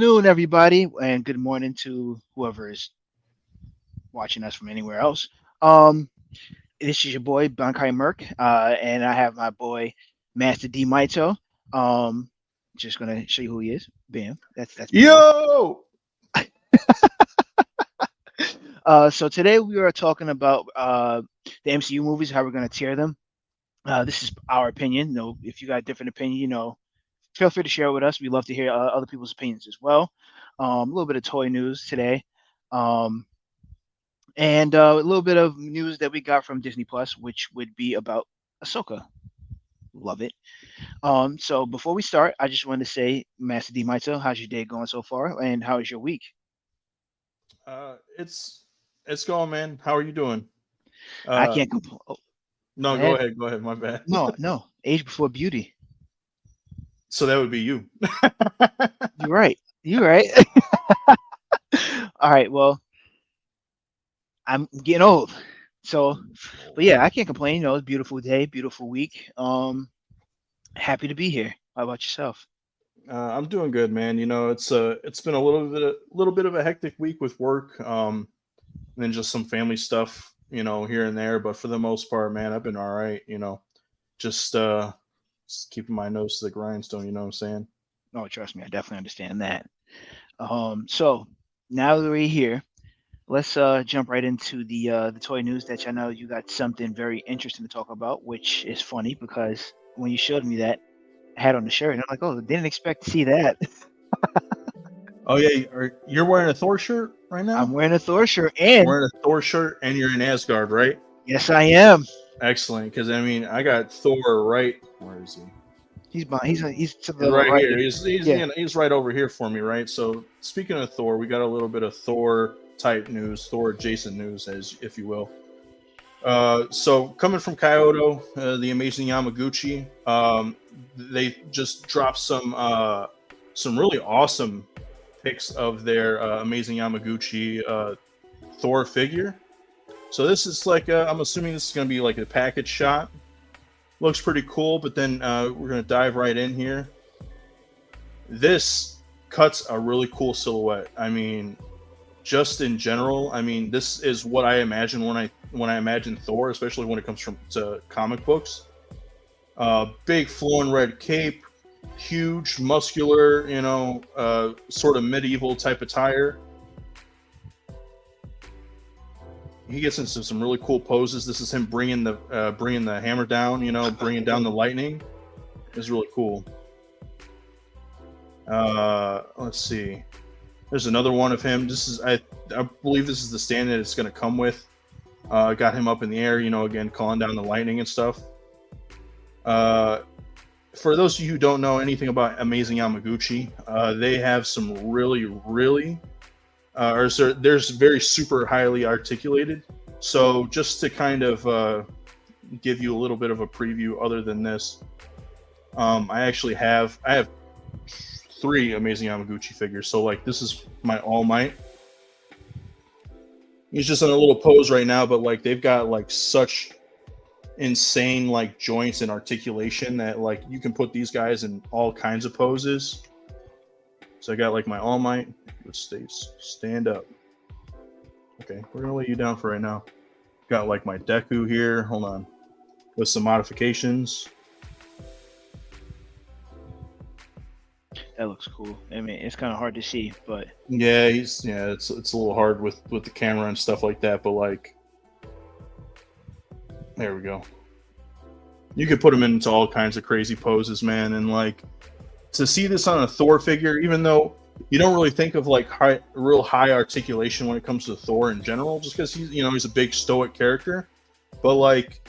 afternoon, everybody, and good morning to whoever is watching us from anywhere else. Um, this is your boy Bankai Merc, and I have my boy Master D Maito. Um, just gonna show you who he is. Bam, that's my boy. Yo! So today we are talking about the MCU movies, how we're gonna tier them. This is our opinion. If you got a different opinion, feel free to share with us. We love to hear other people's opinions as well. A little bit of toy news today. Um, and a little bit of news that we got from Disney Plus, which would be about Ahsoka. Love it. So before we start, I just wanted to say, Master D Maito, how's your day going so far, and how is your week? It's going, man. How are you doing? I Uh, can't complain. Oh, go no, go ahead. ahead, go ahead. My bad. No, no, age before beauty. So that would be you. You're right. You're right. All right. Well, I'm getting old, so but yeah, I can't complain. It's a beautiful day, beautiful week. Happy to be here. How about yourself? I'm doing good, man. It's been a little bit of a hectic week with work, and then just some family stuff, here and there. But for the most part, man, I've been all right. Just just keeping my nose to the grindstone. You know what I'm saying? No, trust me, I definitely understand that. So now that we're here, let's jump right into the toy news that I know you got something very interesting to talk about, which is funny because when you showed me that I had on the shirt, and I'm like, oh, didn't expect to see that. Oh yeah, you're wearing a Thor shirt right I'm now. wearing a Thor shirt, and Wearing a Thor shirt, and you're in Asgard, right? yes, I am. Excellent, because I mean, I got Thor right. Where is he? He's to He's the right right. here. He's Yeah. he's right over here for me, right? So speaking of Thor, we got a little bit of Thor type news, Thor adjacent news, as if you will. So coming from Kyoto, the amazing Yamaguchi, they just dropped some really awesome pics of their amazing Yamaguchi Thor figure. So this is like I'm assuming this is going to be like a package shot. Looks pretty cool, but then we're going to dive right in here. This cuts a really cool silhouette. I mean, just in general, I mean, this is what I imagine when I imagine Thor, especially when it comes from to comic books. Big flowing red cape, huge, muscular, sort of medieval type attire. He gets into some really cool poses. This is him bringing the hammer down, bringing down the lightning. It's really cool. Let's see. There's another one of him. I believe this is the stand that it's going to come with. Got him up in the air, again calling down the lightning and stuff. Uh, for those of you who don't know anything about Amazing Yamaguchi, they have some really, really, there's very super highly articulated. So just to kind of give you a little bit of a preview, other than this, I have three Amazing Yamaguchi figures. So like this is my All Might. He's just in a little pose right now, but like they've got like such insane like joints and articulation that like you can put these guys in all kinds of poses. So I got like my All Might, which states stand up. Okay, we're gonna lay you down for right now. Got like my Deku here. Hold on, with some modifications. That looks cool. I mean, it's kind of hard to see, but Yeah, it's a little hard with the camera and stuff like that, but like there we go. You could put him into all kinds of crazy poses, man, and like to see this on a Thor figure, even though you don't really think of like real high articulation when it comes to Thor in general, just because he's a big stoic character, but like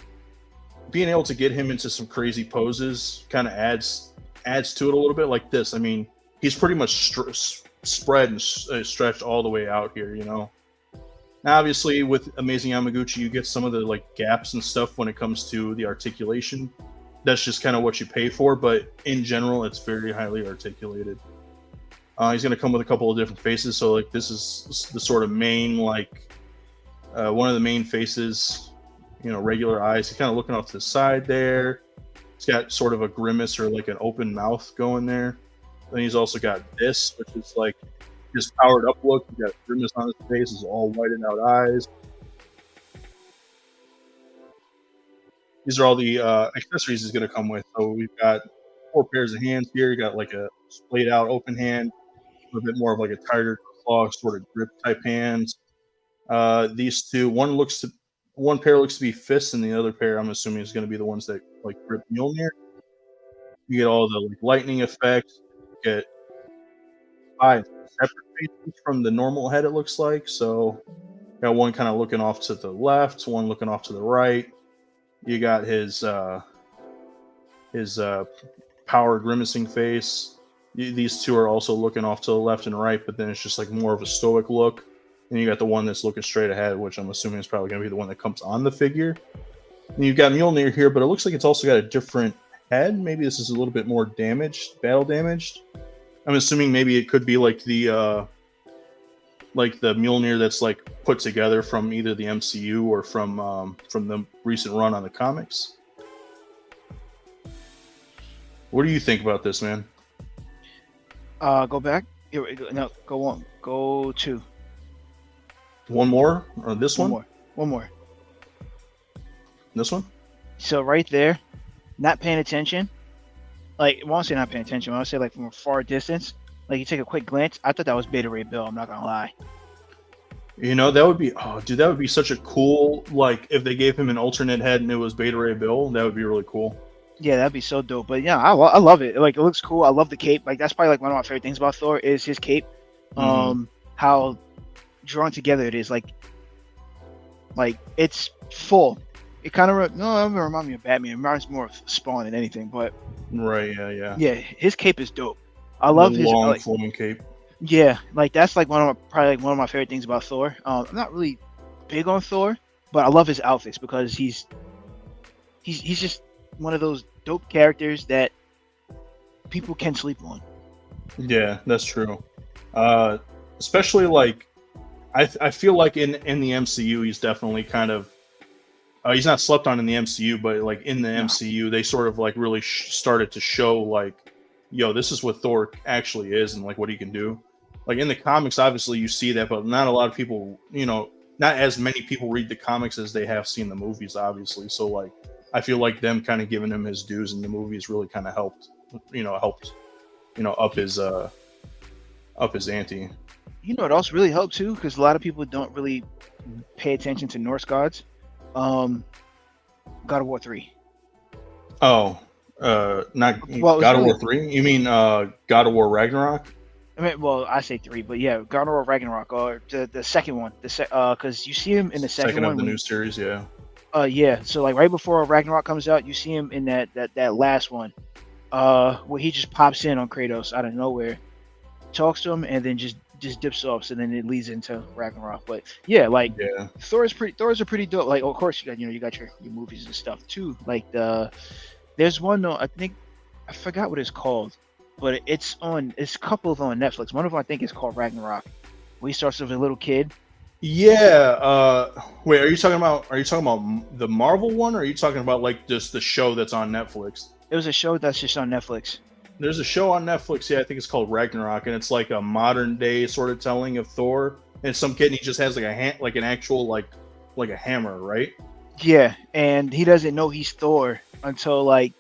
being able to get him into some crazy poses kind of adds to it a little bit. Like this, I mean, he's pretty much spread and stretched all the way out here. Now, obviously, with Amazing Yamaguchi, you get some of the like gaps and stuff when it comes to the articulation. That's just kind of what you pay for, but in general, it's very highly articulated. He's going to come with a couple of different faces. So, like, this is the sort of main, like, one of the main faces, regular eyes. He's kind of looking off to the side there. He's got sort of a grimace or like an open mouth going there. Then he's also got this, which is like his powered up look. He's got grimace on his face, his all whited out eyes. These are all the accessories he's going to come with. So we've got 4 pairs of hands here. You got like a splayed out open hand, a bit more of like a tighter claw sort of grip type hands. These two, one pair looks to be fists, and the other pair I'm assuming is going to be the ones that like grip Mjolnir. You get all the like lightning effects. You get 5 separate faces from the normal head. It looks like so. Got one kind of looking off to the left, one looking off to the right. You got his power grimacing face. These two are also looking off to the left and right, but then it's just like more of a stoic look. And you got the one that's looking straight ahead, which I'm assuming is probably going to be the one that comes on the figure. And you've got Mjolnir here, but it looks like it's also got a different head. Maybe this is a little bit more damaged, battle damaged. I'm assuming maybe it could be like the Mjolnir that's like put together from either the MCU or from the recent run on the comics. What do you think about this, man? Go back. No, go on. Go to. One more? Or this one? One more. This one? So right there, not paying attention. Like, I won't say not paying attention. I want to say like from a far distance. Like you take a quick glance. I thought that was Beta Ray Bill. I'm not gonna lie. You know, that would be, oh, dude, that would be such a cool, like, if they gave him an alternate head and it was Beta Ray Bill, that would be really cool. Yeah, that'd be so dope. But yeah, I love it. Like, it looks cool. I love the cape. Like, that's probably like one of my favorite things about Thor is his cape. How drawn together it is. Like it's full. It kind of it doesn't remind me of Batman. It reminds me more of Spawn than anything. But right, yeah. Yeah, his cape is dope. I love his long flowing cape. Yeah, like that's like probably one of my favorite things about Thor. I'm not really big on Thor, but I love his outfits because he's just one of those dope characters that people can sleep on. Yeah, that's true. Especially like I feel like in the MCU he's definitely kind of he's not slept on in the MCU, but like in the MCU they sort of like really started to show like, yo, this is what Thor actually is and like what he can do. Like in the comics, obviously you see that, but not a lot of people, not as many people read the comics as they have seen the movies, obviously. So like, I feel like them kind of giving him his dues in the movies really kind of helped up his ante. You know, it also really helped too, because a lot of people don't really pay attention to Norse gods. God of War 3. Oh, not God of War 3? You mean God of War Ragnarok? I mean, well, I say 3, but yeah, God of War Ragnarok, or the second one, because you see him in the second one of the new series, yeah. Yeah. So like right before Ragnarok comes out, you see him in that last one, where he just pops in on Kratos out of nowhere, talks to him, and then just dips off. So then it leads into Ragnarok. But yeah, like Thor's are pretty dope. Like, of course you got your movies and stuff too. Like there's one though, I forgot what it's called. But it's coupled on Netflix. One of them I think is called Ragnarok, where he starts with a little kid. Yeah. Wait, are you talking about the Marvel one, or are you talking about like just the show that's on Netflix? It was a show that's just on Netflix. There's a show on Netflix, yeah, I think it's called Ragnarok, and it's like a modern day sort of telling of Thor. And it's some kid, and he just has like an actual like a hammer, right? Yeah, and he doesn't know he's Thor until like.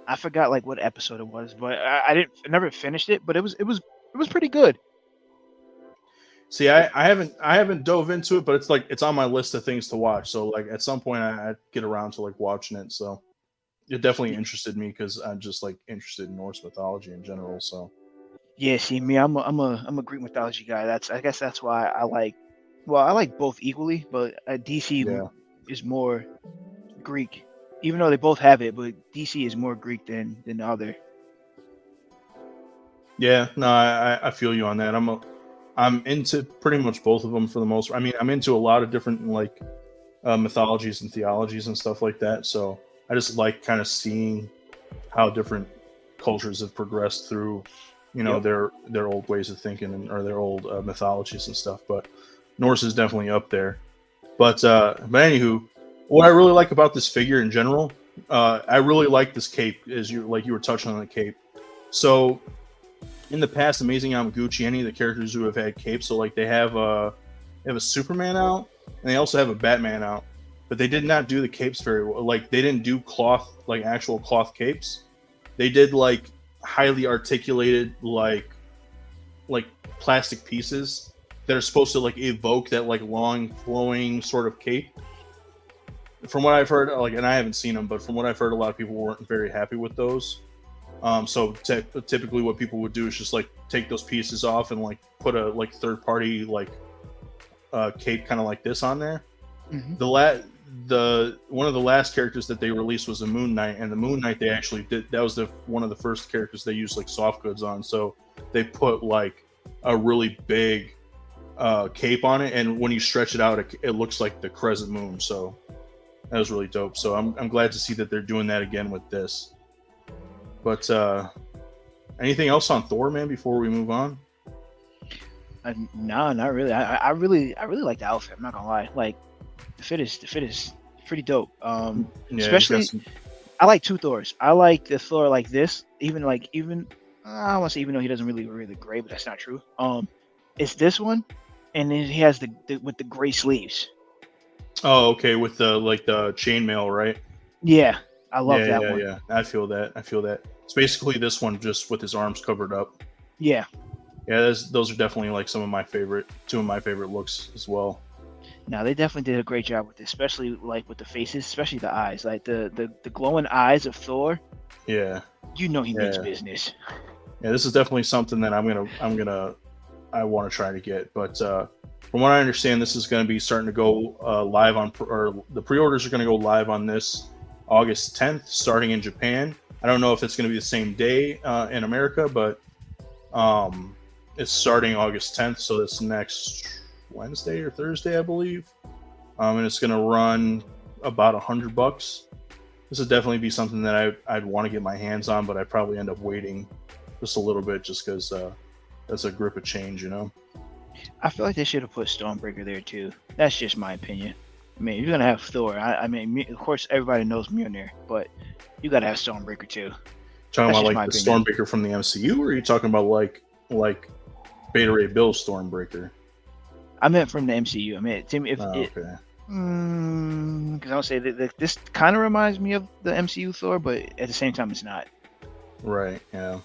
I forgot like what episode it was, but I never finished it, but it was pretty good. See, I haven't dove into it, but it's on my list of things to watch. So like at some point I get around to like watching it. So it definitely interested me because I'm just like interested in Norse mythology in general. So yeah, see me, I'm a Greek mythology guy. I guess that's why I like both equally, but DC is more Greek. Even though they both have it, but DC is more Greek than the other. Yeah, no, I feel you on that. I'm into pretty much both of them for the most part. I mean, I'm into a lot of different like mythologies and theologies and stuff like that. So I just like kind of seeing how different cultures have progressed through, their old ways of thinking or their old mythologies and stuff. But Norse is definitely up there. But anywho. What I really like about this figure in general, I really like this cape, as you were touching on the cape. So in the past, Amazing Yamaguchi, any of the characters who have had capes, so like they have a Superman out, and they also have a Batman out, but they did not do the capes very well. Like they didn't do cloth, like actual cloth capes. They did like highly articulated, like plastic pieces that are supposed to like evoke that like long flowing sort of cape. From what I've heard, like, and I haven't seen them, but from what I've heard, a lot of people weren't very happy with those. So typically, what people would do is just like take those pieces off and like put a like third party like cape kind of like this on there. Hmm. The one of the last characters that they released was a Moon Knight, and the Moon Knight they actually did, that was the one of the first characters they used like soft goods on. So they put like a really big cape on it, and when you stretch it out, it looks like the crescent moon. So that was really dope. So I'm glad to see that they're doing that again with this. But anything else on Thor, man, before we move on? No, not really. I really like the outfit. I'm not gonna lie. Like the fit is pretty dope. Yeah, Especially I like two Thors. I like the Thor like this. Even I don't want to say even though he doesn't really gray, but that's not true. It's this one, and then he has the with the gray sleeves. Oh, okay, with the like the chainmail, right? Yeah, I love Yeah, that yeah, one. yeah. I feel that. I feel that. It's basically this one just with his arms covered up. Yeah. Yeah, those are definitely like two of my favorite looks as well. Now they definitely did a great job with this, especially like with the faces, especially the eyes, like the glowing eyes of Thor. Yeah, You know he means yeah, business. yeah. This is definitely something that I want to try to get. But from what I understand, this is gonna be starting to go live on, or the pre-orders are gonna go live on this August 10th, starting in Japan. I don't know if it's gonna be the same day in America, but it's starting August 10th, so that's next Wednesday or Thursday, I believe. And it's gonna run about $100. This would definitely be something that I'd want to get my hands on, but I'd probably end up waiting just a little bit, just because that's a grip of change, you know. I feel like they should have put Stormbreaker there too. That's just my opinion. I mean, you're gonna have Thor. I mean, of course, everybody knows Mjolnir, but you gotta have Stormbreaker too. Talking That's about just like my the opinion. Stormbreaker from the MCU, or are you talking about like Beta Ray Bill's Stormbreaker? I meant from the MCU. I mean, Tim, if Oh, it, okay. because I'll say that this kind of reminds me of the MCU Thor, but at the same time, it's not. Right. Yeah.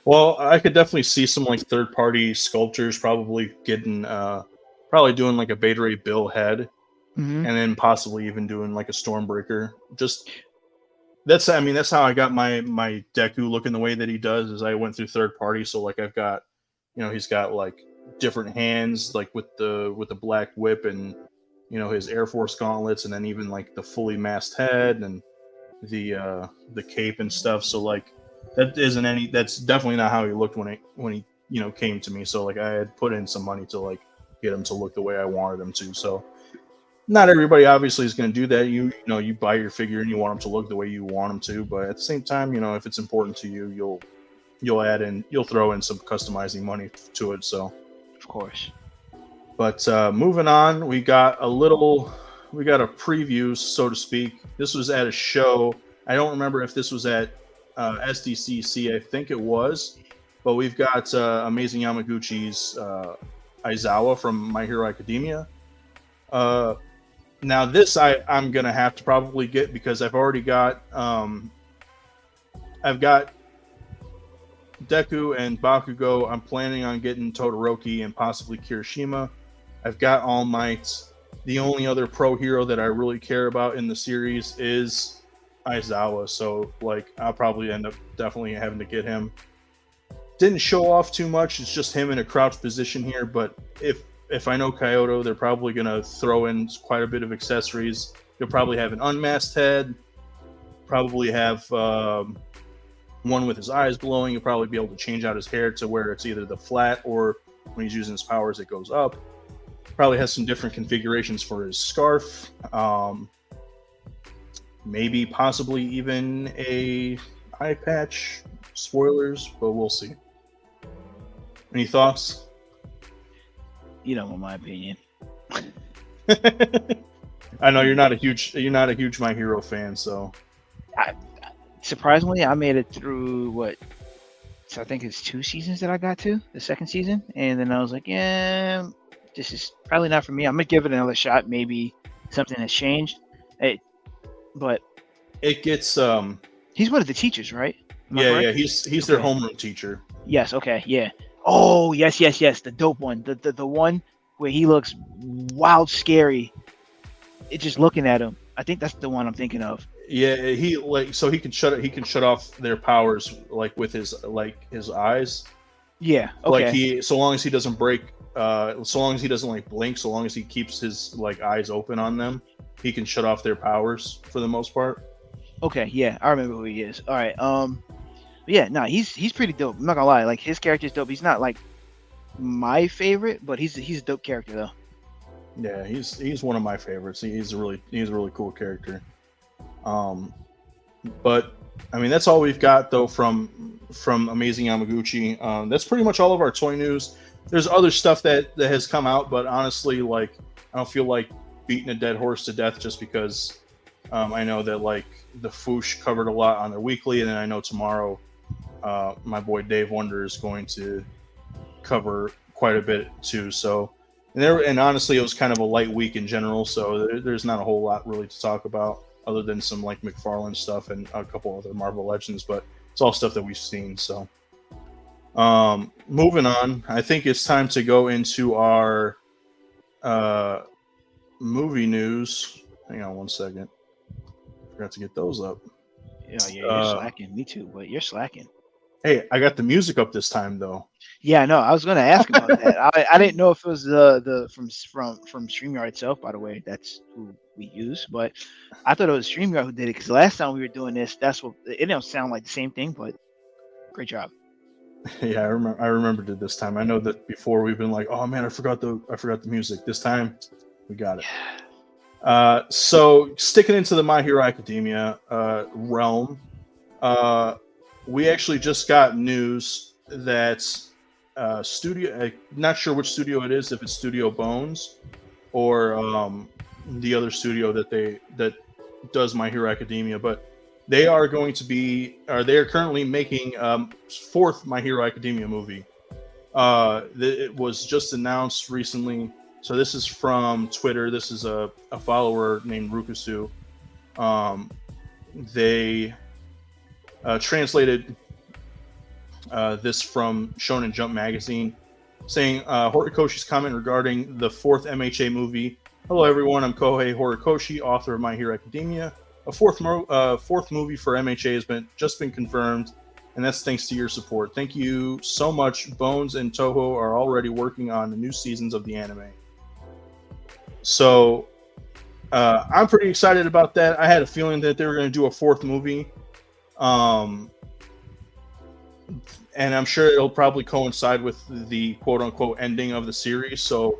Well, I could definitely see some like third party sculptors probably doing like a Beta Ray Bill head, Hmm. and then possibly even doing like a Stormbreaker. Just that's how I got my Deku looking the way that he does. Is I went through third party, so like I've got, he's got like different hands, like with the black whip, and his Air Force gauntlets, and then even like the fully masked head and the cape and stuff. So like that's definitely not how he looked when he came to me. So like I had put in some money to like get him to look the way I wanted him to. So not everybody obviously is going to do that. You buy your figure and you want them to look the way you want them to, but at the same time, if it's important to you, you'll throw in some customizing money to it. So, Of course. but moving on, we got a preview, so to speak. This was at a show. I don't remember if this was at SDCC. I think it was, but we've got Amazing Yamaguchi's Aizawa from My Hero Academia. Now this I'm gonna have to probably get, because I've already got I've got Deku and Bakugo. I'm planning on getting Todoroki and possibly Kirishima. I've got All Might. The only other pro hero that I really care about in the series is Aizawa, so like I'll probably end up definitely having to get him. Didn't show off too much. It's just him in a crouch position here, but if I know Kyoto, they're probably going to throw in quite a bit of accessories. You'll probably have an unmasked head, probably have one with his eyes glowing. You'll probably be able to change out his hair to where it's either the flat, or when he's using his powers, it goes up. Probably has some different configurations for his scarf. Maybe possibly even a eye patch. Spoilers, but we'll see. Any thoughts? You don't want my opinion. I know you're not a huge My Hero fan, so I, Surprisingly, I made it through what So I think it's 2 seasons that I got to the second season, and then I was like, yeah, this is probably not for me. I'm gonna give it another shot. Maybe something has changed. Hey, but It gets he's one of the teachers, right? Am I yeah, correct? he's their Okay. homeroom teacher. Yes. Okay. Yeah. Oh, yes, yes, yes. The dope one. The one where he looks wild, scary. It's just looking at him. I think that's the one I'm thinking of. Yeah, he like so he can shut off their powers like with his eyes. Yeah. Like Okay. he so long as he doesn't break so long as he doesn't like blink, so long as he keeps his like eyes open on them, he can shut off their powers for the most part. Okay. Yeah. I remember who he is. All right. Yeah. Nah. He's pretty dope. I'm not gonna lie. Like his character's dope. He's not like my favorite, but he's a dope character though. Yeah, he's one of my favorites. He's a really cool character. Um, but I mean that's all we've got though from Amazing Yamaguchi. That's pretty much all of our toy news. There's other stuff that has come out, but honestly, like I don't feel like beating a dead horse to death just because I know that like the Foosh covered a lot on their weekly, and then I know tomorrow my boy Dave Wonder is going to cover quite a bit too. So and honestly, it was kind of a light week in general, so there's not a whole lot really to talk about other than some like McFarlane stuff and a couple other Marvel Legends, but it's all stuff that we've seen. So moving on, I think it's time to go into our movie news. Hang on one second. Forgot to get those up. Yeah. Yeah. You're slacking. Me too. But you're slacking. Hey, I got the music up this time though. Yeah, no, I was going to ask about that. I didn't know if it was the from StreamYard itself. By the way, that's who we use, but I thought it was StreamYard who did it because last time we were doing this, that's what it don't sound like the same thing. But great job. Yeah, I remembered it this time. I know that before we've been like, oh man, I forgot the music. This time we got it. So sticking into the My Hero Academia realm, we actually just got news that studio, not sure which studio it is, if it's Studio Bones or the other studio that does My Hero Academia, but they are going to be, or they are currently making fourth My Hero Academia movie. It was just announced recently. So this is from Twitter. This is a follower named Rukusu. They translated this from Shonen Jump magazine, saying Horikoshi's comment regarding the fourth MHA movie. Hello everyone, I'm Kohei Horikoshi, author of My Hero Academia. A fourth movie for MHA has just been confirmed, and that's thanks to your support. Thank you so much. Bones and Toho are already working on the new seasons of the anime. So I'm pretty excited about that. I had a feeling that they were going to do a fourth movie. And I'm sure it'll probably coincide with the quote-unquote ending of the series. So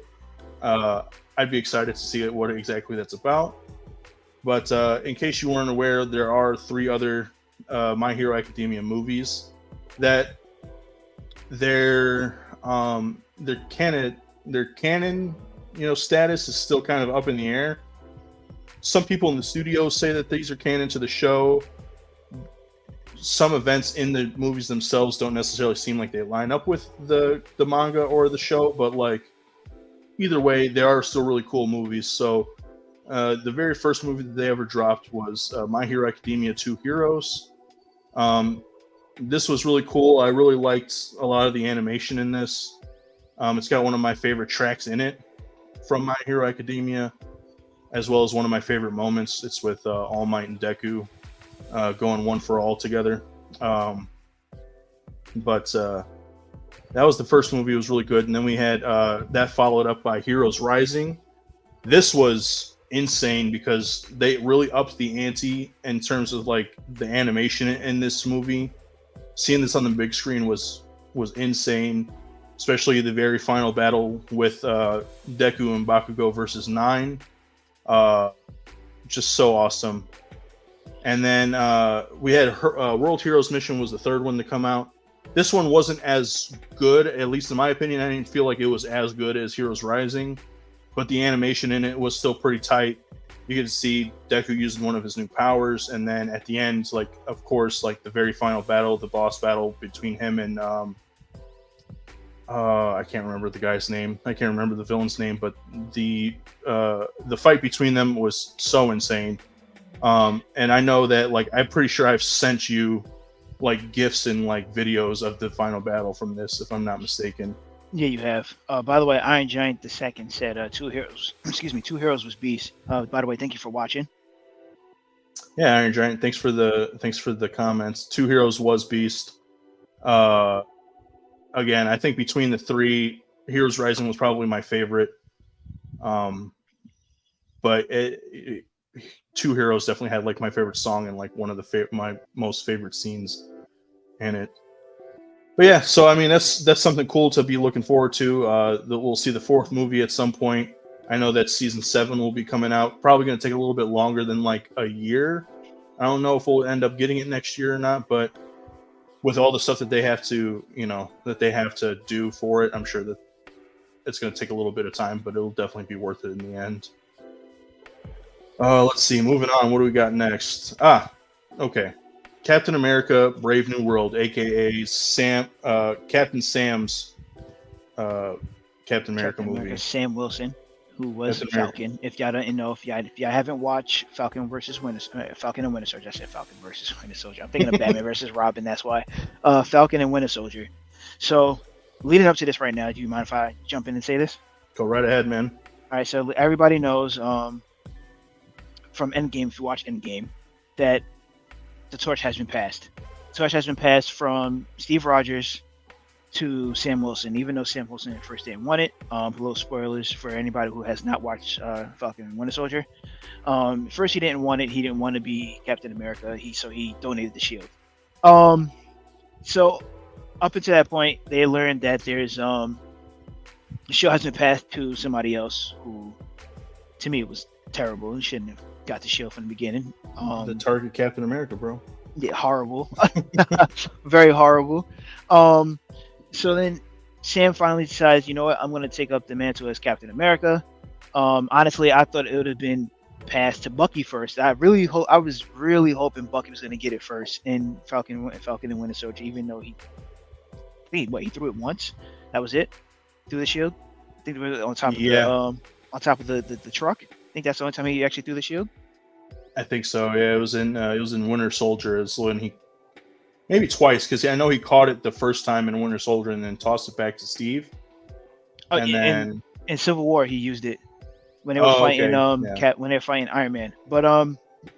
I'd be excited to see what exactly that's about. But in case you weren't aware, there are 3 other My Hero Academia movies that their canon, status is still kind of up in the air. Some people in the studio say that these are canon to the show. Some events in the movies themselves don't necessarily seem like they line up with the manga or the show, but like either way, they are still really cool movies. So the very first movie that they ever dropped was My Hero Academia 2 Heroes. This was really cool. I really liked a lot of the animation in this. It's got one of my favorite tracks in it from My Hero Academia, as well as one of my favorite moments. It's with All Might and Deku going one for all together. But that was the first movie. It was really good. And then we had that followed up by Heroes Rising. This was insane because they really upped the ante in terms of like the animation in this movie. Seeing this on the big screen was insane, especially the very final battle with Deku and Bakugo versus 9. Just so awesome. And then we had World Heroes Mission was the third one to come out. This one wasn't as good, at least in my opinion. I didn't feel like it was as good as Heroes Rising, but the animation in it was still pretty tight. you get to see Deku using one of his new powers, and then at the end, like of course, like the very final battle, the boss battle between him and I can't remember the guy's name. I can't remember the villain's name, but the fight between them was so insane. And I know that like I'm pretty sure I've sent you like gifs and like videos of the final battle from this, if I'm not mistaken. Yeah, you have. By the way, Iron Giant the second said two heroes. Excuse me, two heroes was Beast. By the way, thank you for watching. Yeah, Iron Giant. Thanks for the comments. Two Heroes was Beast. Again, I think between the three, Heroes Rising was probably my favorite. But Two Heroes definitely had like my favorite song and like one of the my most favorite scenes in it. But yeah, so I mean that's something cool to be looking forward to. We'll see the fourth movie at some point. I know that season 7 will be coming out. Probably going to take a little bit longer than like a year. I don't know if we'll end up getting it next year or not, but with all the stuff that they have to, do for it, I'm sure that it's going to take a little bit of time, but it'll definitely be worth it in the end. Let's see. Moving on. What do we got next? Okay. Captain America: Brave New World, aka Captain Sam's Captain America movie. Sam Wilson, who was Falcon. If y'all don't know, if y'all haven't watched Falcon and Winter Soldier, I said Falcon versus Winter Soldier. I'm thinking of Batman versus Robin. That's why. Falcon and Winter Soldier. So, leading up to this right now, do you mind if I jump in and say this? Go right ahead, man. All right. So everybody knows from Endgame, if you watch Endgame, that the torch has been passed. The torch has been passed from Steve Rogers to Sam Wilson, even though Sam Wilson at first didn't want it. Little spoilers for anybody who has not watched Falcon and Winter Soldier. First, he didn't want it. He didn't want to be Captain America. So he donated the shield. So up until that point, they learned that there's the shield has been passed to somebody else who, to me, it was terrible. He shouldn't have got the shield from the beginning. The target Captain America, bro. Yeah, horrible. Very horrible. So then Sam finally decides, you know what, I'm going to take up the mantle as Captain America. Honestly, I thought it would have been passed to Bucky first. I was really hoping Bucky was going to get it first in Falcon and Winter Soldier, even though he threw it once. That was it. Threw the shield. I think it was on top of the truck. I think that's the only time he actually threw the shield. I think so. Yeah, it was in Winter Soldier. It's when he maybe twice, because I know he caught it the first time in Winter Soldier and then tossed it back to Steve. And then in Civil War he used it when they were fighting when they were fighting Iron Man. But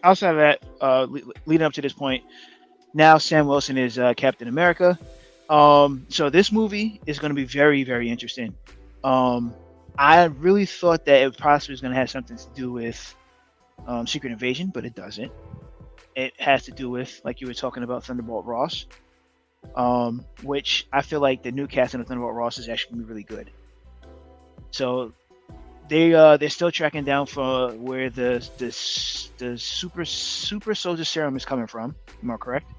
outside of that, leading up to this point, now Sam Wilson is Captain America. So this movie is going to be very, very interesting. I really thought that it possibly was going to have something to do with Secret Invasion, but it doesn't. It has to do with, like you were talking about, Thunderbolt Ross, which I feel like the new casting of Thunderbolt Ross is actually going to be really good. So they're still tracking down for where the super soldier serum is coming from. Am I correct?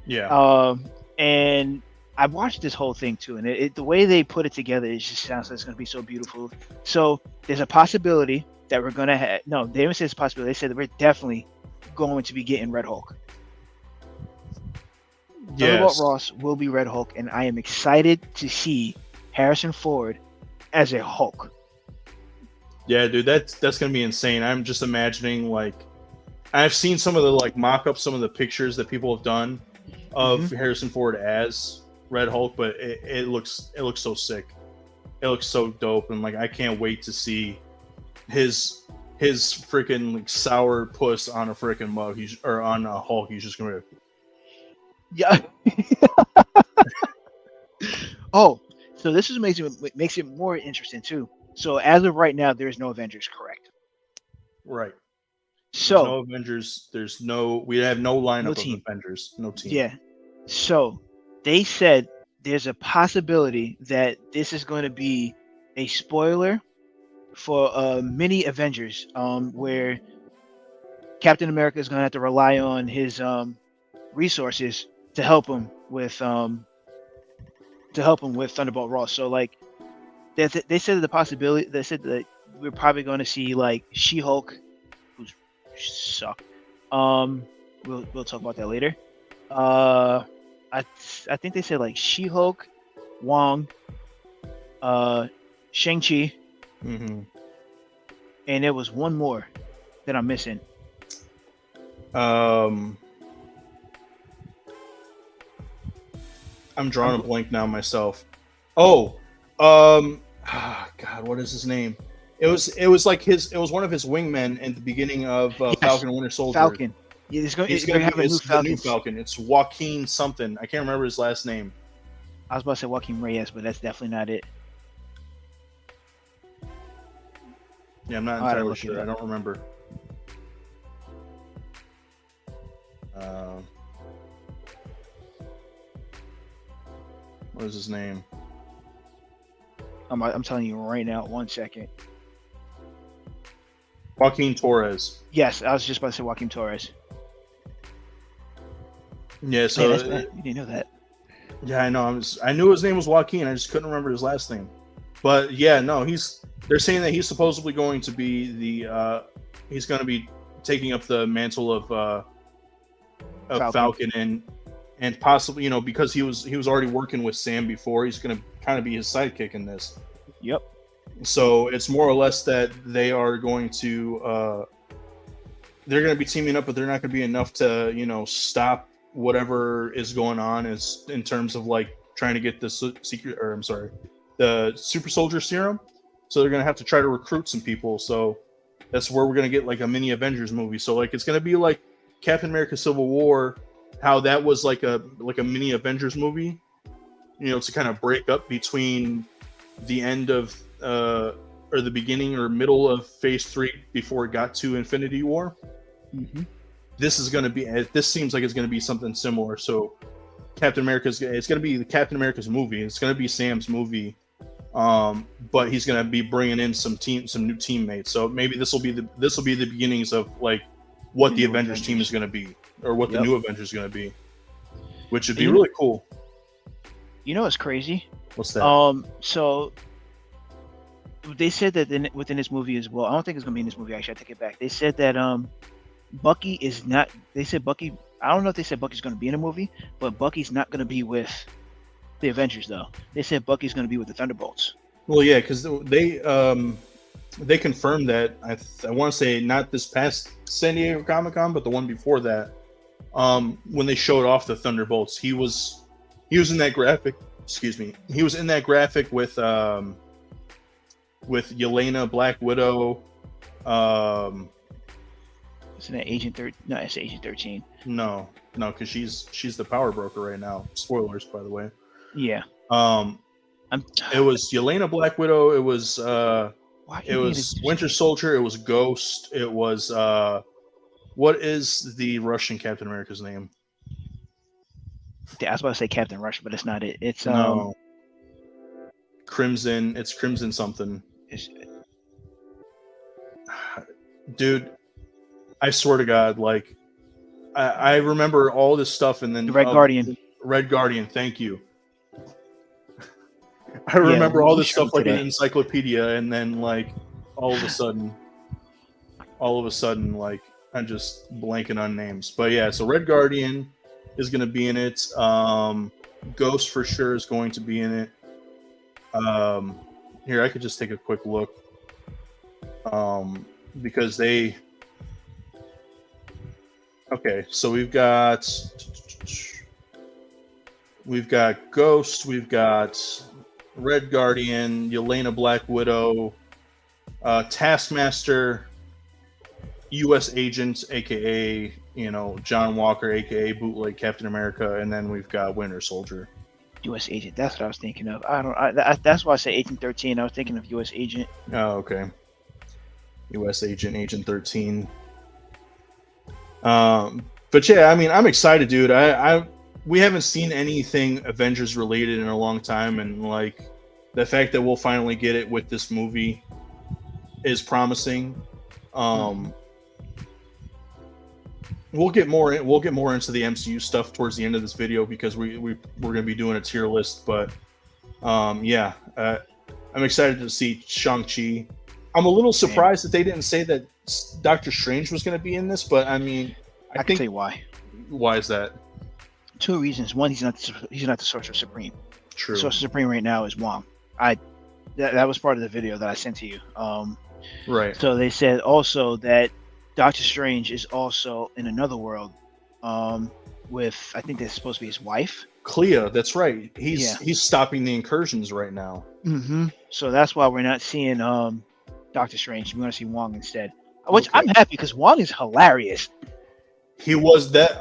Yeah. And I watched this whole thing too, and the way they put it together, it just sounds like it's going to be so beautiful. So there's a possibility that we're going to have. No, they didn't say it's a possibility. They said that we're definitely going to be getting Red Hulk. Yes. Thunderbolt Ross will be Red Hulk, and I am excited to see Harrison Ford as a Hulk. Yeah, dude, that's going to be insane. I'm just imagining, like, I've seen some of the like mock-ups, some of the pictures that people have done of Harrison Ford as Red Hulk, but it looks so sick. It looks so dope, and like I can't wait to see his freaking like sour puss on a freaking mug. Or on a Hulk. He's just gonna. Yeah. Oh, so this is makes it more interesting too. So as of right now, there is no Avengers, correct? Right. So no Avengers. We have no lineup of Avengers. No team. Yeah. So they said there's a possibility that this is going to be a spoiler for mini Avengers, where Captain America is going to have to rely on his resources to help him with Thunderbolt Ross. So like they said the possibility. They said that we're probably going to see like She-Hulk, suck. We'll talk about that later. Uh, I think they said like She-Hulk, Wong, Shang-Chi, Mm-hmm. and there was one more that I'm missing. I'm drawing I'm, a blank now myself. Oh, God, what is his name? It was like it was one of his wingmen in the beginning of yes, Falcon and Winter Soldier. Falcon. Yeah, He's they're gonna be having new it's the new Falcons. Falcon. It's Joaquin something. I can't remember his last name. I was about to say Joaquin Reyes, but that's definitely not it. Yeah, I'm not All right, entirely look it sure. I up. don't remember. Uh, what is his name? I'm telling you right now. 1 second. Joaquin Torres. Yes, I was just about to say Joaquin Torres. Yeah, Man, so that's bad. You didn't know that. yeah, I know. I knew his name was Joaquin. I just couldn't remember his last name. But yeah, no, they're saying that he's supposedly going to be he's going to be taking up the mantle of Falcon and possibly, because he was already working with Sam before, he's going to kind of be his sidekick in this. Yep. So it's more or less that they are going to they're going to be teaming up, but they're not going to be enough to stop whatever is going on is in terms of like trying to get the the super soldier serum. So they're going to have to try to recruit some people. So that's where we're going to get like a mini Avengers movie. So like it's going to be like Captain America Civil War, how that was like a mini Avengers movie, to kind of break up between the end of or the beginning or middle of Phase 3 before it got to Infinity War. Mm-hmm. This seems like it's going to be something similar. So it's going to be the Captain America's movie. It's going to be Sam's movie. But he's going to be bringing in some new teammates. So maybe this will be the beginnings of like what the Avengers team is going to be, or what the new Avengers is going to be, which would be really cool. You know what's crazy? What's that? So they said that within this movie as well. I don't think it's going to be in this movie. Actually, I take it back. They said that Bucky is not. They said Bucky. I don't know if they said Bucky's going to be in a movie, but Bucky's not going to be with the Avengers though. They said Bucky's going to be with the Thunderbolts. Well, yeah, because they confirmed that. I want to say not this past San Diego Comic-Con, but the one before that. When they showed off the Thunderbolts, he was in that graphic. Excuse me. He was in that graphic with Yelena, Black Widow. Isn't that Agent 13? No, it's Agent 13. No, because she's the power broker right now. Spoilers, by the way. Yeah. It was Yelena, Black Widow. It was Winter Soldier. It was Ghost. It was what is the Russian Captain America's name? I was about to say Captain Russia, but it's not it. It's no. Crimson. It's Crimson something. Dude, I swear to God, like I remember all this stuff, and then the Red Guardian. Red Guardian. Thank you. I remember all this stuff like an encyclopedia, and then like all of a sudden, like I'm just blanking on names. But yeah, so Red Guardian is going to be in it. Ghost for sure is going to be in it. Here, I could just take a quick look. Because they... Okay, so we've got Ghost, we've got Red Guardian, Yelena, Black Widow, Taskmaster, U.S. Agent, aka John Walker, aka Bootleg Captain America, and then we've got Winter Soldier. U.S. Agent. That's what I was thinking of. That's why I said Agent 13. I was thinking of U.S. Agent. Oh, okay. U.S. Agent 13. But yeah, I mean, I'm excited, dude. We haven't seen anything Avengers related in a long time, and like the fact that we'll finally get it with this movie is promising. We'll get more into the MCU stuff towards the end of this video because we're going to be doing a tier list. But I'm excited to see Shang-Chi. I'm a little And surprised that they didn't say that Doctor Strange was going to be in this, but I mean, I I can tell think you why. why is that? Two reasons. One, he's not the Sorcerer Supreme. The True. Sorcerer Supreme right now is Wong. I that was part of the video that I sent to you. Right. So they said also that Doctor Strange is also in another world, um, with I think that's supposed to be his wife. Clea, that's right. Yeah. He's stopping the incursions right now. So that's why we're not seeing Doctor Strange. We're gonna see Wong instead. Which Okay. I'm happy because Wong is hilarious. He was that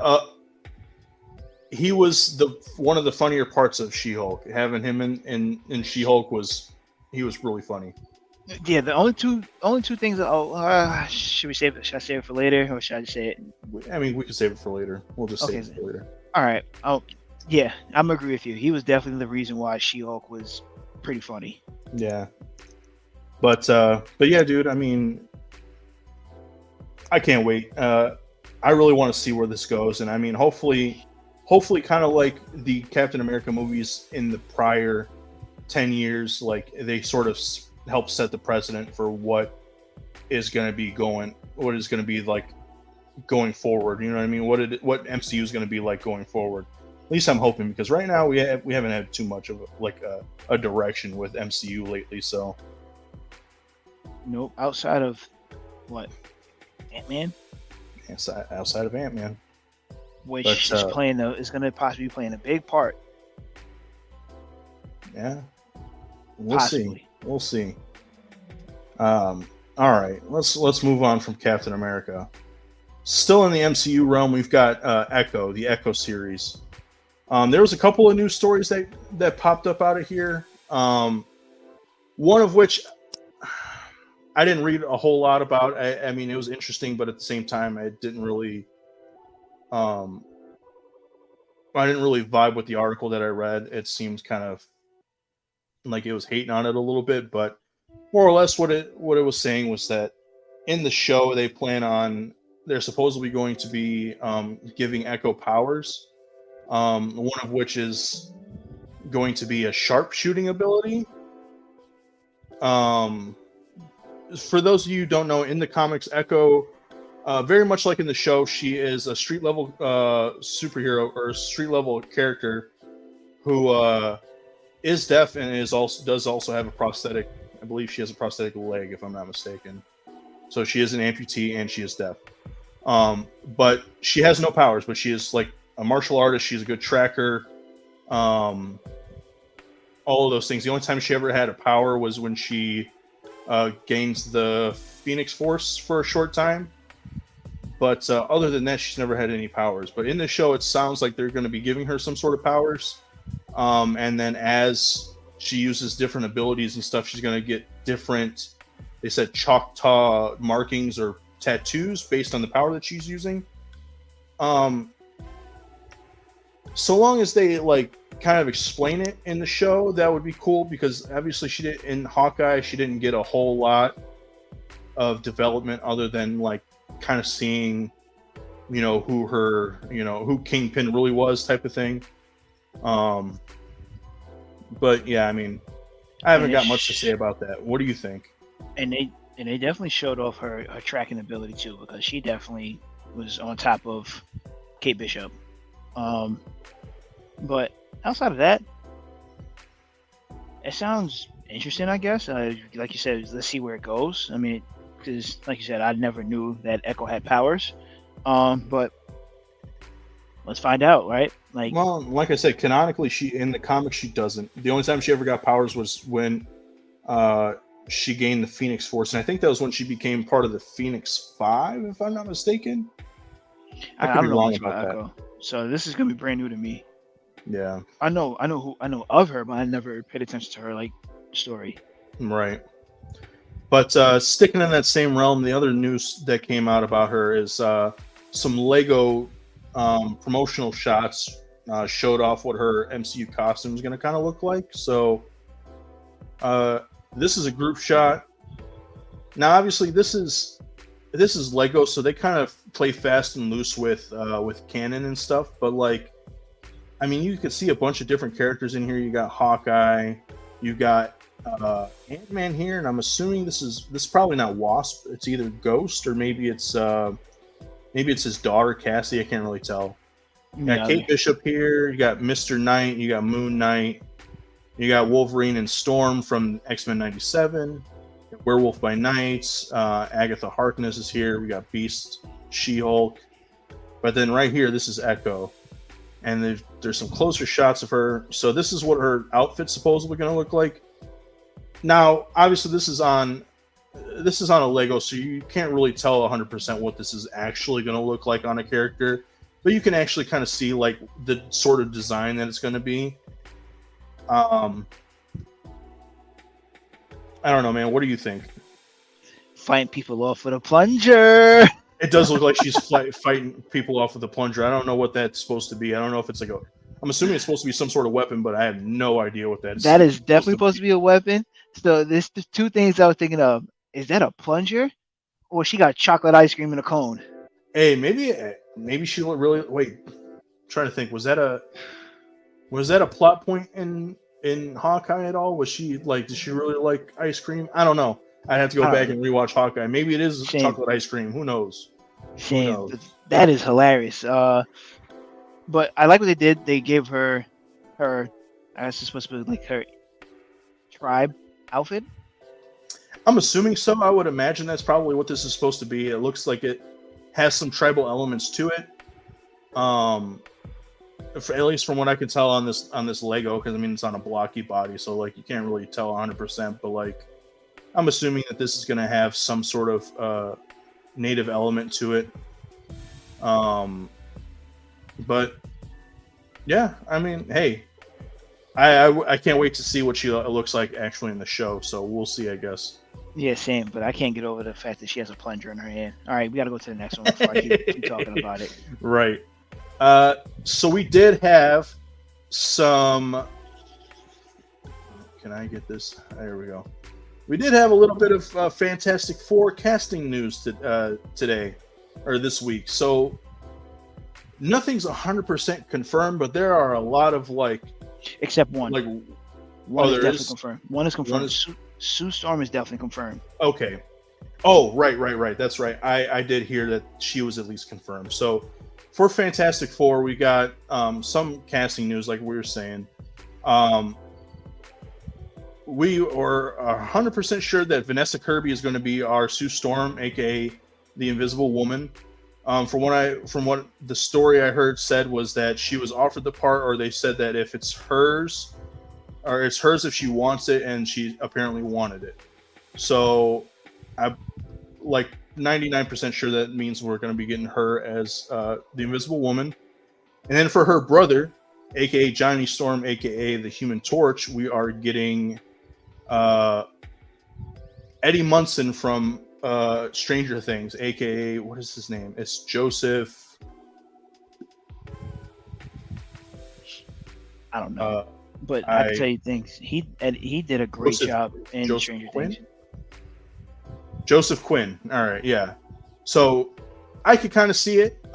he was the one of the funnier parts of She-Hulk. Having him in She-Hulk was he was really funny. Yeah, the only two things that should we save it? Should I save it for later or should I just say it? I mean, we can save it for later. We'll just Okay. save it for later. All right. Oh, yeah, I'm agree with you. He was definitely the reason why She-Hulk was pretty funny. Yeah. But yeah, dude, I mean, I can't wait. I really want to see where this goes, and I mean, hopefully kind of like the Captain America movies in the prior 10 years, like they sort of help set the precedent for what is going to be like going forward. You know what I mean? What MCU is going to be like going forward. At least I'm hoping, because right now we haven't had too much of like a direction with MCU lately. So Nope. Outside of what? Ant-Man, outside of Ant-Man, which but is going to possibly be playing a big part. yeah, we'll Possibly. see. We'll see. All right, let's move on from Captain America. Still in the MCU realm, we've got Echo, the Echo series. There was a couple of news stories that popped up out of here. One of which I didn't read a whole lot about. I mean, it was interesting, but at the same time, I didn't really vibe with the article that I read. It seemed kind of like it was hating on it a little bit, but more or less what it was saying was that in the show they're supposedly going to be giving Echo powers, one of which is going to be a sharpshooting ability. For those of you who don't know, in the comics, Echo, very much like in the show, she is a street level superhero or street level character who is deaf and does also have a prosthetic. I believe she has a prosthetic leg, if I'm not mistaken. So she is an amputee and she is deaf. But she has no powers. But she is like a martial artist. She's a good tracker. All of those things. The only time she ever had a power was when she gains the Phoenix Force for a short time. But other than that, she's never had any powers. But in the show, it sounds like they're going to be giving her some sort of powers. And then as she uses different abilities and stuff, she's going to get different, they said, Choctaw markings or tattoos based on the power that she's using. So long as they like kind of explain it in the show, that would be cool, because obviously in Hawkeye, she didn't get a whole lot of development other than like kind of seeing, who Kingpin really was type of thing. But yeah, I mean, I haven't got much to say about that. What do you think? And they definitely showed off her tracking ability too, because she definitely was on top of Kate Bishop. But outside of that, it sounds interesting, I guess. Like you said, let's see where it goes. I mean, because like you said, I never knew that Echo had powers. But let's find out, right? Well, like I said, canonically, in the comics, she doesn't. The only time she ever got powers was when she gained the Phoenix Force, and I think that was when she became part of the Phoenix Five, if I'm not mistaken. I could be wrong about that. So this is gonna be brand new to me. Yeah, I know of her, but I never paid attention to her like story. Right. But sticking in that same realm, the other news that came out about her is some Lego promotional shots showed off what her MCU costume is going to kind of look like. So this is a group shot. Now, obviously, this is Lego, so they kind of play fast and loose with canon and stuff. But like, I mean, you can see a bunch of different characters in here. You got Hawkeye, you got Ant-Man here, and I'm assuming this is probably not Wasp. It's either Ghost or maybe it's his daughter Cassie. I can't really tell. You got Yeah, Kate Bishop here. You got Mister Knight. You got Moon Knight. You got Wolverine and Storm from X-Men '97. Werewolf by Night. Agatha Harkness is here. We got Beast, She-Hulk. But then right here, this is Echo, and there's some closer shots of her. So this is what her outfit's supposedly going to look like. Now, obviously, this is on a Lego, so you can't really tell 100% what this is actually going to look like on a character, but you can actually kind of see like the sort of design that it's going to be. Um, I don't know, man. What do you think? fighting people off with a plunger. It does look like she's fighting people off with a plunger. I don't know what that's supposed to be. I don't know if it's like a. I'm assuming it's supposed to be some sort of weapon, but I have no idea what that's That is supposed definitely to supposed be. to be a weapon. So there's the two things I was thinking of. Is that a plunger, or she got chocolate ice cream in a cone? Hey, maybe she really wait. I'm trying to think. Was that a plot point in Hawkeye at all? Was she like? Did she really like ice cream? I don't know. I'd have to go I back don't and know. rewatch Hawkeye. Maybe it is Shame, chocolate ice cream. Who knows? Who shame. knows? That is hilarious. But I like what they did. They gave her. I guess it's supposed to be like her tribe outfit. I'm assuming so. I would imagine that's probably what this is supposed to be. It looks like it has some tribal elements to it. Um, at least from what I can tell on this Lego, because I mean it's on a blocky body, so like you can't really tell 100%. But like I'm assuming that this is going to have some sort of native element to it. Um, but yeah, I mean, hey, I can't wait to see what she looks like actually in the show. So we'll see, I guess. Yeah, same. But I can't get over the fact that she has a plunger in her hand. All right, we got to go to the next one before I keep talking about it. Right. So we did have some. Can I get this? There we go. We did have a little bit of Fantastic Four casting news today or this week. So nothing's 100% confirmed, but there are a lot of Except one. like. One Oh, is there definitely is. confirmed. One is One confirmed. is Sue Storm is definitely confirmed. okay. Oh, right. That's right. I did hear that she was at least confirmed. So for Fantastic Four, we got some casting news, like we were saying. Um, we are 100% sure that Vanessa Kirby is going to be our Sue Storm, aka the Invisible Woman. From what the story I heard said was that she was offered the part, or they said that if it's hers, or it's hers if she wants it, and she apparently wanted it. So I like 99% sure that means we're going to be getting her as the Invisible Woman. And then for her brother, aka Johnny Storm, aka the Human Torch, we are getting uh, Eddie Munson from Stranger Things, aka what is his name? It's Joseph. I don't know, Uh, but I can I tell you things. He did a great Joseph job in Joseph Stranger Quinn. Things. Joseph Quinn. All right, yeah. So I could kind of see it.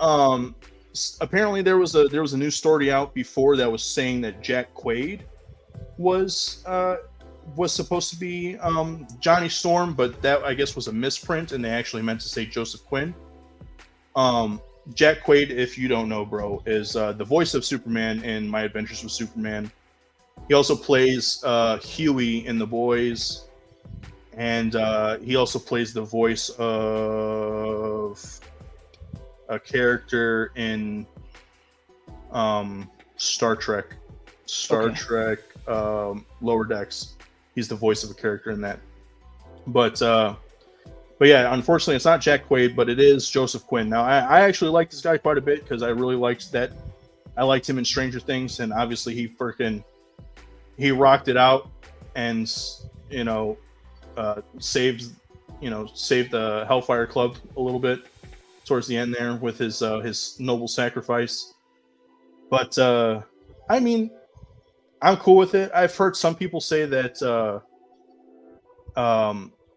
Apparently there was a news story out before that was saying that Jack Quaid was supposed to be Johnny Storm, but that I guess was a misprint, and they actually meant to say Joseph Quinn. Jack Quaid, if you don't know, bro, is the voice of Superman in My Adventures with Superman. He also plays Huey in The Boys, and he also plays the voice of a character in Star Trek. Okay. Lower Decks. He's the voice of a character in that. But yeah, unfortunately, it's not Jack Quaid, but it is Joseph Quinn. Now, I actually like this guy quite a bit because I really liked that. I liked him in Stranger Things, and obviously he rocked it out, and you know, saved the Hellfire Club a little bit towards the end there with his noble sacrifice. But I mean, I'm cool with it. I've heard some people say that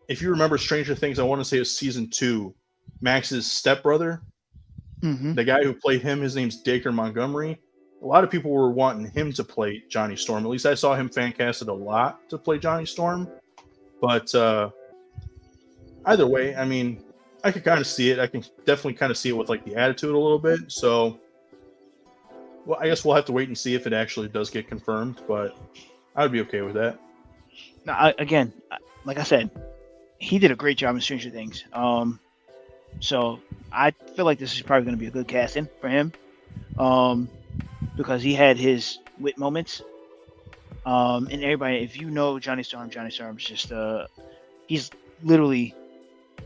if you remember Stranger Things, I want to say it was season 2, Max's stepbrother, Mm-hmm. the guy who played him, his name's Dacre Montgomery. a lot of people were wanting him to play Johnny Storm. At least I saw him fan casted a lot to play Johnny Storm. But either way, I mean, I could kind of see it. I can definitely kind of see it with like the attitude a little bit. So, well, I guess we'll have to wait and see if it actually does get confirmed. But I would be okay with that. Now, again, like I said, he did a great job in Stranger Things. So I feel like this is probably going to be a good casting for him, because he had his wit moments. And everybody, if you know Johnny Storm's just he's literally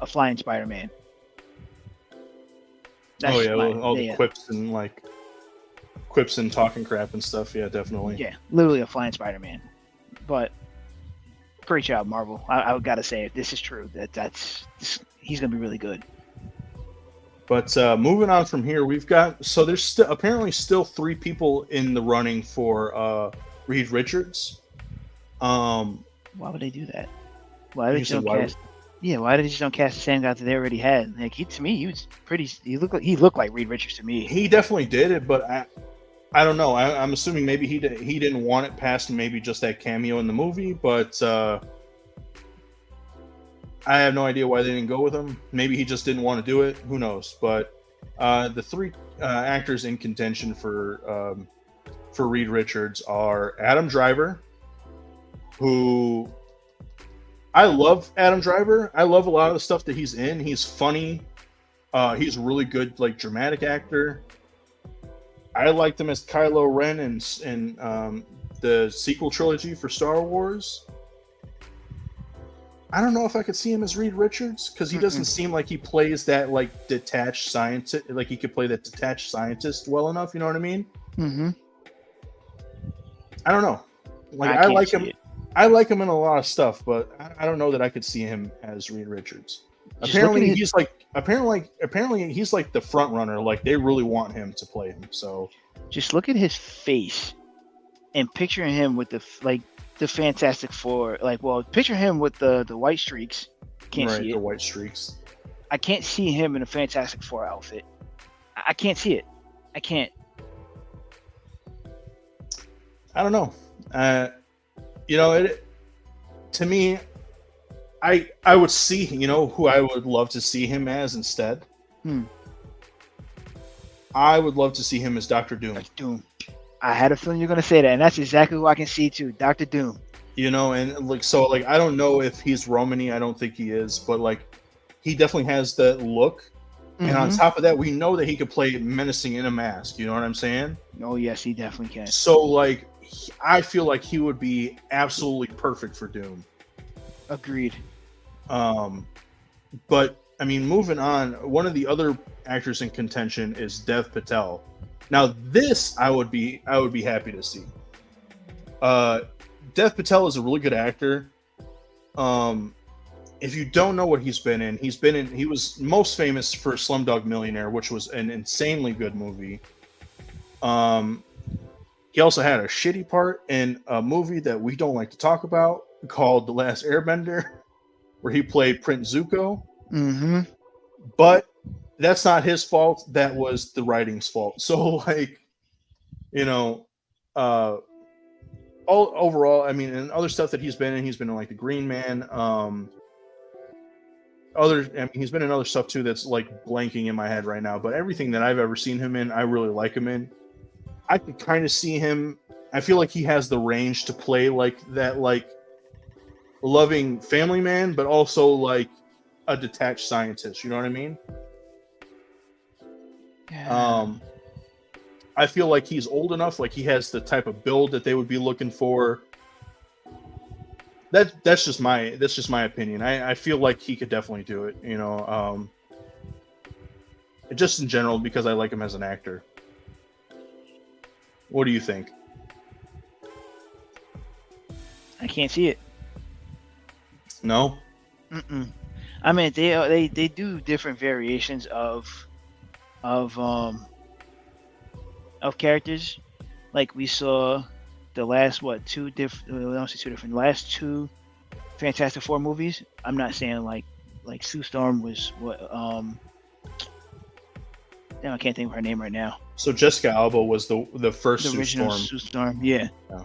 a flying Spider-Man. Oh yeah, all the quips and talking crap and stuff. Yeah, definitely. Yeah, literally a flying Spider-Man. But great job, Marvel. I gotta say, if this is true, he's gonna be really good. But moving on from here, we've got there's apparently still 3 people in the running for Reed Richards. Why would they do that? Why did you don't cast? Yeah, why did they just don't cast the same guy that they already had? Like to me, he looked like Reed Richards to me. He definitely did it, but I don't know. I'm assuming maybe he didn't want it past maybe just that cameo in the movie, but I have no idea why they didn't go with him. Maybe he just didn't want to do it. Who knows? But the 3 actors in contention for Reed Richards are Adam Driver, who I love. Adam Driver. I love a lot of the stuff that he's in. He's funny. He's a really good like dramatic actor. I liked him as Kylo Ren in the sequel trilogy for Star Wars. I don't know if I could see him as Reed Richards because he doesn't seem like he plays that like detached scientist, like he could play that detached scientist well enough. You know what I mean? Mm-hmm. I don't know. Like I like him. I like him in a lot of stuff, but I don't know that I could see him as Reed Richards. Apparently he's like the front runner. Like they really want him to play him. So just look at his face and picturing him with the Fantastic Four. Like, well, picture him with the white streaks. Can't see it. The white streaks. I can't see him in a Fantastic Four outfit. I can't see it. I can't. I don't know. To me, I would see, who I would love to see him as instead. I would love to see him as Dr. Doom. Dr. Doom. I had a feeling you're going to say that, and that's exactly who I can see too, Dr. Doom. And I don't know if he's Romany. I don't think he is, but like, he definitely has that look. Mm-hmm. And on top of that, we know that he could play menacing in a mask. You know what I'm saying? Oh yes, he definitely can. So like, I feel like he would be absolutely perfect for Doom. Agreed. But I mean, moving on, one of the other actors in contention is Dev Patel. Now, this I would be happy to see. Dev Patel is a really good actor. If you don't know what he's been in, he was most famous for Slumdog Millionaire, which was an insanely good movie. He also had a shitty part in a movie that we don't like to talk about called The Last Airbender, where he played Prince Zuko. Mm-hmm. But that's not his fault. That was the writing's fault. So, like, all overall, I mean, and other stuff that he's been in like The Green Man. He's been in other stuff too that's like blanking in my head right now. But everything that I've ever seen him in, I really like him in. I could kind of see him. I feel like he has the range to play like that, like loving family man, but also like a detached scientist. You know what I mean? Yeah. I feel like he's old enough. Like he has the type of build that they would be looking for. That's just my opinion. I feel like he could definitely do it. Just in general because I like him as an actor. What do you think? I can't see it. No. I mean, they do different variations of characters. Like we saw the last last two Fantastic Four movies. I'm not saying like Sue Storm was what Damn, I can't think of her name right now. So Jessica Alba was the first The Sue original Storm. Sue Storm, yeah. Yeah.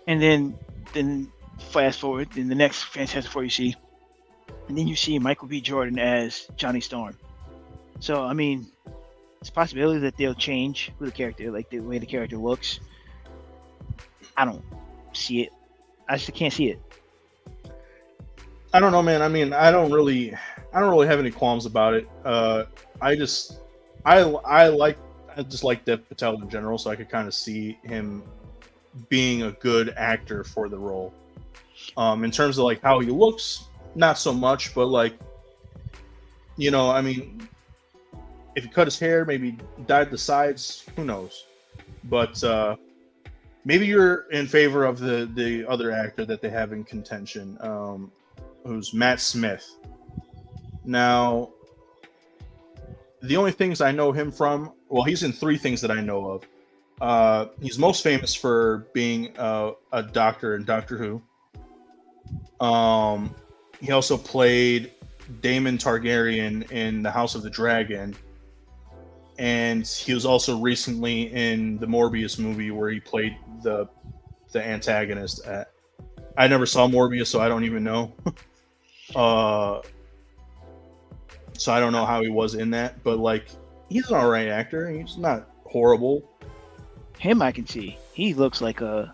And then fast forward, in the next Fantastic Four you see, and then you see Michael B. Jordan as Johnny Storm. So I mean, it's a possibility that they'll change who the character, like the way the character looks. I don't see it. I just can't see it. I don't know, man. I mean, I don't really have any qualms about it. I just like Dev Patel in general, so I could kind of see him being a good actor for the role. In terms of like how he looks, not so much, but like, I mean, if he cut his hair, maybe dyed the sides, who knows? But maybe you're in favor of the other actor that they have in contention, who's Matt Smith. Now, the only things I know him from, well, he's in 3 things that I know of. He's most famous for being a doctor in Doctor Who. He also played Daemon Targaryen in the House of the Dragon. And he was also recently in the Morbius movie where he played the antagonist. I never saw Morbius, so I don't even know. So I don't know how he was in that, but like he's an alright actor. He's not horrible. Him, I can see. He looks like a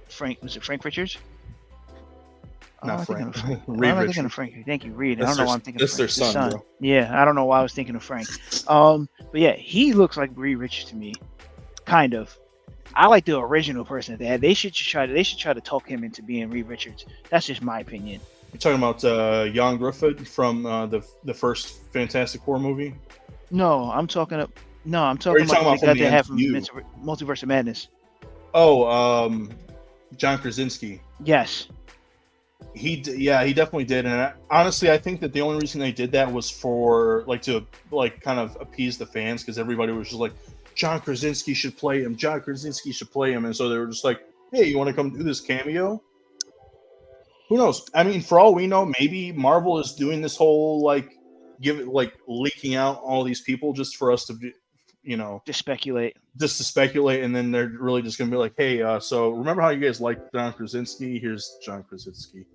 Frank. Was it Frank Richards? Not Frank. Reed Richards. Thinking of Frank. Thank you, Reed. I don't know why I'm thinking of Frank. That's their son, bro. Yeah, I don't know why I was thinking of Frank. But yeah, he looks like Reed Richards to me, kind of. I like the original person that they had. They should try to talk him into being Reed Richards. That's just my opinion. You're talking about Jan Griffith from the first Fantastic Four movie? No, I'm talking about the guy they have from Multiverse of Madness. Oh, John Krasinski. Yes. He definitely did, and honestly, I think that the only reason they did that was for to kind of appease the fans, because everybody was just like, John Krasinski should play him. John Krasinski should play him, and so they were just like, "Hey, you want to come do this cameo?" Who knows? I mean, for all we know, maybe Marvel is doing this whole leaking out all these people just for us to do, to speculate. Just to speculate, and then they're really just gonna be like, "Hey, so remember how you guys liked John Krasinski? Here's John Krasinski."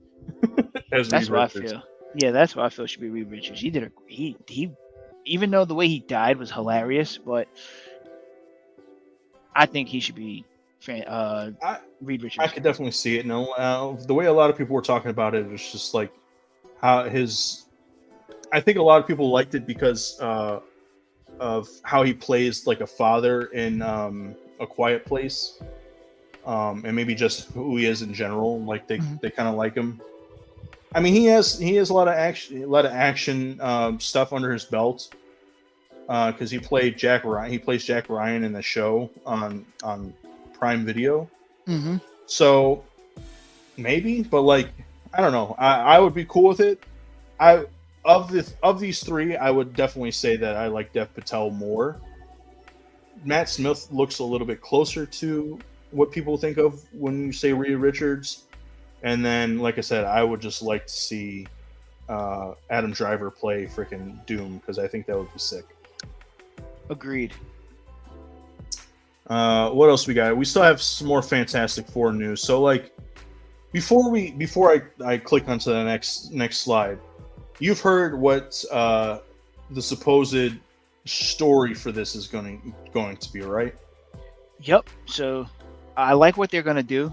That's what I feel. Yeah, that's what I feel should be Reed Richards. He did he even though the way he died was hilarious, but I think he should be Reed Richards. I could definitely see it. No, the way a lot of people were talking about it was just like how I think a lot of people liked it because of how he plays like a father in A Quiet Place, and maybe just who he is in general. Like they kind of like him. I mean, he has a lot of action stuff under his belt. Because he played Jack Ryan. He plays Jack Ryan in the show on Prime Video. Mm-hmm. So maybe, but like I don't know. I would be cool with it. Of these 3, I would definitely say that I like Dev Patel more. Matt Smith looks a little bit closer to what people think of when you say Reed Richards. And then, like I said, I would just like to see Adam Driver play freaking Doom, because I think that would be sick. Agreed. What else we got? We still have some more Fantastic Four news. So, like, before I click onto the next slide, you've heard what the supposed story for this is going to be, right? Yep. So, I like what they're going to do.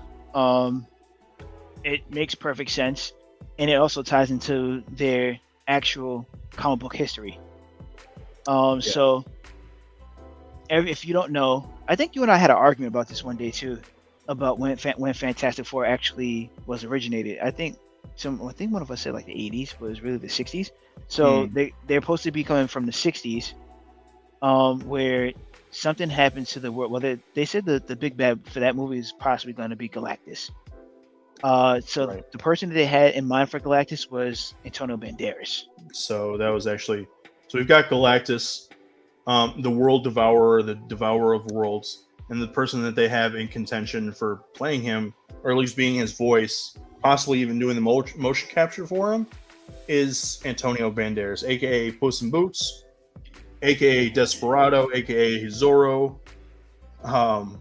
It makes perfect sense, and it also ties into their actual comic book history. So. If you don't know, I think you and I had an argument about this one day too, about when Fantastic Four actually was originated. I think one of us said like the 80s, but it was really the 60s. So they're supposed to be coming from the 60s, where something happens to the world. Well, they said the big bad for that movie is possibly going to be Galactus. The person that they had in mind for Galactus was Antonio Banderas. So that was actually we've got Galactus. The World Devourer, the Devourer of Worlds, and the person that they have in contention for playing him, or at least being his voice, possibly even doing the motion capture for him, is Antonio Banderas, aka Puss in Boots, aka Desperado, aka Zorro, um,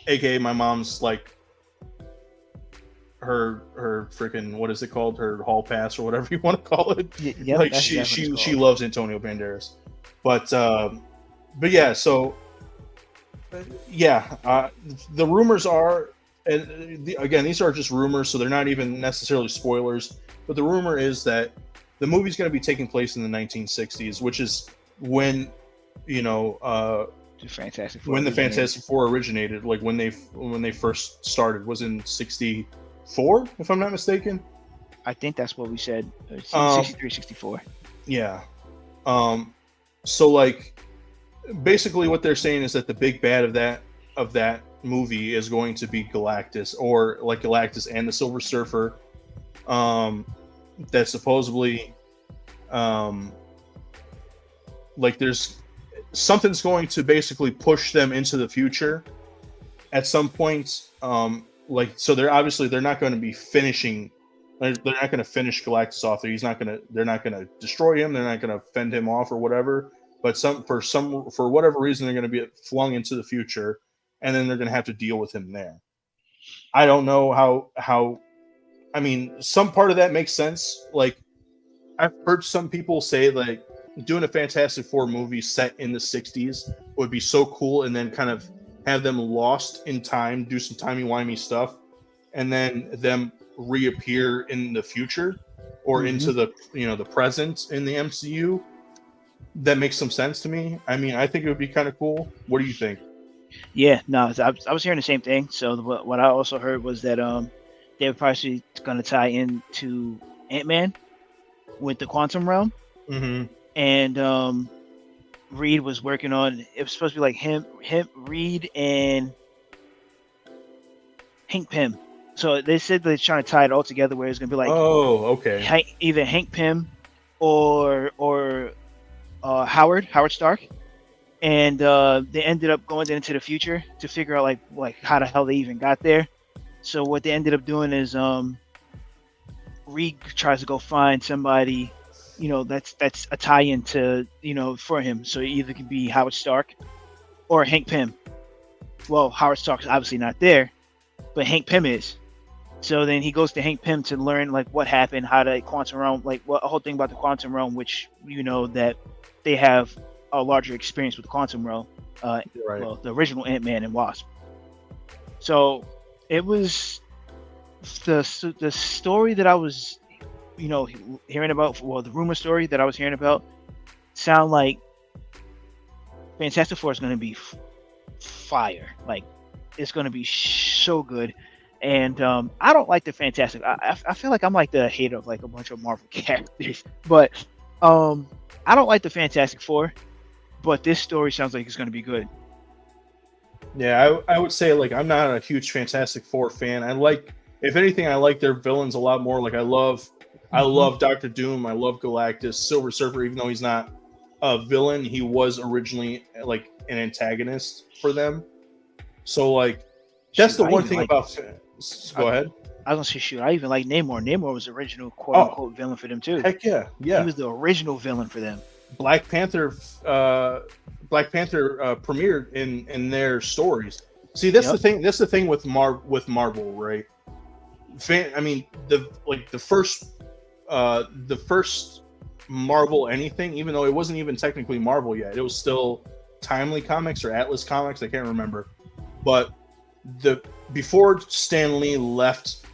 aka my mom's like her freaking, what is it called, her hall pass or whatever you want to call it. Yep, Like that's exactly what it's she called. loves Antonio Banderas, but yeah, so yeah, the rumors are, and again, these are just rumors, so they're not even necessarily spoilers. But the rumor is that the movie's going to be taking place in the 1960s, which is when, you know, The Fantastic Four when the originated. Fantastic Four originated, like when they first started, was in '64, if I'm not mistaken. I think that's what we said. It's either Um, 63, 64. yeah. So like basically what they're saying is that the big bad of that movie is going to be Galactus, or like Galactus and the Silver Surfer. Um, that supposedly, um, like there's something's going to basically push them into the future at some point. Like so, they're not going to be finishing. They're not going to finish Galactus off there. They're not going to destroy him. They're not going to fend him off or whatever. But for whatever reason, they're going to be flung into the future, and then they're going to have to deal with him there. I don't know how. I mean, some part of that makes sense. Like I've heard some people say like doing a Fantastic Four movie set in the '60s would be so cool, and then kind of have them lost in time, do some timey-wimey stuff, and then them reappear in the future or Hmm. into the the present in the MCU. That makes some sense to me. I mean, I think it would be kind of cool. What do you think? Yeah, no, I was hearing the same thing. So what I also heard was that they were probably going to tie into Ant-Man with the quantum realm, Mm-hmm. and Reed was working on. It was supposed to be like him, Reed, and Hank Pym. So they said they're trying to tie it all together, where it's going to be like Oh, okay. Either Hank Pym or Howard Stark, and they ended up going into the future to figure out like how the hell they even got there. So what they ended up doing is Reed tries to go find somebody, that's a tie-in to for him. So it either can be Howard Stark or Hank Pym. Well, Howard Stark's obviously not there, but Hank Pym is. So then he goes to Hank Pym to learn like what happened, how the quantum realm, like what a whole thing about the quantum realm, which that they have a larger experience with the quantum realm. Right. Well, the original Ant-Man and Wasp. So it was the story that I was, hearing about. Well, the rumor story that I was hearing about sound like Fantastic Four is going to be fire. Like it's going to be so good. And I don't like the Fantastic. I feel like I'm like the hater of like a bunch of Marvel characters, but I don't like the Fantastic Four. But this story sounds like it's going to be good. Yeah, I would say like I'm not a huge Fantastic Four fan. If anything, I like their villains a lot more. Like I Hmm. love Doctor Doom. I love Galactus, Silver Surfer. Even though he's not a villain, he was originally like an antagonist for them. So like that's Shoot, the I one even thing like. about. I, Go ahead. I was gonna say shoot. I even like Namor. Namor was the original quote Oh, unquote villain for them too. heck yeah, He yeah. was the original villain for them. Black Panther, uh, Black Panther premiered in their stories. See, that's the Yep. thing. That's the thing with Marvel, right? I mean, the first Marvel anything, even though it wasn't even technically Marvel yet, it was still Timely Comics or Atlas Comics. I can't remember, but the before Stan Lee left,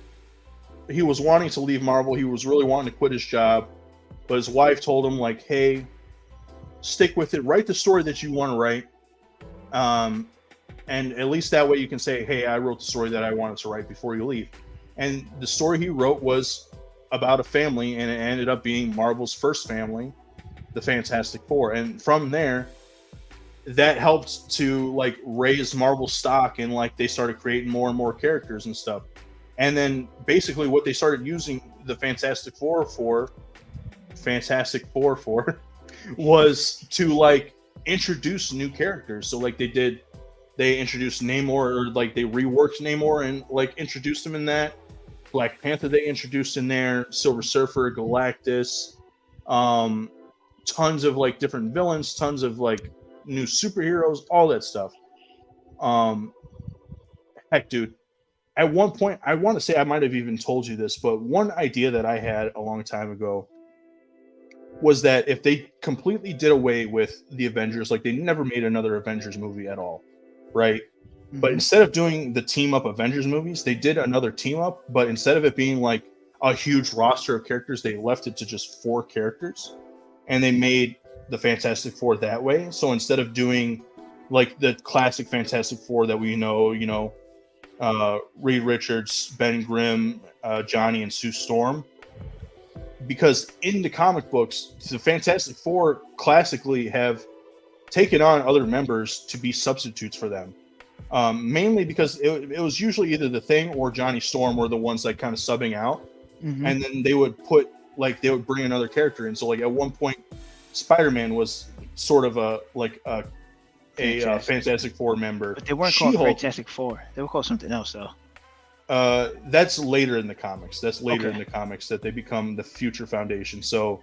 he was wanting to leave Marvel. He was really wanting to quit his job, but his wife told him like, "Hey, stick with it. Write the story that you want to write, um, and at least that way you can say, hey, I wrote the story that I wanted to write before you leave." And the story he wrote was about a family, and it ended up being Marvel's first family, the Fantastic Four. And from there, that helped to like raise Marvel stock, and like they started creating more and more characters and stuff. And then basically what they started using the Fantastic Four for was to like introduce new characters. So like they introduced Namor, or like they reworked Namor and like introduced him in that. Black Panther they introduced in there, Silver Surfer, Galactus, um, tons of like different villains, tons of like new superheroes, all that stuff. Um, Heck, dude. At one point, I want to say I might have even told you this, but one idea that I had a long time ago was that if they completely did away with the Avengers, like they never made another Avengers movie at all, right? But Hmm. instead of doing the team up Avengers movies, they did another team up, but instead of it being like a huge roster of characters, they left it to just 4 characters and they made the Fantastic Four that way. So instead of doing like the classic Fantastic Four that we know, Reed Richards, Ben Grimm, Johnny, and Sue Storm, because in the comic books, the Fantastic Four classically have taken on other members to be substitutes for them. Mainly because it was usually either the Thing or Johnny Storm were the ones like kind of subbing out, Hmm. and then they would bring another character in. So like at one point, Spider-Man was sort of a Fantastic. Fantastic Four member. But they weren't called She-Hulk, Fantastic Four. They were called something else, though. that's later in the comics. That's later in Okay. the comics that they become the Future Foundation. So,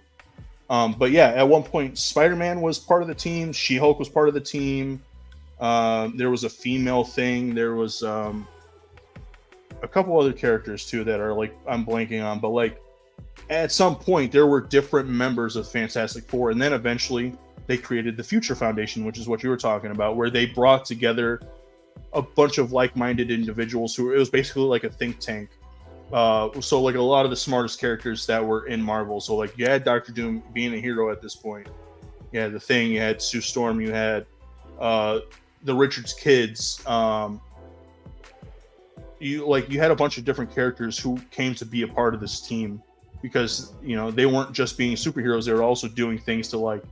but yeah, at one point, Spider-Man was part of the team. She-Hulk was part of the team. There was a female Thing. There was a couple other characters too that are like I'm blanking on. But like at some point, there were different members of Fantastic Four, and then eventually they created the Future Foundation, which is what you were talking about, where they brought together a bunch of like-minded individuals who it was basically like a think tank. So like a lot of the smartest characters that were in Marvel. So like you had Doctor Doom being a hero at this point. You had the Thing. You had Sue Storm. You had the Richards kids. You had a bunch of different characters who came to be a part of this team because they weren't just being superheroes. They were also doing things to like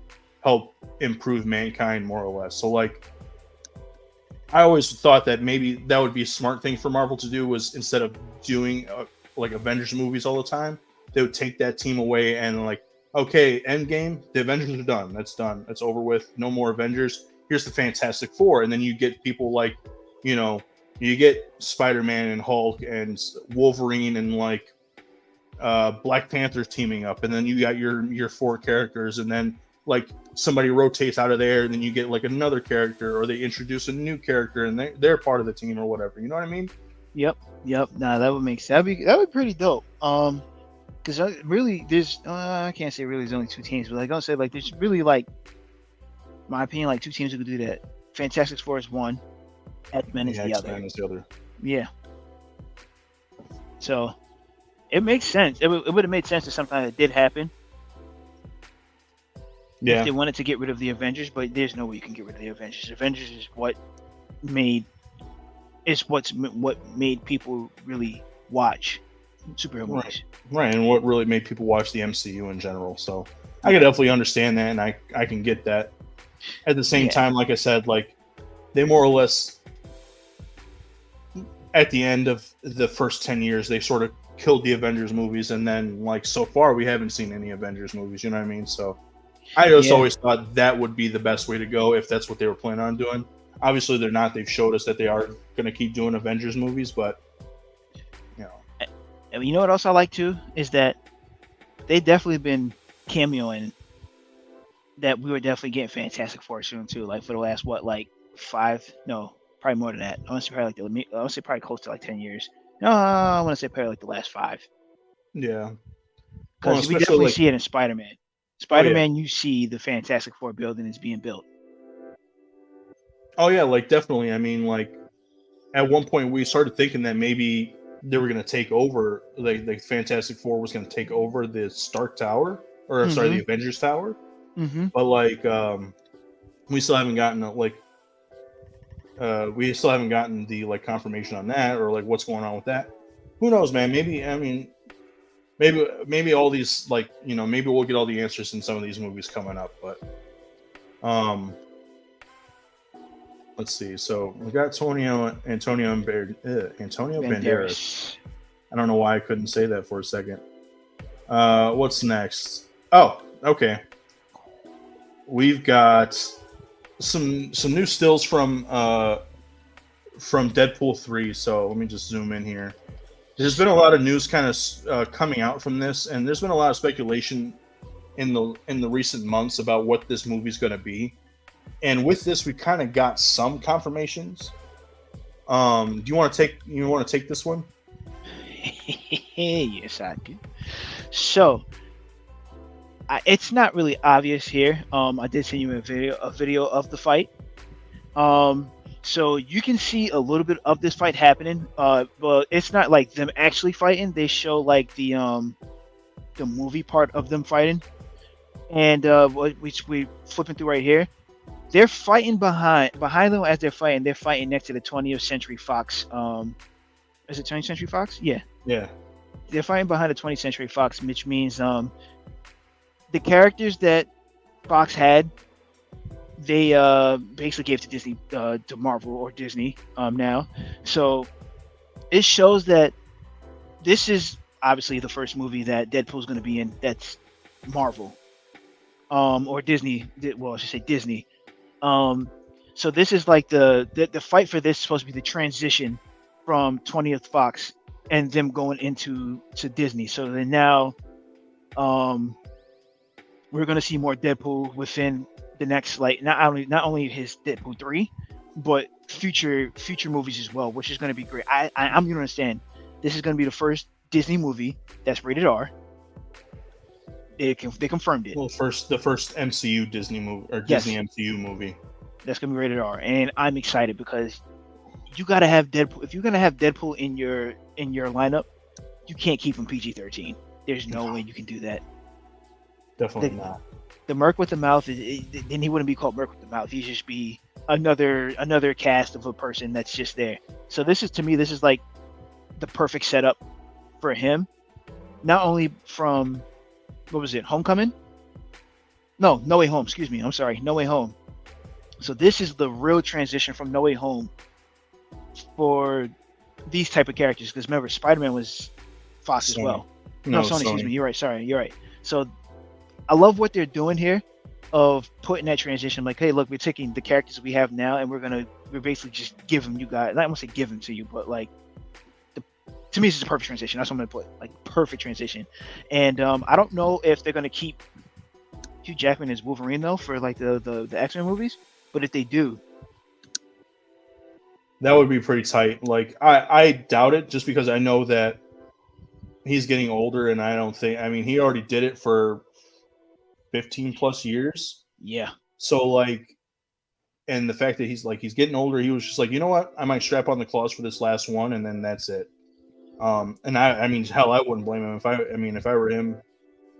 help improve mankind more or less. So like I always thought that maybe that would be a smart thing for Marvel to do was instead of doing like Avengers movies all the time, they would take that team away and like, okay, Endgame, the Avengers are done. That's done. That's over with. No more Avengers. Here's the Fantastic Four, and then you get people like, you get Spider-Man and Hulk and Wolverine and like Black Panther teaming up, and then you got your 4 characters, and then like somebody rotates out of there, and then you get like another character, or they introduce a new character, and they're part of the team or whatever. You know what I mean? Yep. Yep. Nah, that would make sense. That would be pretty dope. Because really, there's I can't say really there's only 2 teams, but like I'll say like there's really like my opinion like 2 teams who could do that. Fantastic Four is one, X-Men is Yeah, the X-Men other. is the other. Yeah. So it makes sense. It would have made sense if something that did happen if Yeah, they wanted to get rid of the Avengers, but there's no way you can get rid of the Avengers. Avengers is made what made people really watch superhero right, movies. right, and what really made people watch the MCU in general. So I Yeah. can definitely understand that, and I can get that. At the same Yeah. time, like I said, like they more or less at the end of the first 10 years, they sort of killed the Avengers movies, and then like so far we haven't seen any Avengers movies. You know what I mean? So I just Yeah. always thought that would be the best way to go if that's what they were planning on doing. Obviously, they're not. They've showed us that they are going to keep doing Avengers movies, but you know, And you know what else I like too is that they definitely been cameoing that we were definitely getting Fantastic Four soon too. Like for the last what, like 5? No, probably more than that. I want to say probably I want to say probably close to like 10 years. No, I want to say probably like the last 5 yeah. Well, because we especially definitely like, see it in Spider-Man. oh yeah, Spider-Man, you see the Fantastic Four building is being built. oh yeah, like definitely. I mean, like at one point we started thinking that maybe they were going to take over, like the Fantastic Four was going to take over the Stark Tower, or sorry, Mm-hmm. the Avengers Tower. Mm-hmm. But like, we still haven't gotten we still haven't gotten the like confirmation on that, or like what's going on with that. Who knows, man? Maybe I mean, maybe all these like maybe we'll get all the answers in some of these movies coming up. But um, let's see. So we got Antonio Banderas. Banderas. I don't know why I couldn't say that for a second. What's next? Oh, okay. We've got some new stills from Deadpool 3. So let me just zoom in here. there's been a lot of news kind of coming out from this, and there's been a lot of speculation in the recent months about what this movie's going to be. And with this, we kind of got some confirmations. Do you want to take this one? Yes, I do. So, it's not really obvious here. I did send you a video of the fight. So you can see a little bit of this fight happening. But it's not like them actually fighting. They show like the movie part of them fighting, and which we flipping through right here. They're fighting behind them as they're fighting. They're fighting next to the 20th Century Fox. Is it 20th Century Fox? Yeah. Yeah. They're fighting behind the 20th Century Fox, which means the characters that Fox had, they basically gave to Disney, to Marvel or Disney now. So it shows that this is obviously the first movie that Deadpool's going to be in that's Marvel or Disney. Well, I should say Disney. So this is like the fight for this is supposed to be the transition from 20th Fox and them going into Disney. So then now we're going to see more Deadpool within the next, like, not only his Deadpool 3, but future movies as well, which is going to be great. I'm going to understand this is going to be the first Disney movie that's rated R. They confirmed it. Well, the first MCU Disney movie or Yes. Disney MCU movie. That's going to be rated R, and I'm excited because you got to have Deadpool. If you're going to have Deadpool in your lineup, you can't keep him PG-13. There's no way you can do that. Definitely not. The Merc with the Mouth, then he wouldn't be called Merc with the Mouth. He'd just be another cast of a person that's just there. So this is like the perfect setup for him. Not only from, what was it, Homecoming? No Way Home. Excuse me. I'm sorry, No Way Home. So this is the real transition from No Way Home for these type of characters. Because remember, Spider-Man was Fox as well. No, Sony. Excuse me. You're right. Sorry. You're right. So I love what they're doing here of putting that transition. Like, hey, look, we're taking the characters we have now, and we're basically just give them you guys. I won't say give them to you, but like, to me, this is a perfect transition. That's what I'm gonna put. Like, perfect transition. And I don't know if they're gonna keep Hugh Jackman as Wolverine though for like the X-Men movies, but if they do, that would be pretty tight. Like, I doubt it, just because I know that he's getting older, and I don't think. I mean, he already did it for 15 plus years. Yeah. So like, and the fact that he's getting older, he was just like, you know what, I might strap on the claws for this last one, and then that's it. And I mean, hell, I wouldn't blame him if I were him.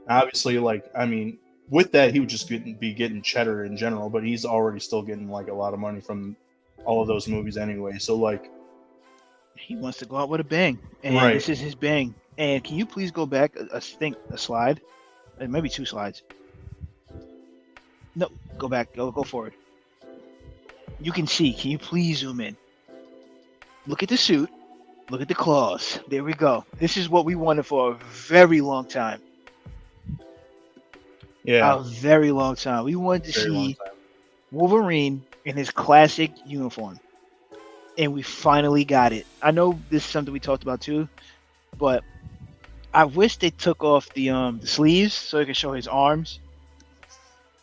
Obviously, like, I mean, with that, he would just be getting cheddar in general, but he's already still getting like a lot of money from all of those movies anyway. So like, he wants to go out with a bang, and right. This is his bang. And can you please go back a slide, maybe 2 slides? No, go back. Go forward. You can see. Can you please zoom in? Look at the suit. Look at the claws. There we go. This is what we wanted for a very long time. Yeah. A very long time. We wanted to see Wolverine in his classic uniform. And we finally got it. I know this is something we talked about too, but I wish they took off the sleeves so they could show his arms.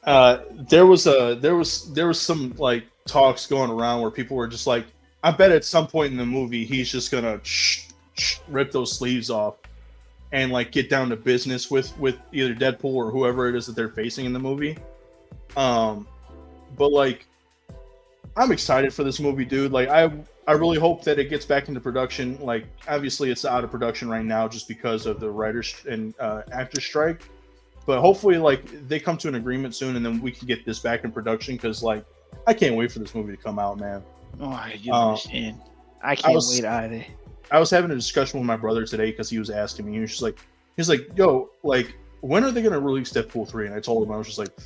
There was some like talks going around where people were just like, I bet at some point in the movie he's just gonna rip those sleeves off and like get down to business with either Deadpool or whoever it is that they're facing in the movie. But like, I'm excited for this movie, dude. Like, I really hope that it gets back into production. Like, obviously it's out of production right now just because of the writers and actors strike. But hopefully, like, they come to an agreement soon, and then we can get this back in production. Because, like, I can't wait for this movie to come out, man. Oh, you understand? I can't wait either. I was having a discussion with my brother today because he was asking me. He was just like, "Yo, like, when are they gonna release Deadpool 3?" And I told him, I was just like,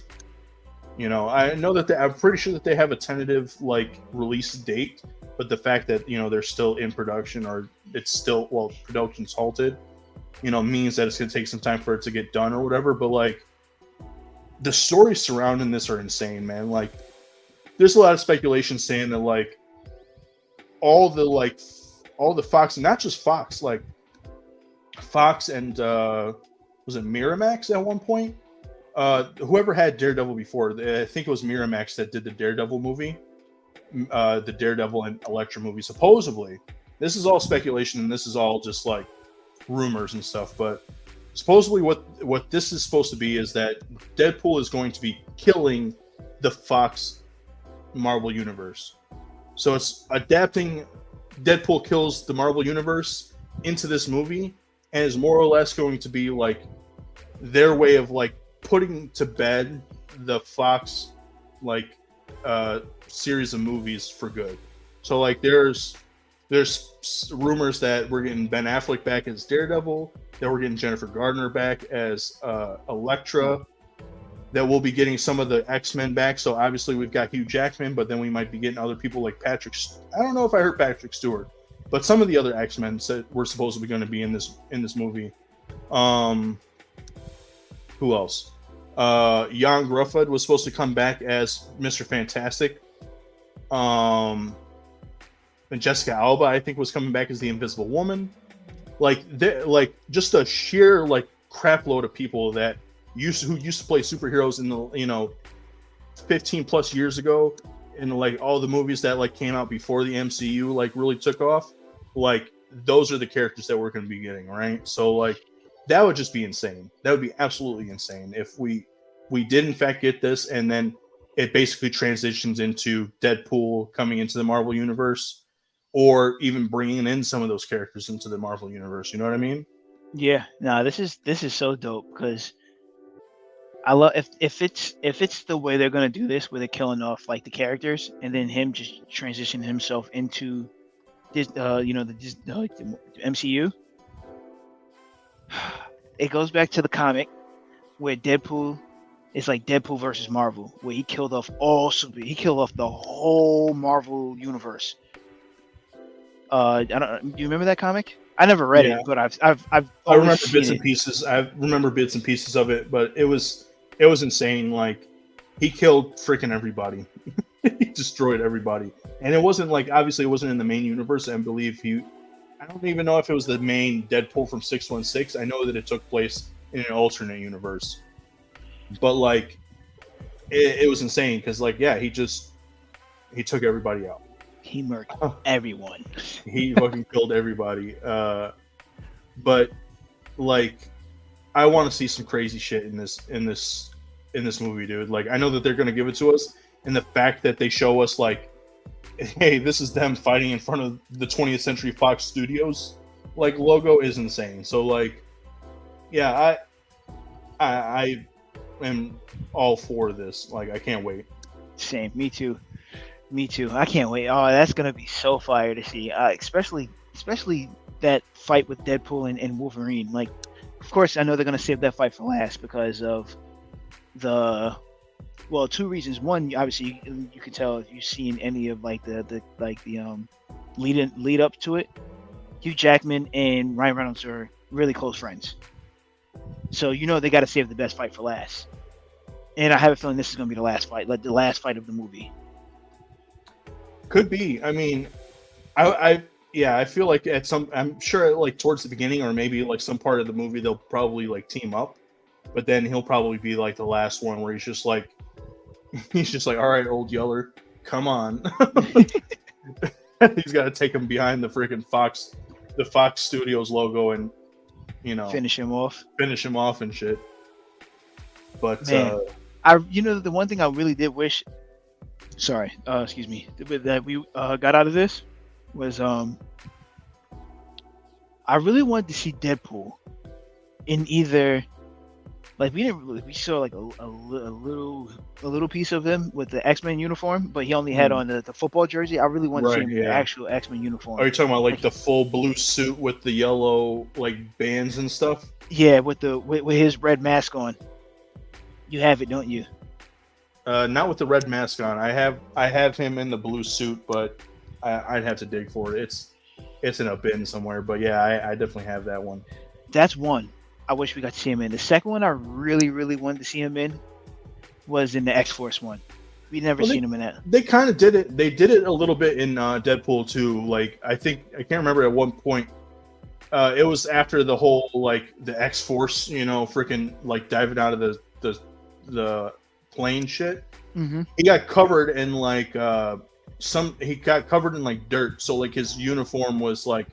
you know, I know that I'm pretty sure that they have a tentative like release date, but the fact that they're still in production or it's still production's halted, means that it's going to take some time for it to get done or whatever. But like, the stories surrounding this are insane, man. Like, there's a lot of speculation saying that like all the Fox, not just Fox, like Fox and was it Miramax at one point? Whoever had Daredevil before, I think it was Miramax that did the Daredevil movie, the Daredevil and Elektra movie. Supposedly, this is all speculation and this is all just like rumors and stuff. But supposedly, what this is supposed to be is that Deadpool is going to be killing the Fox Marvel universe. So it's adapting Deadpool kills the Marvel universe into this movie, and is more or less going to be like their way of like putting to bed the Fox like series of movies for good. So like there's rumors that we're getting Ben Affleck back as Daredevil, that we're getting Jennifer Gardner back as Elektra, that we'll be getting some of the X-Men back. So obviously we've got Hugh Jackman, but then we might be getting other people like Patrick. I don't know if I heard Patrick Stewart, but some of the other X-Men said were supposed to be going to be in this movie. Who else? Jan Gruffud was supposed to come back as Mr. Fantastic. And Jessica Alba, I think, was coming back as the Invisible Woman. Like just a sheer like crap load of people that used to play superheroes in the 15 plus years ago, and like all the movies that like came out before the MCU like really took off. Like those are the characters that we're going to be getting, right? So like that would just be insane. That would be absolutely insane if we did in fact get this, and then it basically transitions into Deadpool coming into the Marvel universe, or even bringing in some of those characters into the Marvel universe. You know what I mean? Yeah. No, this is so dope because I love if it's the way they're gonna do this, where they're killing off like the characters and then him just transitioning himself into this, the MCU. It goes back to the comic where Deadpool is like Deadpool versus Marvel, where he killed off the whole Marvel universe. Do you remember that comic? I never read it, but I've I remember bits and pieces. I remember bits and pieces of it, but it was insane. Like he killed freaking everybody. He destroyed everybody, and it wasn't like, obviously it wasn't in the main universe. I believe I don't even know if it was the main Deadpool from 616. I know that it took place in an alternate universe, but like it was insane because like he took everybody out. He murked everyone. He fucking killed everybody. But like I want to see some crazy shit in this movie, dude. Like I know that they're gonna give it to us, and the fact that they show us like, hey, this is them fighting in front of the 20th Century Fox Studios like logo is insane. So like, yeah, I am all for this. Like I can't wait. Same, me too. I can't wait. Oh, that's gonna be so fire to see. Especially that fight with Deadpool and Wolverine. Like, of course, I know they're gonna save that fight for last because of two reasons. One, obviously, you can tell if you've seen any of like the lead up to it. Hugh Jackman and Ryan Reynolds are really close friends, so they got to save the best fight for last. And I have a feeling this is gonna be the last fight, like the last fight of the movie. Could be. I mean, I feel like I'm sure like towards the beginning or maybe like some part of the movie they'll probably like team up, but then he'll probably be like the last one where he's just like, all right, old Yeller, come on. He's got to take him behind the freaking Fox Studios logo and finish him off and shit. But man, the one thing I really did wish. Sorry, excuse me. That we got out of this was I really wanted to see Deadpool in either, like we saw like a little piece of him with the X-Men uniform, but he only had on the football jersey. I really wanted to see him in the actual X-Men uniform. Are you talking about like the full blue suit with the yellow like bands and stuff? Yeah, with his red mask on. You have it, don't you? Not with the red mask on. I have him in the blue suit, but I'd have to dig for it. It's in a bin somewhere. But yeah, I definitely have that one. That's one I wish we got to see him in. The second one I really, really wanted to see him in was in the X-Force one. We never seen him in that. They kind of did it. They did it a little bit in Deadpool 2. Like I can't remember at one point It was after the whole like the X Force, freaking like diving out of the plane shit. Mm-hmm. He got covered in like he got covered in like dirt, so like his uniform was like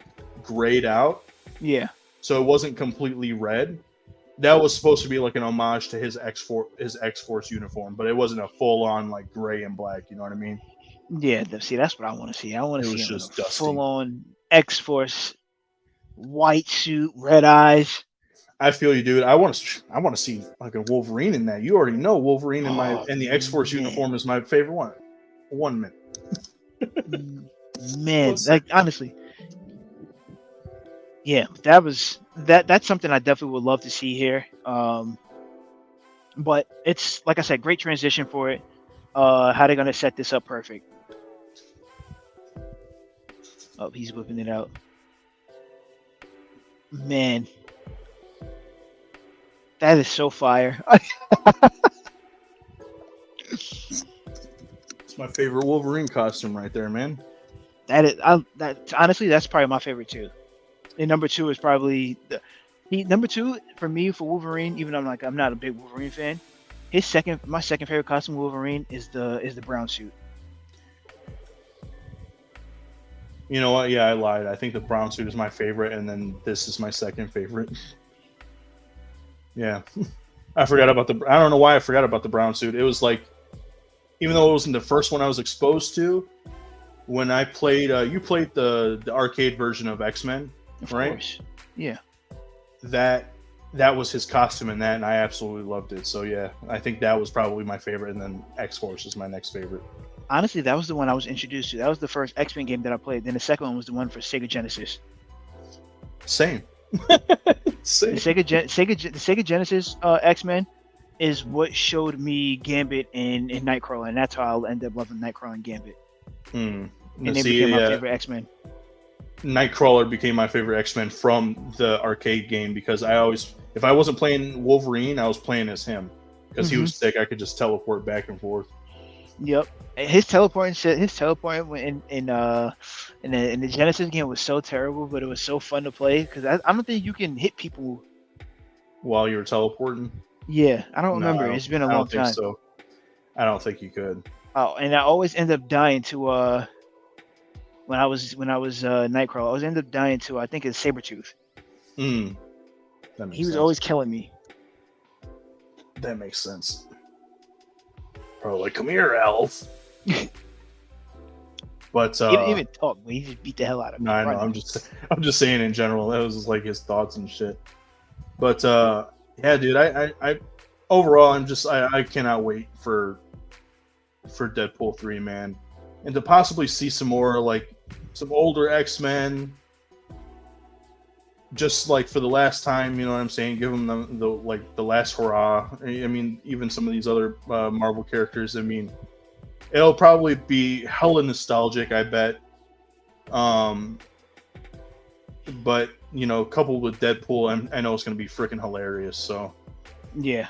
grayed out, Yeah. so it wasn't completely red. That was supposed to be like an homage to his X Force uniform, but it wasn't a full on like gray and black. You know what I mean? Yeah. See, that's what I want to see. I want It to see was him in a just dusty. full on X Force white suit, red eyes. I feel you, dude. I want to see fucking Wolverine in that. You already know Wolverine in my Oh in the X Force man, uniform is my favorite one. 1 minute. man. Listen, Like honestly, yeah. That's something I definitely would love to see here. But it's like I said, great transition for it. How they're gonna set this up perfect. Oh, he's whipping it out. Man, that is so fire. it's my favorite Wolverine costume right there, man. That honestly, that's probably my favorite too. And number two is probably number two for me for Wolverine. Even though I'm not a big Wolverine fan. My second favorite costume Wolverine is the brown suit. You know what? Yeah, I lied. I think the brown suit is my favorite, and then this is my second favorite. Yeah, I forgot about the. I don't know why I forgot about the brown suit. It was like, even though it wasn't the first one I was exposed to, when I played, you played the arcade version of X-Men, Of right? course. Yeah. That that was his costume in that, and I absolutely loved it. So yeah, I think that was probably my favorite, and then X Force is my next favorite. Honestly, that was the one I was introduced to. That was the first X-Men game that I played. Then the second one was the one for Sega Genesis. Same. Same. The Sega Genesis X-Men is what showed me Gambit and Nightcrawler, and that's how I ended up loving Nightcrawler and Gambit. Hmm. And they became my favorite X-Men. Nightcrawler became my favorite X-Men from the arcade game because if I wasn't playing Wolverine, I was playing as him because he was sick. I could just teleport back and forth. Yep. His teleporting in the Genesis game was so terrible, but it was so fun to play because I don't think you can hit people. While you were teleporting? Yeah, I don't No, remember. It's been a long think time. so. I don't think you could. Oh, and I always end up dying to when I was Nightcrawler. I always end up dying to I think it's Sabretooth. Hmm. He was always killing me. That makes sense. Probably like, come here, elf. But He didn't even talk. He just beat the hell out of me. no, I know. I'm just saying in general. That was just like his thoughts and shit. But yeah, dude. I overall, I cannot wait for Deadpool 3, man, and to possibly see some more like some older X-Men. Just like for the last time, you know what I'm saying? Give them the last hurrah. I mean, even some of these other Marvel characters. I mean, it'll probably be hella nostalgic, I bet. But coupled with Deadpool, I know it's going to be freaking hilarious. So Yeah,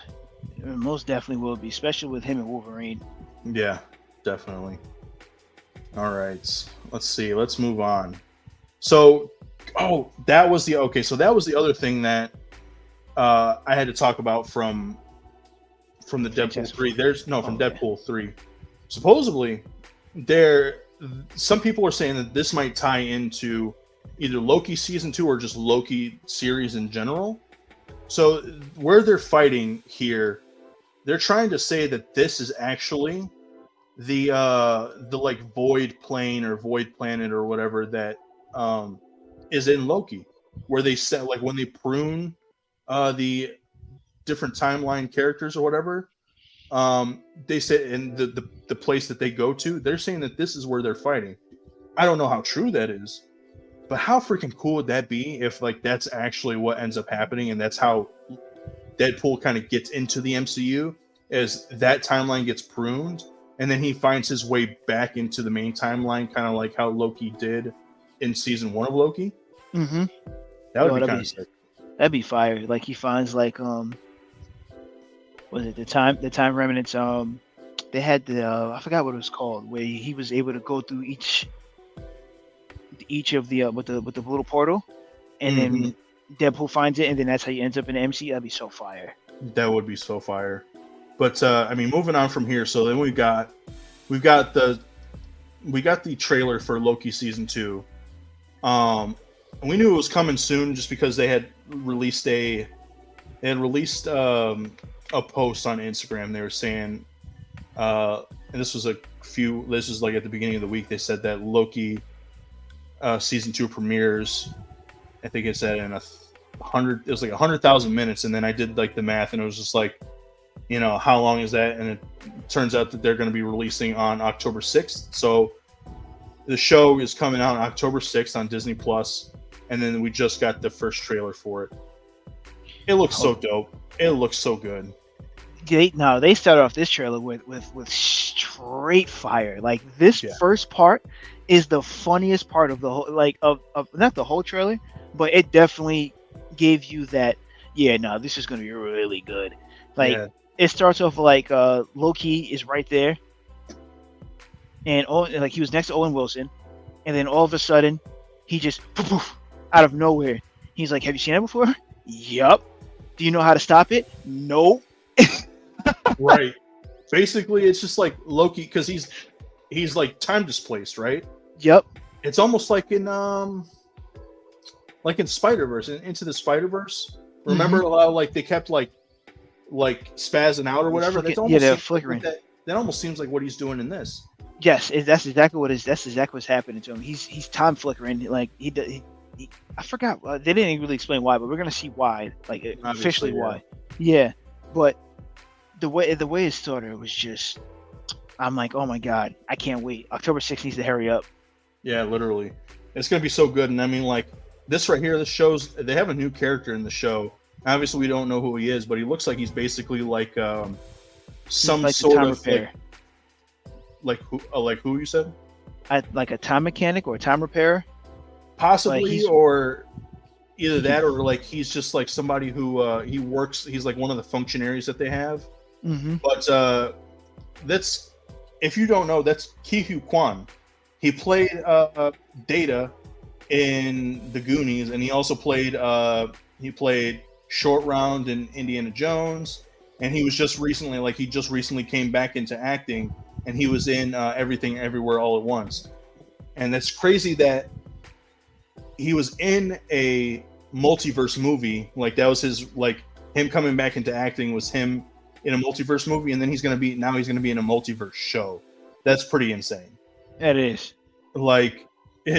most definitely will be, especially with him and Wolverine. yeah, definitely. All right, let's see. Let's move on. So, that was the other thing that I had to talk about from the Deadpool 3. From Deadpool 3. Supposedly, some people are saying that this might tie into either Loki season 2 or just Loki series in general. So where they're fighting here, they're trying to say that this is actually the like void plane or void planet or whatever that is in Loki, where they set like when they prune the different timeline characters or whatever. They said in the place that they go to, they're saying that this is where they're fighting. I don't know how true that is, but how freaking cool would that be if like that's actually what ends up happening, and that's how Deadpool kind of gets into the MCU, as that timeline gets pruned, and then he finds his way back into the main timeline, kind of like how Loki did in season 1 of Loki. Mm-hmm. That would be kind of sick. That'd be fire. Like he finds like was it the time remnants? They had the I forgot what it was called, where he was able to go through each of the with the little portal, and then Deadpool finds it, and then that's how you end up in the MCU. That'd be so fire. That would be so fire. But I mean, moving on from here. So then we've got the trailer for Loki season 2. And we knew it was coming soon just because they had released a post on Instagram. They were saying, and this was like at the beginning of the week. They said that Loki season 2 premieres. I think it said in 100,000 minutes, and then I did like the math, and it was just like, how long is that? And it turns out that they're going to be releasing on October 6th. So the show is coming out on October 6th on Disney Plus, and then we just got the first trailer for it. It looks so dope. It looks so good. They started off this trailer with straight fire. Like this first part is the funniest part of the whole, like of not the whole trailer, but it definitely gave you that. Yeah, no, this is gonna be really good. Like it starts off like Loki is right there, and like he was next to Owen Wilson, and then all of a sudden he just poof, out of nowhere, he's like, "Have you seen that before?" Yup. Do you know how to stop it? No. Right. Basically, it's just like Loki because he's like time displaced, right? Yep. It's almost like in Spider-Verse, Into the Spider-Verse. Remember how like they kept like spazzing out or whatever? They're flickering. That almost seems like what he's doing in this. Yes, that's exactly what is. That's exactly what's happening to him. He's time flickering. Like he I forgot. They didn't really explain why, but we're gonna see why. Like obviously, officially why. Yeah, but the way it started was just. I'm like, oh my god, I can't wait. October 6th needs to hurry up. Yeah, literally, it's gonna be so good. And I mean, like this right here, this shows they have a new character in the show. Obviously, we don't know who he is, but he looks like he's basically like some like sort of like who you said? Like a time mechanic or a time repairer. Possibly, like or either that, or like he's just like somebody who he works. He's like one of the functionaries that they have. But that's, if you don't know, that's Ki-Hu Kwan. He played Data in The Goonies, and he also played Short Round in Indiana Jones. And he was just recently came back into acting, and he was in Everything Everywhere All at Once. And that's crazy that he was in a multiverse movie. Like that was his, like him coming back into acting was him in a multiverse movie, and then he's gonna be in a multiverse show. That's pretty insane. It is. Like,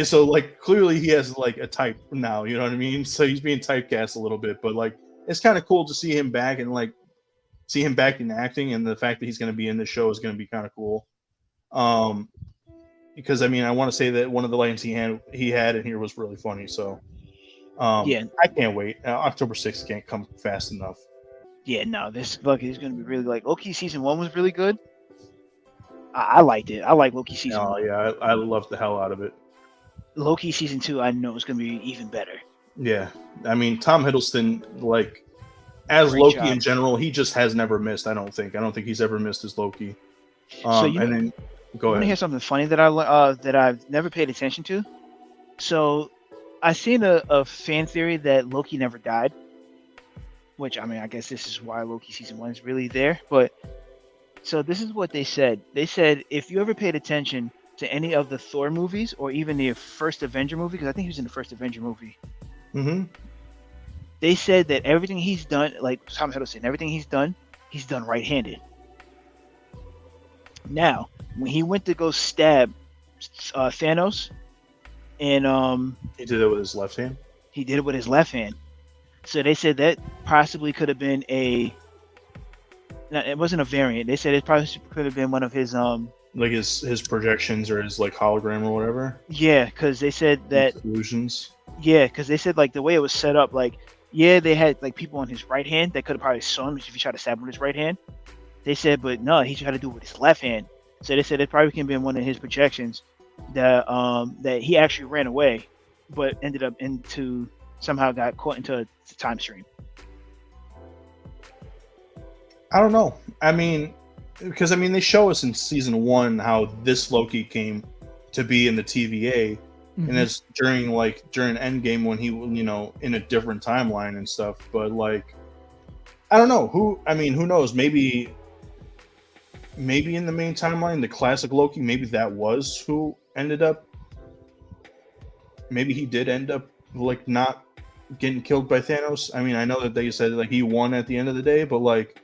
so like clearly he has like a type now, you know what I mean? So he's being typecast a little bit, but like it's kind of cool to see him back and like see him back in acting, and the fact that he's gonna be in the show is gonna be kind of cool. Because I mean, I want to say that one of the lines he had in here was really funny. So, I can't wait. October 6th can't come fast enough. Yeah, no, this Loki is going to be really like Loki season 1 was really good. I liked it. I like Loki season 1. Oh yeah, I loved the hell out of it. Loki season 2, I know is going to be even better. Yeah, I mean Tom Hiddleston, like as great Loki job. In general, he just has never missed. I don't think he's ever missed as Loki. So you then go ahead. Want to hear something funny that I've never paid attention to? So I seen a fan theory that Loki never died. Which, I mean, I guess this is why Loki season 1 is really there. But, so this is what they said. They said, if you ever paid attention to any of the Thor movies, or even the first Avenger movie, because I think he was in the first Avenger movie. They said that everything he's done, like Tom Hiddleston, everything he's done right-handed. Now, when he went to go stab Thanos, and he did it with his left hand? He did it with his left hand. So they said that possibly could have been it wasn't a variant. They said it probably could have been one of his like his projections or his like hologram or whatever. Yeah, because they said that illusions. Yeah, because they said like the way it was set up, like they had like people on his right hand that could have probably saw him if he tried to stab him with his right hand. They said, but no, he tried to do it with his left hand. So they said it probably can be one of his projections that he actually ran away, but ended up somehow got caught into a time stream. I don't know. I mean, because they show us in season 1 how this Loki came to be in the TVA, and Hmm. that's during Endgame when he in a different timeline and stuff. But like, I don't know who knows? Maybe in the main timeline, the classic Loki, maybe that was who ended up. Maybe he did end up like not getting killed by Thanos. I mean, I know that they said like he won at the end of the day, but like,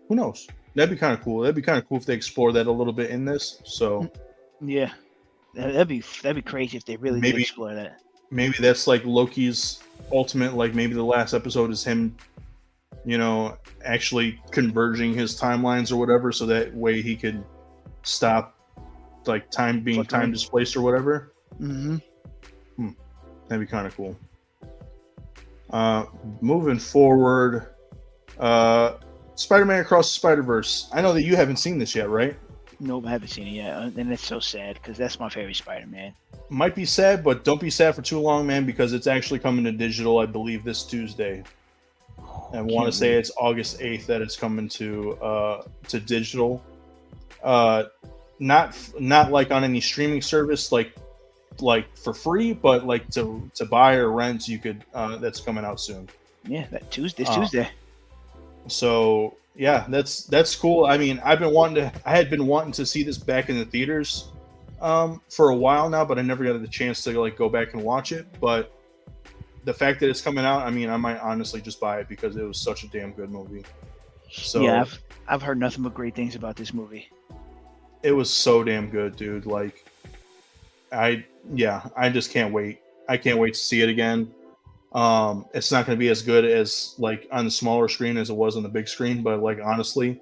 who knows? That'd be kind of cool. That'd be kind of cool if they explore that a little bit in this. So Yeah, that'd be crazy if they really did maybe explore that. maybe that's like Loki's ultimate. Like maybe the last episode is him, actually converging his timelines or whatever, so that way he could stop like time being time Flickering. displaced or whatever. Hmm. Hmm, that'd be kind of cool. Moving forward, Spider-Man Across the Spider-Verse. I know that you haven't seen this yet, right? Nope, I haven't seen it yet, and it's so sad because that's my favorite Spider-Man. Might be sad, but don't be sad for too long, man, because it's actually coming to digital, I believe, this Tuesday. I want to Can't say wait. it's August 8th that it's coming to digital. Uh, not like on any streaming service, like for free, but like to buy or rent, you could. That's coming out soon. Yeah, that Tuesday. This Uh, Tuesday. so yeah, that's cool. I mean, I had been wanting to see this back in the theaters, for a while now, but I never got the chance to like go back and watch it. But the fact that it's coming out, I mean, I might honestly just buy it because it was such a damn good movie. Yeah, So I've heard nothing but great things about this movie. it was so damn good, dude. Like I just can't wait. I can't wait to see it again. It's not going to be as good as like on the smaller screen as it was on the big screen, but like honestly,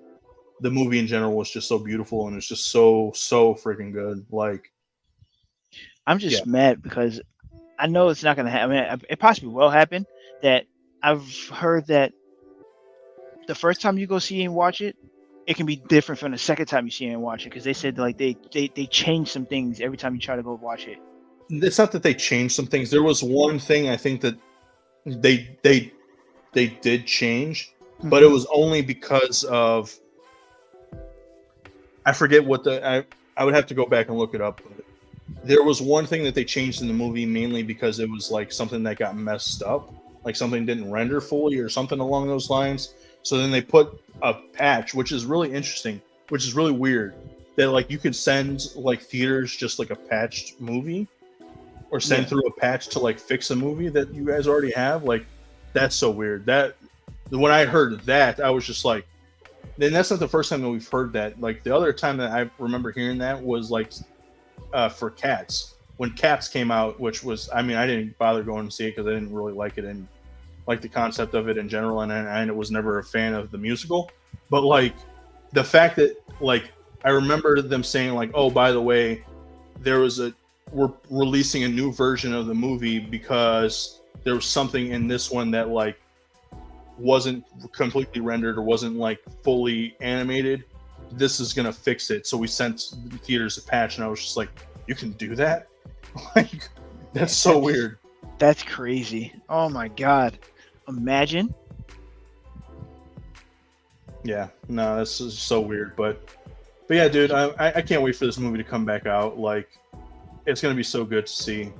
the movie in general was just so beautiful and it's just so freaking good. Like, I'm yeah, just mad because I know it's not gonna happen. I mean, it possibly will happen. That I've heard that the first time you go see and watch it, it can be different from the second time you see it and watch it because they said like they change some things every time you try to go watch it. it's not that they changed some things. There was one thing I think that they did change, but it Hmm. was only because of I forget what I would have to go back and look it up. But there was one thing that they changed in the movie mainly because it was like something that got messed up, like something didn't render fully or something along those lines. So then they put a patch, which is really interesting, which is really weird. That like you could send like theaters just like a patched movie, or send Yeah, through a patch to like fix a movie that you guys already have. Like that's so weird. That when I heard that, I was just like, then that's not the first time that we've heard that. Like the other time that I remember hearing that was like for Cats. When Cats came out, which was, I mean, I didn't bother going to see it because I didn't really like it and like the concept of it in general, and I was never a fan of the musical. But like the fact that like I remember them saying like, oh, by the way, we're releasing a new version of the movie because there was something in this one that like wasn't completely rendered or wasn't like fully animated. This is gonna fix it. So we sent the theaters a patch, and I was just like, you can do that? Like, that's so that's weird. that's crazy. Oh my god! Imagine. Yeah, no, that's just so weird. But yeah, dude, I can't wait for this movie to come back out. Like, it's gonna be so good to see. Yeah,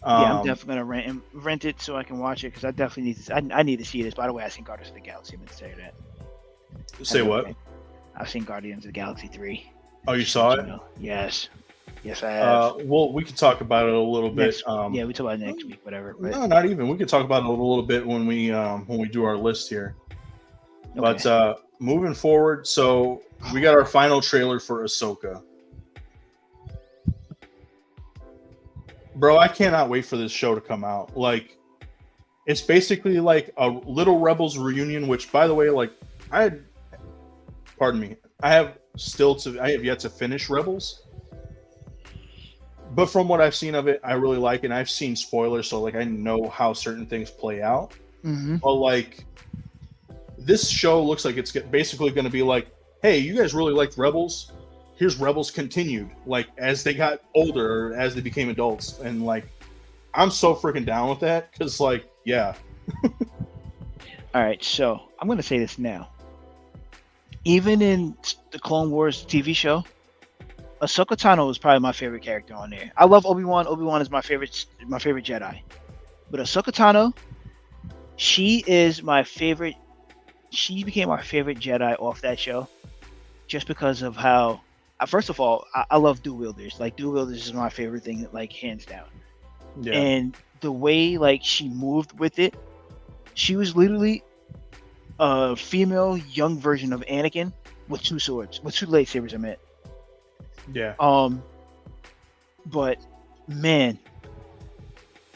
I'm Um, definitely gonna rent it so I can watch it because I definitely need to. I need to see this. By the way, I seen Guardians of the Galaxy. I meant to say that. say That's what? okay. I've seen Guardians of the Galaxy 3. Oh, you Just to saw let you it? know. Yes. Yes, I have. Well, we could talk about it a little bit. Next, yeah, we talk about it next week, whatever. But No, not even. We could talk about it a little bit when we do our list here. But okay. moving forward, so we got our final trailer for Ahsoka. Bro, I cannot wait for this show to come out. Like, it's basically like a Little Rebels reunion. Which, by the way, like I had, pardon me, I have yet to finish Rebels. But from what I've seen of it, I really like it. And I've seen spoilers, so like I know how certain things play out. Mm-hmm. But like this show looks like it's basically going to be like, hey, you guys really liked Rebels? Here's Rebels continued, like as they got older, or as they became adults, and like I'm so freaking down with that because like yeah, All right. So I'm gonna say this now. Even in the Clone Wars TV show, Ahsoka Tano is probably my favorite character on there. I love Obi-Wan. Obi-Wan is my favorite Jedi. But Ahsoka Tano, she is my favorite. She became my favorite Jedi off that show, just because of how. First of all, I love dual wielders. Like dual wielders is my favorite thing, like hands down. Yeah. And the way like she moved with it, she was literally a female young version of Anakin with two swords, with two lightsabers. I meant. Yeah. But man,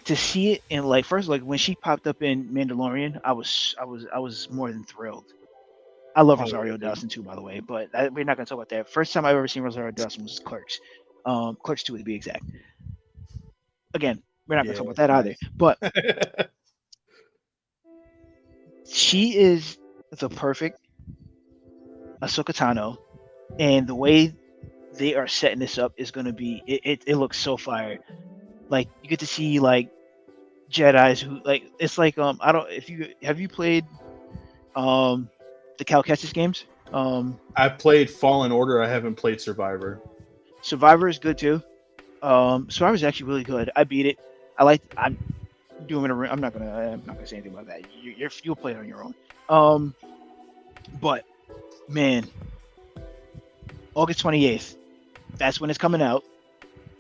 to see it in like first like when she popped up in Mandalorian, I was more than thrilled. I love Oh, Rosario yeah, dude. Dawson too, by the way, but we're not gonna talk about that. First time I've ever seen Rosario Dawson was Clerks, Clerks 2 to be exact. Again, we're not gonna Yeah, talk about that either. nice. But she is the perfect Ahsoka Tano, and the way they are setting this up is gonna be it looks so fire. Like you get to see like Jedi's who like it's like I don't if you have you played the Cal Kestis games. I played Fallen Order. I haven't played Survivor. Survivor is good too. Survivor is actually really good. I beat it. I'm doing it. I'm not gonna say anything about that. You'll play it on your own. But man, August 28th. That's when it's coming out.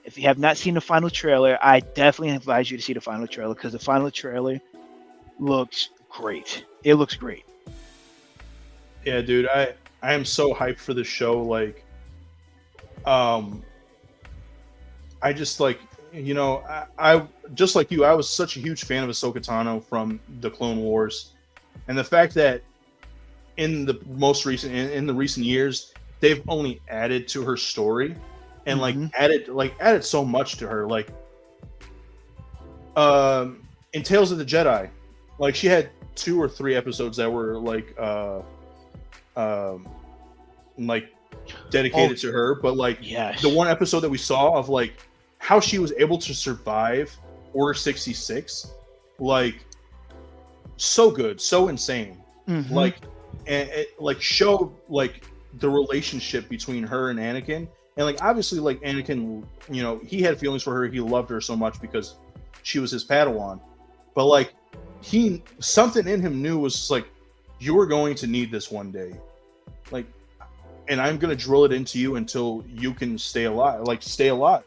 If you have not seen the final trailer, I definitely advise you to see the final trailer because the final trailer looks great. It looks great. Yeah, dude. I am so hyped for the show. Like, um, I just like I just like you. I was such a huge fan of Ahsoka Tano from the Clone Wars, and the fact that in the recent years they've only added to her story and Mm-hmm. added so much to her. Like, in Tales of the Jedi, like she had 2 or 3 episodes that were like dedicated to her, but like Yes. the one episode that we saw of like how she was able to survive Order 66, like so good, so insane. Mm-hmm. Like, and it like showed like the relationship between her and Anakin, and like obviously like Anakin, he had feelings for her. He loved her so much because she was his Padawan, but like he something in him knew was just like you were going to need this one day, like, and I'm gonna drill it into you until you can stay alive. Like stay alive.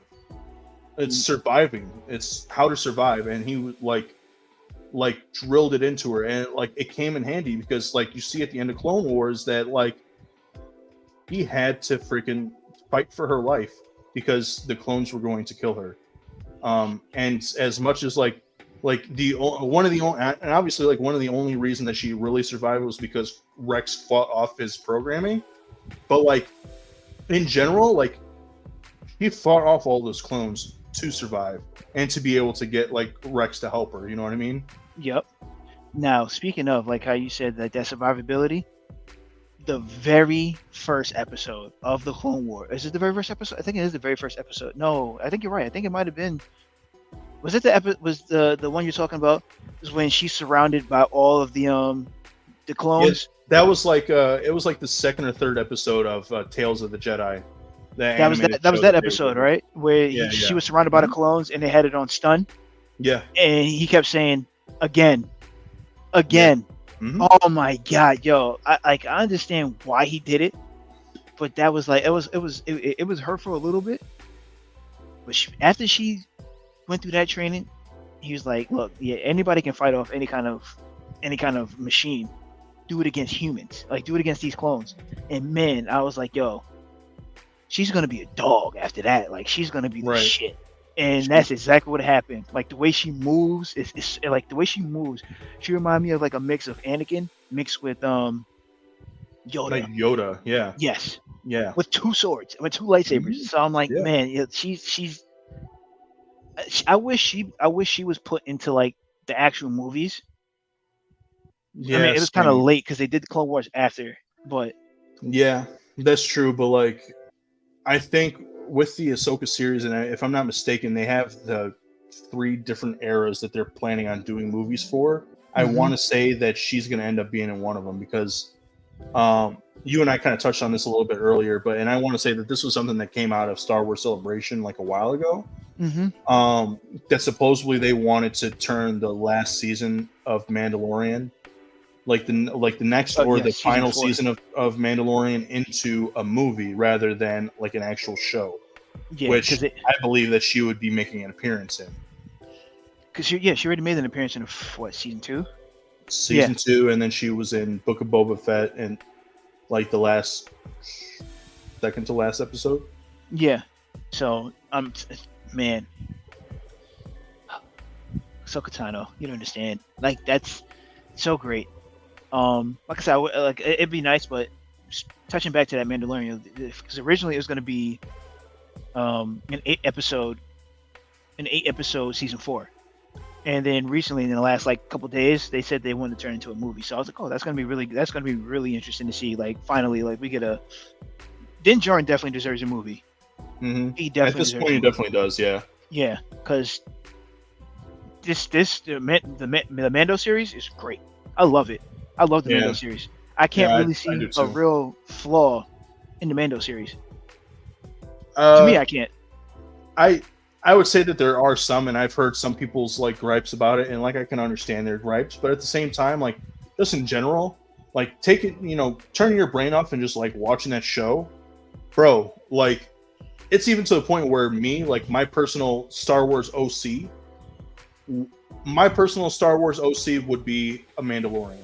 It's surviving. It's how to survive, and he was like drilled it into her, and like it came in handy because like you see at the end of Clone Wars that like he had to freaking fight for her life because the clones were going to kill her. And as much as like one of the only, and obviously like one of the only reason that she really survived was because Rex fought off his programming, but like in general, like he fought off all those clones to survive and to be able to get like Rex to help her. You know what I mean? Yep. Now, speaking of like how you said that survivability, the very first episode of the Clone War is it the very first episode? I think it is the very first episode. No, I think you're right. I think it might have been. Was it was the one you're talking about? Is when she's surrounded by all of the Yeah, clones. that was like it was like the second or third episode of Tales of the Jedi. That That was animated that show was that they were episode, doing. right? Where Yeah, she yeah. was surrounded by the Mhm. clones and they had it on stun, Yeah, and he kept saying again, yeah. again. Hmm. Oh my god, yo! I understand why he did it, but that was like it was hurtful a little bit. But after she went through that training, he was like, "Look, yeah, anybody can fight off any kind of machine. Do it against humans, like do it against these clones." And man, I was like, "Yo, she's gonna be a dog after that. Like she's gonna be the Right. shit." And that's exactly what happened. Like the way she moves is like the way she moves. She reminded me of like a mix of Anakin mixed with Like Yoda. Yoda. Yeah, Yes, yeah. with two swords, with two lightsabers. Mhm. So I'm like, Yeah. man, yeah, she's. I wish she was put into like the actual movies. I mean, Yeah. it was kind of Same. late because they did the Clone Wars after, but Yeah, that's true. But like, I think with the Ahsoka series, and if I'm not mistaken, they have the 3 different eras that they're planning on doing movies for. I hmm want to say that she's going to end up being in one of them because, um, you and I kind of touched on this a little bit earlier, and I want to say that this was something that came out of Star Wars Celebration like a while ago. Mm-hmm. That supposedly they wanted to turn the last season of Mandalorian, like the next Oh or yeah, the season final 4. season of Mandalorian into a movie rather than like an actual show, Yeah, which because I believe that she would be making an appearance in she already made an appearance in what, season 2? Yeah, season 2, and then she was in Book of Boba Fett and like the last second to last episode. yeah. So man, Sokotano, you don't understand. Like that's so great. Like I said, like it'd be nice, but just touching back to that Mandalorian, because originally it was going to be an 8 episode season 4, and then recently in the last like couple days they said they wanted to turn it into a movie. So I was like, oh, that's gonna be really interesting to see. Like finally, like we get a Din Djarin definitely deserves a movie. Mm-hmm. He definitely At this deserves point, a he movie. definitely does. Yeah. Yeah, because the Mando series is great. I love it. I love the Yeah. Mando series. I can't Yeah, really I do see a too. real flaw in the Mando series. To Uh, me, I can't. I would say that there are some, and I've heard some people's like gripes about it, and like I can understand their gripes, but at the same time, like just in general, like take it, turning your brain off and just like watching that show, bro. Like it's even to the point where like my personal Star Wars OC would be a Mandalorian.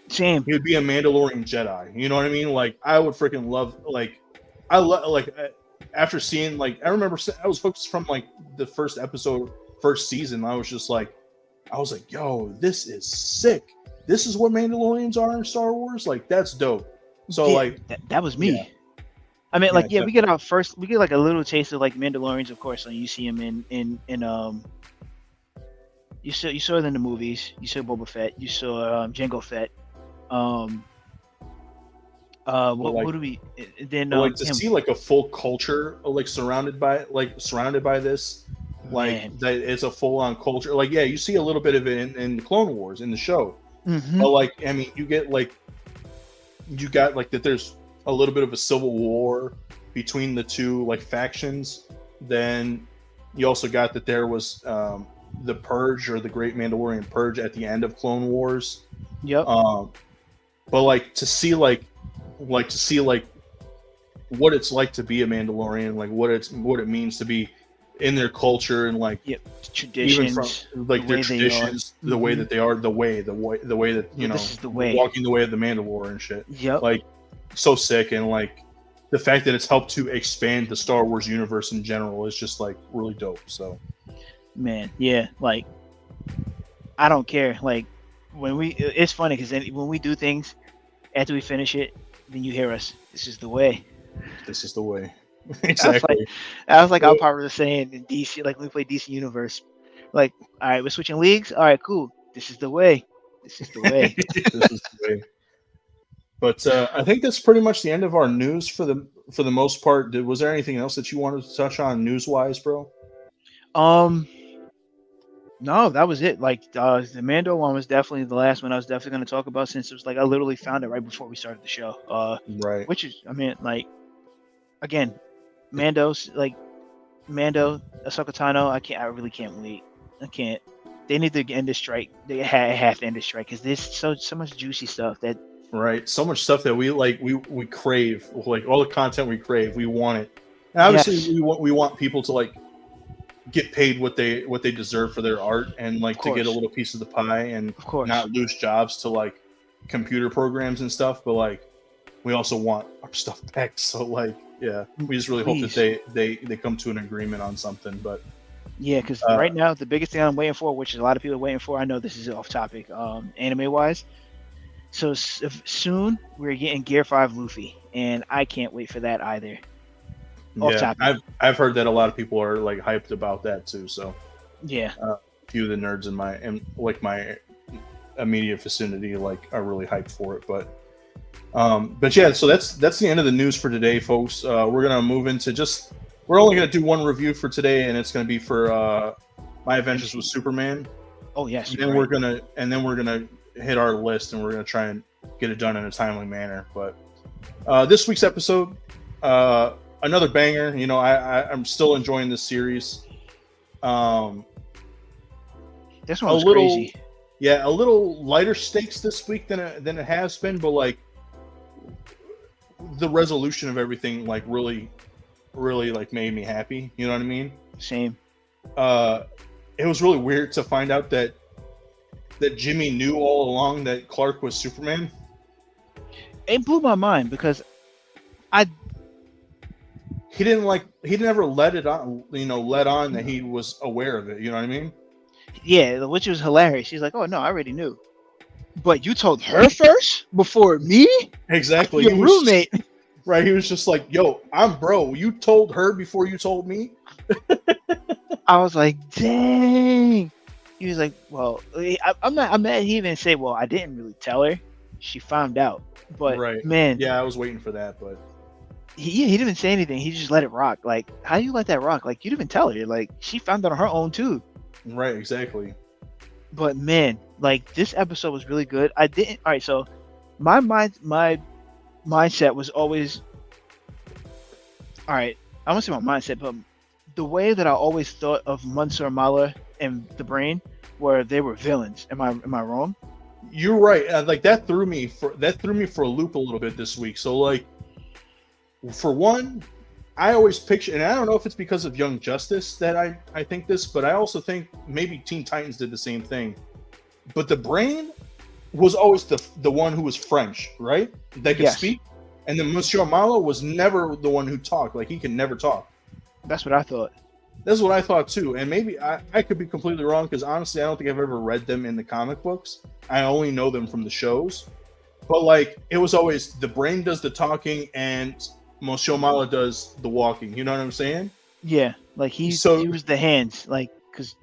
Same. He would be a Mandalorian Jedi. You know what I mean? Like I would freaking love after seeing I remember I was hooked from like the first episode, first season. I was like, yo, this is sick. This is what Mandalorians are in Star Wars. Like that's dope. So Yeah, like that was me. yeah. I mean, like, Yeah, we get like a little taste of like Mandalorians, of course. Like you see him in you saw it in the movies. You saw Boba Fett. You saw Jango Fett. What do we then like to him, see like a full culture like surrounded by this, like man. that it's a full on culture. Like yeah, you see a little bit of it in the Clone Wars in the show, Mm-hmm. but like I mean, you got like that. There's a little bit of a civil war between the two like factions. Then you also got that there was the Purge or the Great Mandalorian Purge at the end of Clone Wars. Yep. But like to see like what it's like to be a Mandalorian, like what it means to be in their culture and like Yep. even from Traditions. like their traditions, the way that they are, the way that This is the way. walking the way of the Mandalore and shit. Yep. Like so sick, and like the fact that it's helped to expand the Star Wars universe in general is just like really dope. So Man, yeah, like I don't care. Like it's funny because when we do things after we finish it, then you hear us. This is the way. this is the way. Exactly. I was like, our part was saying in DC, like when we play DC Universe, like, all right, we're switching leagues. All right, cool. This is the way. This is the way. This is the way. But I think that's pretty much the end of our news for the most part. Was there anything else that you wanted to touch on news wise, bro? No, that was it. Like the Mando one was definitely the last one I was definitely going to talk about, since it was like I literally found it right before we started the show. Right. Which is, I mean, like, again, Mando, Ahsoka Tano. I really can't wait. I can't. They need to end this strike. They have to end this strike because there's so much juicy stuff that. Right. So much stuff that we crave, like all the content we crave, we want it. And obviously Yes. we want people to like get paid what they deserve for their art, and like to get a little piece of the pie, and Of course. not lose jobs to like computer programs and stuff. But like we also want our stuff back. So like yeah, we just really hope that they come to an agreement on something. But yeah, because right now the biggest thing I'm waiting for, which a lot of people are waiting for, I know this is off topic, anime wise. So soon we're getting Gear 5 Luffy, and I can't wait for that either. Off topic. I've heard that a lot of people are like hyped about that too. So Yeah. A few of the nerds in my immediate vicinity like are really hyped for it. But yeah, so that's the end of the news for today, folks. We're gonna move into we're only gonna do one review for today, and it's gonna be for My Adventures with Superman. Oh yes. And then we're gonna hit our list, and we're gonna try and get it done in a timely manner. But This week's episode, another banger. You know, I'm still enjoying this series. Um, This one a was little, crazy. yeah, a little lighter stakes this week than it has been, but like the resolution of everything, like really like made me happy. You know what I mean? Same. Uh, it was really weird to find out that Jimmy knew all along that Clark was Superman. It blew my mind because I He didn't ever let it on, let on that he was aware of it. You know what I mean? yeah, which was hilarious. She's like, "Oh no, I already knew." But you told her first before me? Exactly. Your roommate. Right. He was just like, yo, I'm bro. You told her before you told me? I was like, dang. He was like, well, I'm not. I'm mad. He even say, well, I didn't really tell her. She found out. But Right. man, Yeah, I was waiting for that, but he didn't even say anything. He just let it rock. Like, how do you let that rock? Like, you didn't even tell her. Like, she found out on her own too. right, exactly. But man, like this episode was really good. I didn't. All right, so my mindset was always all right. I won't say my mindset, but the way that I always thought of Mansoor Mala and the Brain, where they were villains. Am I wrong? You're right. Like that threw me for a loop a little bit this week. So like, for one, I always picture, and I don't know if it's because of Young Justice that I think this, but I also think maybe Teen Titans did the same thing. But the Brain was always the one who was French, right? That could Yes. speak. And then Monsieur Malo was never the one who talked. Like he can never talk. That's what I thought. That's what I thought too. And maybe I could be completely wrong because honestly, I don't think I've ever read them in the comic books. I only know them from the shows. But like, it was always the Brain does the talking and Monsieur Malo does the walking. You know what I'm saying? Yeah, like he So was the hands, like because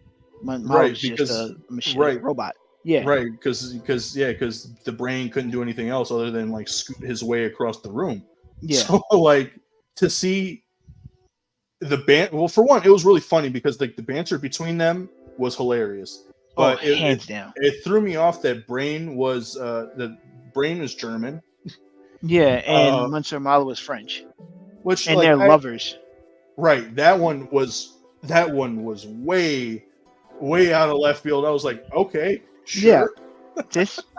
my right, was just a machine, right, robot. Yeah, right, because the Brain couldn't do anything else other than like scoot his way across the room. yeah. So like to see the band, well, for one, it was really funny because like the banter between them was hilarious. Oh, But hands down. it threw me off that Brain was German, Yeah, uh, and Mansoor Mala was French, which and like they're lovers. right, that one was way out of left field. I was like, okay, Yeah, sure.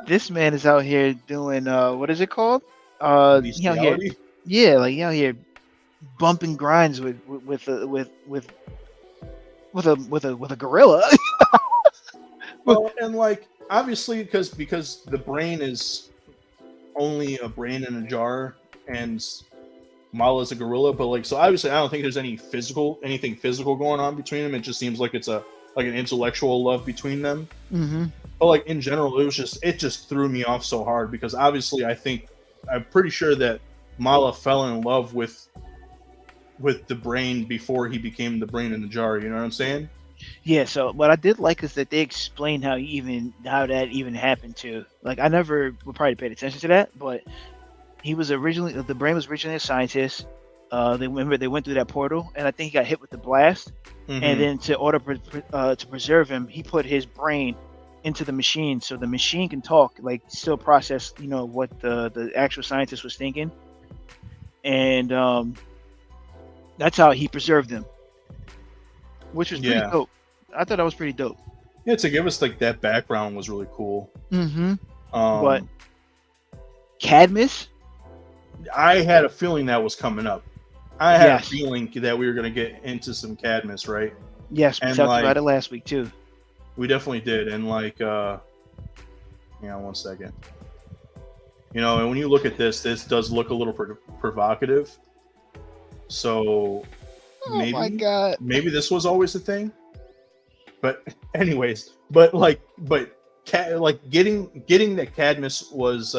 this man is out here doing what is it called? He out here, Bestiality. yeah, like he out here bumping grinds with a gorilla. Well, and like obviously because the Brain is only a brain in a jar and Mala's a gorilla, but like so obviously I don't think there's anything physical going on between them. It just seems like it's an intellectual love between them. Mm-hmm. But like in general, it just threw me off so hard because obviously I'm pretty sure that Mala fell in love with the Brain before he became the brain in the jar. You know what I'm saying? Yeah, so what I did like is that they explained how that even happened too. Like I never would probably paid attention to that, but the Brain was originally a scientist. They went through that portal, and I think he got hit with the blast. Mhm. And then to preserve him, he put his brain into the machine, so the machine can talk, like still process, what the actual scientist was thinking, and that's how he preserved them, which was pretty Yeah. dope. I thought that was pretty dope. Yeah, to give us like that background was really cool. Mm-hmm. Um, But Cadmus, I had a feeling that was coming up. I had Yes. a feeling that we were going to get into some Cadmus, right? yes, we And, talked like, about it last week too. We definitely did. And like, hang on one second. And when you look at this does look a little provocative. So Oh my god! maybe this was always a thing. But anyways, getting that Cadmus was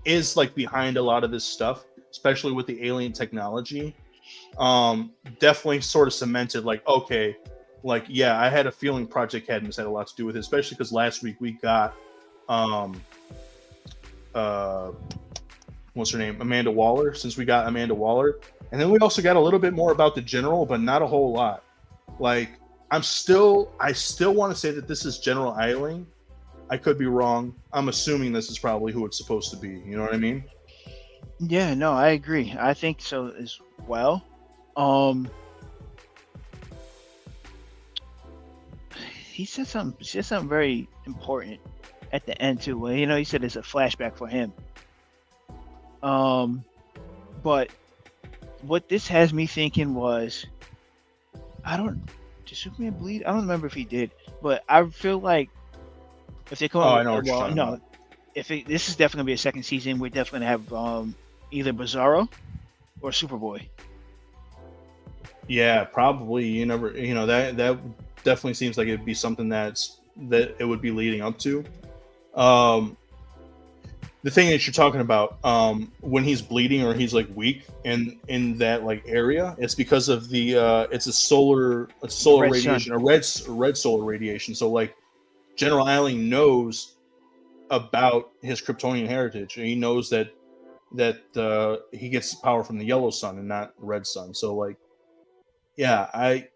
is like behind a lot of this stuff, especially with the alien technology. Definitely sort of cemented like, okay, like yeah, I had a feeling Project Cadmus had a lot to do with it, especially because last week we got what's her name, Amanda Waller. Since we got Amanda Waller, and then we also got a little bit more about the general, but not a whole lot. Like I still want to say that this is General Eiling. I could be wrong. I'm assuming this is probably who it's supposed to be. You know what I mean? Yeah, no, I agree. I think so as well. Um, he said something very important at the end too. Well, he said it's a flashback for him. Um, but what this has me thinking was, I don't. Did Superman bleed? I don't remember if he did, but I feel like if they come Oh, up I with, know what you're well, talking no, about. if this is definitely gonna be a second season, we're definitely gonna have either Bizarro or Superboy. Yeah, probably. You never, that definitely seems like it'd be something that it would be leading up to. Um, the thing that you're talking about, when he's bleeding or he's like weak in that like area, it's because of the it's The solar Red Sun. radiation, a red solar radiation. So like General Allen knows about his Kryptonian heritage, and he knows that he gets power from the yellow sun and not red sun. So like, yeah, I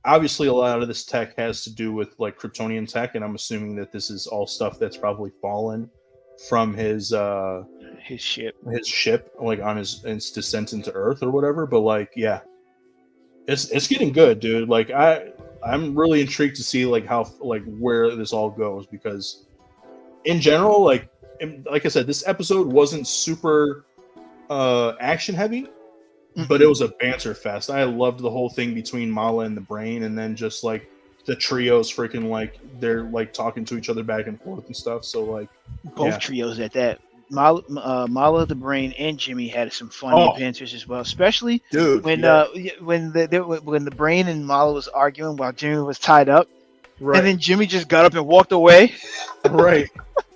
obviously a lot of this tech has to do with like Kryptonian tech, and I'm assuming that this is all stuff that's probably fallen from His ship. his ship, like on his descent into Earth or whatever. But like, yeah, it's getting good, dude. Like I'm really intrigued to see like how like where this all goes because in general, like I said, this episode wasn't super action heavy, but it Hmm. was a banter fest. I loved the whole thing between Mala and the Brain, and then just like the trios freaking like they're like talking to each other back and forth and stuff. So like, Both yeah. trios at that. Mala the Brain and Jimmy had some funny Oh, banters as well, especially dude, when yeah, when the Brain and Mala was arguing while Jimmy was tied up, and right, then Jimmy just got up and walked away. right.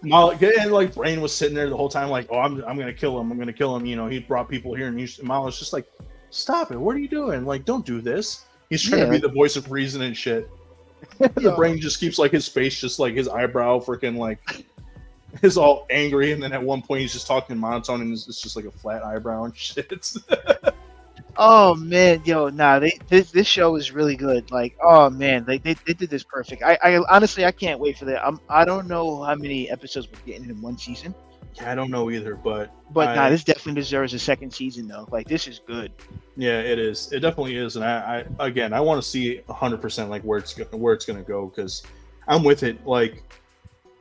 Mala and like Brain was sitting there the whole time, like, oh, I'm gonna kill him, I'm gonna kill him. You know, he brought people here, and Mala's just like, stop it, what are you doing? Like, don't do this. He's trying to Yeah, be like, the voice of reason and shit. The yo, Brain just keeps like his face, just like his eyebrow, freaking like is all angry, and then at one point he's just talking monotone, and it's just like a flat eyebrow and shit. oh man, yo, nah, this show is really good. Like, oh man, they did this perfect. I honestly I can't wait for that. I don't know how many episodes we're getting in one season, Yeah, I don't know either, but but nah, this definitely deserves a second season though. Like, this is good. yeah, it is. It definitely is, and I again, I want to see 100% like where it's gonna go because I'm with it. Like,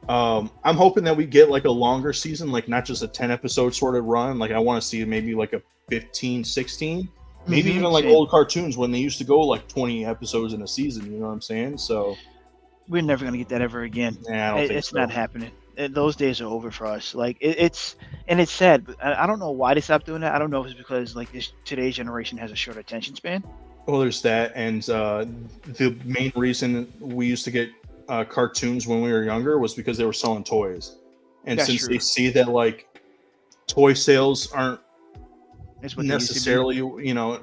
I'm hoping that we get like a longer season, like not just a 10 episode sort of run. Like, I want to see maybe like a 15, 16, maybe even like Same. old cartoons when they used to go like 20 episodes in a season. You know what I'm saying? So, We're never gonna get that ever again. yeah, I don't think It's not so. happening. Those days are over for us. Like, it's sad. But I don't know why they stopped doing that. I don't know if it's because like this today's generation has a short attention span. Well, there's that, and the main reason we used to get cartoons when we were younger was because they were selling toys, and That's since they true. see that like toy sales aren't It's what they used to be. necessarily,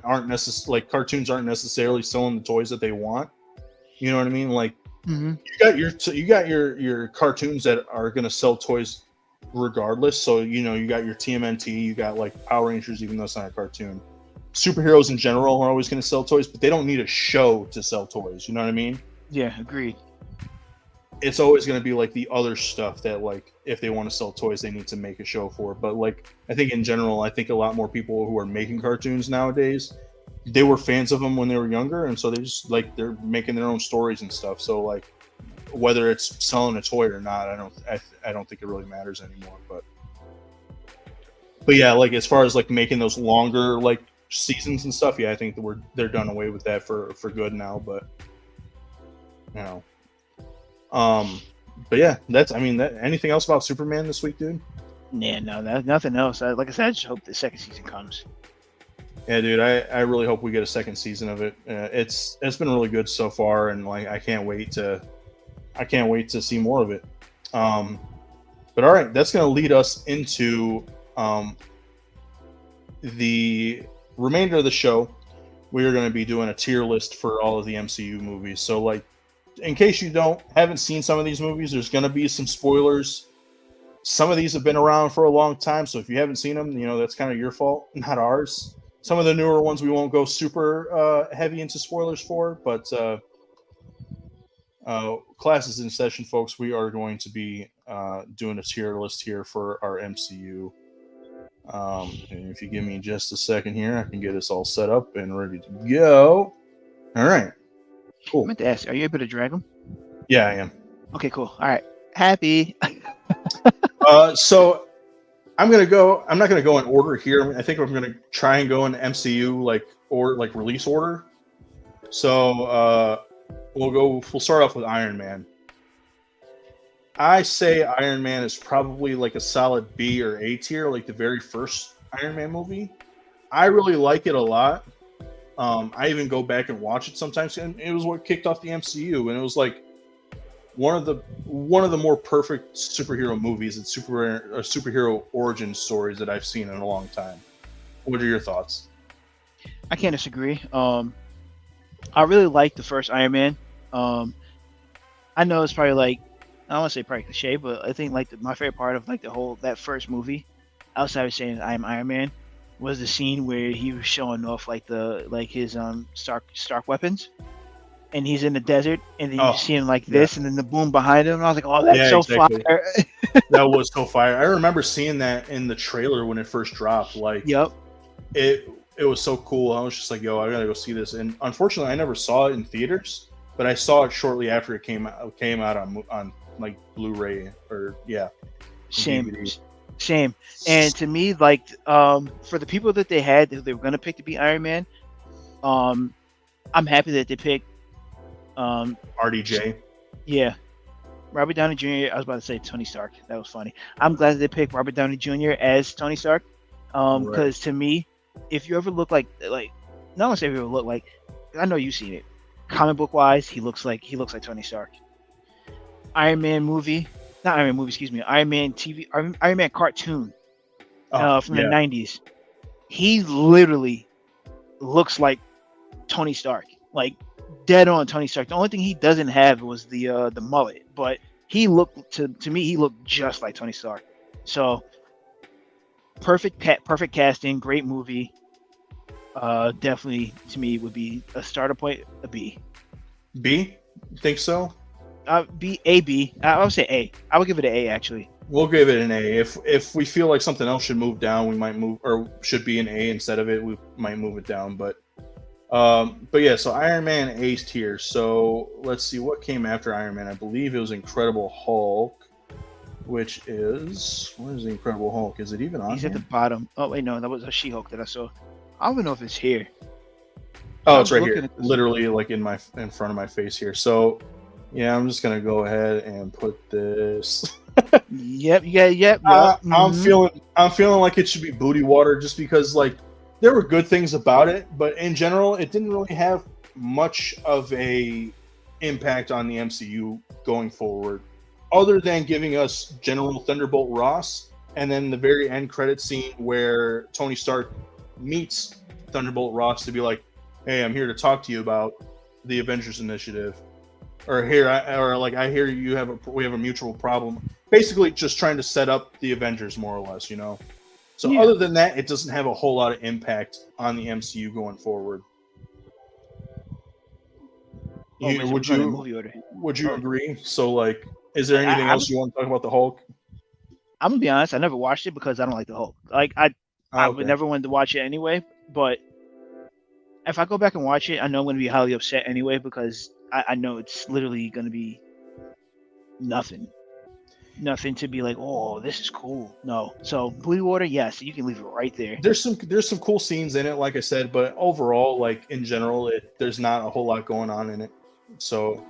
aren't like cartoons aren't necessarily selling the toys that they want. You know what I mean? Like Hmm. you got your cartoons that are going to sell toys regardless. So you got your TMNT, you got like Power Rangers, even though it's not a cartoon. Superheroes in general are always going to sell toys, but they don't need a show to sell toys. You know what I mean? Yeah, agreed. It's always going to be like the other stuff that like if they want to sell toys they need to make a show for. But like I think in general, I think a lot more people who are making cartoons nowadays, they were fans of them when they were younger, and so they just like they're making their own stories and stuff. So like whether it's selling a toy or not, I don't think it really matters anymore. But yeah, like as far as like making those longer like seasons and stuff, yeah, I think that they're done away with that for good now. But you know, um, but yeah, that's I mean, that anything else about Superman this week, dude? Yeah, no, nothing else. Like I said, I just hope the second season comes. Yeah, dude, I really hope we get a second season of it. It's been really good so far, and like I can't wait to see more of it. Um, but all right, that's gonna lead us into um, the remainder of the show. We are going to be doing a tier list for all of the MCU movies. So like, in case you haven't seen some of these movies, there's going to be some spoilers. Some of these have been around for a long time, so if you haven't seen them, that's kind of your fault, not ours. Some of the newer ones we won't go super heavy into spoilers for, but classes in session, folks. We are going to be doing a tier list here for our MCU And if you give me just a second here, I can get us all set up and ready to go. All right, I cool. meant to ask, are you able to drag them? Yeah, I am. Okay, cool. All right. Happy. So I'm gonna go. I'm not gonna go in order here. I think I'm gonna try and go in MCU like release order. So we'll go. We'll start off with Iron Man. I say Iron Man is probably like a solid B or A tier, like the very first Iron Man movie. I really like it a lot. I even go back and watch it sometimes, and it was what kicked off the MCU, and it was like one of the more perfect superhero movies and superhero origin stories that I've seen in a long time. What are your thoughts? I can't disagree. I really like the first Iron Man. Um, I know it's probably like I don't want to say probably cliche, but I think like my favorite part of like the whole that first movie, outside of saying I'm Iron Man, was the scene where he was showing off like his Stark weapons, and he's in the desert, and then you Oh, see him like yeah, this, and then the boom behind him. And I was like, oh, that's yeah, so exactly. fire. That was so fire. I remember seeing that in the trailer when it first dropped. Like Yep. it, it was so cool. I was just like, yo, I gotta go see this. And unfortunately, I never saw it in theaters, but I saw it shortly after it came out on like Blu-ray or yeah, Shame. DVD. Shame. And to me, like, for the people that they had that they were gonna pick to be Iron Man, um, I'm happy that they picked, um, RDJ. yeah, Robert Downey Jr. I was about to say Tony Stark. That was funny. I'm glad that they picked Robert Downey Jr. as Tony Stark, Right. because to me, if you ever look like, not gonna say if you ever look like, I know you've seen it. Comic book wise, he looks like Tony Stark. Iron Man movie, not Iron Man movie, excuse me, Iron Man TV, Iron Man cartoon, Oh from the yeah, '90s. He literally looks like Tony Stark, like dead on Tony Stark. The only thing he doesn't have was the mullet, but he looked to me he looked just like Tony Stark. So perfect casting, great movie. Definitely to me would be a starter point, a B. B. Think so? B, A, B. I would say A. I would give it an A actually. We'll give it an A. If we feel like something else should move down, we might move or should be an A instead of it. We might move it down, but yeah. So Iron Man A's tier. So let's see what came after Iron Man. I believe it was Incredible Hulk, which is where's the Incredible Hulk? Is it even on He's at here? the bottom. Oh wait, no, that was a She-Hulk that I saw. I don't even know if it's here. Oh, I it's was right looking here, at this. literally like in front of my face here. So yeah, I'm just gonna go ahead and put this. Yep, yeah, yep. I'm feeling like it should be booty water just because like there were good things about it, but in general, it didn't really have much of a impact on the MCU going forward, other than giving us General Thunderbolt Ross, and then the very end credit scene where Tony Stark meets Thunderbolt Ross to be like, "Hey, I'm here to talk to you about the Avengers Initiative." Or I hear we have a mutual problem. Basically, just trying to set up the Avengers more or less, you know. So Yeah. other than that, it doesn't have a whole lot of impact on the MCU going forward. Oh wait, so we're Would going in you movie order. Oh, agree? So like, is there anything I'm else you want to talk about the Hulk? I'm gonna be honest. I never watched it because I don't like the Hulk. Like I Oh, would okay. never want to watch it anyway. But if I go back and watch it, I know I'm gonna be highly upset anyway because I know it's literally gonna be nothing. Nothing to be like, oh, this is cool. No. So Blue Water, yes, you can leave it right there. There's some cool scenes in it, like I said, but overall, like in general, there's not a whole lot going on in it. So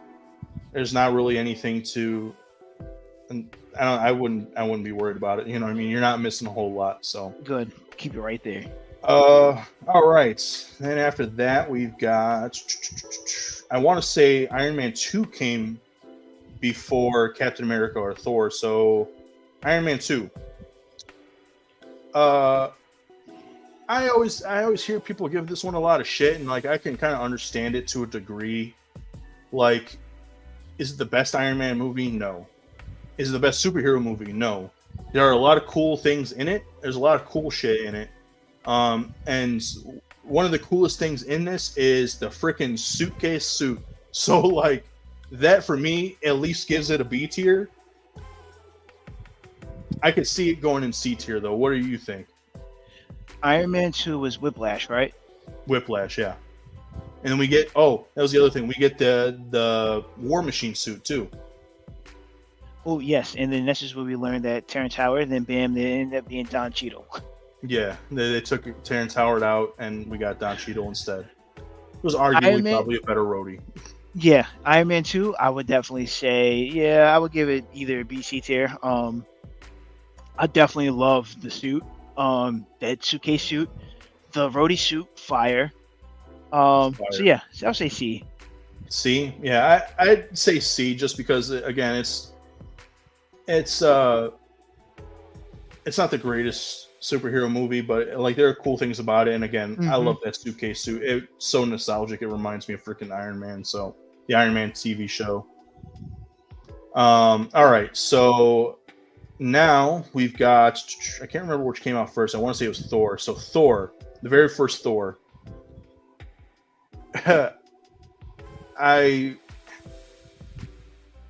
there's not really anything to and I wouldn't be worried about it. You know what I mean? You're not missing a whole lot. So Good. Keep it right there. all right. Then after that we've got I want to say Iron Man 2 came before Captain America or Thor. So Iron Man 2. Uh I always hear people give this one a lot of shit and like I can kind of understand it to a degree. Like is it the best Iron Man movie? No. Is it the best superhero movie? No. There are a lot of cool things in it. There's a lot of cool shit in it. And one of the coolest things in this is the freaking suitcase suit. So like that for me at least gives it a B tier. I could see it going in C tier though. What do you think? Iron Man 2 was Whiplash, right? Whiplash, yeah. And then we get that was the other thing. We get the War Machine suit too. Oh yes, and then this is where we learned that Terrence Howard, then bam, they ended up being Don Cheadle. Yeah, they took Terrence Howard out, and we got Don Cheadle instead. It was Iron arguably Man, probably a better roadie. yeah, Iron Man 2, I would definitely say, yeah, I would give it either B, C tier. I definitely love the suit, that suitcase suit, the roadie suit, fire. So yeah, so I'll say C. C, yeah, I'd say C just because again, it's not the greatest superhero movie, but like there are cool things about it. And again, I love that suitcase suit. It's so nostalgic. It reminds me of freaking Iron Man. So the Iron Man TV show. All right, so now we've got, I can't remember which came out first. I want to say it was Thor. So Thor, the very first Thor. I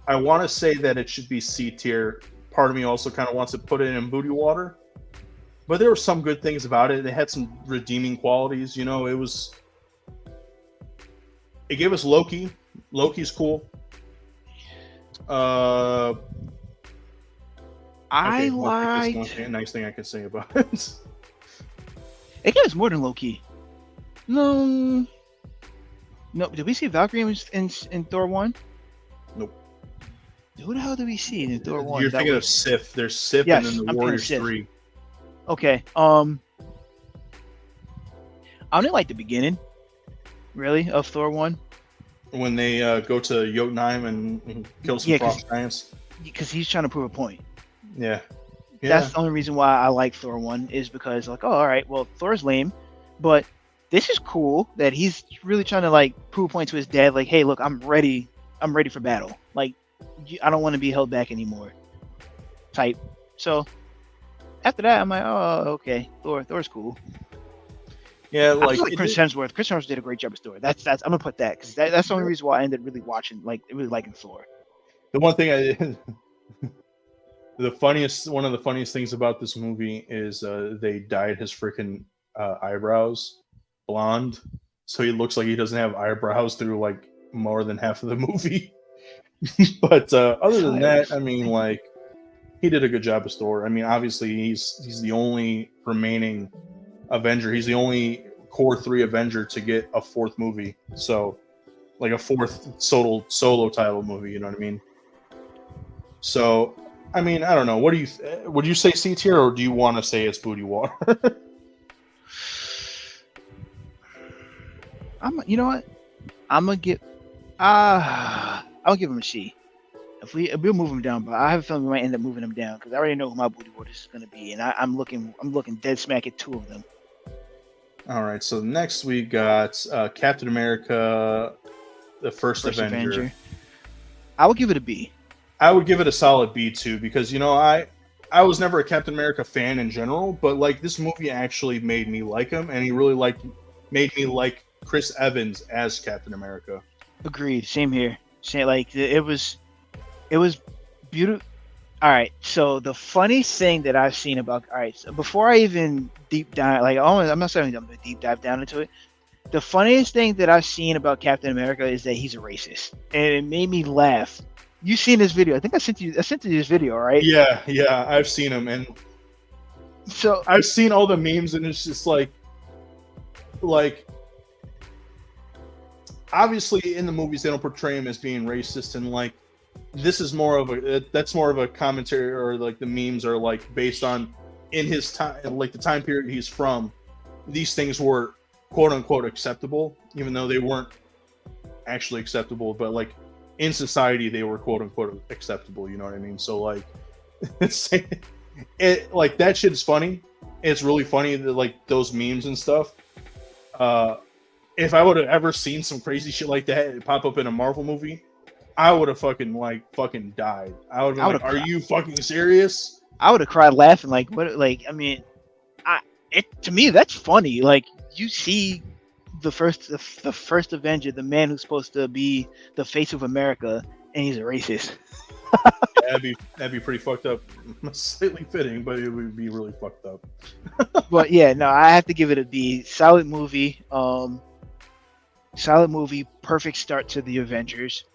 want to say that it should be C tier. Part of me also kind of wants to put it in booty water, but there were some good things about it. They had some redeeming qualities. You know, it gave us Loki. Loki's cool. I like. Nice thing I can say about it. It gave us more than Loki. No. Did we see Valkyrie in Thor 1? Nope. Who the hell did we see in Thor 1? You're thinking of Sif. There's Sif, yes, and then the I'm Warriors 3. Okay. I only like the beginning, really, of Thor 1. When they go to Jotunheim and kill some frost giants. Because he's trying to prove a point. Yeah. That's the only reason why I like Thor 1 is because, like, oh, all right, well, Thor's lame, but this is cool that he's really trying to, like, prove a point to his dad, like, hey, look, I'm ready for battle. Like, I don't want to be held back anymore type. So after that, I'm like, oh, okay, Thor's cool. Yeah, like Chris Hemsworth. Chris Hemsworth did a great job as Thor. That's I'm gonna put that because that's the only reason why I ended really watching, like, really liking Thor. The one thing one of the funniest things about this movie is they dyed his freaking eyebrows blonde, so he looks like he doesn't have eyebrows through like more than half of the movie. But other than that, I mean, like, he did a good job as Thor. I mean, obviously he's the only remaining Avenger. He's the only core 3 Avenger to get a 4th movie. So, like a 4th solo title movie. You know what I mean? So, I mean, I don't know. What do you would you say C tier, or do you want to say it's booty water? You know what? I'll give him a C. If we'll move him down, but I have a feeling we might end up moving him down because I already know who my booty water is going to be, and I'm looking dead smack at 2 of them. All right, so next we got Captain America, the first Avenger. I would give it a B. I would give it a solid B too, because, you know, I was never a Captain America fan in general, but like this movie actually made me like him, and he really made me like Chris Evans as Captain America. Agreed. Same here. Like, it was beautiful. All right. So the funny thing that I've seen about, all right, so before I even deep dive, like, I'm not saying I'm gonna deep dive down into it. The funniest thing that I've seen about Captain America is that he's a racist, and it made me laugh. You've seen this video? I think I sent you this video, right? Yeah, I've seen him, and so I've seen all the memes, and it's just like obviously in the movies they don't portray him as being racist, and like this is more of a commentary, or like the memes are like based on in his time, like the time period he's from. These things were quote unquote acceptable, even though they weren't actually acceptable, but like in society they were quote unquote acceptable. You know what I mean? So like, it like that shit is funny. It's really funny that like those memes and stuff. If I would have ever seen some crazy shit like that pop up in a Marvel movie, I would have fucking died. I would have been like, "Are you fucking serious?" I would have cried laughing. Like, what? Like, I mean, to me that's funny. Like, you see the first Avenger, the man who's supposed to be the face of America, and he's a racist. That'd be pretty fucked up. Slightly fitting, but it would be really fucked up. But yeah, no, I have to give it a B. Solid movie. Solid movie. Perfect start to the Avengers.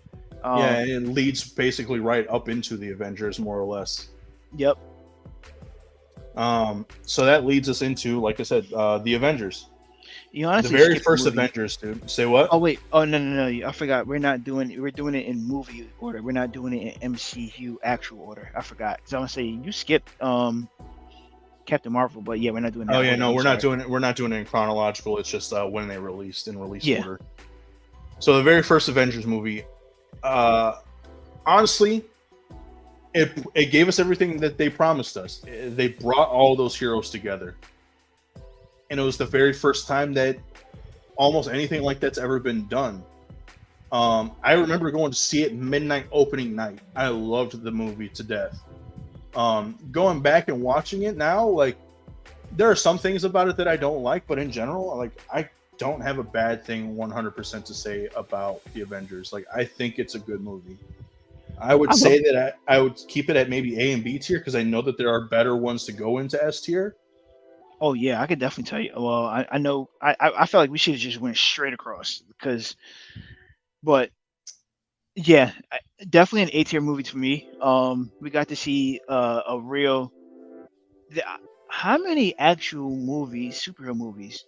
Yeah, Um, it leads basically right up into the Avengers, more or less. yep. So that leads us into, like I said, the Avengers, You the honestly very skipped a first movie. Avengers, dude. Say what? Oh wait. Oh no no no. I forgot. We're doing it in movie order. We're not doing it in MCU actual order. I forgot. So I'm gonna say you skipped Captain Marvel, but yeah, we're not doing Oh that yeah, order. no, I'm we're not sorry. doing it. We're not doing it in chronological. It's just when they released in release Yeah. order. So the very first Avengers movie, uh, honestly, it gave us everything that they promised us. They brought all those heroes together, and it was the very first time that almost anything like that's ever been done. I remember going to see it midnight opening night. I loved the movie to death. Going back and watching it now, like there are some things about it that I don't like, but in general, like I don't have a bad thing 100% to say about the Avengers. Like I think it's a good movie. I would I love. say that I would keep it at maybe A and B tier because I know that there are better ones to go into S tier. Oh yeah, I could definitely tell you. Well, I know. I felt like we should have just went straight across because, but yeah, definitely an A tier movie to me. We got to see a real. The, how many actual movies, superhero movies,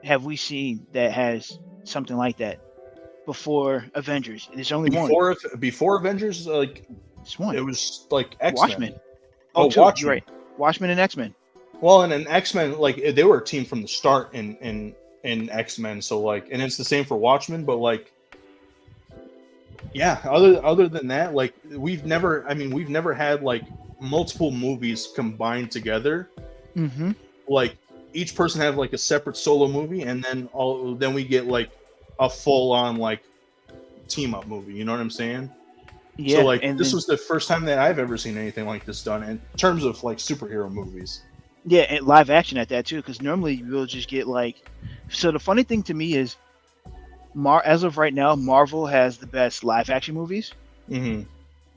have we seen that has something like that before Avengers? There's only one. Before Avengers, like It's it one. was like X Men. Watchmen. Oh, Oh, two. You're Watchmen. right. Watchmen and X Men. Well, and X Men, like they were a team from the start in X Men. So like, and it's the same for Watchmen. But like, yeah. Other than that, like we've never. I mean, we've never had like multiple movies combined together. Mm-hmm. Like each person had like a separate solo movie, and then we get like a full on like team up movie. You know what I'm saying? So Yeah, like and this then was the first time that I've ever seen anything like this done in terms of like superhero movies. yeah, and live action at that too, because normally we'll just get like. So the funny thing to me is, as of right now, Marvel has the best live action movies. Mm-hmm.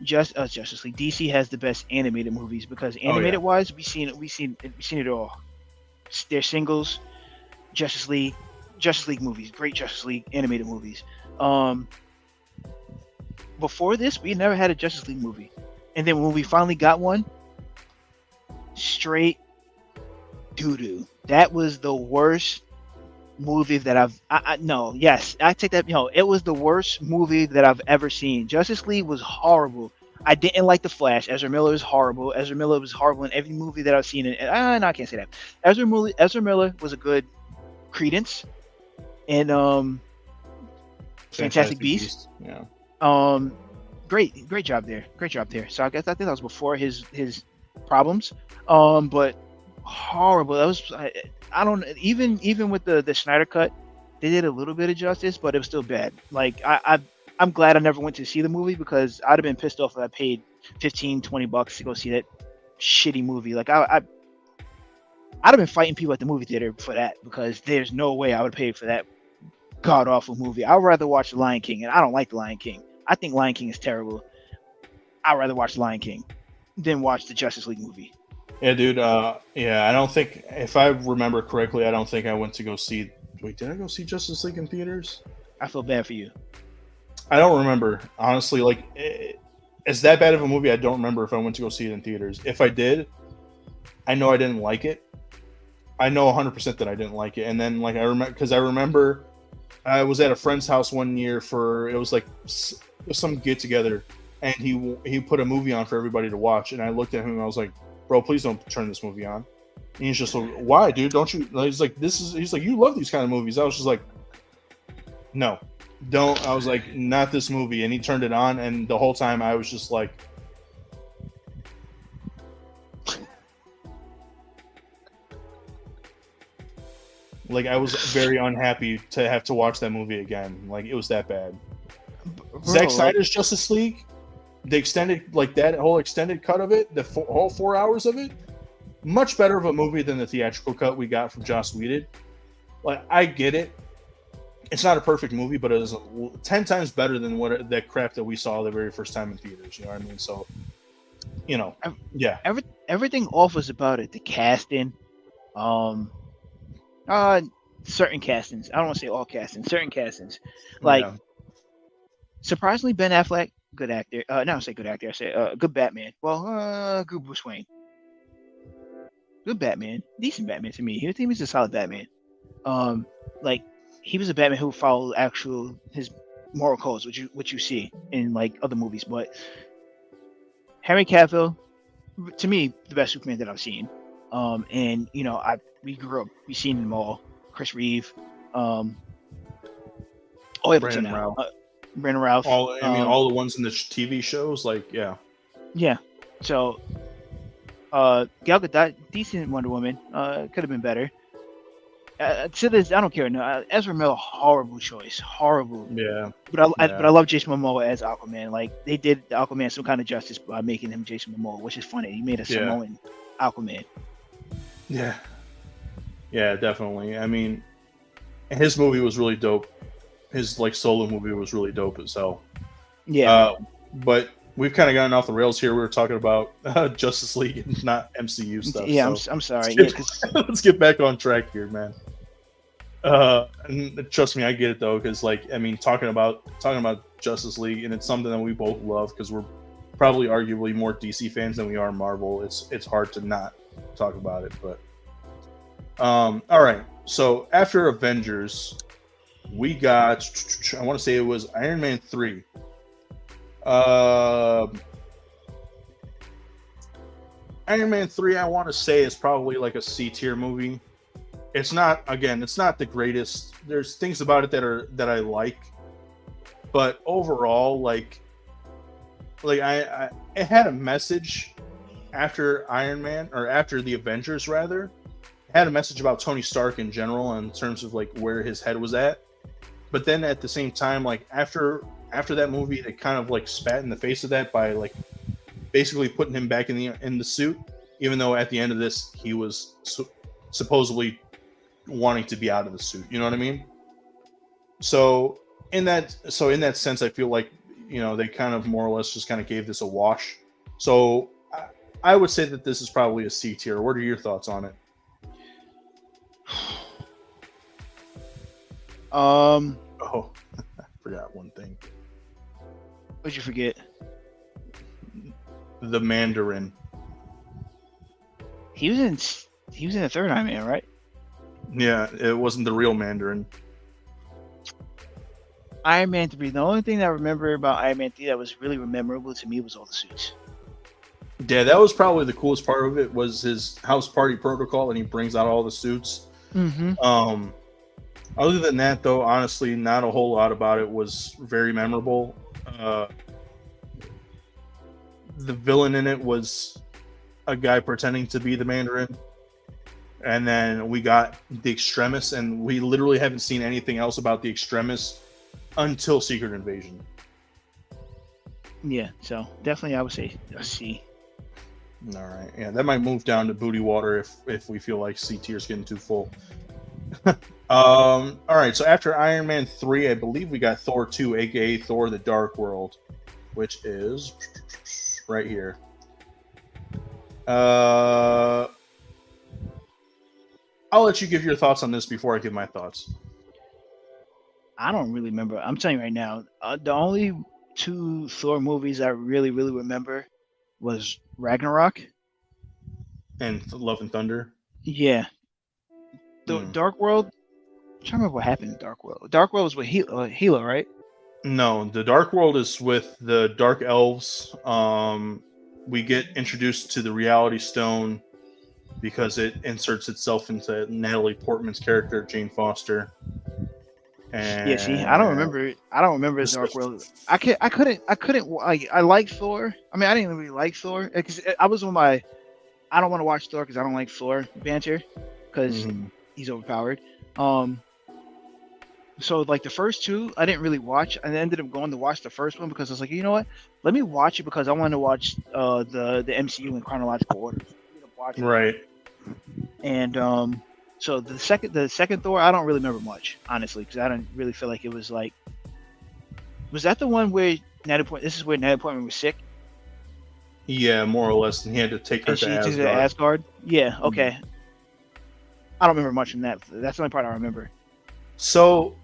Justice League. DC has the best animated movies because Oh yeah. animated wise, we seen it all. Their singles, Justice League movies, great Justice League animated movies. Um, Before this, we never had a Justice League movie, and then when we finally got one, straight doo doo. That was the worst movie that no, yes, I take that. It was the worst movie that I've ever seen. Justice League was horrible. I didn't like the Flash. Ezra Miller is horrible. Ezra Miller was horrible in every movie that I've seen. No, I can't say that. Ezra Miller was a good Credence and Fantastic Beasts. Yeah. Great job there. Great job there. So I think that was before his problems. But horrible. That was I don't even with the Snyder cut, they did a little bit of justice, but it was still bad. Like I'm glad I never went to see the movie because I'd have been pissed off if I paid 15-20 bucks to go see that shitty movie. Like I'd have been fighting people at the movie theater for that because there's no way I would pay for that god awful movie. I'd rather watch The Lion King, and I don't like The Lion King. I think Lion King is terrible. I'd rather watch The Lion King than watch the Justice League movie. Yeah, dude. Yeah, I don't think, if I remember correctly, I don't think I went to go see. Wait, did I go see Justice League in theaters? I feel bad for you. I don't remember, honestly. Like, it's that bad of a movie. I don't remember if I went to go see it in theaters. If I did, I know I didn't like it. I know 100% that I didn't like it. And then, like, I remember I was at a friend's house one year it was some get together, and he put a movie on for everybody to watch. And I looked at him and I was like, "Bro, please don't turn this movie on." And he's just like, "Why, dude? Don't you?" He's like, He's like, "You love these kind of movies." I was just like, "No, don't." I was like, "Not this movie." And he turned it on, and the whole time I was just like, I was very unhappy to have to watch that movie again. Like, it was that bad. Bro, Zack Snyder's Justice League, the extended, like that whole extended cut of it, the whole 4 hours of it, much better of a movie than the theatrical cut we got from Joss Whedon. Like, I get it. it's not a perfect movie, but it is 10 times better than that crap that we saw the very first time in theaters. You know what I mean? So, you know, Ev- yeah, Everything offers about it. The casting, um, uh, certain castings. I don't want to say all castings. Certain castings, like yeah, surprisingly, Ben Affleck, good actor. No, I say good actor. I say good Batman. Well, good Bruce Wayne, good Batman, decent Batman to me. He was a solid Batman. Um, like he was a Batman who followed actual his moral codes, which you see in like other movies. But Henry Cavill, to me, the best Superman that I've seen. And I we grew up, we seen them all. Chris Reeve, um, all the way up until Brandon now. Routh. Brandon Routh. All the ones in the TV shows, like, yeah, Yeah. So Gal Gadot, decent Wonder Woman. Could have been better. To this, I don't care. No, Ezra Miller, horrible choice, horrible. yeah, But I yeah, love Jason Momoa as Aquaman. Like they did Aquaman some kind of justice by making him Jason Momoa, which is funny. He made a yeah, Samoan Aquaman. yeah, yeah, definitely. I mean, his movie was really dope. His like solo movie was really dope as hell. Yeah, But we've kind of gotten off the rails here. We were talking about Justice League and not MCU stuff. yeah. So I'm sorry. Yeah, let's because get, let's get back on track here, man. And trust me, I get it though, because like I mean, talking about Justice League, and it's something that we both love because we're probably arguably more DC fans than we are Marvel. It's hard to not talk about it, but all right. So after Avengers, we got, I want to say it was Iron Man 3. Iron Man 3, I want to say, is probably like a C tier movie. It's not, again, it's not the greatest. There's things about it that I like, but overall, like I it had a message after Iron Man, or after the Avengers rather. It had a message about Tony Stark in general in terms of like where his head was at. But then at the same time, like after that movie, they kind of like spat in the face of that by like basically putting him back in the suit, even though at the end of this he was supposedly wanting to be out of the suit. You know what I mean? So in that sense, I feel like they kind of more or less just kind of gave this a wash. So I would say that this is probably a C tier. What are your thoughts on it? Oh, I forgot one thing. what'd you forget? The Mandarin. He was in the third Iron Man, right? Yeah, it wasn't the real Mandarin. Iron Man 3. The only thing that I remember about Iron Man 3 that was really memorable to me was all the suits. Yeah, that was probably the coolest part of it, was his house party protocol, and he brings out all the suits. Mm-hmm. Other than that, though, honestly, not a whole lot about it was very memorable. The villain in it was a guy pretending to be the Mandarin. And then we got the Extremis, and we literally haven't seen anything else about the Extremis until Secret Invasion. Yeah, so definitely I would say a C. All right. Yeah, that might move down to booty water if we feel like C tier's getting too full. All right, so after Iron Man 3, I believe we got Thor 2, aka Thor the Dark World, which is right here. I'll let you give your thoughts on this before I give my thoughts. I don't really remember. I'm telling you right now, the only two Thor movies I really, really remember was Ragnarok. And Love and Thunder. Yeah. The Dark World, I'm trying to remember what happened in Dark World. Dark World was with Hela, right? No, the Dark World is with the Dark Elves. We get introduced to the Reality Stone because it inserts itself into Natalie Portman's character, Jane Foster. And Yeah, see, I don't remember it. I don't remember Dark World. I couldn't. I like Thor. I mean, I didn't really like Thor because I was on my. I don't want to watch Thor because I don't like Thor banter because he's overpowered. So like the first two, I didn't really watch. I ended up going to watch the first one because I was like, you know what? Let me watch it because I want to watch the MCU in chronological order. Right. And So the second Thor, I don't really remember much, honestly, because I don't really feel like it was like. Was that the one where Natalie Portman? This is where Natalie Portman was sick Yeah, more or less, and he had to take her and to she took it to Asgard. Asgard. Yeah, Mhm. okay. I don't remember much from that. That's the only part I remember. So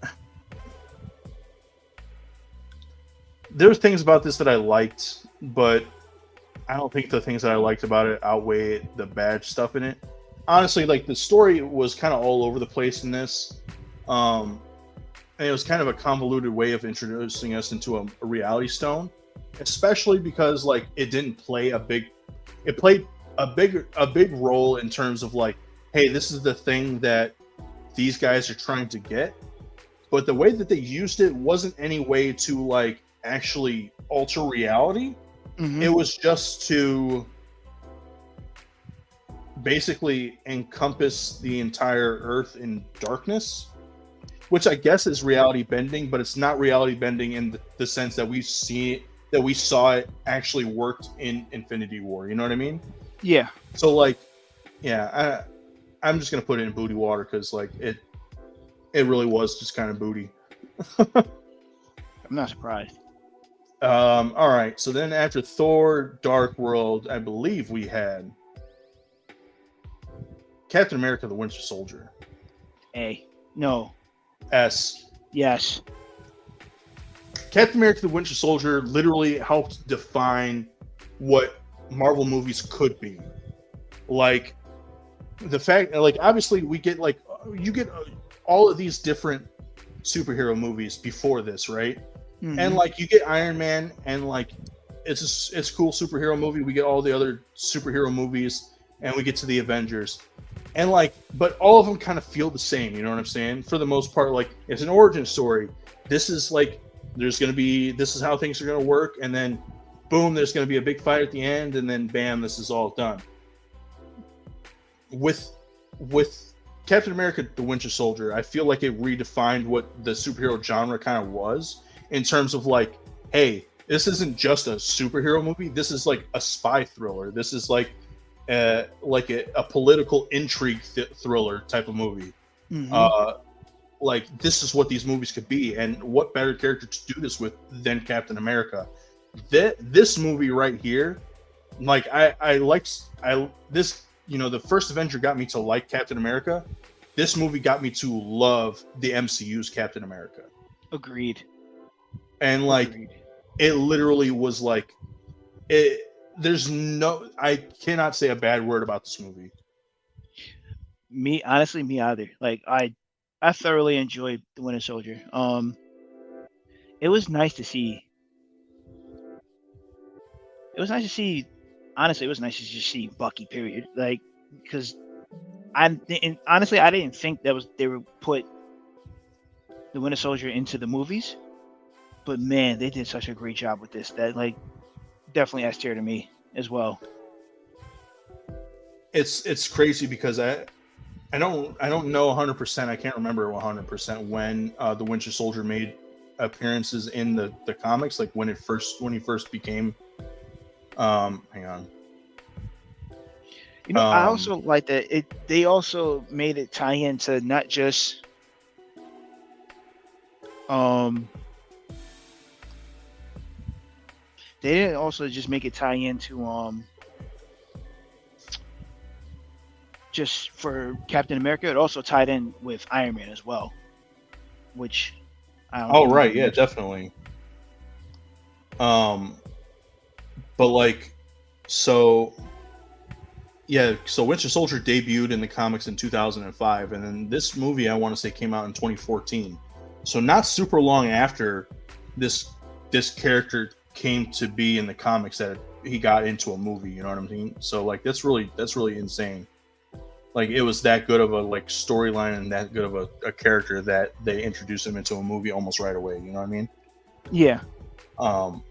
there's things about this that I liked, but I don't think the things that I liked about it outweigh the bad stuff in it. Honestly, like the story was kind of all over the place in this, um, and it was kind of a convoluted way of introducing us into a reality stone, especially because like it didn't play a big, it played a big role in terms of like, hey, this is the thing that these guys are trying to get, but the way that they used it wasn't any way to like actually alter reality. Hmm. It was just to basically encompass the entire earth in darkness, which I guess is reality bending, but it's not reality bending in the sense that we saw it actually worked in Infinity War. You know what I mean? Yeah, So like, yeah, I'm just gonna put it in booty water because like it really was just kind of booty. I'm not surprised. All right, so then after Thor: Dark World, I believe we had Captain America: The Winter Soldier. A. No. S. Yes. Captain America: The Winter Soldier literally helped define what Marvel movies could be. Like the fact, like obviously we get like you get all of these different superhero movies before this, right? And Hmm. like you get Iron Man, and like it's a cool superhero movie. We get all the other superhero movies, and we get to the Avengers, and like, but all of them kind of feel the same. You know what I'm saying? For the most part, like it's an origin story. This is like this is how things are gonna work, and then boom, there's gonna be a big fight at the end, and then bam, this is all done. With Captain America: The Winter Soldier, I feel like it redefined what the superhero genre kind of was in terms of like, hey, this isn't just a superhero movie. This is like a spy thriller. This is like a political intrigue thriller type of movie. Hmm. Uh, like this is what these movies could be, and what better character to do this with than Captain America? This movie right here, like I liked I this the first Avenger got me to like Captain America. This movie got me to love the MCU's Captain America, Agreed. and like Agreed. it literally was like it. There's no, I cannot say a bad word about this movie. Me, honestly, me either. Like I thoroughly enjoyed the Winter Soldier. It was nice to see. It was nice to see. Honestly, it was nice to just see Bucky. Period. Like because honestly, I didn't think that was they would put the Winter Soldier into the movies, but man, they did such a great job with this. That like definitely S tier to me as well. It's crazy because I don't know 100%. I can't remember 100% when the Winter Soldier made appearances in the comics, like when he first became. Hang on. I Um, also like that they also made it tie into not just um they didn't also just make it tie into just for Captain America. It also tied in with Iron Man as well, which I don't oh think right, nobody yeah, mentioned. definitely. Um, but like, so yeah, so Winter Soldier debuted in the comics in 2005, and then this movie I want to say came out in 2014. So not super long after this this character came to be in the comics that he got into a movie. You know what I mean? So like that's really insane. Like it was that good of a like storyline and that good of a character that they introduced him into a movie almost right away. You know what I mean? Yeah, Um,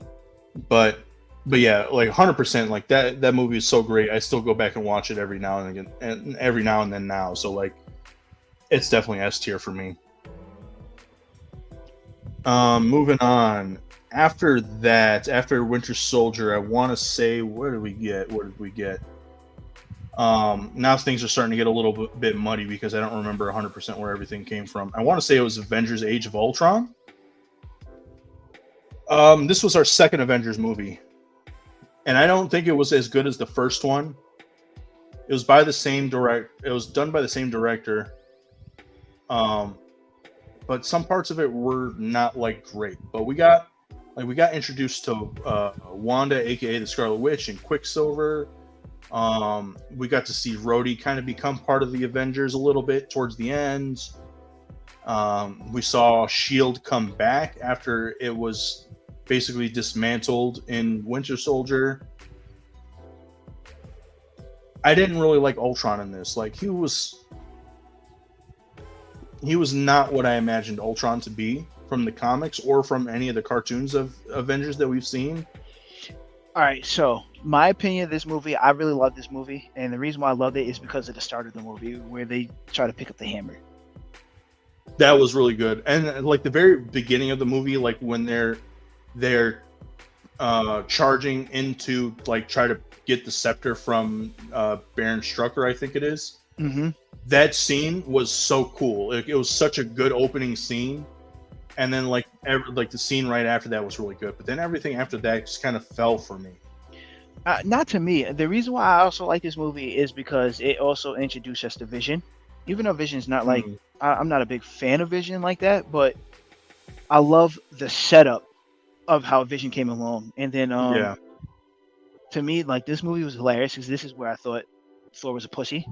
but but yeah, like 100%, like that movie is so great. I still go back and watch it every now and again, and every now and then now. So like, it's definitely S tier for me. Moving on. After that, after Winter Soldier, I want to say, where did we get? What did we get? Now things are starting to get a little bit muddy because I don't remember 100% where everything came from. I want to say it was Avengers: Age of Ultron. This was our second Avengers movie, and I don't think it was as good as the first one. It was by the same direct. It was done by the same director. Um, but some parts of it were not like great. But we got introduced to Wanda, aka the Scarlet Witch, and Quicksilver. We got to see Rhodey kind of become part of the Avengers a little bit towards the end. We saw Shield come back after it was basically dismantled in Winter Soldier. I didn't really like Ultron in this. Like he was not what I imagined Ultron to be from the comics or from any of the cartoons of Avengers that we've seen. All right, so my opinion of this movie, I really love this movie, and the reason why I loved it is because of the start of the movie where they try to pick up the hammer. That was really good, and like the very beginning of the movie, like when they're charging into like try to get the scepter from Baron Strucker, I think it is. Mm-hmm. That scene was so cool. It was such a good opening scene, and then like the scene right after that was really good. But then everything after that just kind of fell for me. Not to me. The reason why I also like this movie is because it also introduced us to Vision. Even though Vision's not like I'm not a big fan of Vision like that, but I love the setup of how Vision came along. And then Yeah. to me, like this movie was hilarious because this is where I thought Thor was a pussy.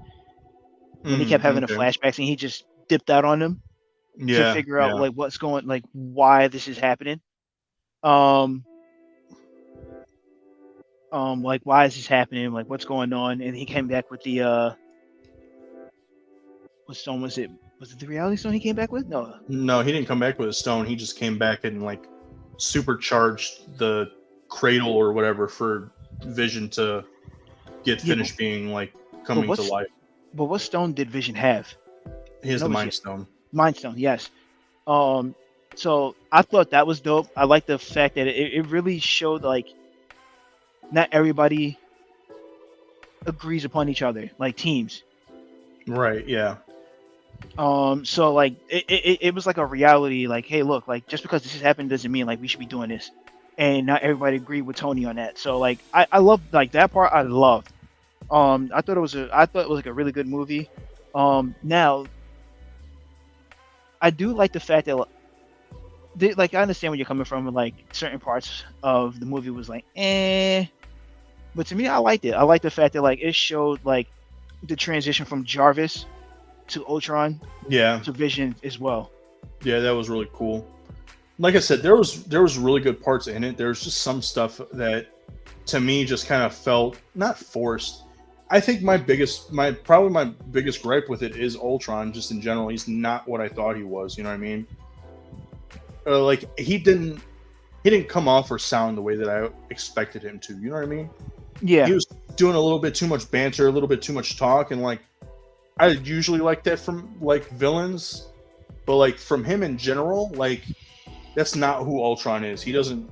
When he kept having the flashbacks and he just dipped out on them to figure out like what's going, like why this is happening. Like why is this happening? Like what's going on? And he came back with the what stone was it? Was it the reality stone he came back with? No, he didn't come back with a stone. He just came back and like supercharged the cradle or whatever for Vision to get finished being like coming to life. But what stone did Vision have? He has the Mind Stone. Mind Stone, yes. So I thought that was dope. I like the fact that it really showed like not everybody agrees upon each other, like teams. Right, yeah. So like it was like a reality, like, hey, look, like just because this has happened doesn't mean like we should be doing this. And not everybody agreed with Tony on that. So like I love like that part I loved. I thought it was like a really good movie. Now I do like the fact that like I understand where you're coming from, like certain parts of the movie was like but to me I liked it. I liked the fact that like it showed like the transition from Jarvis to Ultron to Vision as well. Yeah, that was really cool. Like I said, there was really good parts in it. There was just some stuff that to me just kind of felt not forced. I think my biggest gripe with it is Ultron just in general. He's not what I thought he was, you know what I mean? Like he didn't come off or sound the way that I expected him to, you know what I mean? Yeah. He was doing a little bit too much banter, a little bit too much talk, and like I usually like that from like villains, but like from him in general, like that's not who Ultron is. He doesn't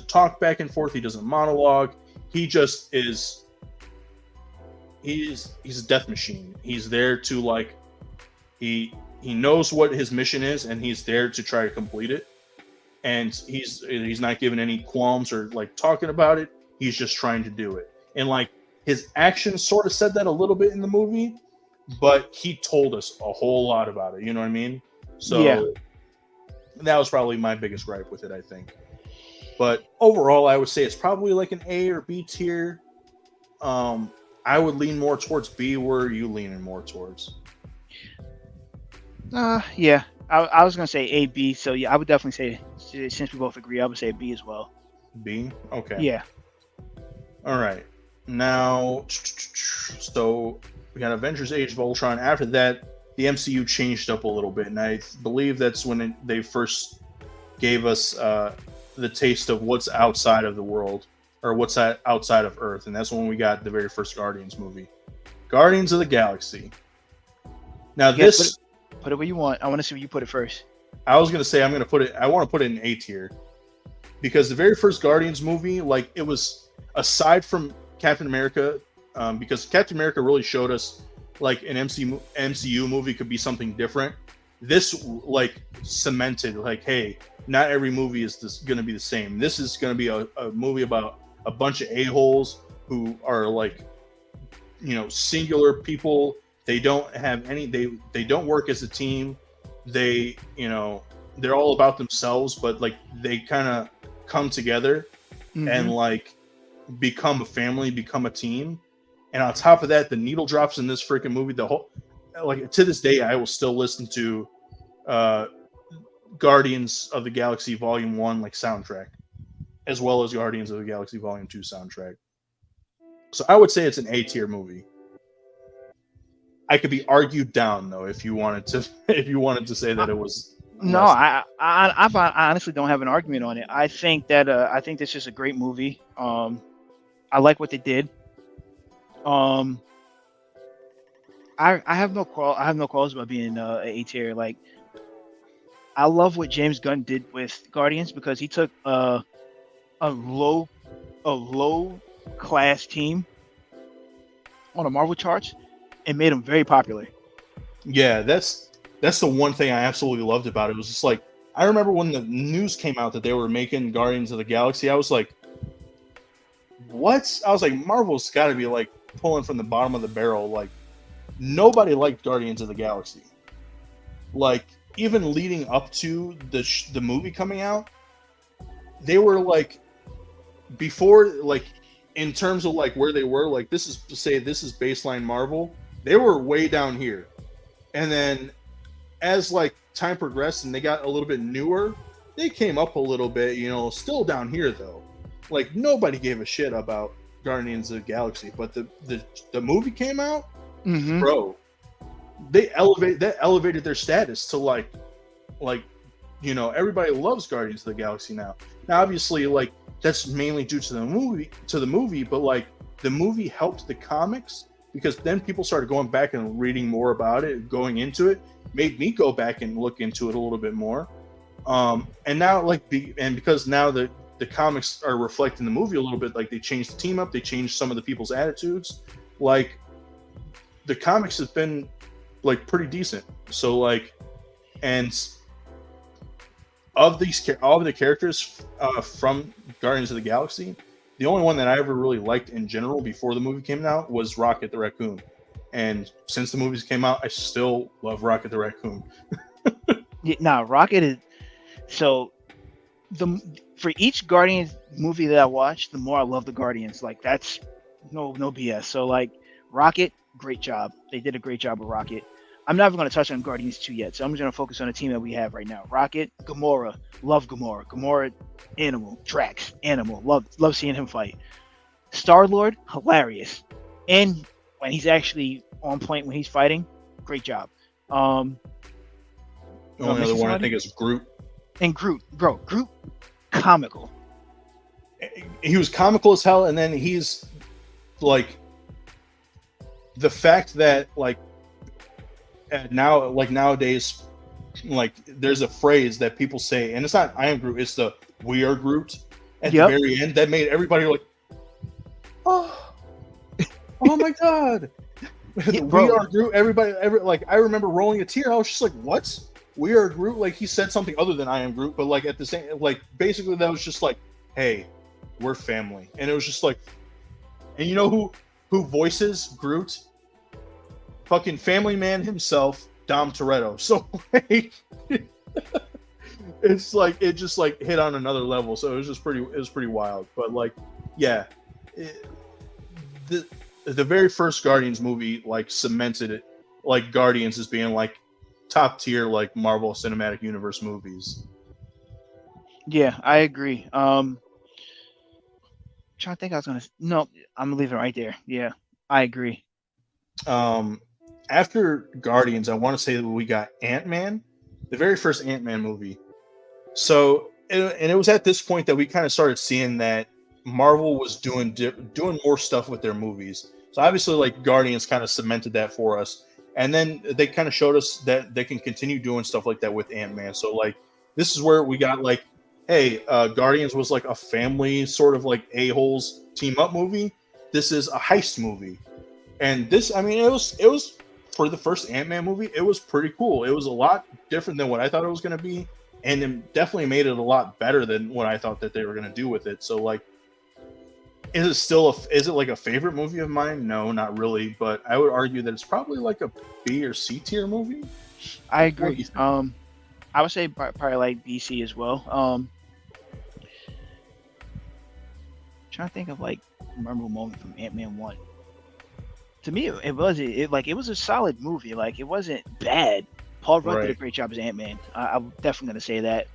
talk back and forth, he doesn't monologue. He just is he's a death machine. He's there to like he knows what his mission is and he's there to try to complete it. And he's not giving any qualms or like talking about it. He's just trying to do it. And like his actions sort of said that a little bit in the movie, but he told us a whole lot about it. You know what I mean? So that was probably my biggest gripe with it, I think. But overall, I would say it's probably like an A or B tier. I would lean more towards B. Where are you leaning more towards? Yeah. I was gonna say A, B. So yeah, I would definitely say since we both agree, I would say B as well. B? Okay. Yeah. All right. Now, so we got Avengers: Age of Ultron. After that, the MCU changed up a little bit, and I believe that's when they first gave us the taste of what's outside of the world, or what's outside of Earth, and that's when we got the very first Guardians movie, Guardians of the Galaxy. Now this, put it where you want. I want to see where you put it first. I was gonna say I want to put it in A tier, because the very first Guardians movie, like it was aside from Captain America because Captain America really showed us like an MCU movie could be something different. This like cemented like, hey, not every movie is going to be the same. This is going to be a movie about a bunch of a-holes who are like, singular people. They don't have any. They don't work as a team. They they're all about themselves, but like they kind of come together and like become a family, become a team. And on top of that, the needle drops in this freaking movie. The whole, like, to this day, I will still listen to Guardians of the Galaxy Volume 1 like soundtrack, as well as Guardians of the Galaxy Volume 2 soundtrack. So I would say it's an A tier movie. I could be argued down though if you wanted to say that it was No, less. I honestly don't have an argument on it. I think this is a great movie. I like what they did. I have no calls about being A tier. Like, I love what James Gunn did with Guardians because he took a low class team on a Marvel charts and made them very popular. Yeah, that's the one thing I absolutely loved about it. It was just like, I remember when the news came out that they were making Guardians of the Galaxy, I was like, what? I was like, Marvel's got to be like pulling from the bottom of the barrel. Like, nobody liked Guardians of the Galaxy. Like, even leading up to the movie coming out, they were like, before, like, in terms of like where they were, like, this is baseline Marvel, they were way down here. And then as like time progressed and they got a little bit newer, they came up a little bit, still down here though. Like, nobody gave a shit about Guardians of the Galaxy, but the movie came out, bro. They elevated their status to like everybody loves Guardians of the Galaxy now. Now, obviously, like, that's mainly due to the movie, but like the movie helped the comics because then people started going back and reading more about it, going into it, made me go back and look into it a little bit more. And now because now the comics are reflecting the movie a little bit, like they changed the team up, they changed some of the people's attitudes. Like, the comics have been like pretty decent. So like, and of all of the characters from Guardians of the Galaxy, the only one that I ever really liked in general before the movie came out was Rocket the Raccoon. And since the movies came out, I still love Rocket the Raccoon. Rocket is so for each Guardians movie that I watch, the more I love the Guardians. Like, that's no BS. So like, Rocket, great job. They did a great job with Rocket. I'm not even going to touch on Guardians 2 yet, so I'm just going to focus on the team that we have right now. Rocket, Gamora, love Gamora. Gamora, animal. Drax, animal. Love seeing him fight. Star-Lord, hilarious. And when he's actually on point when he's fighting, great job. The only other one I think is Groot. And Groot, comical. He was comical as hell, and then he's like, the fact that like now, like nowadays, like there's a phrase that people say, and it's not "I am Groot," it's the "We are Groot" at the very end. That made everybody like, oh my god, we are Groot. Everybody, like, I remember rolling a tear. I was just like, what? We are Groot? Like, he said something other than "I am Groot," but like at the same, like, basically that was just like, hey, we're family, and it was just like, and you know who voices Groot? Fucking Family Man himself, Dom Toretto. So like, it's like, it just like hit on another level. So it was pretty wild. But like, yeah, the very first Guardians movie like cemented it, like Guardians as being like top tier like Marvel Cinematic Universe movies. Yeah, I agree. Trying to think, I'm gonna leave it right there. Yeah, I agree. After Guardians, I want to say that we got Ant-Man, the very first Ant-Man movie. So, and it was at this point that we kind of started seeing that Marvel was doing more stuff with their movies. So obviously, like, Guardians kind of cemented that for us, and then they kind of showed us that they can continue doing stuff like that with Ant-Man. So like, this is where we got like, hey, Guardians was like a family sort of like a-holes team up movie. this is a heist movie, and this, I mean, it was for the first Ant-Man movie, it was pretty cool. It was a lot different than what I thought it was going to be, and it definitely made it a lot better than what I thought that they were going to do with it. So like, is it like a favorite movie of mine? No, not really, but I would argue that it's probably like a B or C tier movie. I What do agree. you think? I would say probably like BC as well. Trying to think of like a memorable moment from Ant-Man 1. To me, it was a solid movie. Like it wasn't bad. Paul Rudd did a Right. great job as Ant-Man. I'm definitely gonna say that.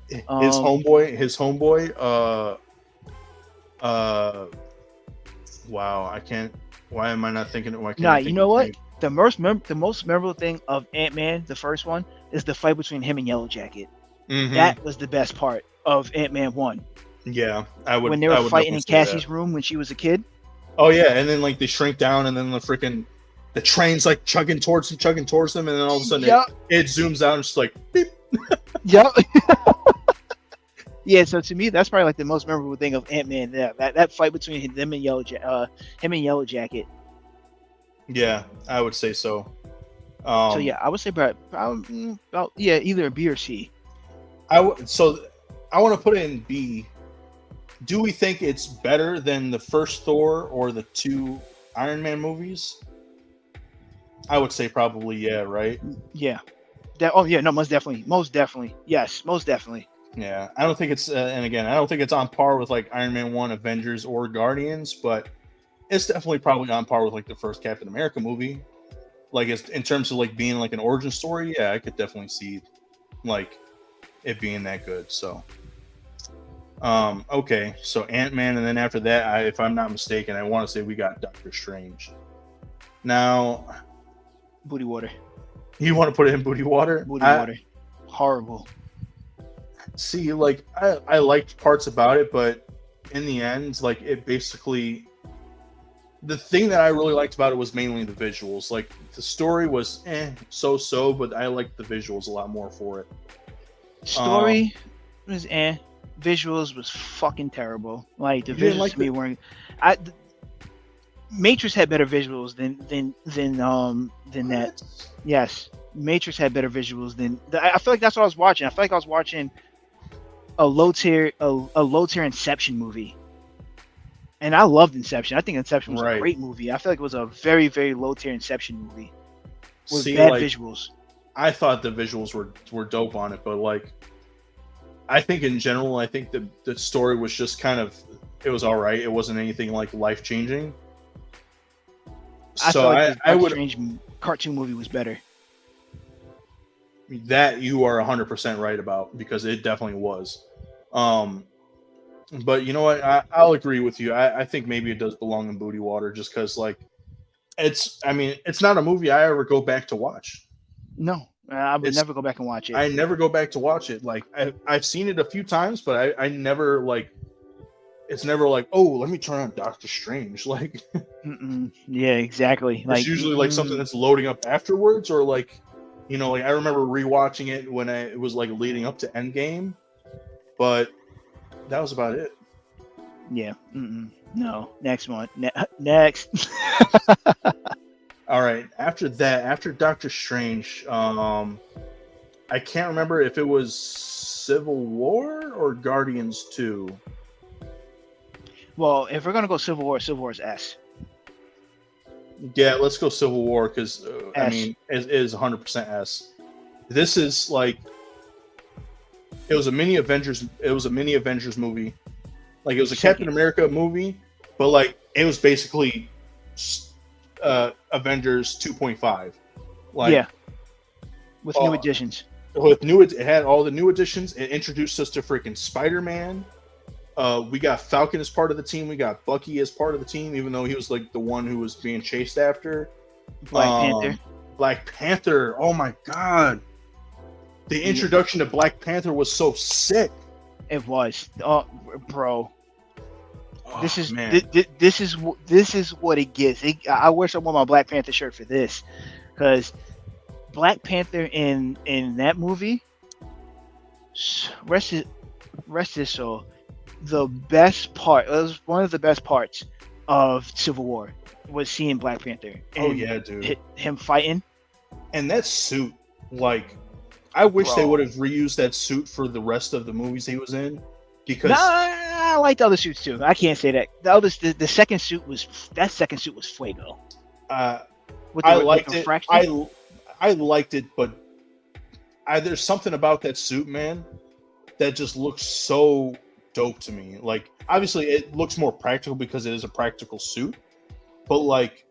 His Um, homeboy, uh, wow, I can't. Why am I not thinking? Why can't nah, I you think know of his what? name? The most memorable thing of Ant-Man, the first one, is the fight between him and Yellow Jacket. Hmm. That was the best part of Ant-Man 1. Yeah, When they were I would fighting definitely in say that. Cassie's room when she was a kid. Oh yeah, and then like they shrink down, and then the train's like chugging towards them, and then all of a sudden Yup. it zooms out and it's like beep. Yup. Yeah, so to me, that's probably like the most memorable thing of Ant-Man. Yeah, that fight between them and him and Yellow Jacket. Yeah, I would say so. So yeah, I would say about yeah, either a B or C. So I want to put it in B. Do we think it's better than the first Thor or the two Iron Man movies? I would say probably yeah, right? Yeah. That. Oh yeah, no, most definitely, yes, most definitely. Yeah, I don't think it's and again, I don't think it's on par with like Iron Man 1, Avengers or Guardians, but it's definitely probably on par with like the first Captain America movie. Like it's in terms of like being like an origin story, yeah, I could definitely see like it being that good. So okay, so Ant-Man, and then after that, if I'm not mistaken, I want to say we got Doctor Strange. Now, Booty water, you want to put it in Booty Water? booty water, horrible. See, like I liked parts about it, but in the end, like it basically, the thing that I really liked about it was mainly the visuals. Like the story was so, but I liked the visuals a lot more for it. Um, Story was visuals was fucking terrible. Like the you didn't visuals like to me the weren't. Matrix had better visuals than that. what? Yes, Matrix had better visuals than. I feel like that's what I was watching. I feel like I was watching a low tier Inception movie, and I loved Inception. I think Inception was a Right. great movie. I feel like it was a very very low tier Inception movie with See, bad like visuals. I thought the visuals were dope on it, but like I think in general, I think the story was just kind of it was all right. It wasn't anything like life changing. I So feel like the I Doctor would Strange cartoon movie was better. that you are 100% right about because it definitely was. Um, but you know what? I'll agree with you. I think maybe it does belong in Booty Water just because like I mean it's not a movie I ever go back to watch. No, I would It's never go back and watch it. I never go back to watch it. Like I've seen it a few times, but I never like it's never like, oh, let me turn on Doctor Strange. Like Yeah, exactly. it's Like, usually like something that's loading up afterwards, or like, you know, like I remember rewatching it when it was like leading up to Endgame, but that was about it. yeah, no. Next one. Next. All right, after that, after Doctor Strange, I can't remember if it was Civil War or Guardians 2. Well, if we're gonna go Civil War is S. Yeah, let's go Civil War because I S. mean it is 100% S. This is like it was a mini Avengers. It was a mini Avengers movie. Like it was a Captain Second. America movie, but like it was basically Avengers 2.5. Like Yeah, with new additions. with new, it had all the new additions. It introduced us to freaking Spider-Man. We got Falcon as part of the team. We got Bucky as part of the team, even though he was like the one who was being chased after. Black Panther. Black Panther. Oh my god. The introduction to Black Panther was so sick. It was. Oh, bro. Oh, This is man. this is what it gets. I wish I wore my Black Panther shirt for this, because Black Panther in that movie, rest his soul. The best part, it was one of the best parts of Civil War was seeing Black Panther Oh and yeah, dude. him fighting. And that suit, like, I wish they Bro. would have reused that suit for the rest of the movies he was in, because Nah, I like the other suits too. I can't say that. The second suit was fuego uh, with I the liked it. refraction. I liked it, but there's something about that suit, man, that just looks so dope to me. Like, obviously, it looks more practical because it is a practical suit, but like,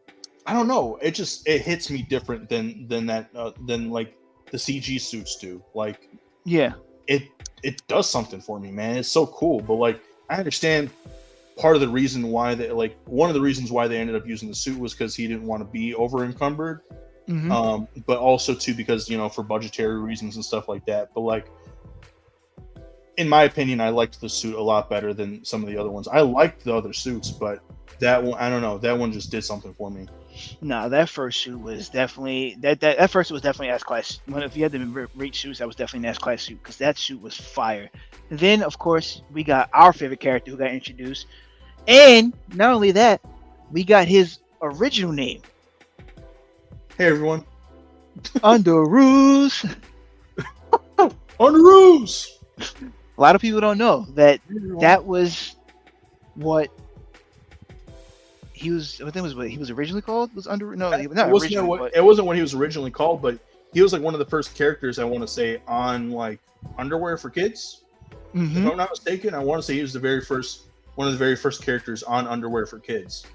I don't know, it hits me different than that than like the CG suits do. Like, Yeah, it does something for me, man. It's so cool. But like, I understand part of the reason why one of the reasons why they ended up using the suit was because he didn't want to be over encumbered. But also too because, for budgetary reasons and stuff like that. But like, in my opinion, I liked the suit a lot better than some of the other ones. I liked the other suits, but that one, I don't know, that one just did something for me. no, that first suit was definitely that first suit was definitely S class. If you had to rate suits, that was definitely an S class suit because that suit was fire. And then of course we got our favorite character who got introduced, and not only that, we got his original name, Hey everyone, Underoos. on the roofs. A lot of people don't know that was what he was. I think was what he was originally called. Was under no, not originally. It wasn't what he was originally called, but he was like one of the first characters, I want to say, on like underwear for kids. If I'm not mistaken, I want to say he was one of the very first characters on underwear for kids.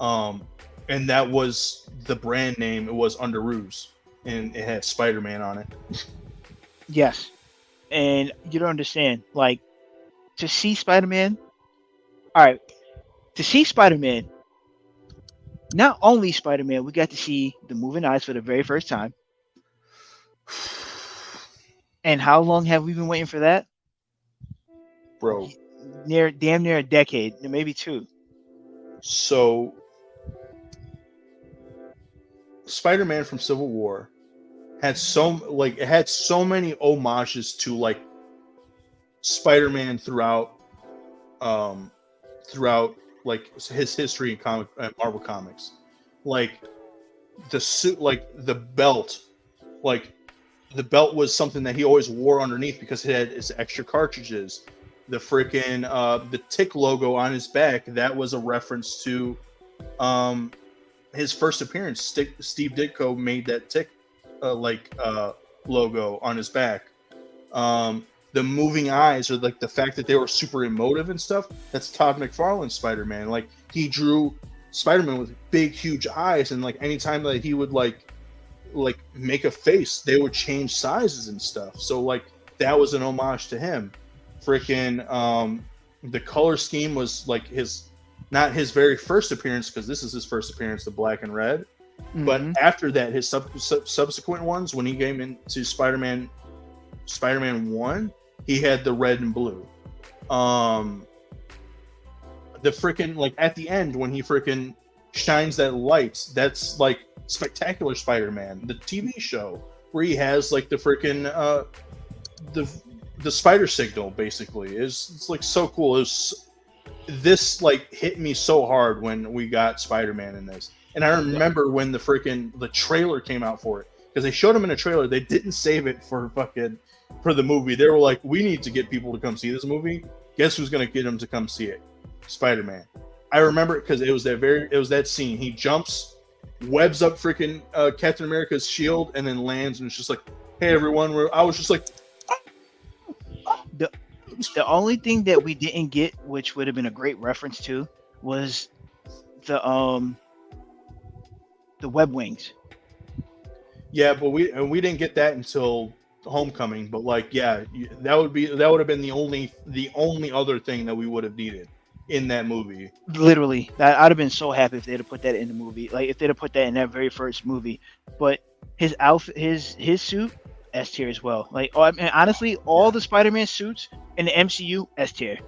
And that was the brand name. It was Underoos, and it had Spider-Man on it. Yes, and you don't understand. Like, to see Spider-Man. All right, to see Spider-Man. Not only Spider-Man, we got to see the moving eyes for the very first time. And how long have we been waiting for that? Bro, Damn near a decade, maybe two. so Spider-Man from Civil War had so many homages to like Spider-Man throughout like his history in Marvel Comics. Like the suit, like the belt was something that he always wore underneath because it had its extra cartridges. The freaking the Tick logo on his back, that was a reference to his first appearance. Steve Ditko made that Tick logo on his back. The moving eyes, or like the fact that they were super emotive and stuff, that's Todd McFarlane's Spider-Man. Like, he drew Spider-Man with big, huge eyes, and like anytime that he would like make a face, they would change sizes and stuff. So like that was an homage to him. Freaking the color scheme was like not his very first appearance, because this is his first appearance, the black and red. But after that, his subsequent ones, when he came into Spider-Man 1, he had the red and blue. The freaking, like, at the end when he freaking shines that light, that's like Spectacular Spider-Man, the TV show, where he has like the freaking the spider signal. Basically, it's like so cool. This like hit me so hard when we got Spider-Man in this. And I remember when the trailer came out for it, because they showed him in a trailer. They didn't save it for the movie. They were like, we need to get people to come see this movie. Guess who's going to get them to come see it? Spider-Man. I remember it because it was that scene. He jumps, webs up freaking Captain America's shield, and then lands, and it's just like, hey everyone. I was just like, the only thing that we didn't get, which would have been a great reference to, was the web wings. Yeah, but we didn't get that until Homecoming. But like, yeah, that would have been the only other thing that we would have needed in that movie. Literally, I'd have been so happy if they'd have put that in the movie. Like, if they'd have put that in that very first movie. But his outfit, his suit, S tier as well. Like, I mean, honestly, all the Spider-Man suits in the MCU, S tier.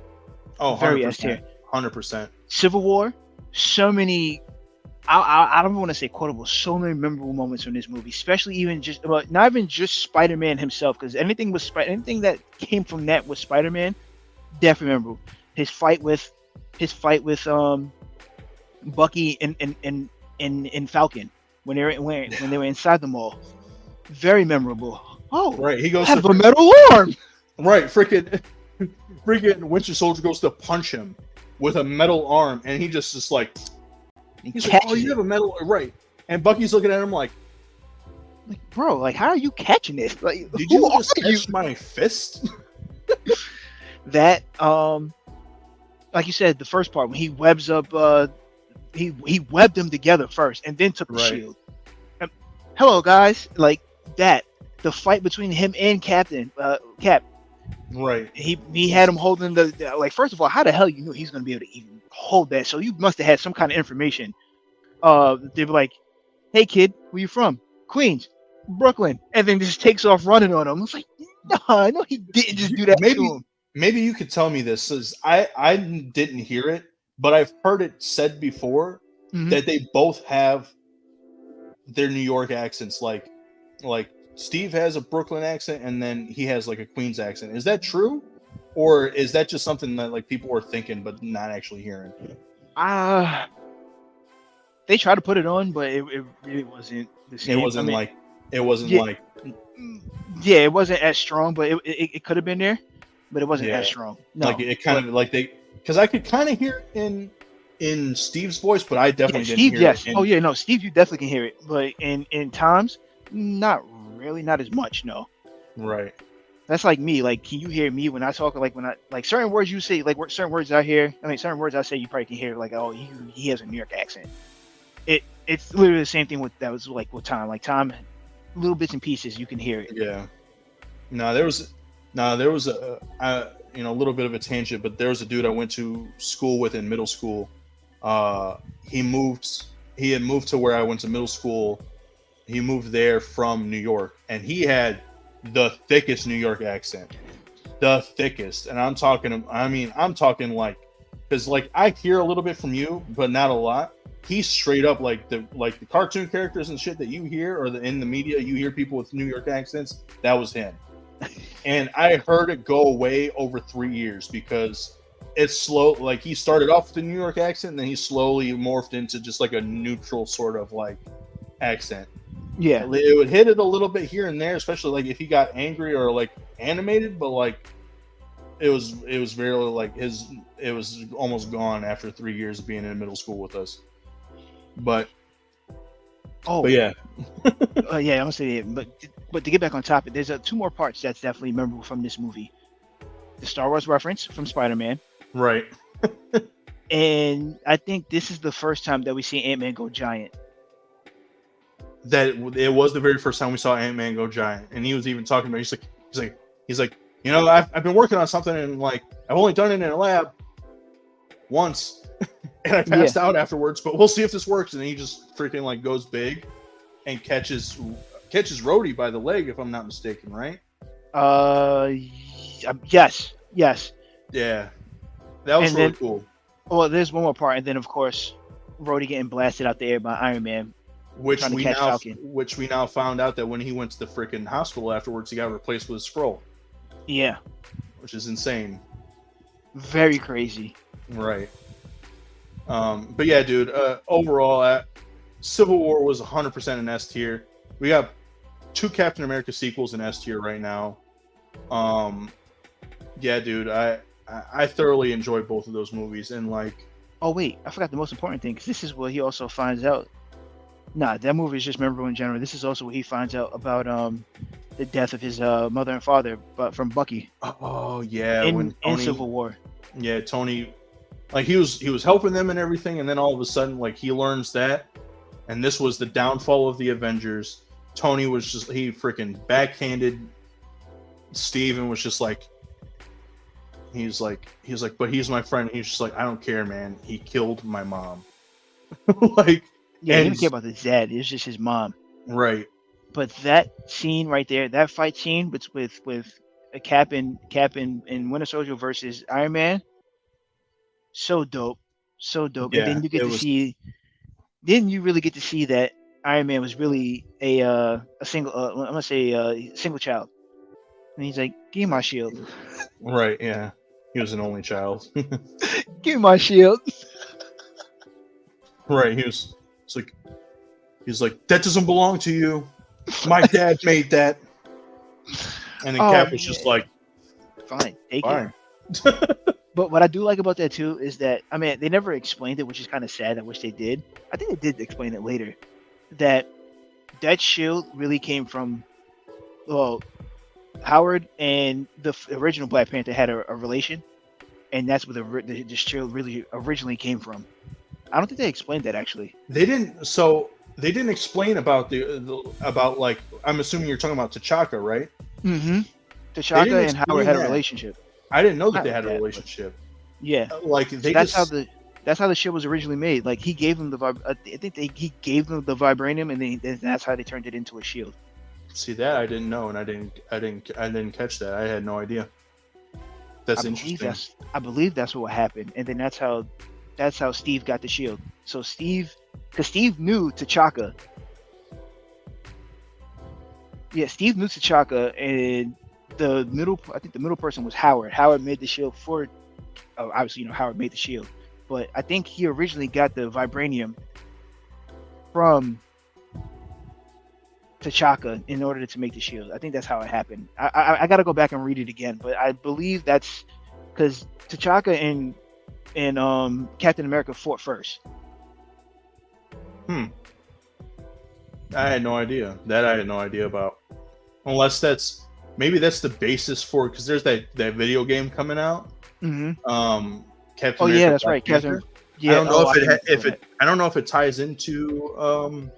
Oh, 100%, very S tier. 100%. Civil War, so many. I don't want to say quotable. So many memorable moments from this movie, especially even just not even just Spider-Man himself, because anything that came from that was Spider-Man, definitely memorable. His fight with Bucky and Falcon when they were inside the mall. Very memorable. Oh, Right. He I goes have to a metal arm. right. Freaking Winter Soldier goes to punch him with a metal arm, and he just like He he's like, "Oh, catches you it. have a metal right?" And Bucky's looking at him like, Like, bro, like, how are you catching this? Like, "Did who you are just you? catch my fist?" That like you said, the first part when he webs up, he webbed them together first, and then took the Right. shield. Hello, guys. Like that, the fight between him and Cap. Right. He had him holding like. First of all, how the hell you knew he's gonna be able to even hold that? So you must have had some kind of information. They were like, "Hey, kid, where you from? Queens, Brooklyn," and then just takes off running on him. It's like, no, no, he didn't just do that to Maybe him. maybe you could tell me this. Is I didn't hear it, but I've heard it said before Hmm. that they both have their New York accents. Like Steve has a Brooklyn accent, and then he has like a Queens accent. Is that true, or is that just something that like people were thinking but not actually hearing? Ah, they tried to put it on, but it really wasn't the It same. I wasn't mean, like it wasn't yeah, like yeah, it wasn't as strong, but it could have been there, but it wasn't as yeah, strong. like No, it kind but of like they because I could kind of hear it in Steve's voice, but I yeah, definitely didn't Steve, hear it yes. Oh in yeah, no, Steve, you definitely can hear it, but in times, not really, not as much. No, right. that's like me. Like, can you hear me when I talk? Like when I like certain words you say, like certain words I hear. I mean, certain words I say, you probably can hear. Like, oh, he has a New York accent. It's literally the same thing with that was like with Tom. Like Tom, little bits and pieces you can hear it. Yeah. No, there was a little bit of a tangent, but there was a dude I went to school with in middle school. He moved. He had moved to where I went to middle school. He moved there from New York, and he had the thickest New York accent, the thickest. And I'm talking. I mean, I'm talking like, because like I hear a little bit from you, but not a lot. He's straight up like the cartoon characters and shit that you hear, or in the media you hear people with New York accents. That was him. And I heard it go away over 3 years because it's slow. Like he started off with the New York accent, and then he slowly morphed into just like a neutral sort of like accent. Yeah, It would hit it a little bit here and there, especially like if he got angry or like animated, but like it was very like it was almost gone after 3 years of being in middle school with us. But oh, yeah, yeah, I'm gonna say it. But to get back on topic, there's two more parts that's definitely memorable from this movie. The Star Wars reference from Spider-Man, right. and I think this is the first time that we see Ant-Man go giant. That it was the very first time we saw Ant-Man go giant, and he was even talking about. He's like, I've been working on something, and like I've only done it in a lab once, and I Yeah. passed out afterwards. But we'll see if this works. And he just freaking like goes big and catches Rhodey by the leg, if I'm not mistaken, right? Yes, yes. Yeah, that was And really then, cool. well, there's one more part, and then of course, Rhodey getting blasted out the air by Iron Man Which trying to we catch now, Falcon. which we now found out that when he went to the freaking hospital afterwards, he got replaced with a scroll, Yeah, which is insane. very crazy. Right. But yeah, dude. Overall, Civil War was 100% an S tier. We got 2 Captain America sequels in S tier right now. Yeah, dude. I thoroughly enjoyed both of those movies, and like, Oh wait, I forgot the most important thing because this is what he also finds out. Nah, that movie is just memorable in general. This is also what he finds out about the death of his mother and father, but from Bucky oh yeah, when in Tony, Civil War. yeah, Tony, like he was helping them and everything, and then all of a sudden, like he learns that, and this was the downfall of the Avengers. Tony was just he freaking backhanded Steve and was just like. He's like, but he's my friend. He's just like, I don't care, man. He killed my mom. Like, Yeah, he and didn't care about his dad. It was just his mom. right, But that scene right there, that fight scene with a Cap and Winter Soldier versus Iron Man, so dope, so dope. And yeah, then you get it to was see, then you really get to see that Iron Man was really a single, I'm gonna say single child. And he's like, "Give me my shield, right. Yeah, he was an only child. give me my shield." Right. It's like he's like, that doesn't belong to you. My dad made that. And then Oh Cap was just yeah, like, fine, take it. fine. But what I do like about that too is that I mean they never explained it, which is kind of sad. I wish they did. I think they did explain it later. That that shield really came from well Howard and the original Black Panther had a relation, and that's where the shield really originally came from. I don't think they explained that actually. They didn't. So they didn't explain about about like. I'm assuming you're talking about T'Chaka, right? Mm-hmm. They didn't T'Chaka and Howard explain had a that. relationship. I didn't know that Not they like had a that, but relationship. yeah. Like So they that's how just the shit was originally made. Like he gave them the I think he gave them the vibranium, and then that's how they turned it into a shield. see that I didn't know, and I didn't catch that. I had no idea. That's interesting. I believe that's what happened, and then that's how Steve got the shield. So because Steve knew T'Chaka. Yeah, Steve knew T'Chaka, and I think the middle person was Howard. Howard made the shield for, obviously, Howard made the shield, but I think he originally got the vibranium from T'Chaka in order to make the shield. I think that's how it happened. I got to go back and read it again, but I believe that's because T'Chaka and Captain America fought first. I had no idea. That I had no idea about. Unless maybe that's the basis for because there's that video game coming out. Mm-hmm. Captain Oh America, yeah, that's Black right. Panther. Captain. Yeah. I don't know if it. I don't know if it ties into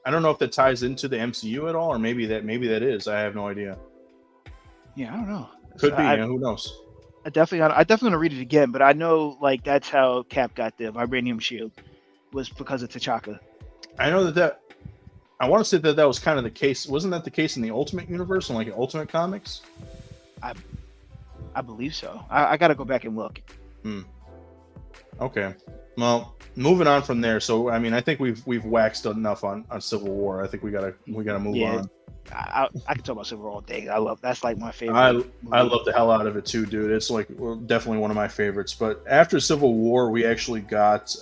I don't know if that ties into the MCU at all, or maybe that is. I have no idea. Yeah, I don't know. Could be. Who knows? I definitely want to read it again, but I know like that's how Cap got the vibranium shield was because of T'Chaka. I know that. I want to say that was kind of the case. Wasn't that the case in the Ultimate Universe and like Ultimate Comics? I believe so. I got to go back and look. Okay. Well, moving on from there. So I mean, I think we've waxed enough on Civil War. I think we gotta move on. I can talk about Civil War all day. That's like my favorite. I love the hell out of it too, dude. It's like definitely one of my favorites. But after Civil War, we actually got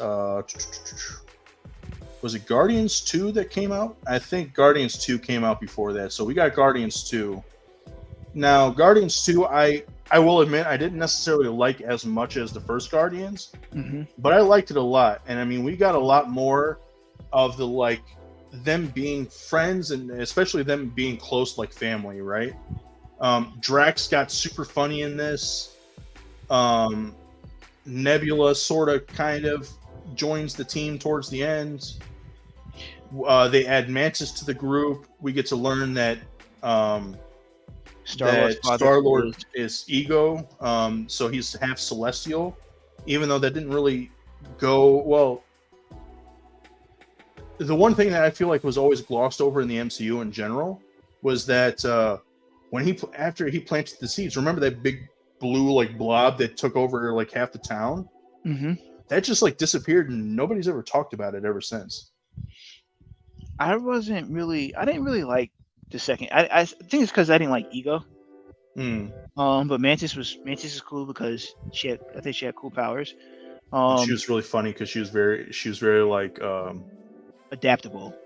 was it Guardians 2 that came out? I think Guardians 2 came out before that. So we got Guardians 2. Now, Guardians 2, I will admit I didn't necessarily like as much as the first Guardians, but I liked it a lot. And I mean, we got a lot more of the like them being friends and especially them being close like family, right? Drax got super funny in this. Nebula sort of kind of joins the team towards the end. They add Mantis to the group. We get to learn that Star-Lord is Ego, so he's half Celestial, even though that didn't really go well. The one thing that I feel like was always glossed over in the MCU in general was that after he planted the seeds, remember that big blue like blob that took over like half the town? That just like disappeared and nobody's ever talked about it ever since. I didn't really like the second. I think it's because I didn't like Ego. But Mantis is cool because she had cool powers. She was really funny because she was very like adaptable.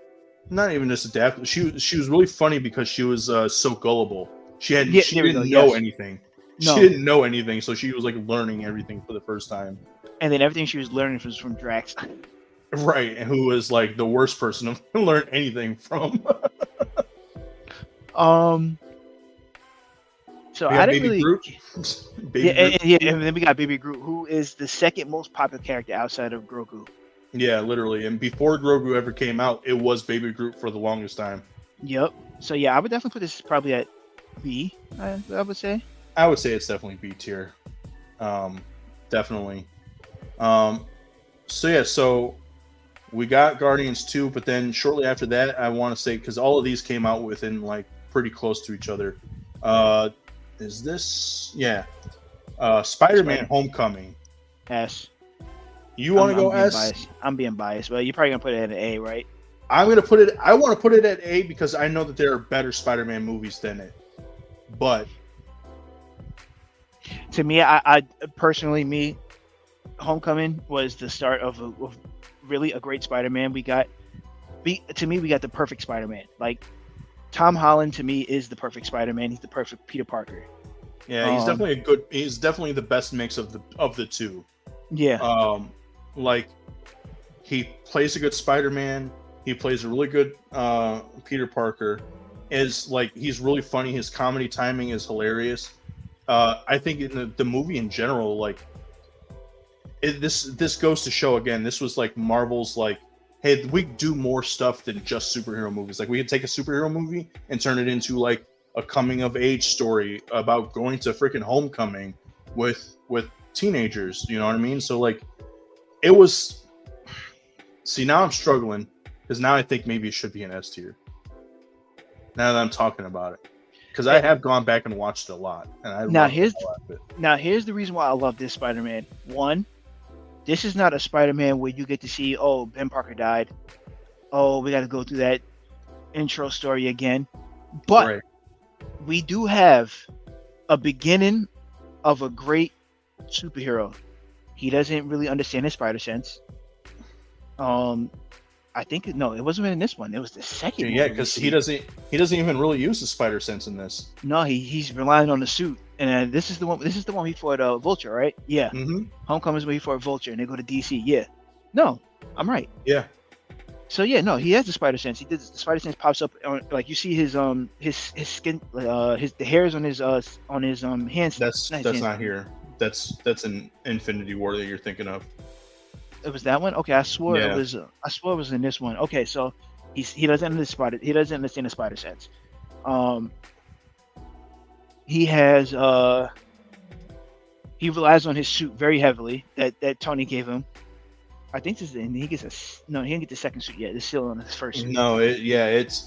Not even just adaptable. She was really funny because she was so gullible. She didn't know anything. No. She didn't know anything, so she was like learning everything for the first time. And then everything she was learning was from Drax. Right, and who was like the worst person to learn anything from. So I didn't really. Groot. Groot. And then we got Baby Groot, who is the second most popular character outside of Grogu. Yeah, literally. And before Grogu ever came out, it was Baby Groot for the longest time. Yep. So yeah, I would definitely put this probably at B. I would say. I would say it's definitely B tier. Definitely. So we got Guardians 2, but then shortly after that, I want to say, because all of these came out within like pretty close to each other. Is this? Yeah. Spider-Man Homecoming. S. You want to go S? Biased. I'm being biased, but you're probably going to put it at an A, right? I want to put it at A because I know that there are better Spider-Man movies than it. But to me, I personally, Homecoming was the start of really a great Spider-Man. To me, we got the perfect Spider-Man. Like Tom Holland to me is the perfect Spider-Man. He's the perfect Peter Parker. Yeah, he's definitely a good. He's definitely the best mix of the two. Yeah. Like he plays a good Spider-Man. He plays a really good Peter Parker. Is like he's really funny. His comedy timing is hilarious. I think in the movie in general, like this goes to show again. This was like Marvel's like, hey, we do more stuff than just superhero movies. Like we could take a superhero movie and turn it into like a coming of age story about going to freaking homecoming with teenagers. You know what I mean? So like it was. See, now I'm struggling because now I think maybe it should be an S tier. Now that I'm talking about it, because I have gone back and watched it a lot, and I Now love here's a lot of it. now here's the reason why I love this Spider-Man. One, this is not a Spider-Man where you get to see, oh, Ben Parker died. Oh, we got to go through that intro story again. But Right. we do have a beginning of a great superhero. He doesn't really understand his spider sense. I think no, it wasn't in this one. It was the second. Yeah, one we because see. he doesn't even really use the spider sense in this. No, he's relying on the suit. And this is the one. This is the one he fought Vulture, right? Yeah. Mm-hmm. Homecoming's where he fought Vulture, and they go to DC. Yeah. No, I'm right. Yeah. So yeah, no, he has the spider sense. He did the spider sense pops up on, like you see his skin, the hairs on his hands. That's hands. not here. That's an Infinity War that you're thinking of. It was that one. Okay, I swore Yeah. it was. I swore it was in this one. Okay, so he doesn't understand He doesn't understand the spider sense. He has he relies on his suit very heavily that Tony gave him. I think this is, and he gets no, he didn't get the second suit yet. It's still on his first suit. No, it's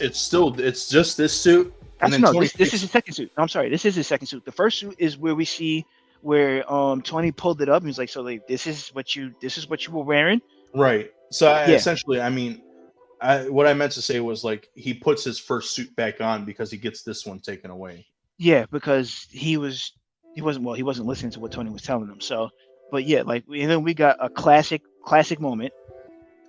just this suit. And then This is his second suit. No, I'm sorry, this is his second suit. The first suit is where we see where Tony pulled it up and he's like, so like this is what you were wearing. Right. So Yeah. essentially, I mean, what I meant to say was like he puts his first suit back on because he gets this one taken away. Yeah, because he wasn't listening to what Tony was telling him. So, but yeah, like and then we got a classic moment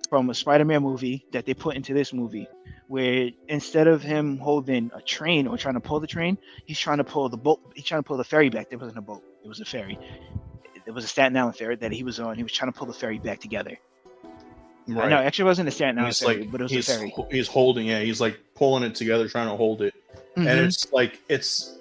from a Spider-Man movie that they put into this movie, where instead of him holding a train or trying to pull the train, he's trying to pull the boat. He's trying to pull the ferry back. There wasn't a boat. It was a ferry. It was a Staten Island ferry that he was on. He was trying to pull the ferry back together. Right. No, actually, it wasn't a Staten Island ferry, like, but it was a ferry. He's holding, he's like pulling it together, trying to hold it, and it's like it's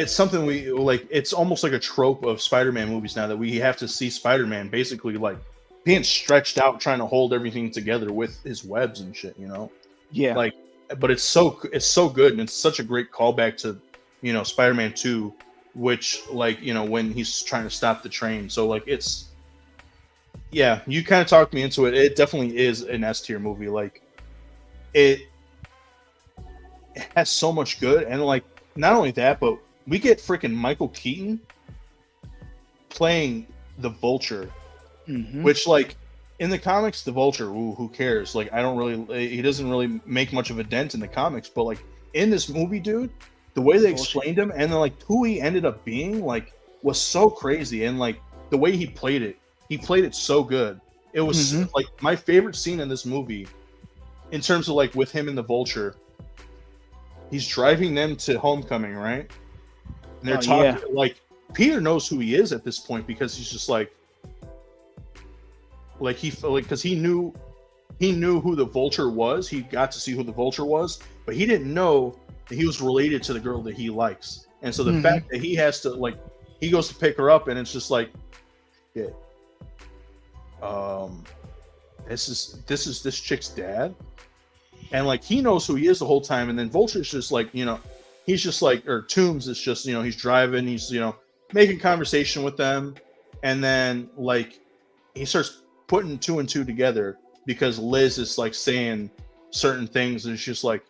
something we like. It's almost like a trope of Spider-Man movies now that we have to see Spider-Man basically like being stretched out, trying to hold everything together with his webs and shit. You know. Yeah. Like, but it's so good, and it's such a great callback to, Spider-Man 2, which like when he's trying to stop the train. So like it's. Yeah, you kind of talked me into it. It definitely is an S tier movie. Like, it has so much good, and like not only that, but we get freaking Michael Keaton playing the Vulture, which like in the comics, the Vulture, who cares? Like, he doesn't really make much of a dent in the comics, but like in this movie, dude, the way they explained him and then like who he ended up being, like, was so crazy, and like the way he played it. He played it so good. It was like my favorite scene in this movie, in terms of like with him and the Vulture. He's driving them to homecoming, right? And they're talking like Peter knows who he is at this point because he's just like because he knew who the Vulture was. He got to see who the Vulture was, but he didn't know that he was related to the girl that he likes. And so the fact that he has to like he goes to pick her up, and it's just like, yeah. This is this chick's dad, and like he knows who he is the whole time, and then Vulture's just like he's just like, or Toombs is just he's driving, he's making conversation with them, and then like he starts putting two and two together because Liz is like saying certain things, and it's just like,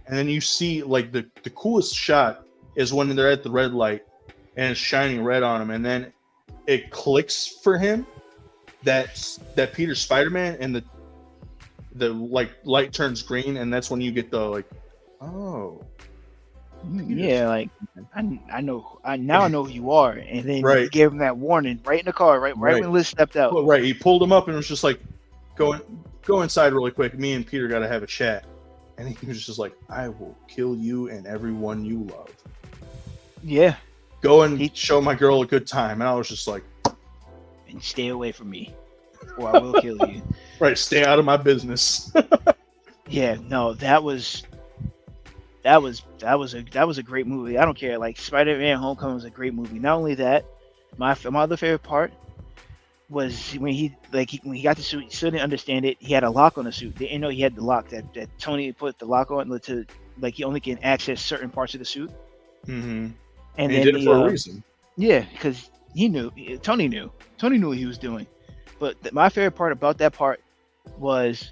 and then you see like the coolest shot is when they're at the red light and it's shining red on him, and then it clicks for him that Peter's Spider-Man, and the like light turns green, and that's when you get the like, oh, Peter's Yeah, like I know now I know who you are. And then he right, gave him that warning right in the car, right right. when Liz stepped out. Well, right. He pulled him up and was just like, "Go, go inside really quick. Me and Peter got to have a chat." And he was just like, "I will kill you and everyone you love. Yeah, Go and he show my girl a good time." And I was just like, and stay away from me, or I will kill you. "Right, stay out of my business." Yeah, no, that was a great movie. I don't care. Like Spider-Man: Homecoming was a great movie. Not only that, my other favorite part was when when he got the suit, he still didn't understand it. He had a lock on the suit. They didn't know he had the lock that Tony put the lock on to like he only can access certain parts of the suit. Mm-hmm. And And he then did it for a reason. yeah, because he knew Tony knew what he was doing. But my favorite part about that part was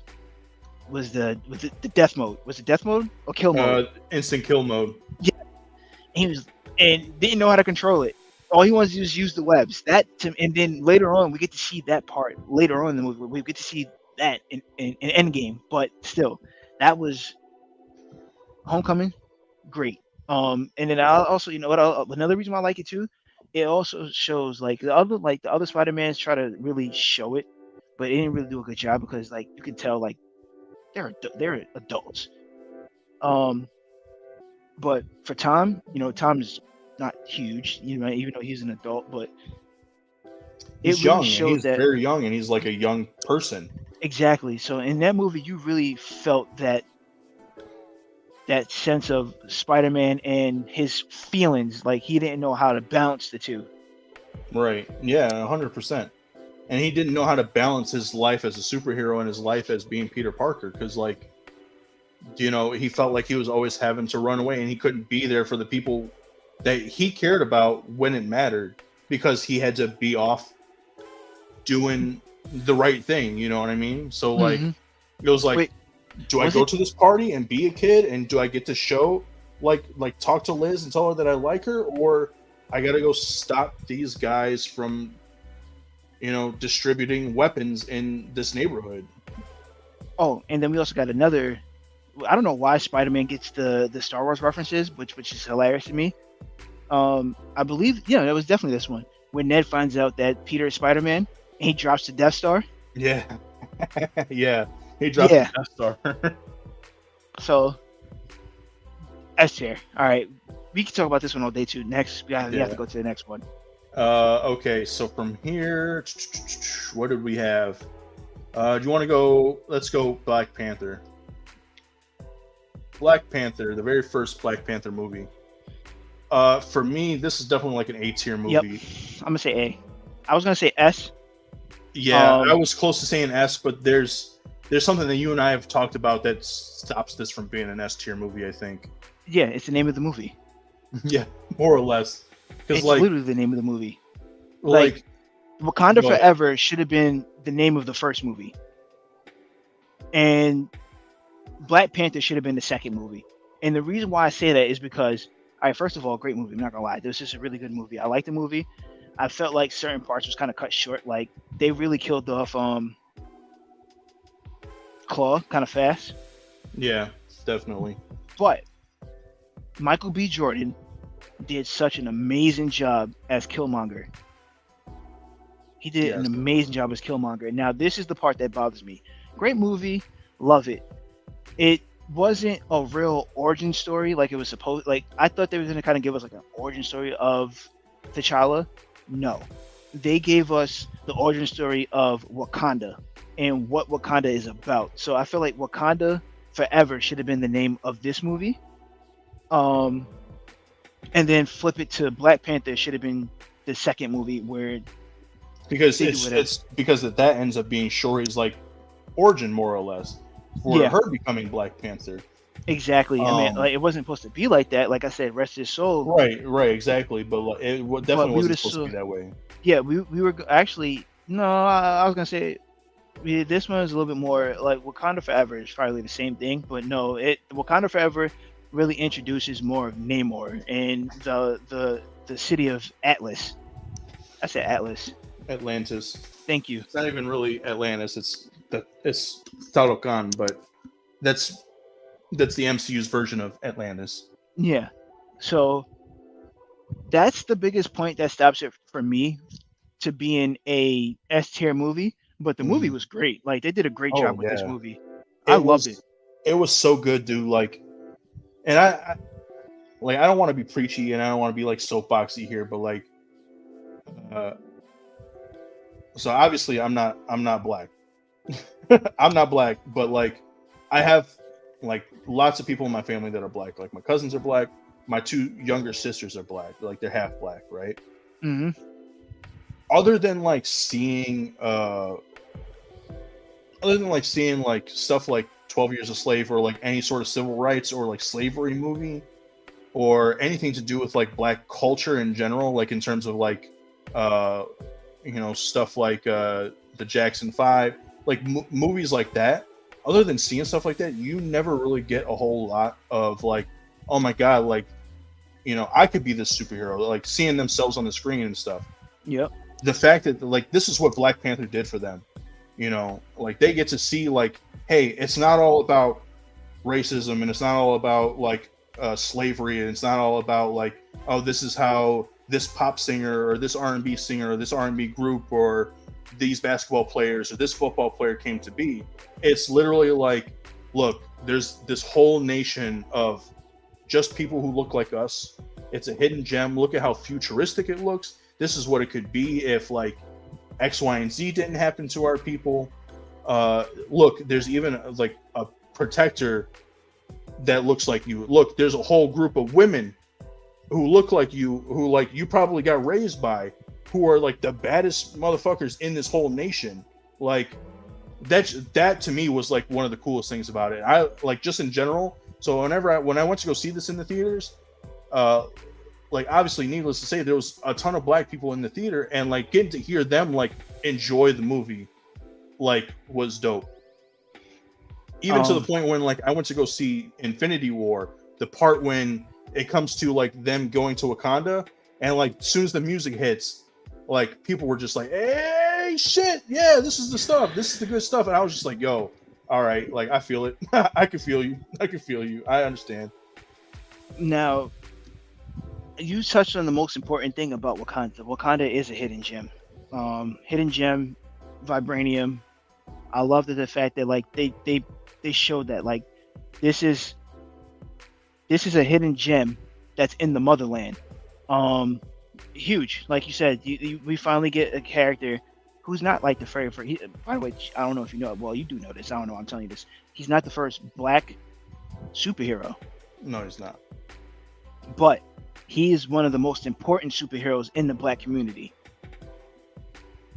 the death mode. Was it death mode or kill mode? Instant kill mode. Yeah, he was and didn't know how to control it. All he wants to do is use the webs. And then later on, we get to see that part later on in the movie. We get to see that in Endgame. But still, that was Homecoming, great. And then I also, you know what? Another reason why I like it too, it also shows the other Spider Mans try to really show it, but it didn't really do a good job because like you can tell like they're adults. Um, but for Tom, Tom is not huge, even though he's an adult, but it He's really young, and showed he's that very young, and he's like a young person. exactly. So in that movie, you really felt that sense of Spider-Man and his feelings, like he didn't know how to balance the two. Right. Yeah, 100%. And he didn't know how to balance his life as a superhero and his life as being Peter Parker because, like, he felt like he was always having to run away and he couldn't be there for the people that he cared about when it mattered because he had to be off doing the right thing. You know what I mean? So, like, Hmm. it was like, Wait, do I was go it? to this party and be a kid and do I get to show like talk to Liz and tell her that I like her, or I gotta go stop these guys from distributing weapons in this neighborhood? Oh, and then we also got another. I don't know why Spider-Man gets the Star Wars references, which is hilarious to me. I believe that was definitely this one when Ned finds out that Peter is Spider-Man and he drops the Death Star. Yeah. Yeah, he dropped the Yeah. Death Star. So S tier. All right, we can talk about this one all day too. Next, we have Yeah. to go to the next one. Okay, so from here, what did we have? Do you want to go? Let's go Black Panther. Black Panther, the very first Black Panther movie. For me, this is definitely like an A tier Yep, movie. I'm gonna say A. I was gonna say S. Yeah, I was close to saying S, but there's something that you and I have talked about that stops this from being an S tier movie, I think. Yeah, it's the name of the movie. Yeah, more or less. Because It's like, literally the name of the movie. like, Wakanda go ahead. Forever should have been the name of the first movie, and Black Panther should have been the second movie. And the reason why I say that is because, all right, first of all, great movie. I'm not gonna lie, this was just a really good movie. I liked the movie. I felt like certain parts was kind of cut short. Like they really killed off Claw kind of fast. Yeah, definitely. But Michael B. Jordan did such an amazing job as Killmonger. He did an Yes. amazing job as Killmonger. Now, this is the part that bothers me. Great movie, love it. It wasn't a real origin story like it was supposed. Like I thought they were gonna kind of give us like an origin story of T'Challa. No, they gave us the origin story of Wakanda and what Wakanda is about. So I feel like Wakanda Forever should have been the name of this movie. Um, and then flip it to Black Panther should have been the second movie where Because they do whatever. it's because that ends up being Shuri's like origin, more or less, for Yeah. her becoming Black Panther. Exactly. I mean, Um, like it wasn't supposed to be like that. Like I said, rest his soul. Right, exactly. But like, definitely we would wasn't supposed to be that way. Yeah, we were actually no. I was gonna say this one is a little bit more like Wakanda Forever is probably the same thing, but no, Wakanda Forever really introduces more of Namor and the city of Atlas. I said Atlas. Atlantis. Thank you. It's not even really Atlantis. It's Talocan, but that's the MCU's version of Atlantis. Yeah. So that's the biggest point that stops it for me to being a S tier movie. But the movie Mhm. was great. Like they did a great Oh job with this yeah, movie. I it loved it. was it was so good, dude. Like, and like I don't want to be preachy and I don't want to be like soapboxy here, but like, uh, so obviously I'm not black. I'm not black, but like I have like lots of people in my family that are black. Like my cousins are black. My two younger sisters are black. Like they're half black, right? Hmm. Other than like seeing other than like seeing like stuff like 12 Years a Slave or like any sort of civil rights or like slavery movie or anything to do with like black culture in general, like in terms of like uh stuff like the Jackson 5, like movies like that. Other than seeing stuff like that, you never really get a whole lot of like, oh my god, like, I could be this superhero, like seeing themselves on the screen and stuff. Yep. The fact that like this is what Black Panther did for them, like they get to see like, hey, it's not all about racism and it's not all about like slavery and it's not all about like, oh, this is how this pop singer or this R&B singer or this R&B group or these basketball players or this football player came to be. It's literally like, look, there's this whole nation of just people who look like us. It's a hidden gem. Look at how futuristic it looks. This is what it could be if like X, Y, and Z didn't happen to our people. Look, there's even like a protector that looks like you. Look, there's a whole group of women who look like you, who like you probably got raised by, who are like the baddest motherfuckers in this whole nation. Like that to me was like one of the coolest things about it. I like just in general. So when I went to go see this in the theaters, uh, like obviously needless to say, there was a ton of black people in the theater, and like getting to hear them like enjoy the movie, like was dope. Even to the Um. point when like I went to go see Infinity War, the part when it comes to like them going to Wakanda, and like as soon as the music hits, like people were just like, "Hey, shit, yeah, this is the stuff. This is the good stuff." And I was just like, "Yo, all right, like I feel it. I can feel you. I can feel you. I understand." Now you touched on the most important thing about Wakanda. Wakanda is a hidden gem. Hidden gem, vibranium. I love the fact that like they showed that like this is this is a hidden gem that's in the motherland. Um, Huge, like you said, we finally get a character who's not like the very first. By the way, I don't know if you know it. Well, you do know this. I don't know. I'm telling you this. He's not the first black superhero, No, he's not. but he is one of the most important superheroes in the black community.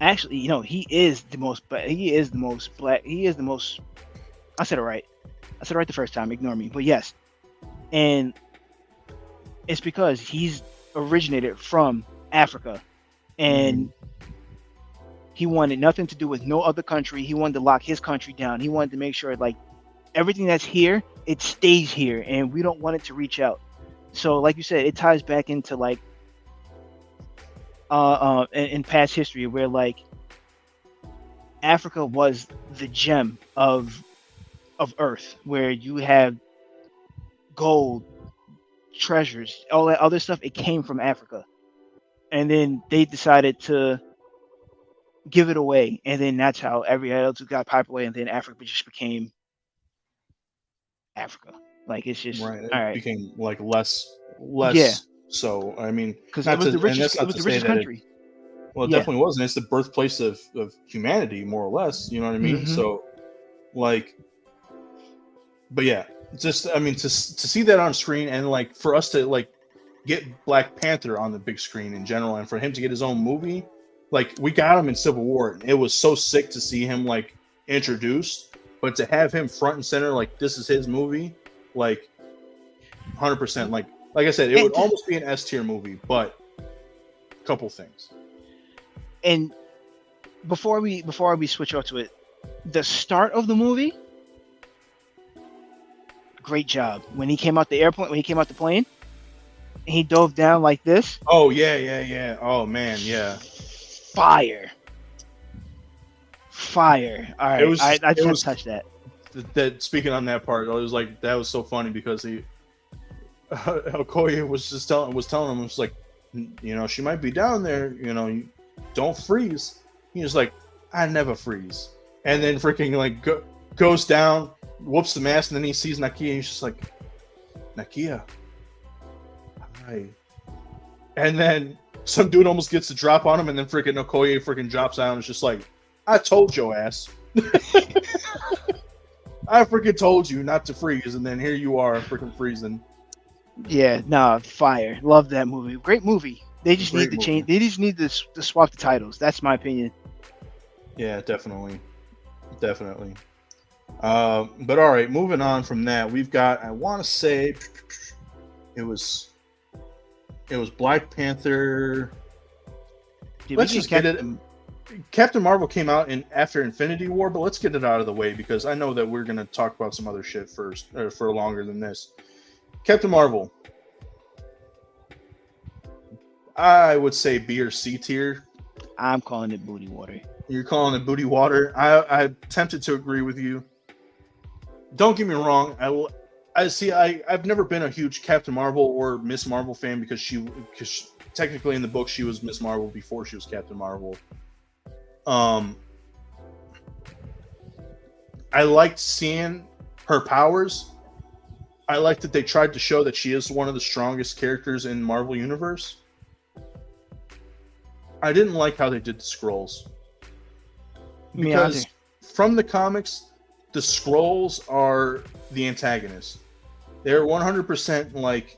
Actually, he is the most, but he is the most black. He is the most. I said it right. I said it right the first time. Ignore me. But yes, and it's because he's originated from Africa, Mm-hmm. and he wanted nothing to do with no other country. He wanted to lock his country down. He wanted to make sure like everything that's here, it stays here, and we don't want it to reach out. So, like you said, it ties back into like in past history where like Africa was the gem of Earth, where you have gold, treasures, all that other stuff. It came from Africa, and then they decided to give it away, and then that's how every else got populated, and then Africa just became Africa. Like it's just Right. all It right, became like less yeah, less so. I mean, because not to and that's it not was to the say richest that it country. well it Yeah. definitely was, and it's the birthplace of humanity, more or less. You know what I mean? Hmm. So like, but yeah, just I mean to see that on screen and like for us to like get Black Panther on the big screen in general, and for him to get his own movie, like we got him in Civil War, and it was so sick to see him like introduced, but to have him front and center, like this is his movie, like 100%. Like I said, it would And almost be an S tier movie, but a couple things. and before we switch off to it, the start of the movie, great job. When he came out the airplane, when he came out the plane, and he dove down like this, Oh yeah, yeah, yeah. Oh man, yeah. fire, fire. All It right, was I it just had to was touch that. that speaking on that part, I was like that was so funny because he Okoye was telling him, was like, she might be down there. Don't freeze. He was like, I never freeze. And then freaking like goes down, whoops the mask, and then he sees Nakia, and he's just like, Nakia, hi. And then some dude almost gets the drop on him, and then freaking Okoye freaking drops down and is just like, I told your ass. I freaking told you not to freeze, and then here you are freaking freezing. Yeah, nah, fire. Love that movie. Great movie. They just Great need to movie. change. They just need to swap the titles. That's my opinion. Yeah, definitely. Definitely. But all right, moving on from that, we've got, I want to say it was Black Panther. Let's just get it. Captain Marvel came out after Infinity War, but let's get it out of the way because I know that we're going to talk about some other shit first, or for longer than this. Captain Marvel, I would say B or C tier. I'm calling it booty water. You're calling it booty water. I'm tempted to agree with you. Don't get me wrong. I've never been a huge Captain Marvel or Miss Marvel fan because technically in the book she was Miss Marvel before she was Captain Marvel. I liked seeing her powers. I liked that they tried to show that she is one of the strongest characters in Marvel Universe. I didn't like how they did the Skrulls. Because from the comics, the Skrulls are the antagonists. They're 100% like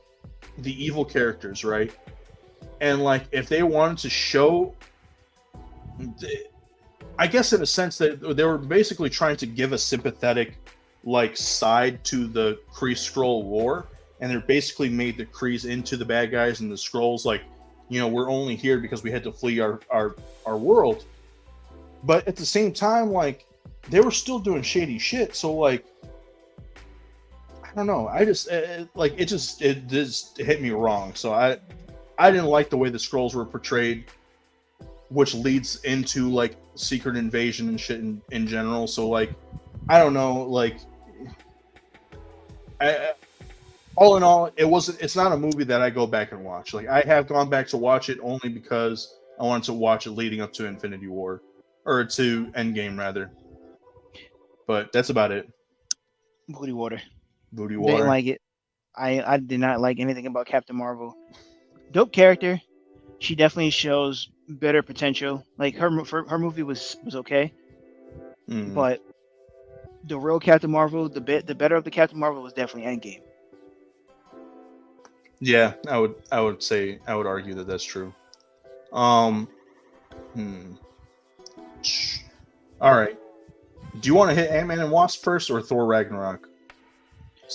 the evil characters, right? And like if they wanted to show, I guess in a sense that they were basically trying to give a sympathetic like side to the Kree Skrull war, and they basically made the Krees into the bad guys and the Skrulls like, we're only here because we had to flee our world. But at the same time, like, they were still doing shady shit. So, like, I don't know. I just, it just hit me wrong. So I didn't like the way the Skrulls were portrayed, which leads into, like, Secret Invasion and shit in general. So, like, I don't know. Like, all in all, it's not a movie that I go back and watch. Like, I have gone back to watch it only because I wanted to watch it leading up to Infinity War. Or to Endgame, rather. But that's about it. Booty water. Booty water. Didn't like it. I did not like anything about Captain Marvel. Dope character. She definitely shows better potential. Like her movie was okay, but the real Captain Marvel, the better of the Captain Marvel was definitely Endgame. Yeah, I would argue that that's true. All right. Do you want to hit Ant-Man and Wasp first or Thor Ragnarok?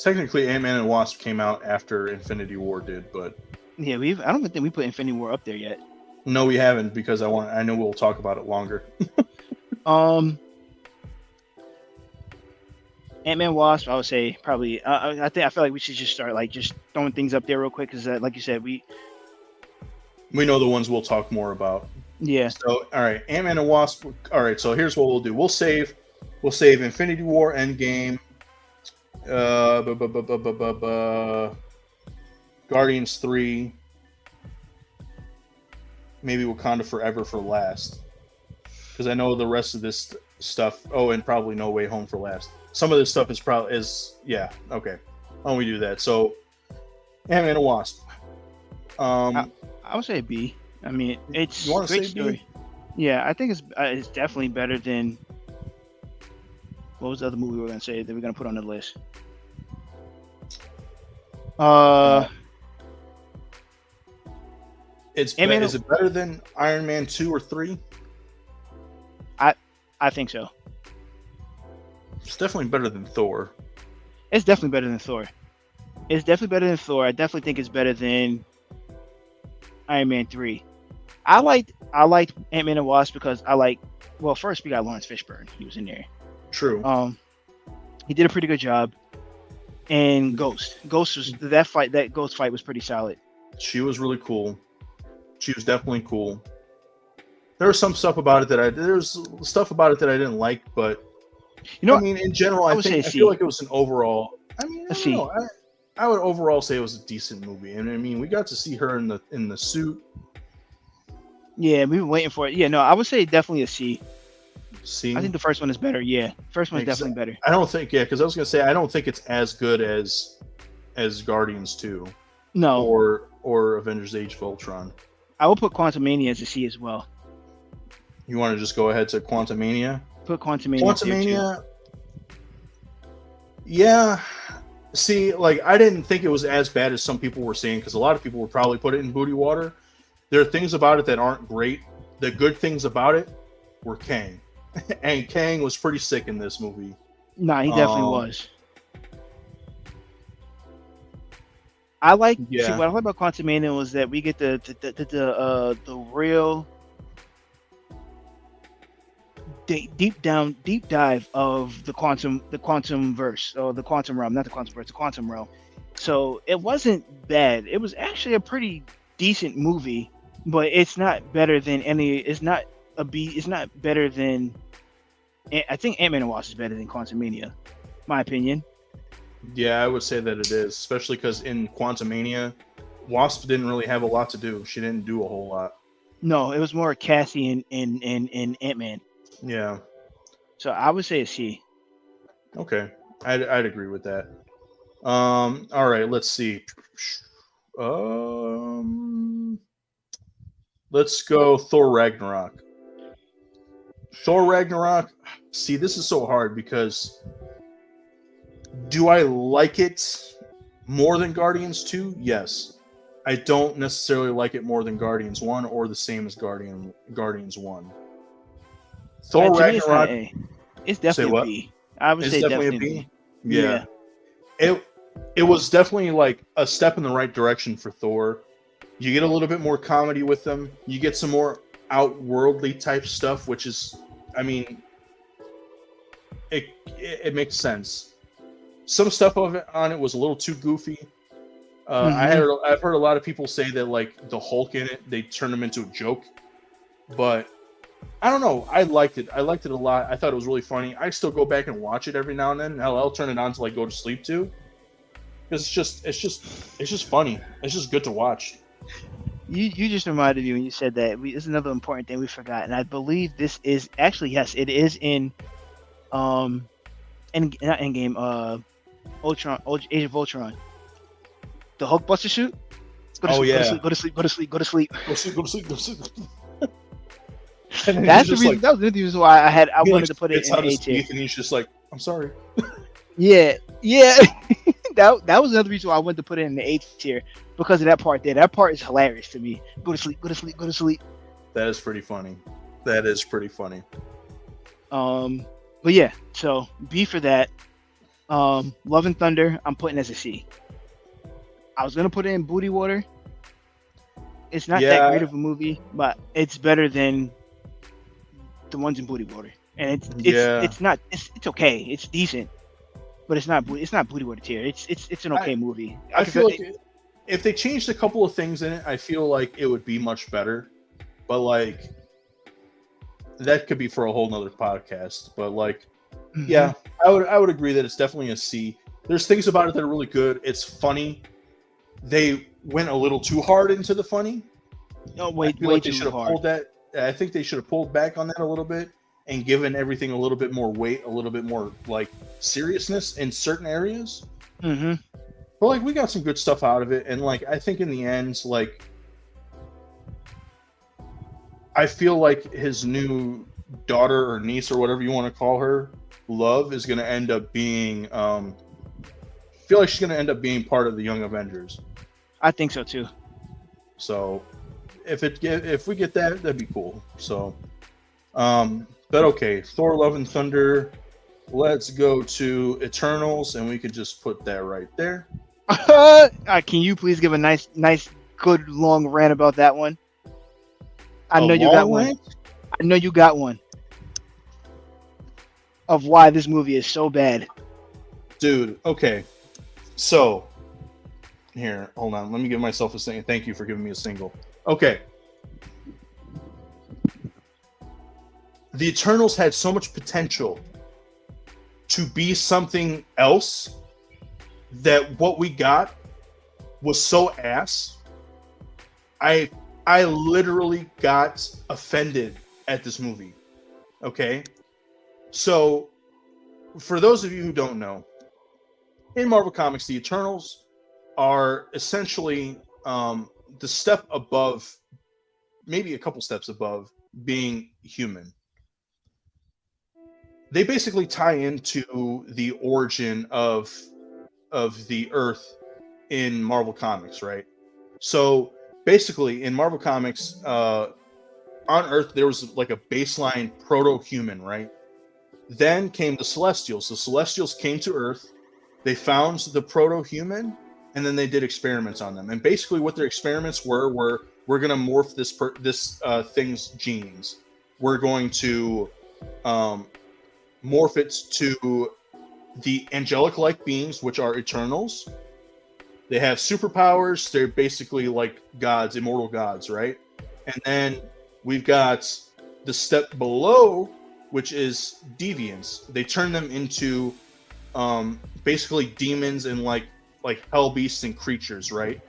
Technically, Ant-Man and Wasp came out after Infinity War did, but yeah, I don't think we put Infinity War up there yet. No, we haven't because I know we'll talk about it longer. Ant-Man Wasp, I would say probably. I feel like we should just start like just throwing things up there real quick because, like you said, we know the ones we'll talk more about. Yeah. So, all right, Ant-Man and Wasp. All right, so here's what we'll do. We'll save Infinity War, Endgame, Guardians 3, maybe Wakanda Forever for last, because I know the rest of this stuff. Oh, and probably No Way Home for last. Some of this stuff yeah, okay. Why don't we do that? So, Ant-Man and Wasp. I would say B. I mean, it's you want to great say story. B? Yeah, I think it's definitely better than what was the other movie we were gonna say that we're gonna put on the list. Is it better than Iron Man 2 or 3? I think so. It's definitely better than Thor. It's definitely better than Thor. It's definitely better than Thor. I definitely think it's better than Iron Man 3. I liked Ant-Man and Wasp because first we got Lawrence Fishburne. He was in there. True. He did a pretty good job. And Ghost was that Ghost fight was pretty solid. She was really cool. She was definitely cool. There was some stuff about it that I didn't like, but I mean, in general, I feel like it was an overall. I mean, I would overall say it was a decent movie, and I mean, we got to see her in the suit. Yeah, we've been waiting for it. Yeah, no, I would say definitely a C. I See, think the first one is better. Yeah, first one's definitely better. I don't think because I was gonna say I don't think it's as good as Guardians 2 No, or Avengers: Age of Ultron. I will put Quantumania as a C as well. You want to just go ahead to Quantumania? Put Quantumania tier two. Quantumania, yeah. See, like I didn't think it was as bad as some people were saying because a lot of people would probably put it in booty water. There are things about it that aren't great. The good things about it were Kang, and Kang was pretty sick in this movie. Nah, he definitely was. I like. See, Yeah. what I like about Quantumania was that we get the real deep dive of the quantum verse or the quantum realm, not the quantum verse, the quantum realm. So it wasn't bad. It was actually a pretty decent movie, but it's not better than any. It's not a B. It's not better than. I think Ant-Man and Wasp is better than Quantumania, my opinion. Yeah, I would say that it is, especially because in Quantumania, Wasp didn't really have a lot to do. She didn't do a whole lot. No, it was more Cassie and Ant-Man. Yeah. So I would say a C. Okay, I'd agree with that. All right, let's see. Let's go Thor Ragnarok. Thor Ragnarok. See, this is so hard because do I like it more than Guardians 2? Yes. I don't necessarily like it more than Guardians 1 or the same as Guardians 1. Thor Ragnarok. It's definitely a B. I would say definitely a B. Yeah. It was definitely like a step in the right direction for Thor. You get a little bit more comedy with them. You get some more outworldly type stuff, which is, I mean, it makes sense. Some stuff on it was a little too goofy. I've heard a lot of people say that like the Hulk in it, they turned him into a joke, but I don't know. I liked it. I liked it a lot. I thought it was really funny. I still go back and watch it every now and then. I'll turn it on to like go to sleep to, because it's just funny. It's just good to watch. You just reminded me when you said that. This is another important thing we forgot, and I believe this is actually yes, it is in not Endgame, Ultron, Age of Ultron. The Hulk Buster shoot. Go to sleep. That's the reason. Like, that was the reason why I wanted to put it in A tier. And he's just like, I'm sorry. Yeah. that was another reason why I wanted to put it in the A tier because of that part there. That part is hilarious to me. Go to sleep. That is pretty funny. But yeah, so B for that. Love and Thunder, I'm putting as a C. I was gonna put it in Booty Water. It's not that great of a movie, but it's better than the ones in Booty Water. And it's okay. It's decent, but it's not Booty Water tier. It's an okay movie. I feel like if they changed a couple of things in it, I feel like it would be much better. But like that could be for a whole nother podcast. But like, yeah, I would agree that it's definitely a C. There's things about it that are really good. It's funny. They went a little too hard into the funny. No, way they too hard. Pulled that. I think they should have pulled back on that a little bit and given everything a little bit more weight, a little bit more like seriousness in certain areas. Mm-hmm. But like we got some good stuff out of it, and like I think in the end, like I feel like his new daughter or niece or whatever you want to call her, Love, is going to end up being. I feel like she's going to end up being part of the Young Avengers. I think so too. So, if we get that, that'd be cool. So, but okay, Thor: Love and Thunder. Let's go to Eternals, and we could just put that right there. Can you please give a nice, good long rant about that one? I know you got one. Of why this movie is so bad. Dude, okay. So, here, hold on. Let me give myself a single. Thank you for giving me a single. Okay. The Eternals had so much potential to be something else, that what we got was so ass. I literally got offended at this movie. Okay, so for those of you who don't know, in Marvel Comics, the Eternals are essentially the step above, maybe a couple steps above being human. They basically tie into the origin of the Earth in Marvel Comics, right? So basically, in Marvel Comics, on Earth there was like a baseline proto-human, right? Then came the Celestials. The Celestials came to Earth. They found the proto-human, and then they did experiments on them. And basically, what their experiments were we're going to morph this thing's genes. We're going to morph it to the angelic-like beings, which are Eternals. They have superpowers. They're basically like gods, immortal gods, right? And then we've got the step below, which is deviants. They turn them into basically demons and like hell beasts and creatures, right?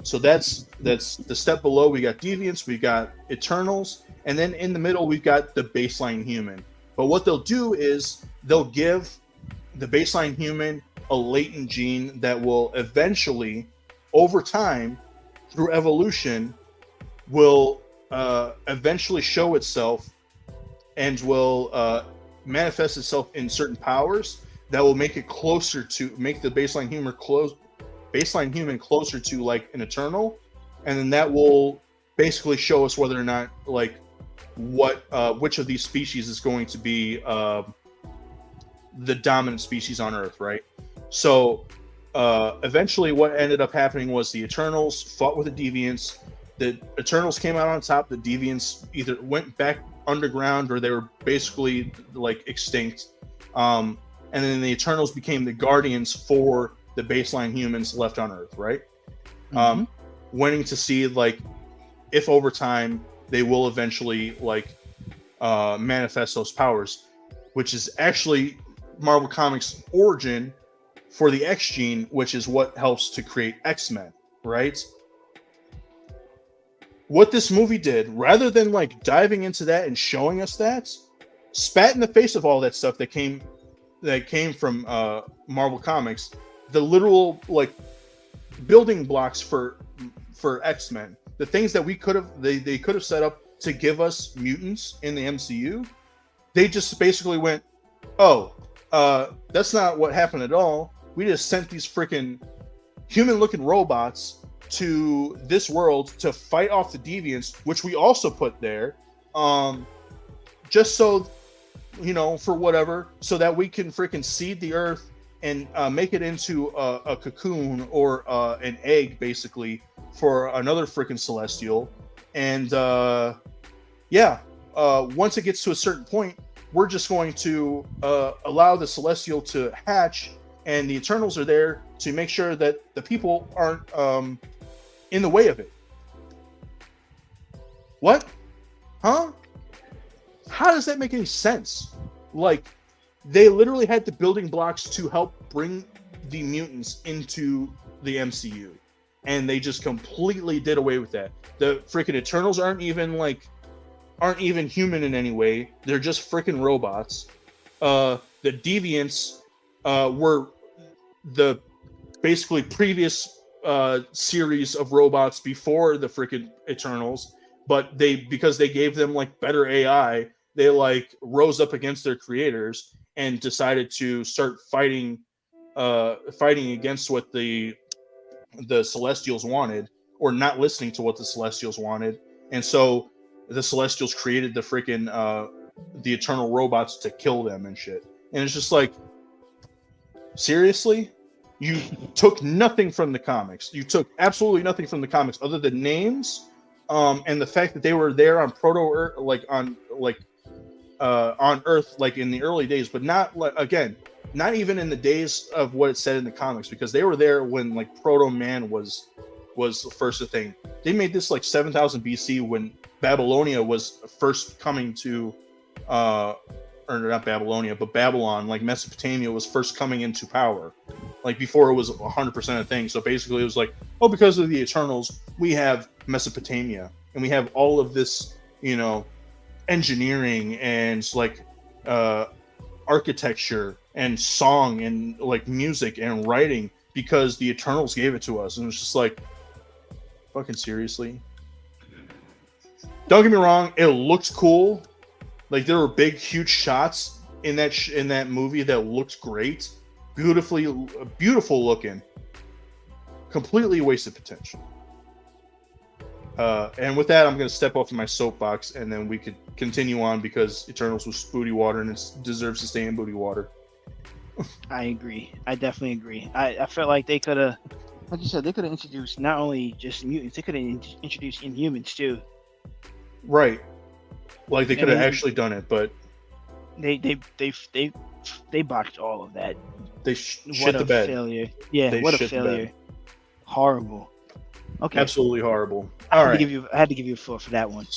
So that's the step below. We got deviants, we got Eternals, and then in the middle we've got the baseline human. But what they'll do is they'll give the baseline human a latent gene that will eventually, over time, through evolution, will eventually show itself and will manifest itself in certain powers that will make it closer to make the baseline human closer to like an Eternal, and then that will basically show us whether or not like which of these species is going to be the dominant species on Earth, right? So eventually what ended up happening was the Eternals fought with the Deviants. The Eternals came out on top. The Deviants either went back underground or they were basically like extinct. And then the Eternals became the guardians for the baseline humans left on Earth, right? Mm-hmm. Wanting to see like if over time they will eventually like manifest those powers, which is actually Marvel Comics' origin for the X gene, which is what helps to create X-Men, right? What this movie did, rather than like diving into that and showing us that, spat in the face of all that stuff that came from Marvel Comics, the literal like building blocks for X-Men, the things that we could have they could have set up to give us mutants in the MCU. They just basically went, oh, that's not what happened at all. We just sent these freaking human-looking robots to this world to fight off the deviants, which we also put there, just so, you know, for whatever, so that we can freaking seed the Earth and make it into a cocoon or an egg, basically, for another freaking Celestial. And once it gets to a certain point, we're just going to allow the Celestial to hatch, and the Eternals are there to make sure that the people aren't in the way of it. What? Huh? How does that make any sense? Like, they literally had the building blocks to help bring the mutants into the MCU, and they just completely did away with that. The freaking Eternals aren't even human in any way. They're just freaking robots. The Deviants were the basically previous series of robots before the freaking Eternals, but because they gave them like better AI, they like rose up against their creators and decided to start fighting against what the Celestials wanted, or not listening to what the Celestials wanted. And so the Celestials created the freaking the Eternal robots to kill them and shit. And it's just like, seriously? You took nothing from the comics. You took absolutely nothing from the comics other than names, and the fact that they were there on Proto-Earth, on Earth, like in the early days, but not even in the days of what it said in the comics, because they were there when like Proto-Man was first a thing. They made this like 7000 BC when Babylonia was first coming to, or not Babylonia, but Babylon, like Mesopotamia, was first coming into power. Like before, it was 100% a thing. So basically, it was like, oh, because of the Eternals, we have Mesopotamia, and we have all of this, engineering and like uh, architecture and song and like music and writing because the Eternals gave it to us. And it's just like, fucking seriously. Don't get me wrong, it looks cool. Like there were big, huge shots in that movie that looked great, beautiful looking. Completely wasted potential. And with that, I'm going to step off of my soapbox, and then we could continue on because Eternals was booty water, and it deserves to stay in booty water. I agree. I definitely agree. I felt like they could have, like you said, they could have introduced not only just mutants, they could have introduced Inhumans too. Right. Like they could have actually done it, but they botched all of that. They shit the bed. Failure. Yeah, what a failure. Horrible. Okay. Absolutely horrible. I had to give you a 4 for that one.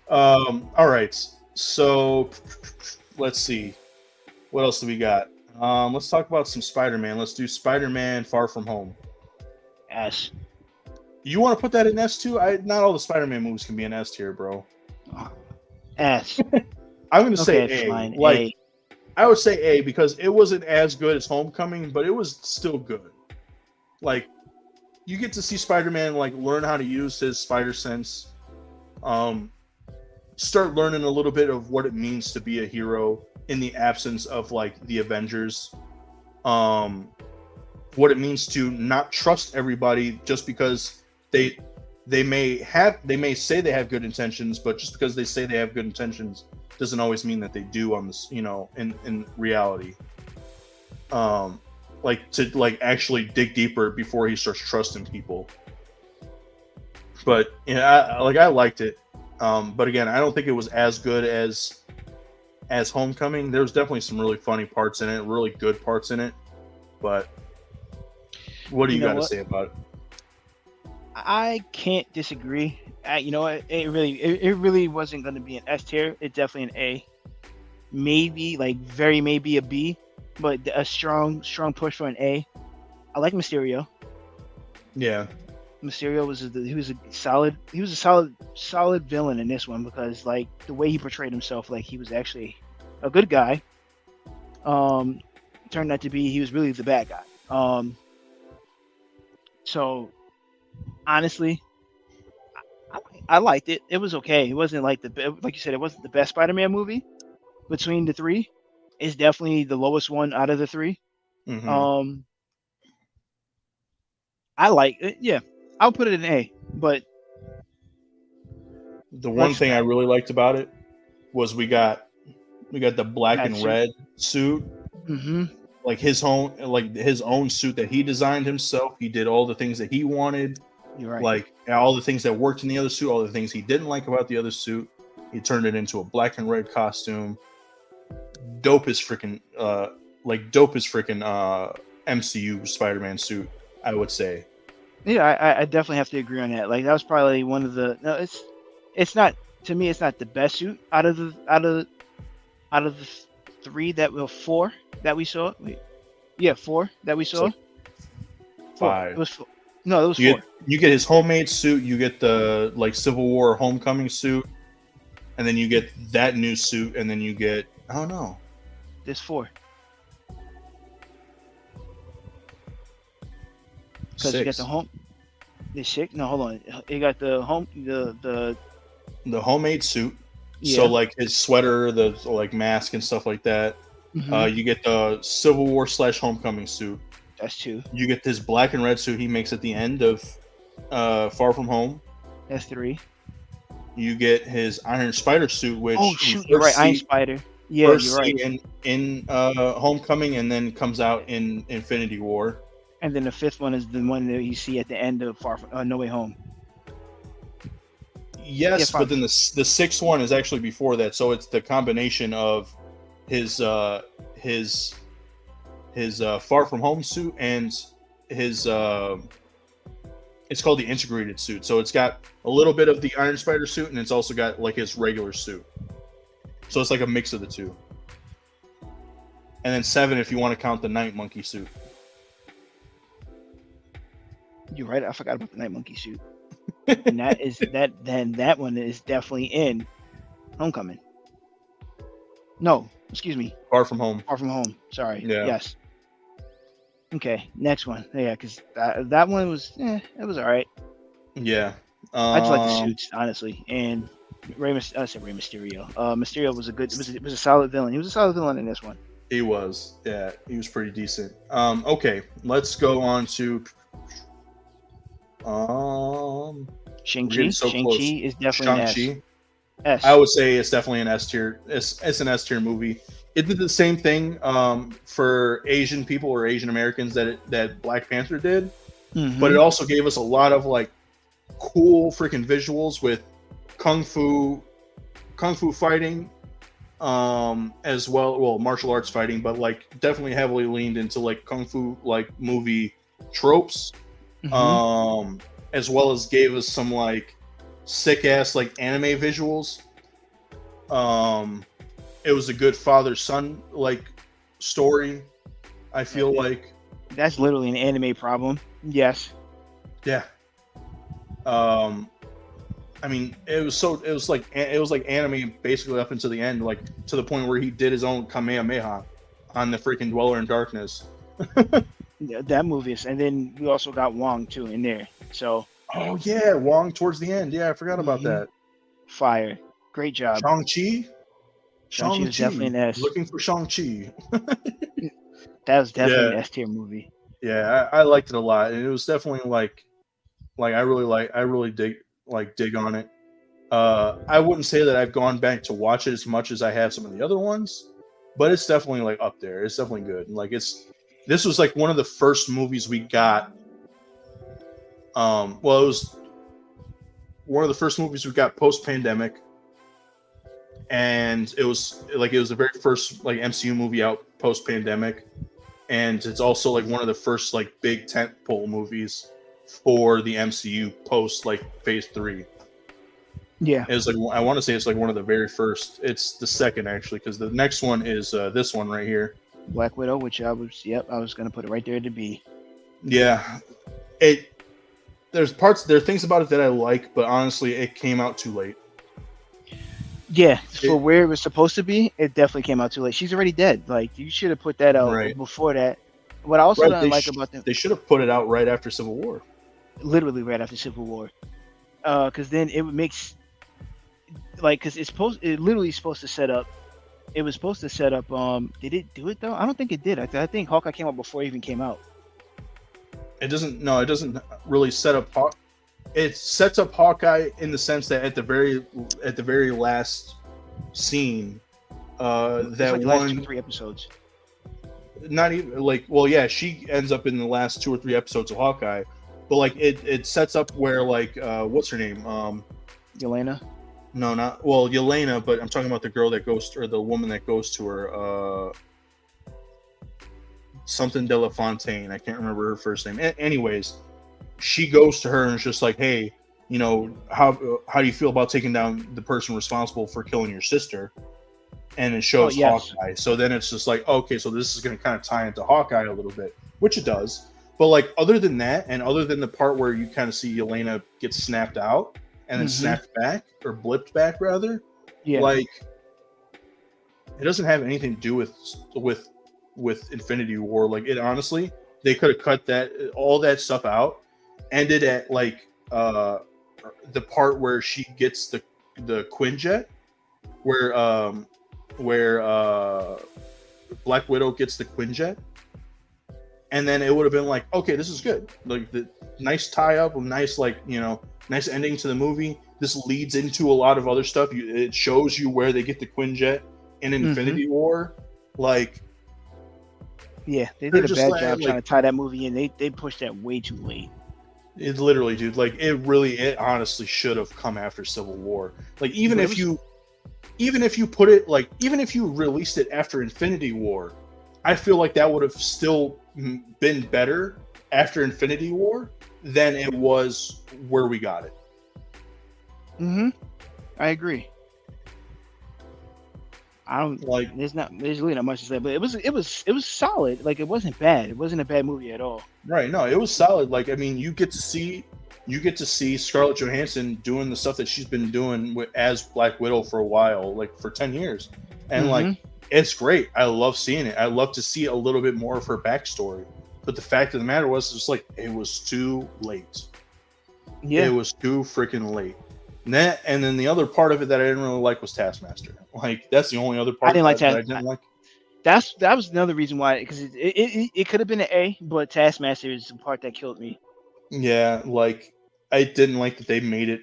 All right. So let's see. What else do we got? Let's talk about some Spider-Man. Let's do Spider-Man Far From Home. S. You want to put that in S too? Not all the Spider-Man movies can be an S tier, bro. S. I'm going to say A. Fine. Like A. I would say A because it wasn't as good as Homecoming, but it was still good. Like you get to see Spider-Man like learn how to use his spider sense. Start learning a little bit of what it means to be a hero in the absence of like the Avengers. What it means to not trust everybody just because they may say they have good intentions, but just because they say they have good intentions doesn't always mean that they do on this, in reality. Like to like actually dig deeper before he starts trusting people. But I liked it. But again, I don't think it was as good as Homecoming. There was definitely some really funny parts in it, really good parts in it. But what do you got to say about it? I can't disagree. You know what? It really wasn't going to be an S tier. It's definitely an A. Maybe very maybe a B, but a strong push for an A. I like Mysterio. Yeah. Mysterio was a solid villain in this one because like the way he portrayed himself, like he was actually a good guy. Turned out to be he was really the bad guy. So honestly, I liked it. It was okay. It wasn't like like you said, it wasn't the best Spider-Man movie between the three. It's definitely the lowest one out of the three. Mm-hmm. I like it. Yeah, I'll put it in A. But the one thing I really liked about it was we got the black and red suit. Mm-hmm. Like his own suit that he designed himself. He did all the things that he wanted. You're right. Like all the things that worked in the other suit, all the things he didn't like about the other suit. He turned it into a black and red costume. Dopest freaking MCU Spider-Man suit, I would say. Yeah, I definitely have to agree on that. Like that was probably one of the. No, it's not, to me. It's not the best suit out of the three that were 4 that we saw. 4 that we saw. 5. It was 4. No, it was 4. You get his homemade suit. You get the Civil War Homecoming suit, and then you get that new suit, and then you get There's 4. Because you got the home. The 6. No, hold on. You got the homemade suit. Yeah. So like his sweater, the mask and stuff like that. Mm-hmm. You get the Civil War / Homecoming suit. That's 2. You get this black and red suit he makes at the end of Far From Home. That's 3. You get his Iron Spider suit, which you're right, Iron Spider. Yeah, you're right. In Homecoming, and then comes out in Infinity War. And then the 5th one is the one that you see at the end of No Way Home. Yes, but then the 6th one is actually before that, so it's the combination of his Far From Home suit and his it's called the integrated suit. So it's got a little bit of the Iron Spider suit, and it's also got his regular suit. So it's like a mix of the two. And then 7 if you want to count the Night Monkey suit. You're right. I forgot about the Night Monkey suit, and that is that. Then that one is definitely in Homecoming. No, excuse me, Far From Home. Far From Home. Sorry. Yeah. Yes. Okay, next one. Yeah, because that one was, it was all right. Yeah. I just like the suits, honestly. And I said Rey Mysterio. Mysterio was a good, it was a solid villain. He was a solid villain in this one. He was. Yeah, he was pretty decent. Okay, let's go on to Shang-Chi. so Shang-Chi close. is definitely an S. Shang-Chi. S. I would say it's definitely an S tier. It's an S tier movie. It did the same thing for Asian people or Asian Americans that Black Panther did, but it also gave us a lot of like cool freaking visuals with kung fu fighting, as well martial arts fighting, but like definitely heavily leaned into like kung fu like movie tropes, as well as gave us some like sick ass like anime visuals. It was a good father son like story. I feel like that's literally an anime problem. Yes. Yeah. I mean, it was like anime basically up until the end, like to the point where he did his own Kamehameha on the freaking Dweller in Darkness. That movie is, and then we also got Wong too in there. So. Oh yeah, Wong towards the end. Yeah, I forgot about that. Fire. Great job. Shang-Chi. Shang-Chi was definitely an S. Looking for Shang-Chi. That was definitely an S tier movie. Yeah, I liked it a lot, and it was definitely like I really dig on it. I wouldn't say that I've gone back to watch it as much as I have some of the other ones, but it's definitely like up there. It's definitely good. Like this was like one of the first movies we got. It was one of the first movies we got post-pandemic, and it was the very first like MCU movie out post-pandemic, and it's also like one of the first like big tentpole movies for the MCU post like Phase 3. Yeah, it's like I want to say it's like one of the very first. It's the second actually, because the next one is this one right here, Black Widow, which I was gonna put it right there to be. Yeah, there are things about it that I like, but honestly, it came out too late. Yeah, for where it was supposed to be, it definitely came out too late. She's already dead. Like you should have put that out before that. What I also don't like about them, they should have put it out right after Civil War. Literally right after Civil War, because then it makes like because it literally supposed to set up. It was supposed to set up. Did it do it though? I don't think it did. I think Hawkeye came out before it even came out. It doesn't. No, it doesn't really set up. It sets up Hawkeye in the sense that at the very last scene, that like last 2 or 3 episodes. Not even like, well, yeah, she ends up in the last 2 or 3 episodes of Hawkeye, but like it sets up where like what's her name? Yelena. No, not Yelena, but I'm talking about the girl that goes or the woman that goes to her. Something De La Fontaine. I can't remember her first name. Anyways, she goes to her and is just like, hey, you know, how do you feel about taking down the person responsible for killing your sister? And it shows Hawkeye. So then it's just like, okay, so this is going to kind of tie into Hawkeye a little bit, which it does. But like, other than that, and other than the part where you kind of see Yelena get snapped out and then snapped back, or blipped back rather, like, it doesn't have anything to do with Infinity War. Like, it honestly, they could have cut all that stuff out, ended at like the part where she gets the Quinjet, where Black Widow gets the Quinjet, and then it would have been like, okay, this is good. Like, the nice tie up, nice nice ending to the movie. This leads into a lot of other stuff. It shows you where they get the Quinjet in Infinity War. Like, yeah, they did a bad job trying to tie that movie in. They pushed that way too late. It literally, dude. Like, it honestly should have come after Civil War. Like, even if you put it, like, even if you released it after Infinity War, I feel like that would have still been better after Infinity War than it was where we got it. I agree. I don't. Like, There's really not much to say, but it was solid. Like it wasn't bad. It wasn't a bad movie at all. right? No, it was solid. Like, I mean, you get to see Scarlett Johansson doing the stuff that she's been doing as Black Widow for a while, like for 10 years, and Hmm. like it's great. I love seeing it. I love to see a little bit more of her backstory. But the fact of the matter was, just like it was too late. It Yeah, was too freaking late. And then the other part of it that I didn't really like was Taskmaster. Like that's the only other I part didn't like that that. I didn't like. That was another reason why, because it could have been an A, but Taskmaster is the part that killed me. Yeah, like I didn't like that they made it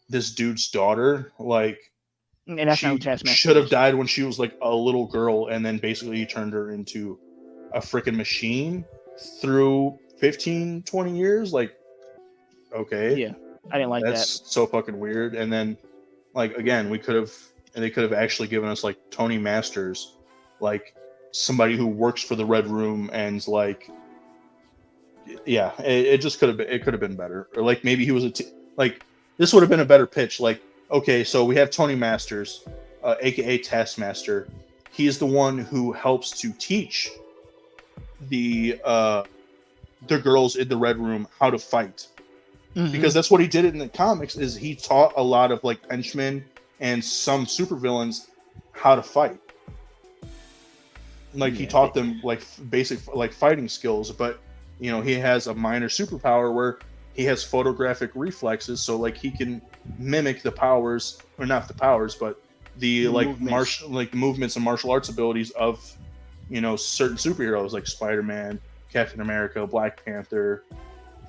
this dude's daughter. Like And that's not who she Taskmaster should have is. died when she was like a little girl, and then basically he turned her into a freaking machine through 15, 20 years. Like, okay, Yeah, I didn't like that. that's so fucking weird. And then, like, again, they could have actually given us like Tony Masters, like somebody who works for the Red Room, and like, yeah, it just could have been better. Or like maybe he was like, this would have been a better pitch. Like, okay, so we have Tony Masters, aka Taskmaster. He is the one who helps to teach the girls in the Red Room how to fight, Hmm. because that's what he did in the comics. Is he taught a lot of like henchmen and some supervillains how to fight. Like he Yeah, taught them like basic like fighting skills, but he has a minor superpower where he has photographic reflexes, so like he can mimic the powers, or not the powers, but the the like movements. movements and martial arts abilities of certain superheroes like Spider-Man, Captain America, Black Panther,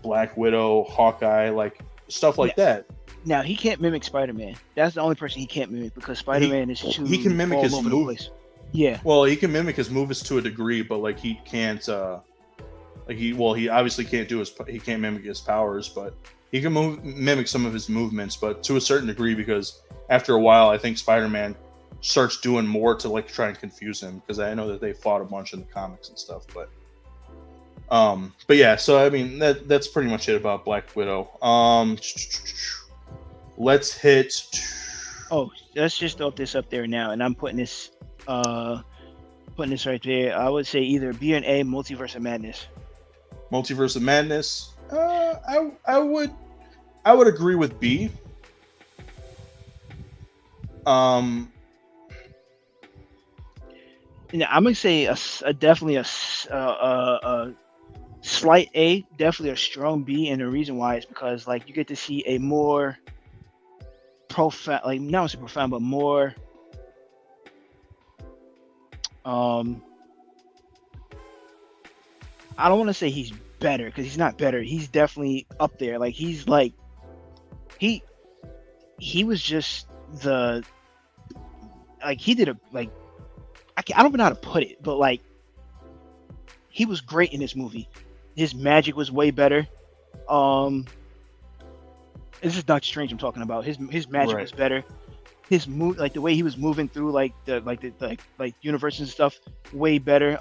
Black Widow, Hawkeye, like stuff Now, like that. now he can't mimic Spider-Man. That's the only person he can't mimic because He Spider-Man is he can too mimic all his over the move. place. Yeah, Well, he can mimic his movements to a degree, but like he can't. He obviously can't he can't mimic his powers, but he can mimic some of his movements, but to a certain degree, because after a while, I think Spider-Man starts doing more to like try and confuse him, because I know that they fought a bunch in the comics and stuff, but yeah, so I mean that's pretty much it about Black Widow. Let's hit. oh, let's just throw this up there now, and I'm putting this right there. I would say either B and A, Multiverse of Madness. Multiverse of Madness. I would agree with B. Um, I'm gonna say definitely a slight A, definitely a strong B, and the reason why is because like you get to see a more profound, like not so profound, but more um. I don't want to say he's better because he's not better. He's definitely up there. Like he's like he he was just the like he did a like I don't know how to put it, but like he was great in this movie. His magic was way better. Um, this is Doctor Strange I'm talking about. His magic right. was better. His move, like the way he was moving through like the universe and stuff, way better.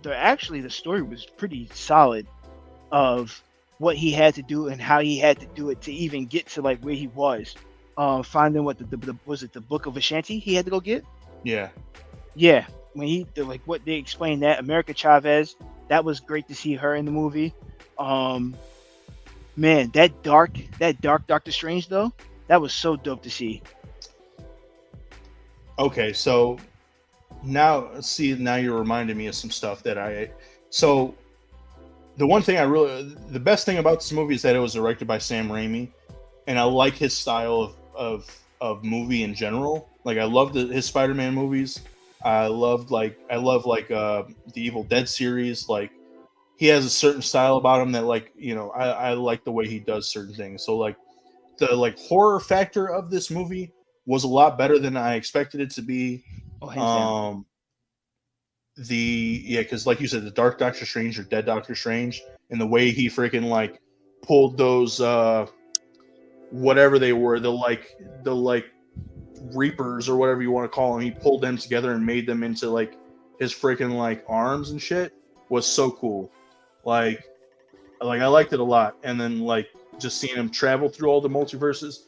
The story was pretty solid of what he had to do and how he had to do it to even get to like where he was. Finding what the was it the Book of Ashanti he had to go get? Yeah. Yeah, when like what they explained that America Chavez, that was great to see her in the movie. Um, man, that dark Doctor Strange though, that was so dope to see. Okay, so now you're reminding me of some stuff that so the best thing about this movie is that it was directed by Sam Raimi, and I like his style of movie in general. Like I love his Spider-Man movies. I love the Evil Dead series. Like he has a certain style about him that I like the way he does certain things. So like the like horror factor of this movie was a lot better than I expected it to be. Oh, hands down. Um, because like you said, the Dark Doctor Strange or Dead Doctor Strange, and the way he freaking like pulled those whatever they were, the Reapers or whatever you want to call them, he pulled them together and made them into like his freaking like arms and shit, was so cool. Like I liked it a lot. And then like just seeing him travel through all the multiverses.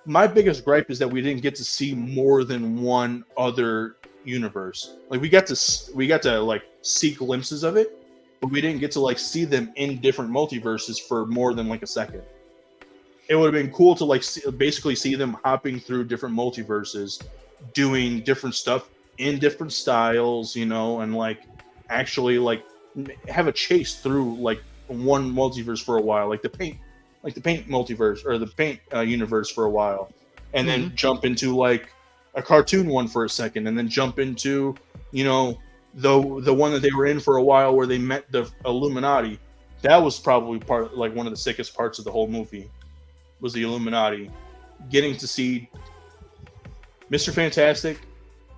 My biggest gripe is that we didn't get to see more than one other universe. Like we got to like see glimpses of it, but we didn't get to like see them in different multiverses for more than like a second. It would have been cool to like basically see them hopping through different multiverses, doing different stuff in different styles, you know, and like actually like have a chase through like one multiverse for a while, like the paint multiverse or the paint universe for a while, and then jump into like a cartoon one for a second, and then jump into, you know, the one that they were in for a while where they met the Illuminati. That was probably like one of the sickest parts of the whole movie was the Illuminati. Getting to see Mr. Fantastic,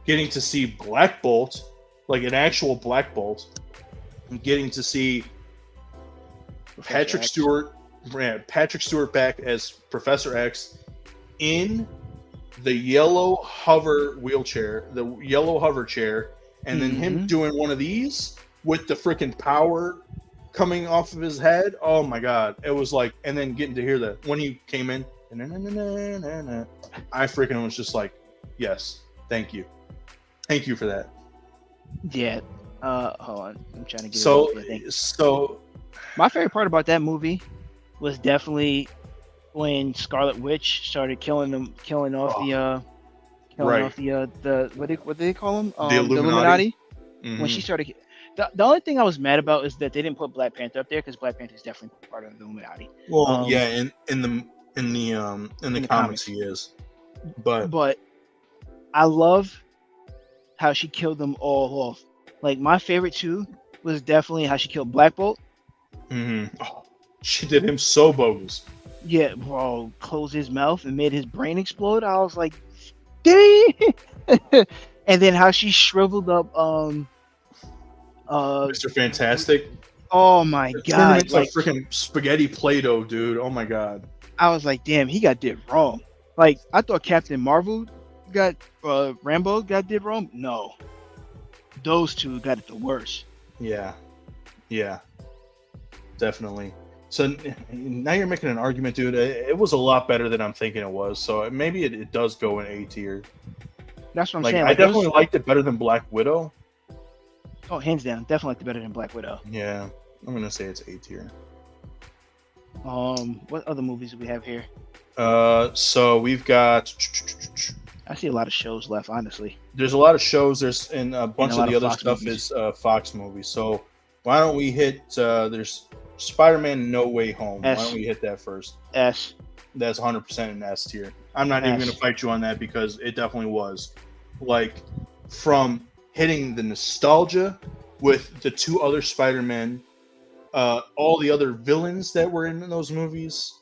getting to see Black Bolt, like an actual Black Bolt, and getting to see Patrick Stewart back as Professor X in the yellow hover wheelchair, the yellow hover chair, and then him doing one of these with the freaking power coming off of his head. Oh my god. It was like, and then getting to hear that when he came in, I freaking was just like, yes, thank you for that. Yeah. Hold on, I'm trying to get so my favorite part about that movie was definitely when Scarlet Witch started killing off the what do they call them? The Illuminati. When she started, the only thing I was mad about is that they didn't put Black Panther up there, because Black Panther is definitely part of the Illuminati. Well, yeah, in the comics he is, but I love how she killed them all off. Like my favorite too was definitely how she killed Black Bolt. Oh, she did him so bogus. Yeah, bro, closed his mouth and made his brain explode. I was like, dang! And then how she shriveled up Mr. Fantastic. Oh my god. Like freaking spaghetti Play-Doh, dude. Oh my god. I was like, damn, he got did wrong. Like I thought Captain Marvel got Rambo got did wrong. No. Those two got it the worst. Yeah. Definitely. So now you're making an argument, dude. It was a lot better than I'm thinking it was. So maybe it does go in A tier. That's what I'm saying. I definitely liked it better than Black Widow. Oh, hands down, definitely liked it better than Black Widow. Yeah, I'm gonna say it's A tier. What other movies do we have here? So we've got. I see a lot of shows left, honestly. There's a lot of shows. There's and a bunch of the other Fox stuff movies. is Fox movies. So why don't we hit? There's Spider-Man: No Way Home. S. Why don't we hit that first? S. That's 100% an S tier. I'm not even going to fight you on that because it definitely was. Like, from hitting the nostalgia with the two other Spider-Men, all the other villains that were in those movies,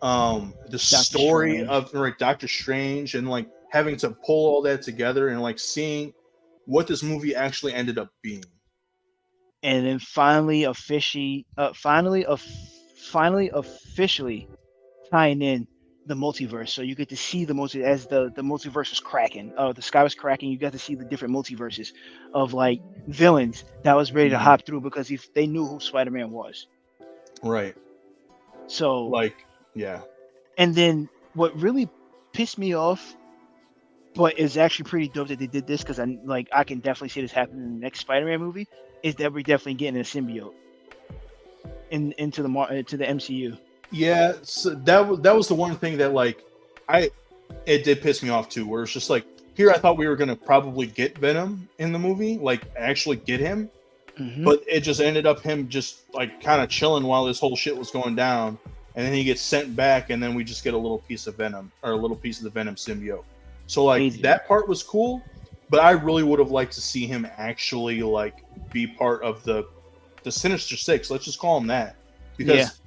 the story of like Doctor Strange, and like having to pull all that together and like seeing what this movie actually ended up being. And then finally officially tying in the multiverse. So you get to see the as the multiverse was cracking. The sky was cracking. You got to see the different multiverses of like villains that was ready to hop through because they knew who Spider-Man was. Right. So like, yeah. And then what really pissed me off, but is actually pretty dope that they did this, because I can definitely see this happening in the next Spider-Man movie, is that we're definitely getting a symbiote into the MCU. Yeah, so that was the one thing that like it did piss me off too, where it's just like, here I thought we were gonna probably get Venom in the movie, like actually get him, but it just ended up him just like kind of chilling while this whole shit was going down, and then he gets sent back, and then we just get a little piece of Venom, or a little piece of the Venom symbiote. So like that part was cool, but I really would have liked to see him actually like be part of the Sinister Six. Let's just call him that, because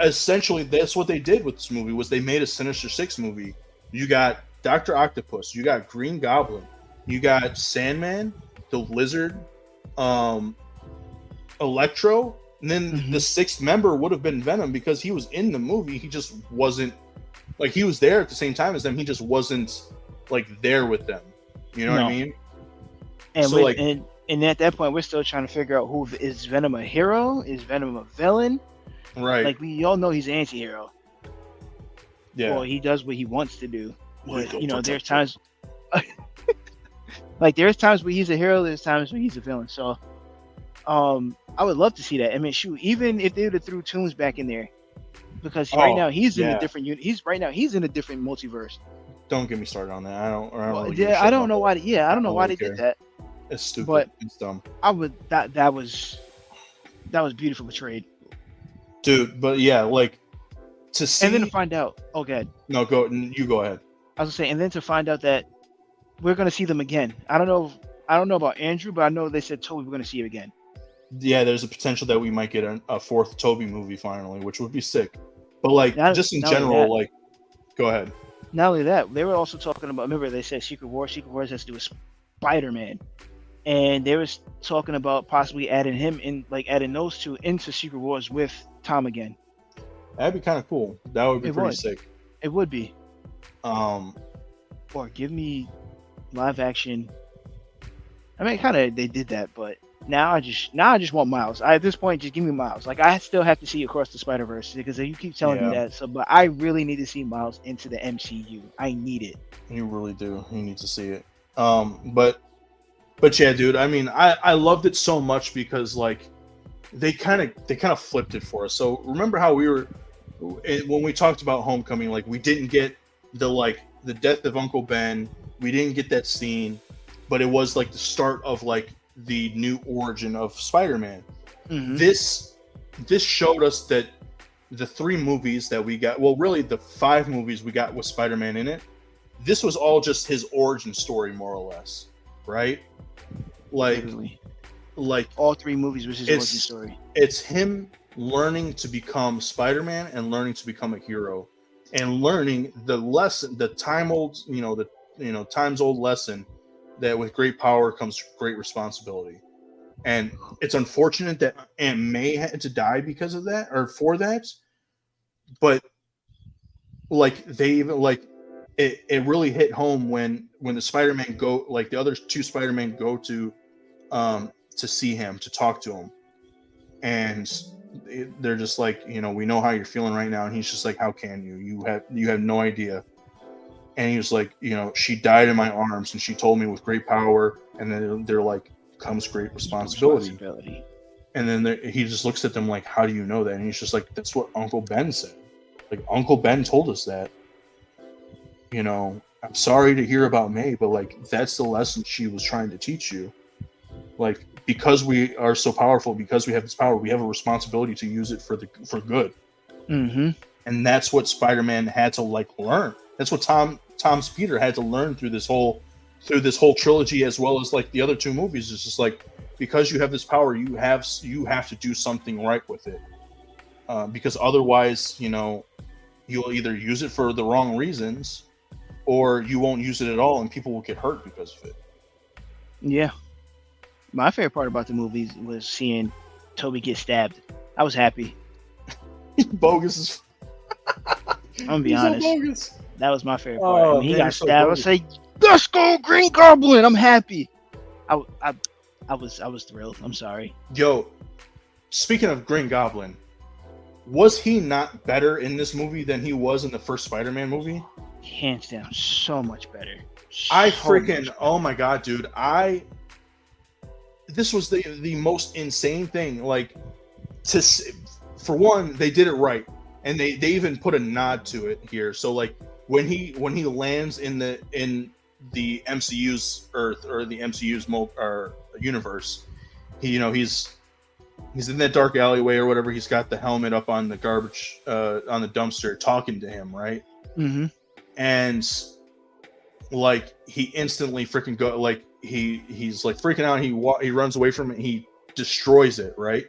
essentially that's what they did with this movie, was they made a Sinister Six movie. You got Dr. Octopus, you got Green Goblin, you got Sandman, the Lizard, Electro, and then the sixth member would have been Venom, because he was in the movie. He just wasn't like, he was there at the same time as them. He just wasn't like there with them. You know what I mean? And so and at that point, we're still trying to figure out, who is Venom a hero? Is Venom a villain? Right. Like, we all know he's an anti-hero. Yeah. Well, he does what he wants to do. But, there's times Like there's times where he's a hero, there's times where he's a villain. So I would love to see that. I mean, shoot, even if they would have threw Tooms back in there, because right now Oh he's in a yeah, different he's in a different multiverse. don't get me started on that. I don't Well, really give a yeah, shit I don't about know that. why. Yeah, I don't know don't why really they did care. that, It's stupid. but It's dumb, I would that was beautiful portrayed. dude. But yeah, like to And then to see. find out, oh god, No, go. You go ahead. I was gonna say, and then to find out that we're gonna see them again. I don't know about Andrew, but I know they said Toby we're gonna see him again. Yeah, there's a potential that we might get a fourth Toby movie finally, which would be sick. But like, just in Not only general, that, like, go ahead. not only that, they were also talking about. Remember, they said Secret Wars. Secret Wars has to do with Spider-Man, and they was talking about possibly adding him in, like adding those two into Secret Wars with Tom again. That'd be kind of cool. That would be It pretty would. sick. It would be, Um, or give me live action. I mean, kind of they did that, but now I just want Miles. At this point, just give me Miles. Like I still have to see Across the Spider Verse because you keep telling me Yeah. that. So, but I really need to see Miles into the MCU. I need it. you really do. You need to see it. But yeah, dude. I mean, I loved it so much because like they kind of flipped it for us. So remember how we were when we talked about Homecoming, like we didn't get the death of Uncle Ben. We didn't get that scene, but it was like the start of like the new origin of Spider-Man. Mhm. This showed us that the 3 movies that we got, well, really the 5 movies we got with Spider-Man in it, this was all just his origin story, more or less, right? Literally, Like all 3 movies was his origin it's story. it's him learning to become Spider-Man and learning to become a hero, and learning the lesson, the times old lesson that with great power comes great responsibility. And it's unfortunate that Aunt May had to die because of that or for that, but like they even like it really hit home when the Spider-Man go, like the other 2 Spider-Man go to see him, to talk to him, and they're just like, we know how you're feeling right now, and he's just like, how can you have no idea. And he was like, she died in my arms, and she told me with great power, and then they're like, comes great responsibility. And then he just looks at them like, how do you know that? And he's just like, that's what Uncle Ben said. Like, Uncle Ben told us that. I'm sorry to hear about May, but like, that's the lesson she was trying to teach you. Like, because we are so powerful, because we have this power, we have a responsibility to use it for good. Mm-hmm. And that's what Spider-Man had to like learn. That's what Tom's Peter had to learn through this whole trilogy, as well as like the other 2 movies. It's just like, because you have this power, you have to do something right with it, because otherwise, you'll either use it for the wrong reasons, or you won't use it at all, and people will get hurt because of it. Yeah. My favorite part about the movie was seeing Toby get stabbed. I was happy. Bogus is. I'm gonna be He's so honest. bogus. That was my favorite part. Oh, When he man, got you're so stabbed, I was like, "Let's go, Green Goblin!" I'm happy. I was thrilled. I'm sorry. Yo, speaking of Green Goblin, was he not better in this movie than he was in the first Spider-Man movie? Hands down, so much better. Oh my god, dude! This was the most insane thing. Like, for one, they did it right, and they even put a nod to it here. So like when he lands in the MCU's Earth, or the MCU's universe, he's in that dark alleyway or whatever. He's got the helmet up on the garbage on the dumpster, talking to him, right? Mm-hmm. And like he instantly freaking go, like he's like freaking out. He runs away from it. He destroys it, right?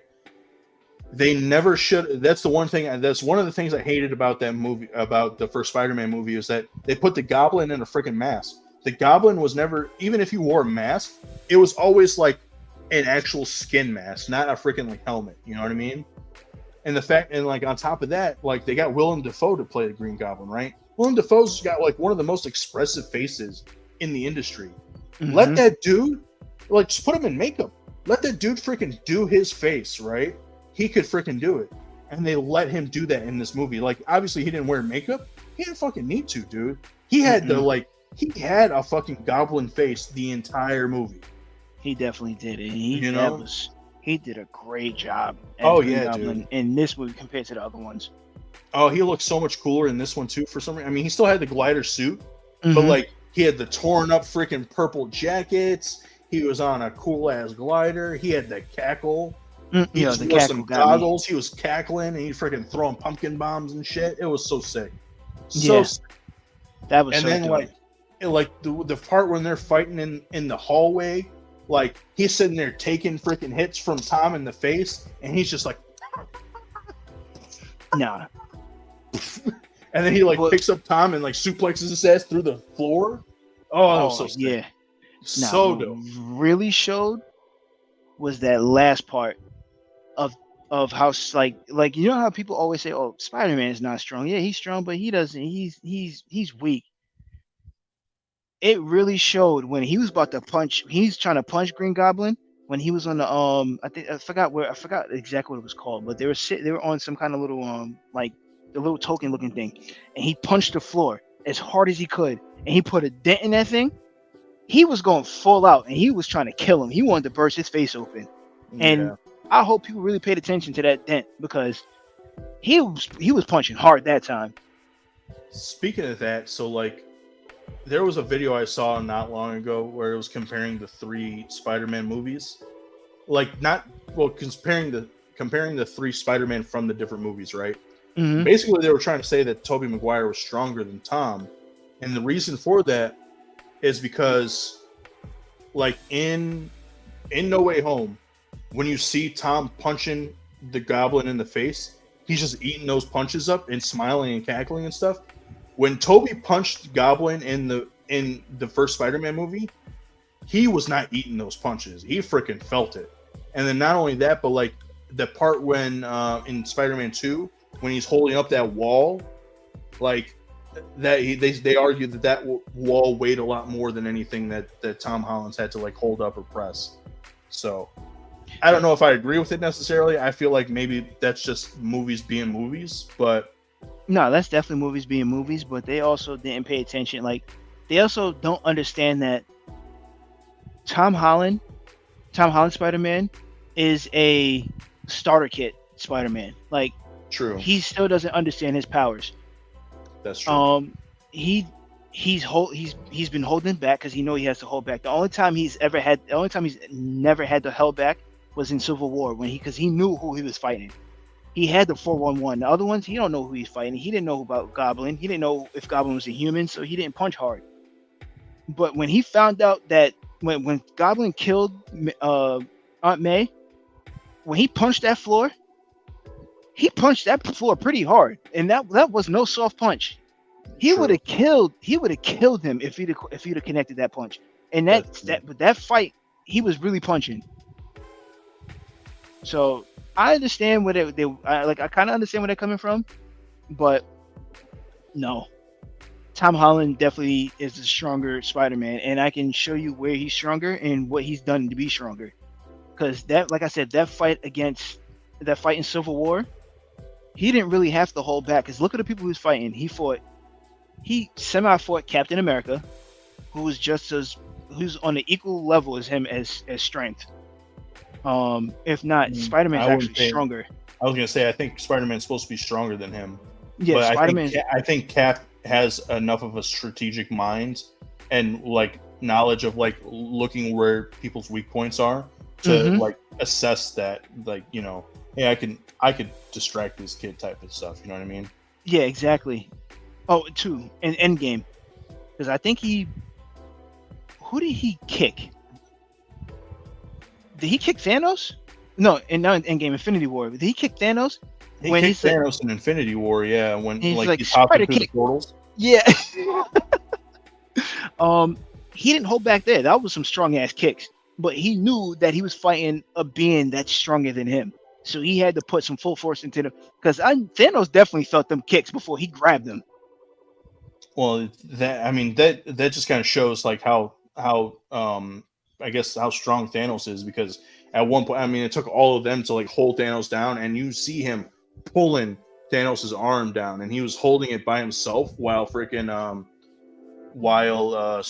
They never should. That's the one thing. That's one of the things I hated about that movie, about the first Spider-Man movie, is that they put the Goblin in a freaking mask. The Goblin was never, even if he wore a mask, it was always like an actual skin mask, not a freaking like helmet. You know what I mean? And like on top of that, like they got Willem Dafoe to play the Green Goblin, right? Willem Dafoe's got like one of the most expressive faces in the industry. Mm-hmm. Let that dude, like, just put him in makeup. Let that dude freaking do his face, right? He could freaking do it. And they let him do that in this movie. Like, obviously he didn't wear makeup. He didn't fucking need to, dude. He had to like he had a fucking goblin face the entire movie. He definitely did it. You know? He did a great job as Oh Green yeah, Goblin dude. in this movie compared to the other ones. Oh, he looks so much cooler in this one too. For some reason, I mean, he still had the glider suit, but Mm-hmm. like he had the torn up freaking purple jackets. He was on a cool ass glider. He had the cackle. He Yeah, just the wore cackle some got me. goggles. He was cackling and he freaking throwing pumpkin bombs and shit. It was so sick, so Yeah, sick. that was And so then dope. like the part when they're fighting in the hallway, like he's sitting there taking freaking hits from Tom in the face, and he's just like, Nah, and then he like but picks up Tom and like suplexes his ass through the floor. Oh, that was oh so sick, yeah. Now so what dope. really showed was that last part of how like you know how people always say, "Oh, Spider-Man is not strong." Yeah, he's strong, but he doesn't. He's weak. It really showed when he was about to punch. He's trying to punch Green Goblin when he was on the I forgot exactly what it was called, but they were on some kind of little like the little token looking thing, and he punched the floor as hard as he could, and he put a dent in that thing. He was going full out, and he was trying to kill him. He wanted to burst his face open, and Yeah. I hope people really paid attention to that dent because he was punching hard that time. Speaking of that, so like there was a video I saw not long ago where it was comparing the three Spider-Man movies. Like not well, comparing the three Spider-Man from the different movies, right? Hmm. Basically they were trying to say that Tobey Maguire was stronger than Tom. And the reason for that is because like in No Way Home, when you see Tom punching the goblin in the face, he's just eating those punches up and smiling and cackling and stuff. When Toby punched Goblin in the first Spider-Man movie, he was not eating those punches. He freaking felt it. And then not only that, but like the part when in Spider-Man 2, when he's holding up that wall, like they argued that wall weighed a lot more than anything that Tom Holland's had to like hold up or press. So I don't know if I agree with it necessarily. I feel like maybe that's just movies being movies, but No, that's definitely movies being movies, but they also didn't pay attention. Like they also don't understand that Tom Holland, Tom Holland Spider Man, is a starter kit Spider Man. Like true. he still doesn't understand his powers. That's true. Um, he he's been holding back because he know he has to hold back. The only time he's never had to hold back was in Civil War when because he knew who he was fighting. He had the 411. The other ones, he don't know who he's fighting. He didn't know about Goblin. He didn't know if Goblin was a human, so he didn't punch hard. But when he found out that when Goblin killed Aunt May, when he punched that floor pretty hard, and that was no soft punch. True. He would have killed him if he'd have connected that punch. And That's that fight, he was really punching. So I understand I kind of understand where they're coming from, but no, Tom Holland definitely is a stronger Spider-Man, and I can show you where he's stronger and what he's done to be stronger. Because that, like I said, that fight in Civil War, he didn't really have to hold back. Because look at the people he was fighting. He semi fought Captain America, who's on the equal level as him as strength. If not, Spider-Man's I wouldn't actually say. stronger. I was gonna say I think Spider-Man's supposed to be stronger than him, Yeah, but Spider-Man. I think Cap has enough of a strategic mind and like knowledge of like looking where people's weak points are to Hmm. like assess that like hey I could distract this kid type of stuff. You know what I mean? Yeah, exactly. Oh, two in Endgame, because I think who did he kick? Did he kick Thanos? No, and now in Endgame, Infinity War. Did he kick Thanos He when kicked Thanos in Infinity War, yeah, when he's like like he's hopping spider through the kick? portals. Yeah. He didn't hold back there. That was some strong ass kicks. But he knew that he was fighting a being that's stronger than him. So he had to put some full force into them. Because Thanos definitely felt them kicks before he grabbed them. Well, that I mean that just kind of shows like how I guess how strong Thanos is because at one point I mean it took all of them to like hold Thanos down and you see him pulling Thanos's arm down and he was holding it by himself while freaking while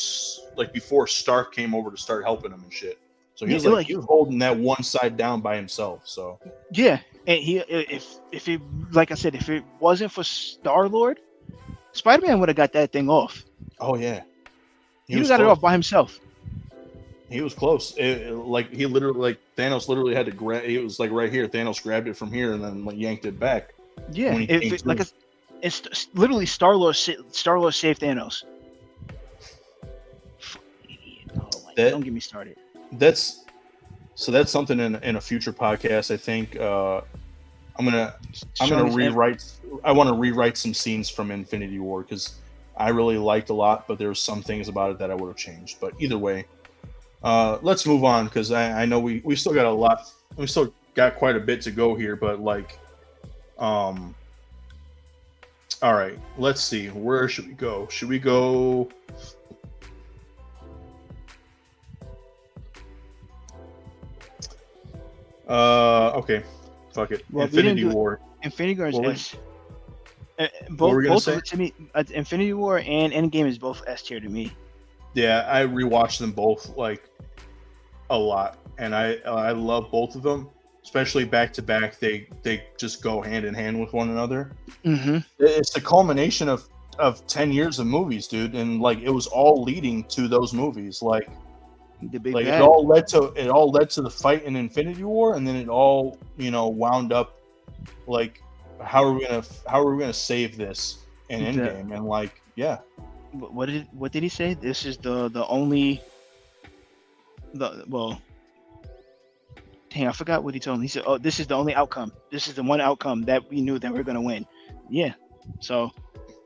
like before Stark came over to start helping him and shit. So Yeah, he was holding that one side down by himself. So yeah, and he if it like I said, if it wasn't for Star-Lord, Spider-Man would have got that thing off. oh yeah, He would have got it off by himself. He was close. Like he literally, like Thanos literally had to grab. It was like right here. Thanos grabbed it from here and then like yanked it back. Yeah, when he if came it, like through. it's literally Star-Lord saved Thanos. Oh my! Don't get me started. That's something in a future podcast. I think I'm gonna rewrite. I want to rewrite some scenes from Infinity War because I really liked a lot, but there were some things about it that I would have changed. But either way, let's move on because I know we still got a lot. We still got quite a bit to go here, but like, all right. Let's see. Where should we go? Should we go? Okay. Fuck it. Well, Infinity War. Infinity War is What S. were we gonna Both of say? it to me, Infinity War and Endgame is both S tier to me. Yeah, I rewatched them both like a lot, and I love both of them, especially back to back. They just go hand in hand with one another. Mm-hmm. It's the culmination of 10 years of movies, dude, and like it was all leading to those movies. Like The big like bad. it all led to the fight in Infinity War, and then it all wound up like how are we gonna save this in Endgame, and like yeah. What did he say? This is the only well. Dang, I forgot what he told me. He said, "Oh, this is the only outcome. This is the one outcome that we knew that we're gonna win." Yeah. So.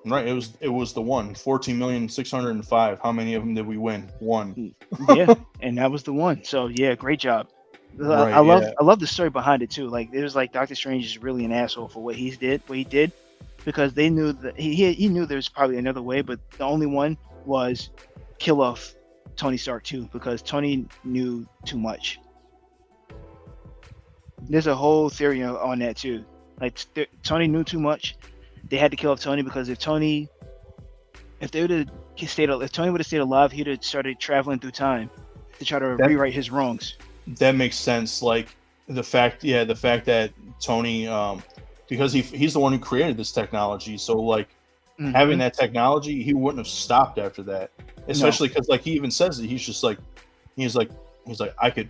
Right, it was the one 14,605,000. How many of them did we win? One. Yeah, and that was the one. So yeah, great job. Right, I love the story behind it too. Like it was like Doctor Strange is really an asshole for what he did, because they knew that he knew there's probably another way, but the only one was kill off Tony Stark too, because Tony knew too much. There's a whole theory on that too. Like Tony knew too much. They had to kill off Tony because if Tony would have stayed alive, he'd have started traveling through time to try to rewrite his wrongs. That makes sense. Like the fact that Tony, because he's the one who created this technology, so like having that technology, he wouldn't have stopped after that. Especially because like he even says it, he's like I could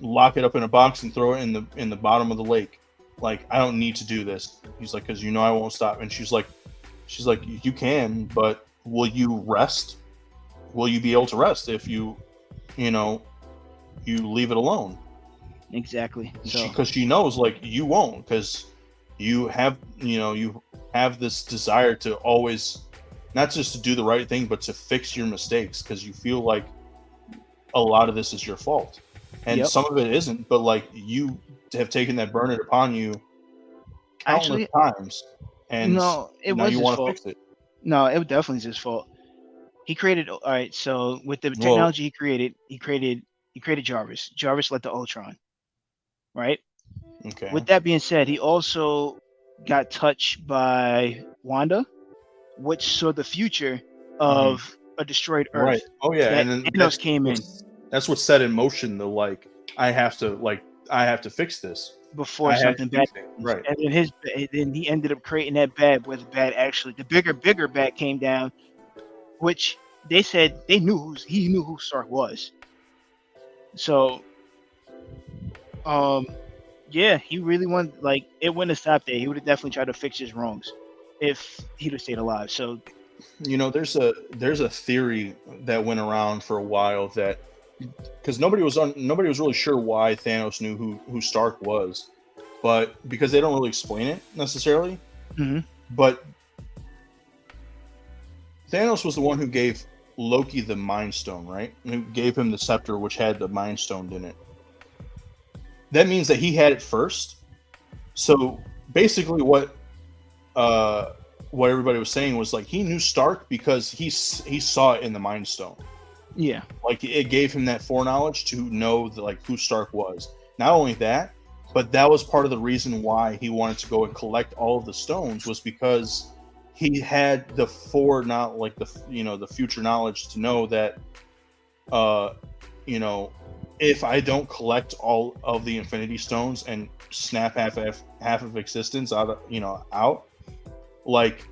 lock it up in a box and throw it in the bottom of the lake. Like I don't need to do this. He's like, because I won't stop. And she's like, you can, but will you rest? Will you be able to rest if you leave it alone? Exactly. Because she knows like you won't, because you have this desire to always not just to do the right thing, but to fix your mistakes, because you feel like a lot of this is your fault, and some of it isn't. But like you have taken that burden upon you countless times, and no, it now was you his want to fault. fix it. No, it definitely is his fault. He created. All right, so with the technology he created Jarvis. Jarvis led to Ultron, right? Okay. With that being said, he also got touched by Wanda, which saw the future of a destroyed Earth. Right. Oh yeah, and then Thanos came in. That's what set in motion the like I have to fix this before something bad. Right. And then he ended up creating that bad, where the bad actually the bigger bad came down, which they said he knew who Stark was. So yeah, he really wanted, like, it wouldn't have stopped there. He would have definitely tried to fix his wrongs if he'd have stayed alive. So there's a theory that went around for a while that, because nobody was really sure why Thanos knew who Stark was, but because they don't really explain it necessarily. But Thanos was the one who gave Loki the Mind Stone, right? Who gave him the scepter, which had the Mind Stone in it. That means that he had it first. So basically, what everybody was saying was like he knew Stark because he saw it in the Mind Stone. Yeah, like it gave him that foreknowledge to know who Stark was. Not only that, but that was part of the reason why he wanted to go and collect all of the stones, was because he had the not like the future knowledge to know that you know, if I don't collect all of the Infinity Stones and snap half of existence out, like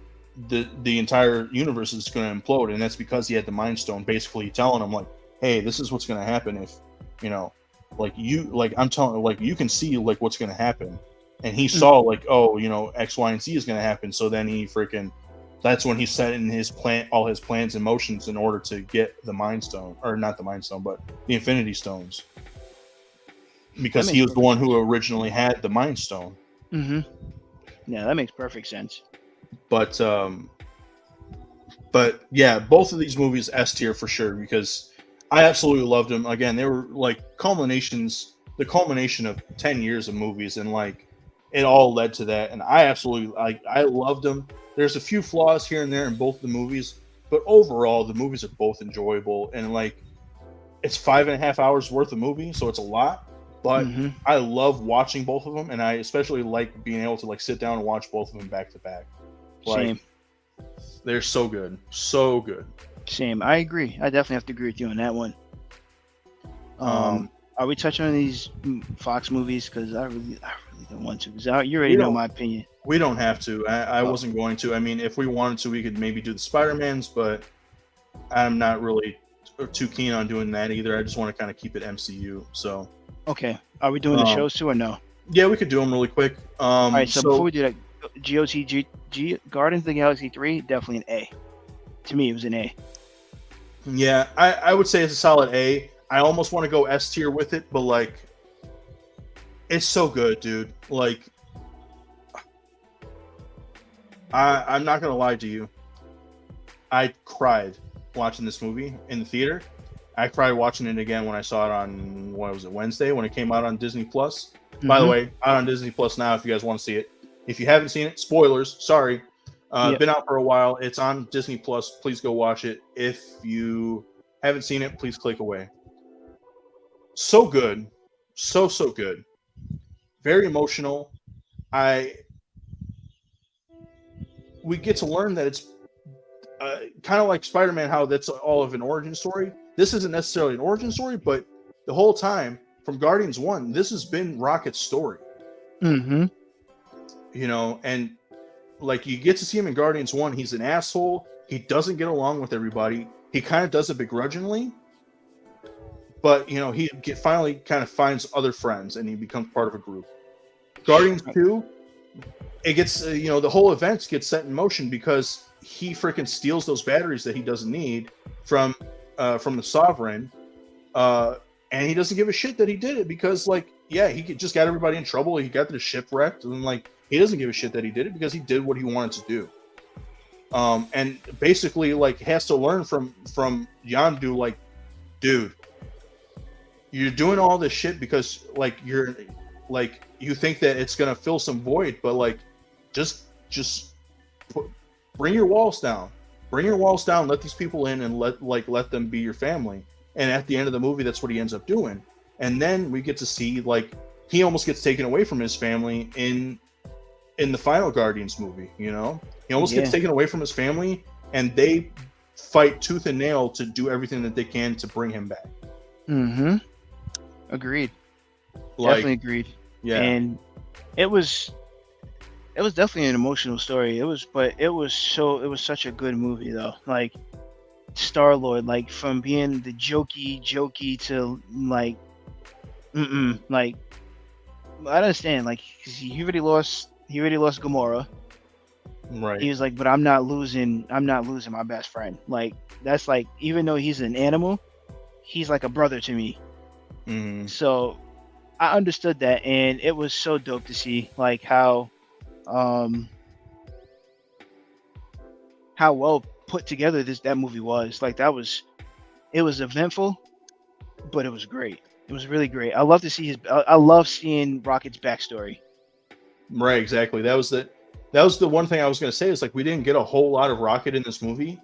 the entire universe is going to implode, and that's because he had the Mind Stone, basically telling him like, hey, this is what's going to happen if I'm telling, like, you can see like what's going to happen, and he saw like, oh, X, Y, and Z is going to happen, so then that's when he set in all his plans and motions in order to get the Mind Stone, or not the Mind Stone, but the Infinity Stones, because he was the one who originally had the Mind Stone. Mm-hmm. Yeah, that makes perfect sense. But yeah, both of these movies S tier for sure, because I absolutely loved them. Again, they were like the culmination of 10 years of movies, and like it all led to that. And I absolutely I loved them. There's a few flaws here and there in both the movies, but overall the movies are both enjoyable, and like it's 5.5 hours worth of movie, so it's a lot. But I love watching both of them, and I especially like being able to like sit down and watch both of them back to back. Like, same. They're so good. So good. Same. I agree. I definitely have to agree with you on that one. Are we touching on these Fox movies? Because I really don't want to. Because you already know my opinion. We don't have to. I wasn't going to. I mean, if we wanted to, we could maybe do the Spider-Mans, but I'm not really too keen on doing that either. I just want to kind of keep it MCU. So. Okay. Are we doing the shows too or no? Yeah, we could do them really quick. All right. So before we do that, Guardians of the Galaxy 3, definitely an A. To me, it was an A. Yeah, I would say it's a solid A. I almost want to go S tier with it, but like, it's so good, dude. Like, I'm not gonna lie to you. I cried watching this movie in the theater. I cried watching it again when I saw it on, what was it, Wednesday, when it came out on Disney Plus. By the way, out on Disney Plus now if you guys want to see it. If you haven't seen it, spoilers, sorry. Been out for a while. It's on Disney Plus. Please go watch it. If you haven't seen it, please click away. So good. So good. Very emotional. We get to learn that it's kind of like Spider-Man, how that's all of an origin story. This isn't necessarily an origin story, but the whole time from Guardians 1, this has been Rocket's story. And like, you get to see him in Guardians 1. He's an asshole. He doesn't get along with everybody. He kind of does it begrudgingly. But, he finally kind of finds other friends, and he becomes part of a group. Guardians 2, it gets, the whole event gets set in motion because he freaking steals those batteries that he doesn't need from the Sovereign. And he doesn't give a shit that he did it because, like, yeah, he just got everybody in trouble. He got the ship wrecked, and like, he doesn't give a shit that he did it because he did what he wanted to do. And basically, like, has to learn from Yondu, like, dude, you're doing all this shit because, like, you think that it's gonna fill some void, but like, just bring your walls down. Bring your walls down. Let these people in and let them be your family. And at the end of the movie, that's what he ends up doing. And then we get to see, like, he almost gets taken away from his family in the final Guardians movie. He almost gets taken away from his family, and they fight tooth and nail to do everything that they can to bring him back. Agreed. Like, definitely agreed. Yeah. And it was definitely an emotional story. It was such a good movie though. Like, Star-Lord, like, from being the jokey to like, like, I understand, like, 'cause he already lost Gamora. Right. He was like, but I'm not losing my best friend. Like, that's like, even though he's an animal, he's like a brother to me. So I understood that, and it was so dope to see, like, how well put together that movie was. Like, it was eventful, but it was great. It was really great. I love seeing Rocket's backstory. Right, exactly. That was the one thing I was going to say, is like, we didn't get a whole lot of Rocket in this movie,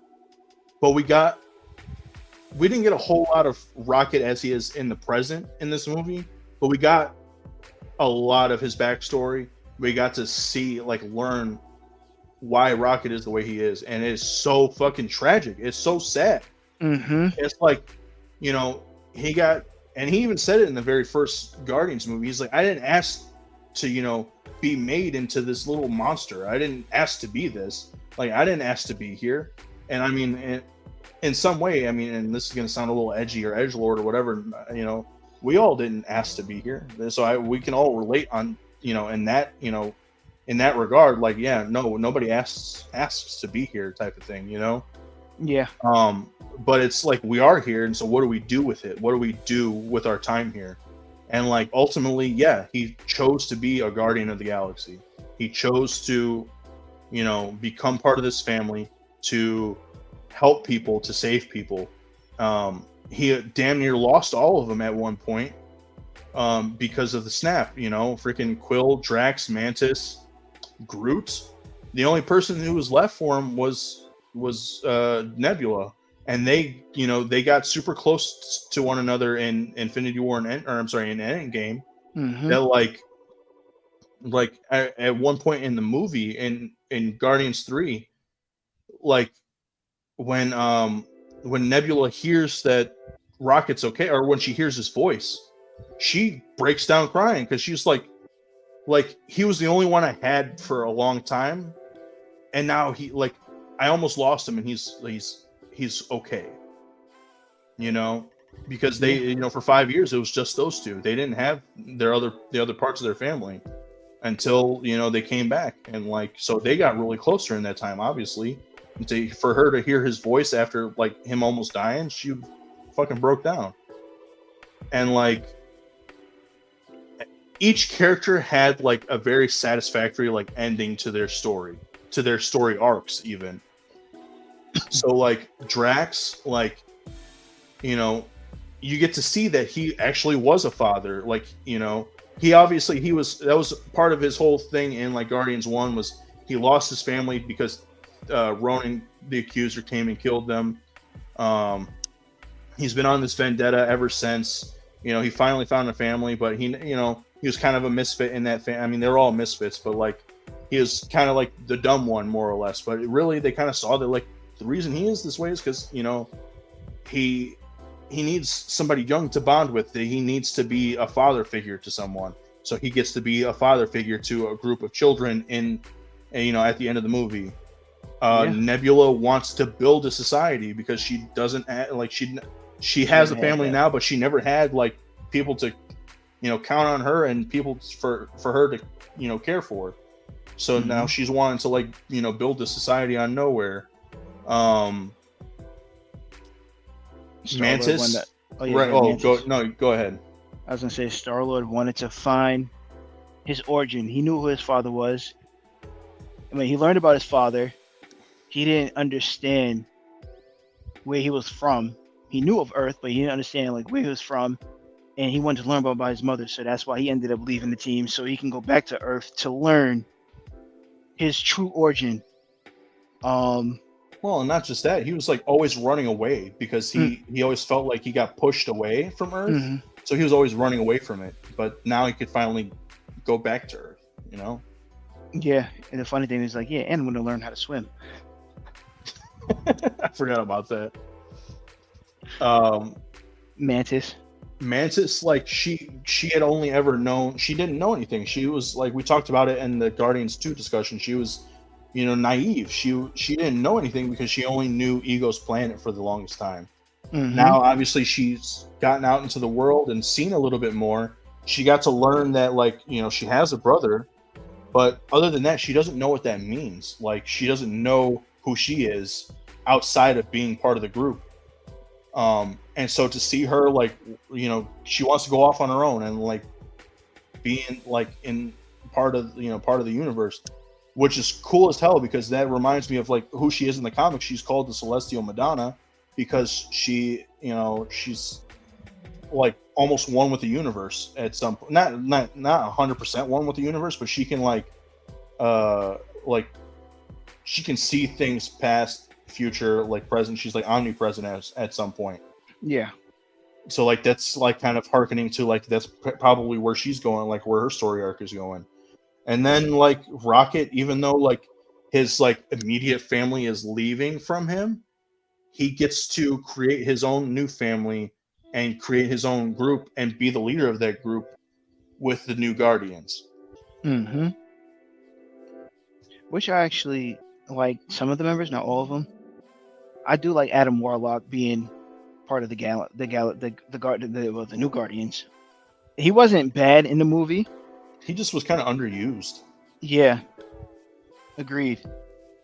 but we didn't get a whole lot of Rocket as he is in the present in this movie, but we got a lot of his backstory. We got to see, like, learn why Rocket is the way he is, and it's so fucking tragic. It's so sad. Mm-hmm. It's like, you know, he got, and he even said it in the very first Guardians movie. He's like, I didn't ask to, be made into this little monster. I didn't ask to be this. Like, I didn't ask to be here. And I mean, in some way, I mean, and this is going to sound a little edgy or edgelord or whatever, we all didn't ask to be here. So we can all relate on, in that, in that regard, like, yeah, no, nobody asks to be here type of thing, Yeah. But it's like we are here, and so what do we do with it? What do we do with our time here? And like ultimately, yeah, he chose to be a guardian of the galaxy. He chose to, become part of this family, to help people, to save people. He damn near lost all of them at one point because of the snap. Freaking Quill, Drax, Mantis, Groot. The only person who was left for him was Nebula, and they got super close to one another in Infinity War in Endgame. Mm-hmm. That like at one point in the movie in Guardians 3, like when Nebula hears that Rocket's okay, or when she hears his voice, she breaks down crying because she's like he was the only one I had for a long time, and now I almost lost him, and he's okay, because they, for 5 years it was just those two. They didn't have the other parts of their family until they came back, and so they got really close during that time. Obviously, and for her to hear his voice after him almost dying, she fucking broke down, and each character had a very satisfactory ending to their story arcs even. So Drax, you get to see that he actually was a father. That was part of his whole thing in Guardians 1 was he lost his family because Ronan the Accuser came and killed them. He's been on this vendetta ever since. He finally found a family, but he was kind of a misfit in that I mean, they're all misfits, but he was kind of the dumb one, more or less. But really, they kind of saw that the reason he is this way is because he needs somebody young to bond with. He needs to be a father figure to someone, so he gets to be a father figure to a group of children at the end of the movie. Nebula wants to build a society because she doesn't she has a family now, but she never had people to count on her and people for her to care for. So now she's wanting to build a society on nowhere. Mantis. Go ahead. I was gonna say Star-Lord wanted to find his origin. He knew who his father was. I mean, he learned about his father. He didn't understand where he was from. He knew of Earth, but he didn't understand where he was from, and he wanted to learn about his mother. So that's why he ended up leaving the team, so he can go back to Earth to learn his true origin. Well, and not just that, he was always running away because he always felt like he got pushed away from Earth. Mm-hmm. So he was always running away from it. But now he could finally go back to Earth, Yeah, and the funny thing is and I'm going to learn how to swim. I forgot about that. Mantis, she had only ever known, she didn't know anything. She was we talked about it in the Guardians 2 discussion. She was naive. She didn't know anything because she only knew Ego's planet for the longest time. Mm-hmm. Now obviously she's gotten out into the world and seen a little bit more. She got to learn that she has a brother, but other than that she doesn't know what that means. She doesn't know who she is outside of being part of the group. And so to see her she wants to go off on her own and being in part of the universe, which is cool as hell because that reminds me of who she is in the comics. She's called the Celestial Madonna because she's almost one with the universe at some point. Not 100% one with the universe, but she can she can see things past, future, present. She's omnipresent at some point. Yeah. So that's kind of hearkening to that's probably where she's going, where her story arc is going. And then Rocket, even though his like immediate family is leaving from him, he gets to create his own new family and create his own group and be the leader of that group with the new Guardians. Mm-hmm. Which I actually like some of the members, not all of them. I do like Adam Warlock being part of the new Guardians. He wasn't bad in the movie. He just was kind of underused. Yeah, agreed,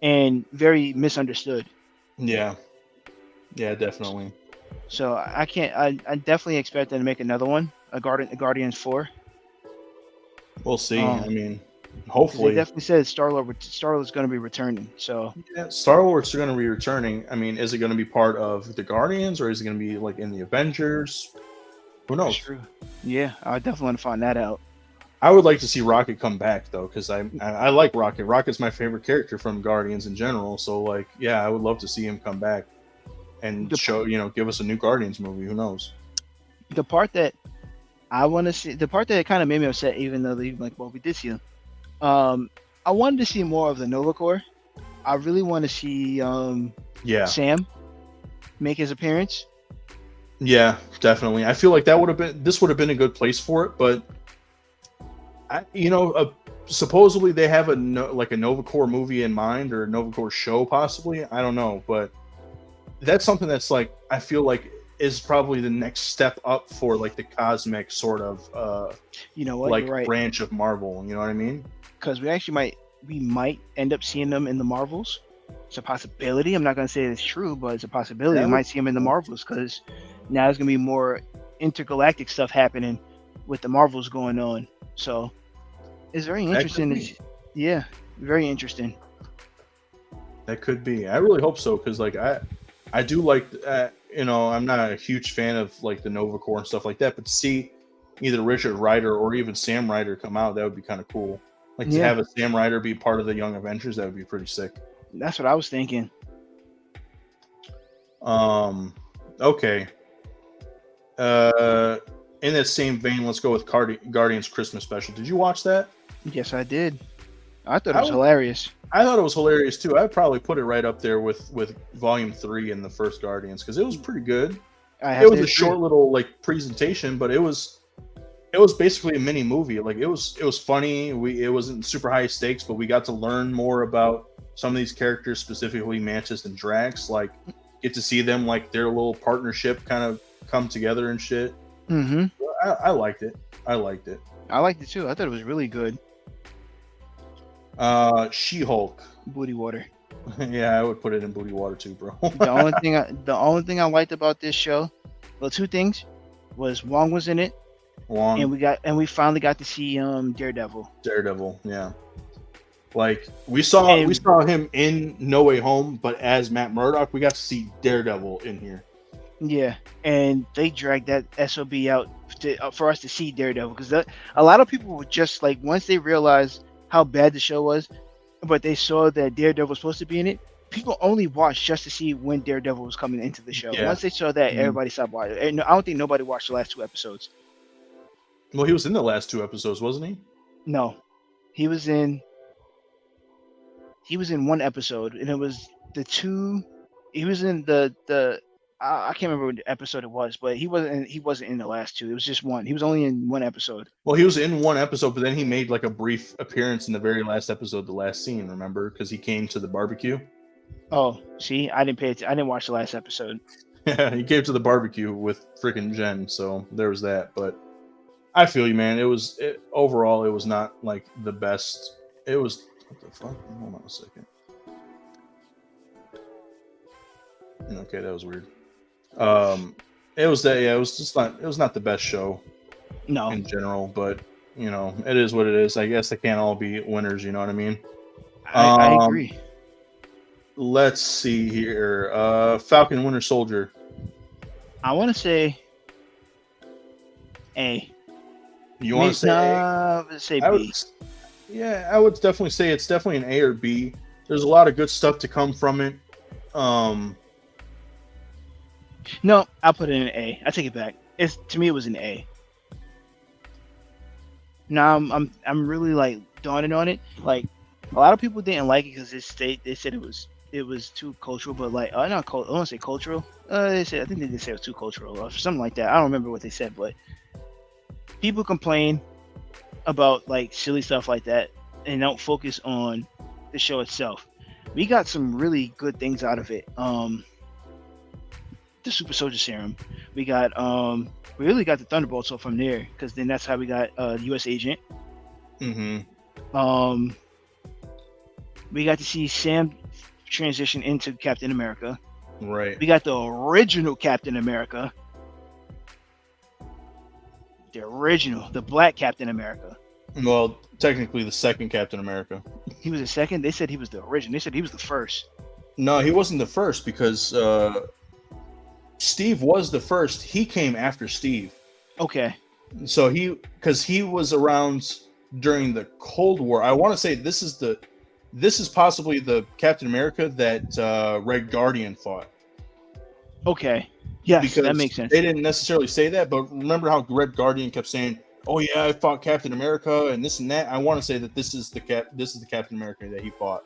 and very misunderstood. Yeah, yeah, definitely. So I can't. I definitely expect them to make another one, a Guardians 4. We'll see. I mean, 'Cause they hopefully, definitely said Star-Lord's going to be returning. So yeah, Star Wars are going to be returning. I mean, is it going to be part of the Guardians or is it going to be like in the Avengers? Who that's knows? true. Yeah, I definitely want to find that out. I would like to see Rocket come back though, because I like Rocket. Rocket's my favorite character from Guardians in general. So like, yeah, I would love to see him come back and The show, give us a new Guardians movie. Who knows? the part that I want to see, the part that kind of made me upset, even though they like, well, we did see him. I wanted to see more of the Nova Corps. I really want to see Yeah, Sam make his appearance. yeah, definitely. I feel like this would have been a good place for it, but supposedly they have like a Nova Corps movie in mind or a Nova Corps show possibly. I don't know, but that's something that's like I feel like is probably the next step up for like the cosmic sort of You know what? like You're right. branch of Marvel. You know what I mean? Because we might end up seeing them in the Marvels. It's a possibility. I'm not going to say it's true, but it's a possibility. That We would- might see them in the Marvels because now there's going to be more intergalactic stuff happening with the Marvels going on. So it's very That could interesting. be. Yeah, very interesting. That could be. I really hope so because like I do like I'm not a huge fan of like the Nova Corps and stuff like that, but to see either Richard Rider or even Sam Rider come out, that would be kind of cool. Like to Yeah. have a Sam Rider be part of the Young Avengers, that would be pretty sick. That's what I was thinking. Okay. In that same vein, let's go with Guardians Christmas Special. Did you watch that? Yes, I did. I thought it was I- hilarious. I thought it was hilarious too. I'd probably put it right up there with Volume 3 and the first Guardians because it was pretty good. I have It was to a short agree. little like presentation, but it was basically a mini movie. Like it was funny. It wasn't super high stakes, but we got to learn more about some of these characters, specifically Mantis and Drax. Like get to see them like their little partnership kind of come together and shit. Mm-hmm. I liked it. I liked it. I liked it too. I thought it was really good. She-Hulk. Booty water. Yeah, I would put it in booty water too, bro. The only thing I liked about this show, well, two things, was Wong was in it, Wong, and we finally got to see Daredevil. Daredevil, yeah. Like we saw him in No Way Home, but as Matt Murdock, we got to see Daredevil in here. Yeah, and they dragged that SOB out for us to see Daredevil because a lot of people were just like once they realized how bad the show was, but they saw that Daredevil was supposed to be in it. People only watched just to see when Daredevil was coming into the show. Yeah. Once they saw that, Mhm. everybody stopped watching. And I don't think nobody watched the last two episodes. Well, he was in the last two episodes, wasn't he? No, he was in one episode, and it was the two. He was in the I can't remember what episode it was, but he wasn't in the last two. It was just one. He was only in one episode. Well, he was in one episode, but then he made like a brief appearance in the very last episode, the last scene. Remember, because he came to the barbecue. Oh, see, I didn't watch the last episode. Yeah, he came to the barbecue with freaking Jen, so there was that. But I feel you, man. Overall, it was not like the best. It was what the fuck? Hold on a second. Okay, that was weird. It was that. Yeah, it was just not. It was not the best show No, in general, but it is what it is. I guess they can't all be winners. You know what I mean? I agree. Let's see here. Falcon Winter Soldier. I want to say A. You want to say A? Nah, let's say I would, B. yeah, I would definitely say it's definitely an A or B. There's a lot of good stuff to come from it. No, I'll put it in an A. I take it back. To me, it was an A. Now I'm really like dawning on it. Like A lot of people didn't like it because they said it was too cultural, but like not I don't want to say cultural. They said I think they did say it was too cultural or something like that. I don't remember what they said, but people complain about like silly stuff like that and don't focus on the show itself. We got some really good things out of it. The Super Soldier Serum. We really got the Thunderbolt so from there because then that's how we got U.S. Agent. Mm-hmm. We got to see Sam transition into Captain America. Right. We got the original Captain America. The Black Captain America. Well, technically the second Captain America. He was the second. They said he was the original. They said he was the first. No, he wasn't the first because Steve was the first. He came after Steve. Okay. So because he was around during the Cold War. I want to say this is possibly the Captain America that Red Guardian fought. Okay. Yes, because that makes sense. They didn't necessarily say that, but remember how Red Guardian kept saying, "Oh yeah, I fought Captain America and this and that." I want to say that this is the Captain America that he fought.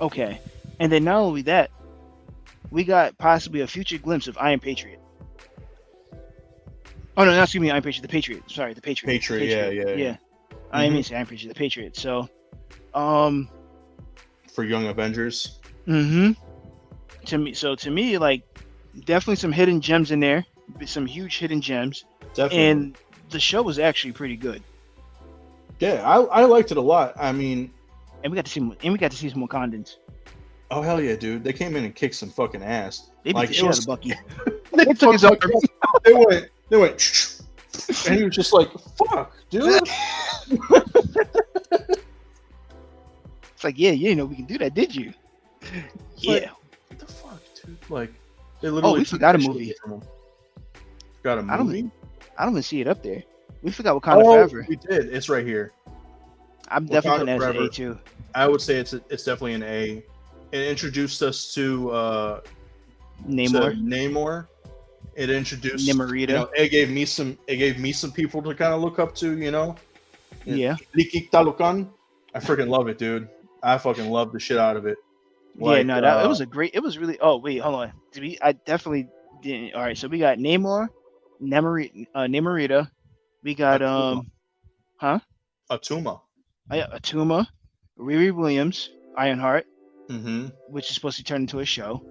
Okay, and then not only that, we got possibly a future glimpse of Iron Patriot. Oh no, not excuse me, Iron Patriot. The Patriot. Sorry, the Patriot. Patriot. Yeah. I didn't mean to say Iron Patriot. The Patriot. So, for Young Avengers. To me, like, definitely some hidden gems in there. Some huge hidden gems. Definitely. And the show was actually pretty good. Yeah, I liked it a lot. I mean, and we got to see some Wakandans. Oh hell yeah, dude! They came in and kicked some fucking ass. They beat the shit out of Bucky. They took his arm. They went, and he was just like, "Fuck, dude." It's like, yeah, you didn't know we can do that, did you? Yeah. Like, what the fuck, dude? Like, they literally. Oh, we forgot a movie. Got a movie? I don't even see it up there. We forgot Wakanda Forever. We did. It's right here. I'm definitely putting that as an A too. I would say it's definitely an A. It introduced us to Namor. It introduced Nemorita. It gave me some people to kind of look up to. Yeah. Liki Talukan. I freaking love it, dude. I fucking love the shit out of it. Like, yeah, no, it was a great. It was really. Oh wait, hold on. I definitely didn't. All right, so we got Namor, Nemorita. We got Atuma. Atuma, Riri Williams, Ironheart, mm-hmm. which is supposed to turn into a show.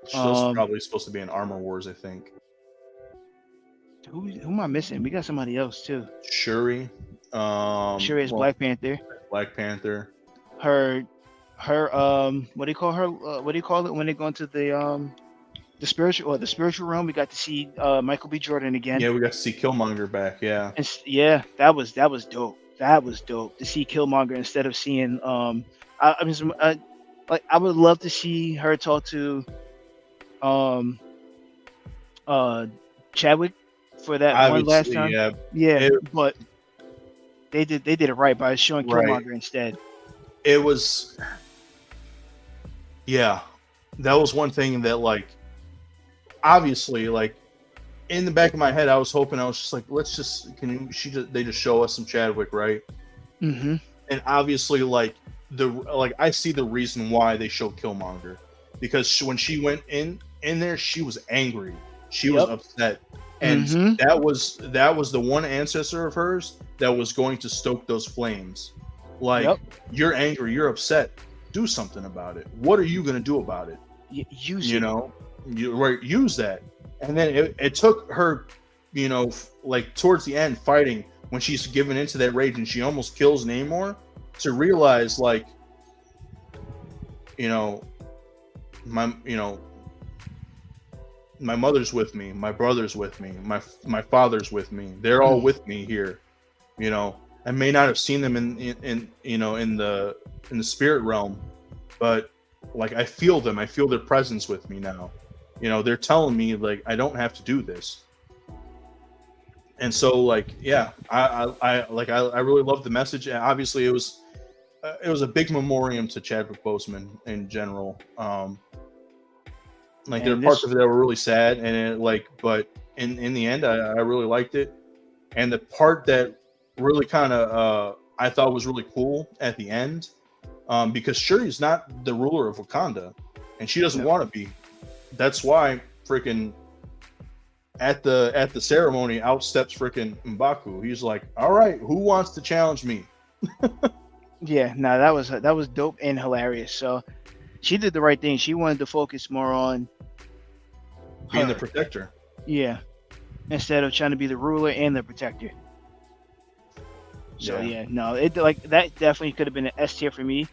Show's probably supposed to be in Armor Wars, I think. Who am I missing? We got somebody else too. Shuri. Shuri is Black Panther. Black Panther. Her what do you call her? What do you call it when they go into the spiritual realm? We got to see Michael B. Jordan again. Yeah, we got to see Killmonger back. Yeah. And yeah, that was dope. That was dope to see Killmonger instead of seeing I would love to see her talk to Chadwick for that obviously, one last time. Yeah, but they did it right by showing Killmonger instead. It was, yeah, that was one thing that, like, obviously, like, in the back of my head, I was just like, they just show us some Chadwick, right? Mm-hmm. And obviously, like, I see the reason why they showed Killmonger, because when she went in there, she was angry, she was upset, and that was the one ancestor of hers that was going to stoke those flames. Like, you're angry, you're upset, do something about it. What are you going to do about it? Use that. And then it took her, like towards the end fighting, when she's given into that rage and she almost kills Namor, to realize, like, my mother's with me, my brother's with me, my father's with me. They're all with me here. I may not have seen them in the spirit realm, but, like, I feel them. I feel their presence with me now. They're telling me, like, I don't have to do this. And so, like, yeah, I really loved the message. And obviously, it was a big memoriam to Chadwick Boseman in general. Like, there were parts of it that were really sad, and but in the end, I really liked it. And the part that really kind of I thought was really cool at the end, because Shuri's not the ruler of Wakanda, and she doesn't want to be. That's why freaking at the ceremony out steps freaking M'Baku. He's like, "All right, who wants to challenge me?" Yeah, no, that was dope and hilarious. So she did the right thing. She wanted to focus more on Being the her. protector. Yeah, instead of trying to be the ruler and the protector. So Yeah. yeah, no, it like that definitely could have been an S tier for me.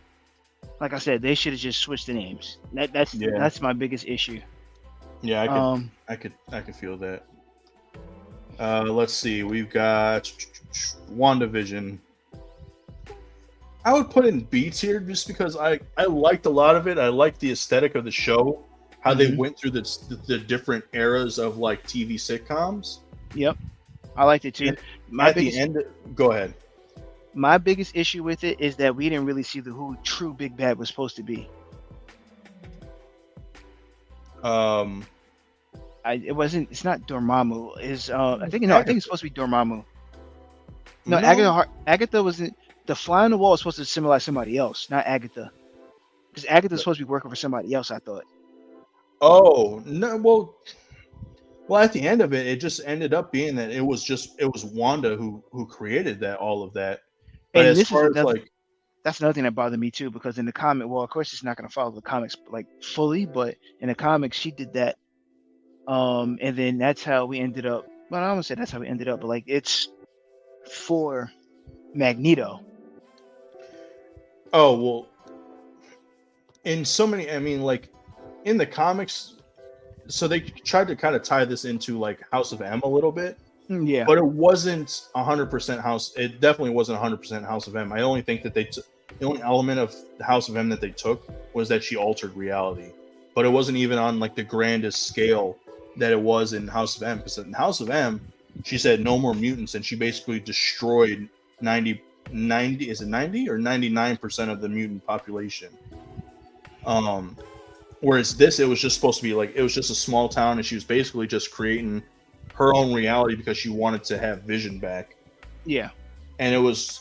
Like I said, they should have just switched the names. Yeah. That's my biggest issue. Yeah, I could feel that. Let's see. We've got WandaVision. I would put in B tier just because I liked a lot of it. I liked the aesthetic of the show, how they went through the different eras of like TV sitcoms. Yep, I liked it too. And at the end, go ahead. My biggest issue with it is that we didn't really see who true big bad was supposed to be. It wasn't. It's not Dormammu. I think it's supposed to be Dormammu. No, Agatha wasn't. The fly on the wall was supposed to symbolize somebody else, not Agatha. Because Agatha's supposed to be working for somebody else, I thought. Oh no, well, at the end of it, it just ended up being that it was Wanda who created all of that. But And as this is far as another, like, that's another thing that bothered me too, because in the comic, well, of course, it's not going to follow the comics like fully, but in the comics, she did that. And then that's how we ended up. Well, I don't say that's how we ended up, but like it's for Magneto. oh well, in so many, I mean, like in the comics, so they tried to kind of tie this into like House of M a little bit, Yeah. but it wasn't 100% House. It definitely wasn't 100% House of M. I only think that the only element of the House of M that they took was that she altered reality, but it wasn't even on like the grandest scale that it was in House of M. Because in House of M, she said no more mutants, and she basically destroyed 90 is it 90 or 99% of the mutant population. Whereas this, it was just supposed to be like, it was just a small town, and she was basically just creating her own reality because she wanted to have Vision back. Yeah. And it was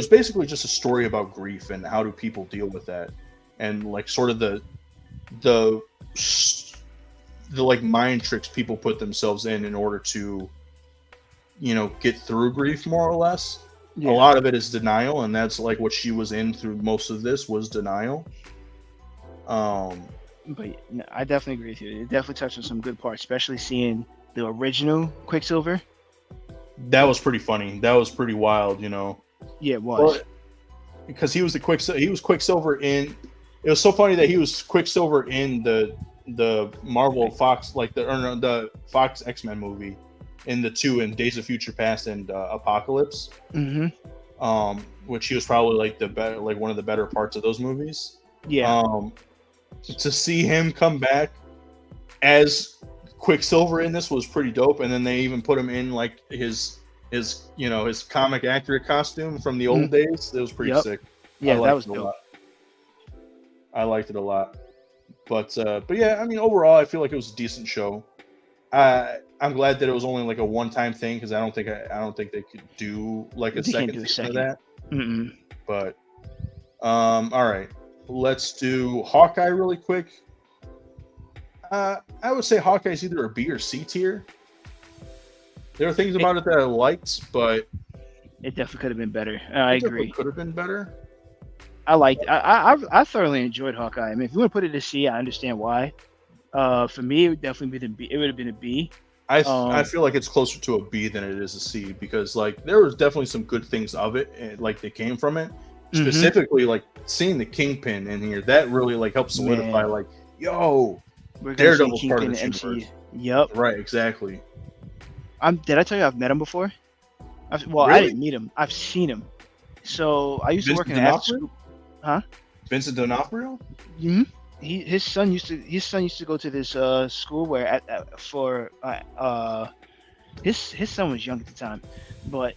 basically just a story about grief and how do people deal with that, and like sort of the like mind tricks people put themselves in order to, get through grief, more or less. Yeah. A lot of it is denial, and that's like what she was in through most of this was denial. But no, I definitely agree with you. It definitely touched on some good parts, especially seeing the original Quicksilver. That was pretty funny. That was pretty wild, Yeah, it was. because he was Quicksilver in. It was so funny that he was Quicksilver in the Marvel Fox, like the Fox X-Men movie, in the two, in Days of Future Past and Apocalypse. Which he was probably like one of the better parts of those movies. Yeah. To see him come back as Quicksilver in this was pretty dope, and then they even put him in like his comic accurate costume from the old days. It was pretty sick. Yeah, that was dope. I liked it a lot. But yeah, I mean, overall, I feel like it was a decent show. I'm glad that it was only like a one-time thing, because I don't think they could do like a second season of that. Mm-mm. But all right, let's do Hawkeye really quick. I would say Hawkeye's either a B or C tier. There are things about it that I liked, but it definitely could have been better. I agree. Could have been better. I liked. I thoroughly enjoyed Hawkeye. I mean, if you want to put it at C, I understand why. For me, it would definitely be the B. It would have been a B. I feel like it's closer to a B than it is a C, because like there was definitely some good things of it, and like they came from it. Specifically, like seeing the Kingpin in here, that really like helped solidify, like, yo, Daredevil's part of the MCU. Yep. Right. Exactly. Did I tell you I've met him before? Really? I didn't meet him. I've seen him. So I used to work in an after school. Huh? Vincent D'Onofrio? Mm-hmm. His son used to go to this school where his son was young at the time, but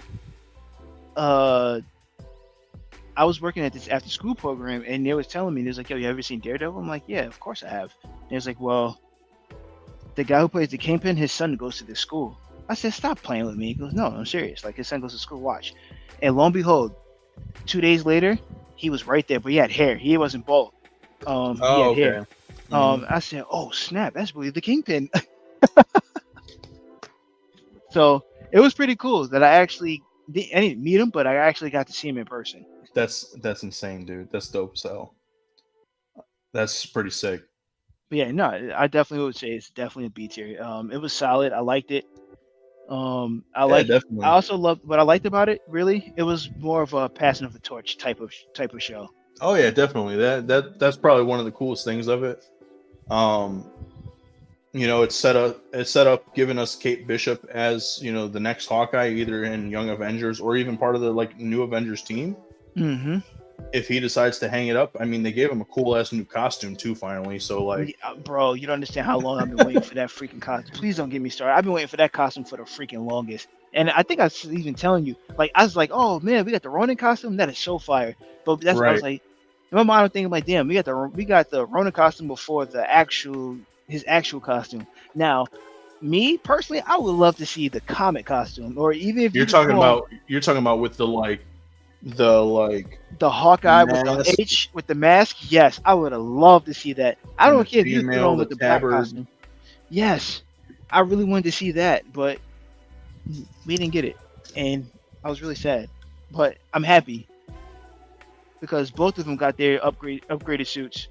I was working at this after school program, and they was telling me, they was like, yo, you ever seen Daredevil? I'm like, yeah, of course I have. And they was like, well, the guy who plays the Kingpin, his son goes to this school. I said, stop playing with me. He goes, no, I'm serious. Like, his son goes to school, watch. And lo and behold, 2 days later, he was right there, but he had hair. He wasn't bald. He Oh, had hair. okay. Mhm. I said, "Oh snap, that's really the Kingpin." So it was pretty cool that I didn't meet him, but I actually got to see him in person. That's insane, dude. That's dope as hell. That's pretty sick. But yeah, no, I definitely would say it's definitely a B tier. It was solid. I liked it. I Yeah, like. I definitely. also loved what I liked about it. Really, it was more of a passing of the torch type of show. Oh yeah, definitely. That's probably one of the coolest things of it. Um, it's set up giving us Kate Bishop as, the next Hawkeye, either in Young Avengers or even part of the like new Avengers team. Mm-hmm. If he decides to hang it up, I mean, they gave him a cool ass new costume too. Finally, so like, Yeah, bro, you don't understand how long I've been waiting for that freaking costume. Please don't get me started. I've been waiting for that costume for the freaking longest. And I think I was even telling you, like, I was like, oh man, we got the Ronin costume. That is so fire. But I was right, like, in my mind, I'm thinking like, damn, we got the Ronin costume before his actual costume. Now, me personally, I would love to see the comic costume, or even if you you're just talking go on about you're talking about with the the Hawkeye with the mask H with the mask. Yes, I would have loved to see that. I and the don't care if you put it female, on the with the black tabard. costume. Yes, I really wanted to see that, but we didn't get it, and I was really sad. But I'm happy because both of them got their upgraded suits.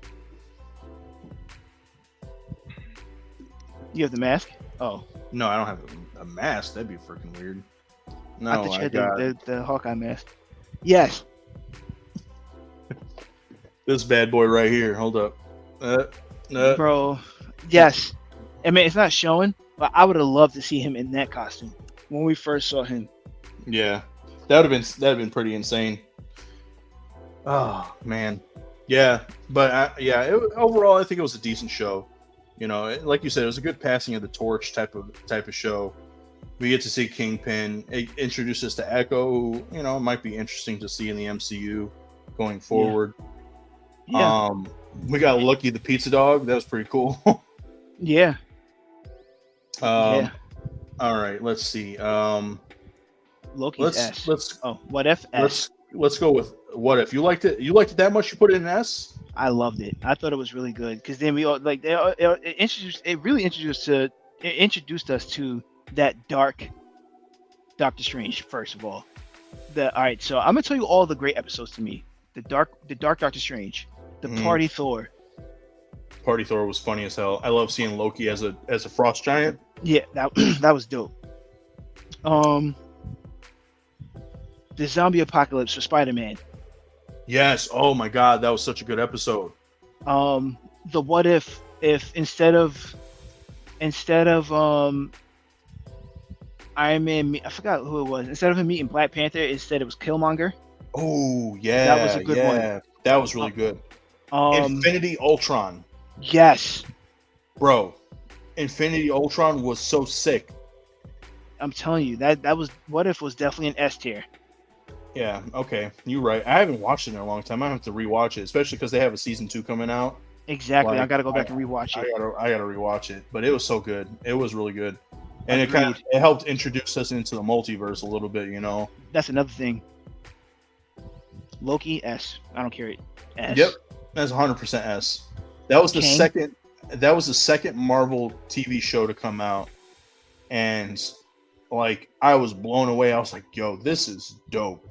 You have the mask. Oh, No, I don't have a mask. That'd be freaking weird. I No, thought you I had got the Hawkeye mask. Yes, this bad boy right here. Hold up. Uh, uh, bro. Yes. I mean, it's not showing, but I would have loved to see him in that costume when we first saw him. yeah, that'd have been pretty insane. Oh man, yeah, but overall, I think it was a decent show. Like you said, it was a good passing of the torch type of show. We get to see Kingpin. It introduced us to Echo, who might be interesting to see in the MCU going Yeah. forward. Yeah. We got Lucky the pizza dog. That was pretty cool. Yeah. um, Yeah. all right, let's see. Loki's Let's S. let's Oh, what if S? let's go with what if you liked it. You liked it that much? You put it in S. I loved it. I thought it was really good because then we all like it introduced us to that dark Doctor Strange. First of all, all right. So I'm gonna tell you all the great episodes to me. The dark Doctor Strange, the Mhm. Party Thor. Party Thor was funny as hell. I love seeing Loki as a frost giant. Yeah, that that was dope. Um, the zombie apocalypse for Spider-Man. Yes. Oh my God, that was such a good episode. The what if instead of Iron Man, I forgot who it was. Instead of him meeting Black Panther, instead it was Killmonger. Oh That was yeah, a good one. yeah, that was Uh, really good. Um, Infinity Ultron, yes, bro. Infinity Ultron was so sick. I'm telling you that was what if was definitely an S tier. Yeah. Okay, you're right. I haven't watched it in a long time. I have to rewatch it, especially because they have a season 2 coming out. Exactly. I Like, gotta go I, back and rewatch I it. gotta rewatch it. But it was so good. It was really good, and Agreed. it helped introduce us into the multiverse a little bit. That's another thing. Loki S. I don't care it. S. Yep, that's 100% S. That was the Kang. second. That was the second Marvel TV show to come out, and like I was blown away. I was like, "Yo, this is dope.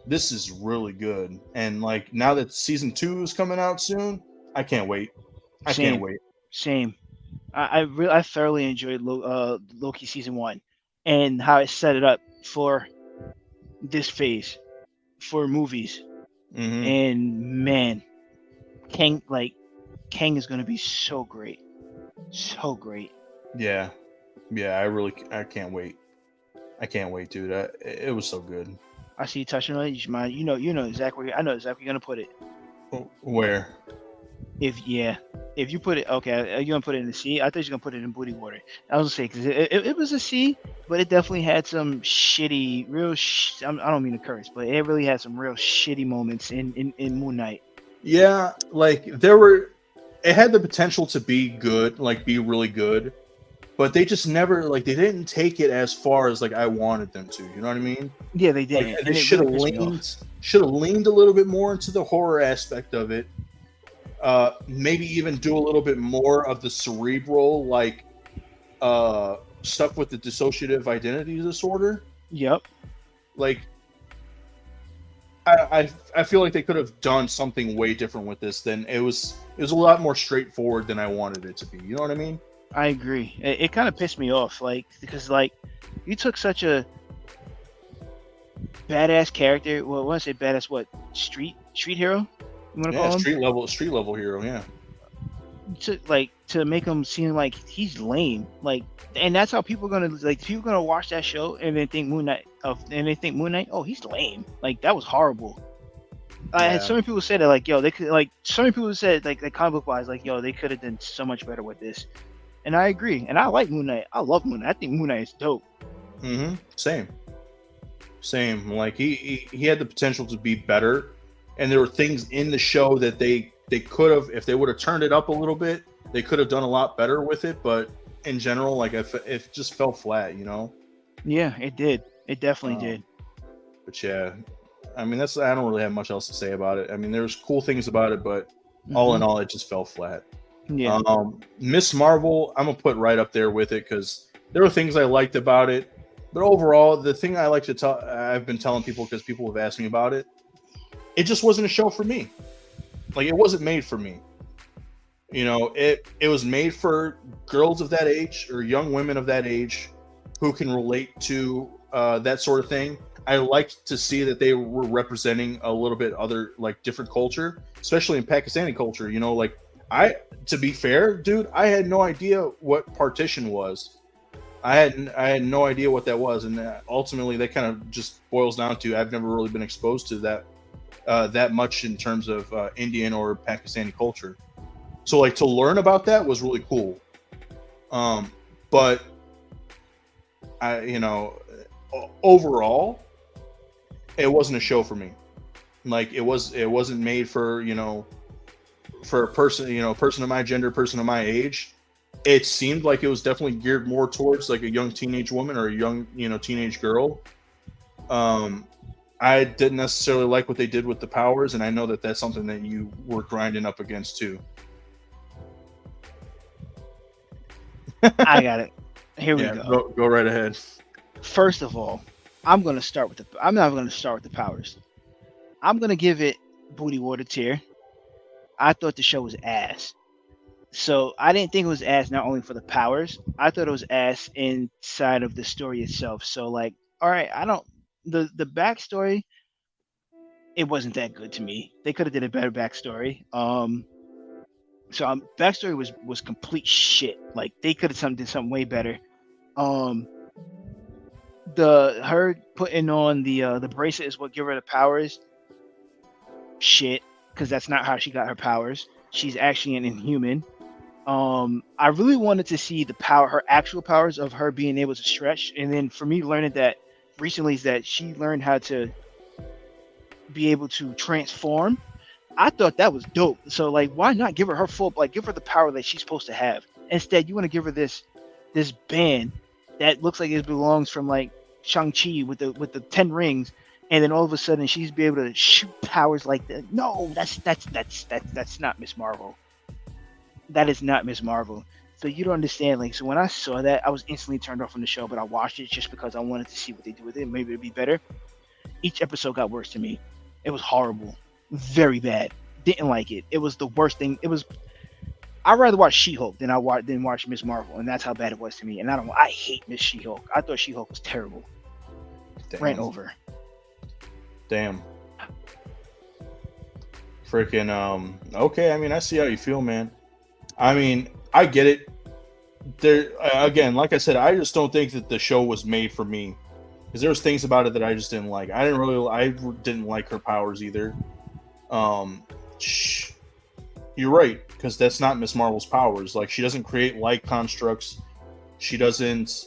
This is really good." And like now that season 2 is coming out soon, I can't wait. I can't Same. wait. Same. I thoroughly enjoyed Loki season one, and how it set it up for this phase for movies. Hmm. And man, Kang is gonna be so great, so great. Yeah, yeah. I can't wait. I can't wait, dude. It was so good. I see you touching on it. You know exactly. I know exactly where you're gonna put it. Where? If you put it, okay, are you gonna put it in the C? I thought you were gonna put it in booty water. I was gonna say because it was a C, but it definitely had some shitty, I don't mean to curse, but it really had some real shitty moments in Moon Knight. Yeah, like there were. It had the potential to be good, like be really good, but they just never like they didn't take it as far as like I wanted them to. You know what I mean? Yeah, they Like didn't, they and it should really have pissed me off. leaned a little bit more into the horror aspect of it. Maybe even do a little bit more of the cerebral like stuff with the dissociative identity disorder. Yep. Like I feel like they could have done something way different with this than it was. It was a lot more straightforward than I wanted it to be. You know what I mean? I agree. It kind of pissed me off, like because like you took such a badass character. Well, I want to say badass. What street hero? You want to Yeah, call him? street level hero. Yeah, To make him seem like he's lame. Like, and that's how people are gonna like. People are gonna watch that show and then think Moon Knight. Oh, he's lame. Like that was horrible. I had yeah. so many people say that like, yo, they could like. So many people said like, comic book wise, like, yo, they could have done so much better with this. And I agree. And I like Moon Knight. I love Moon Knight. I think Moon Knight is dope. Same. Like he had the potential to be better, and there were things in the show that they could have, if they would have turned it up a little bit, they could have done a lot better with it. But in general, like it just fell flat, you know. Yeah, it did. It definitely Um, did. but yeah, I mean I don't really have much else to say about it. I mean, there's cool things about it, but all in Hmm. all, it just fell flat. Yeah. Miss Marvel, I'm gonna put right up there with it because there were things I liked about it, but overall, the thing I like to tell, I've been telling people because people have asked me about it. It just wasn't a show for me. Like it wasn't made for me. You know, it was made for girls of that age or young women of that age who can relate to that sort of thing. I liked to see that they were representing a little bit other like different culture, especially in Pakistani culture. You know, like to be fair, dude, I had no idea what partition was. I had no idea what that was, and ultimately that kind of just boils down to I've never really been exposed to that much in terms of Indian or Pakistani culture. So like to learn about that was really cool. But I, overall, it wasn't a show for me. Like it wasn't made for for a person person of my gender, person of my age. It seemed like it was definitely geared more towards like a young teenage woman or a young teenage girl. I didn't necessarily like what they did with the powers, and I know that that's something that you were grinding up against too. I got it. Here we Yeah, go. go right ahead. First of all, I'm gonna start with the. I'm not gonna start with the powers. I'm gonna give it booty water tier. I thought the show was ass. So I didn't think it was ass not only for the powers. I thought it was ass inside of the story itself. So like, all right, I don't the backstory. It wasn't that good to me. They could have did a better backstory. Backstory was complete shit. Like they could have did something way better. Um, the her putting on the bracelet is what give her the powers. Shit, because that's not how she got her powers. She's actually an inhuman. I really wanted to see her actual powers of her being able to stretch, and then for me learning that recently is that she learned how to be able to transform. I thought that was dope. So like, why not give her full, like, give her the power that she's supposed to have? Instead, you want to give her this band that looks like it belongs from like Shang-Chi with the 10 rings, and then all of a sudden she's be able to shoot powers like that. No, that's not Miss Marvel. That is not Miss Marvel. So you don't understand. Like, so when I saw that, I was instantly turned off from the show, but I watched it just because I wanted to see what they do with it. Maybe it'd be better. Each episode got worse to me. It was horrible, very bad. Didn't like it. It was the worst thing. It was. I'd rather watch She-Hulk than watch Miss Marvel, and that's how bad it was to me. And I hate Miss She-Hulk. I thought She-Hulk was terrible. Damn. Ran over. Damn. Freaking okay, I mean, I see how you feel, man. I mean, I get it. There again, like I said, I just don't think that the show was made for me. Because there was things about it that I just didn't like. I didn't like her powers either. You're right, because that's not Miss Marvel's powers. Like, she doesn't create light constructs. She doesn't,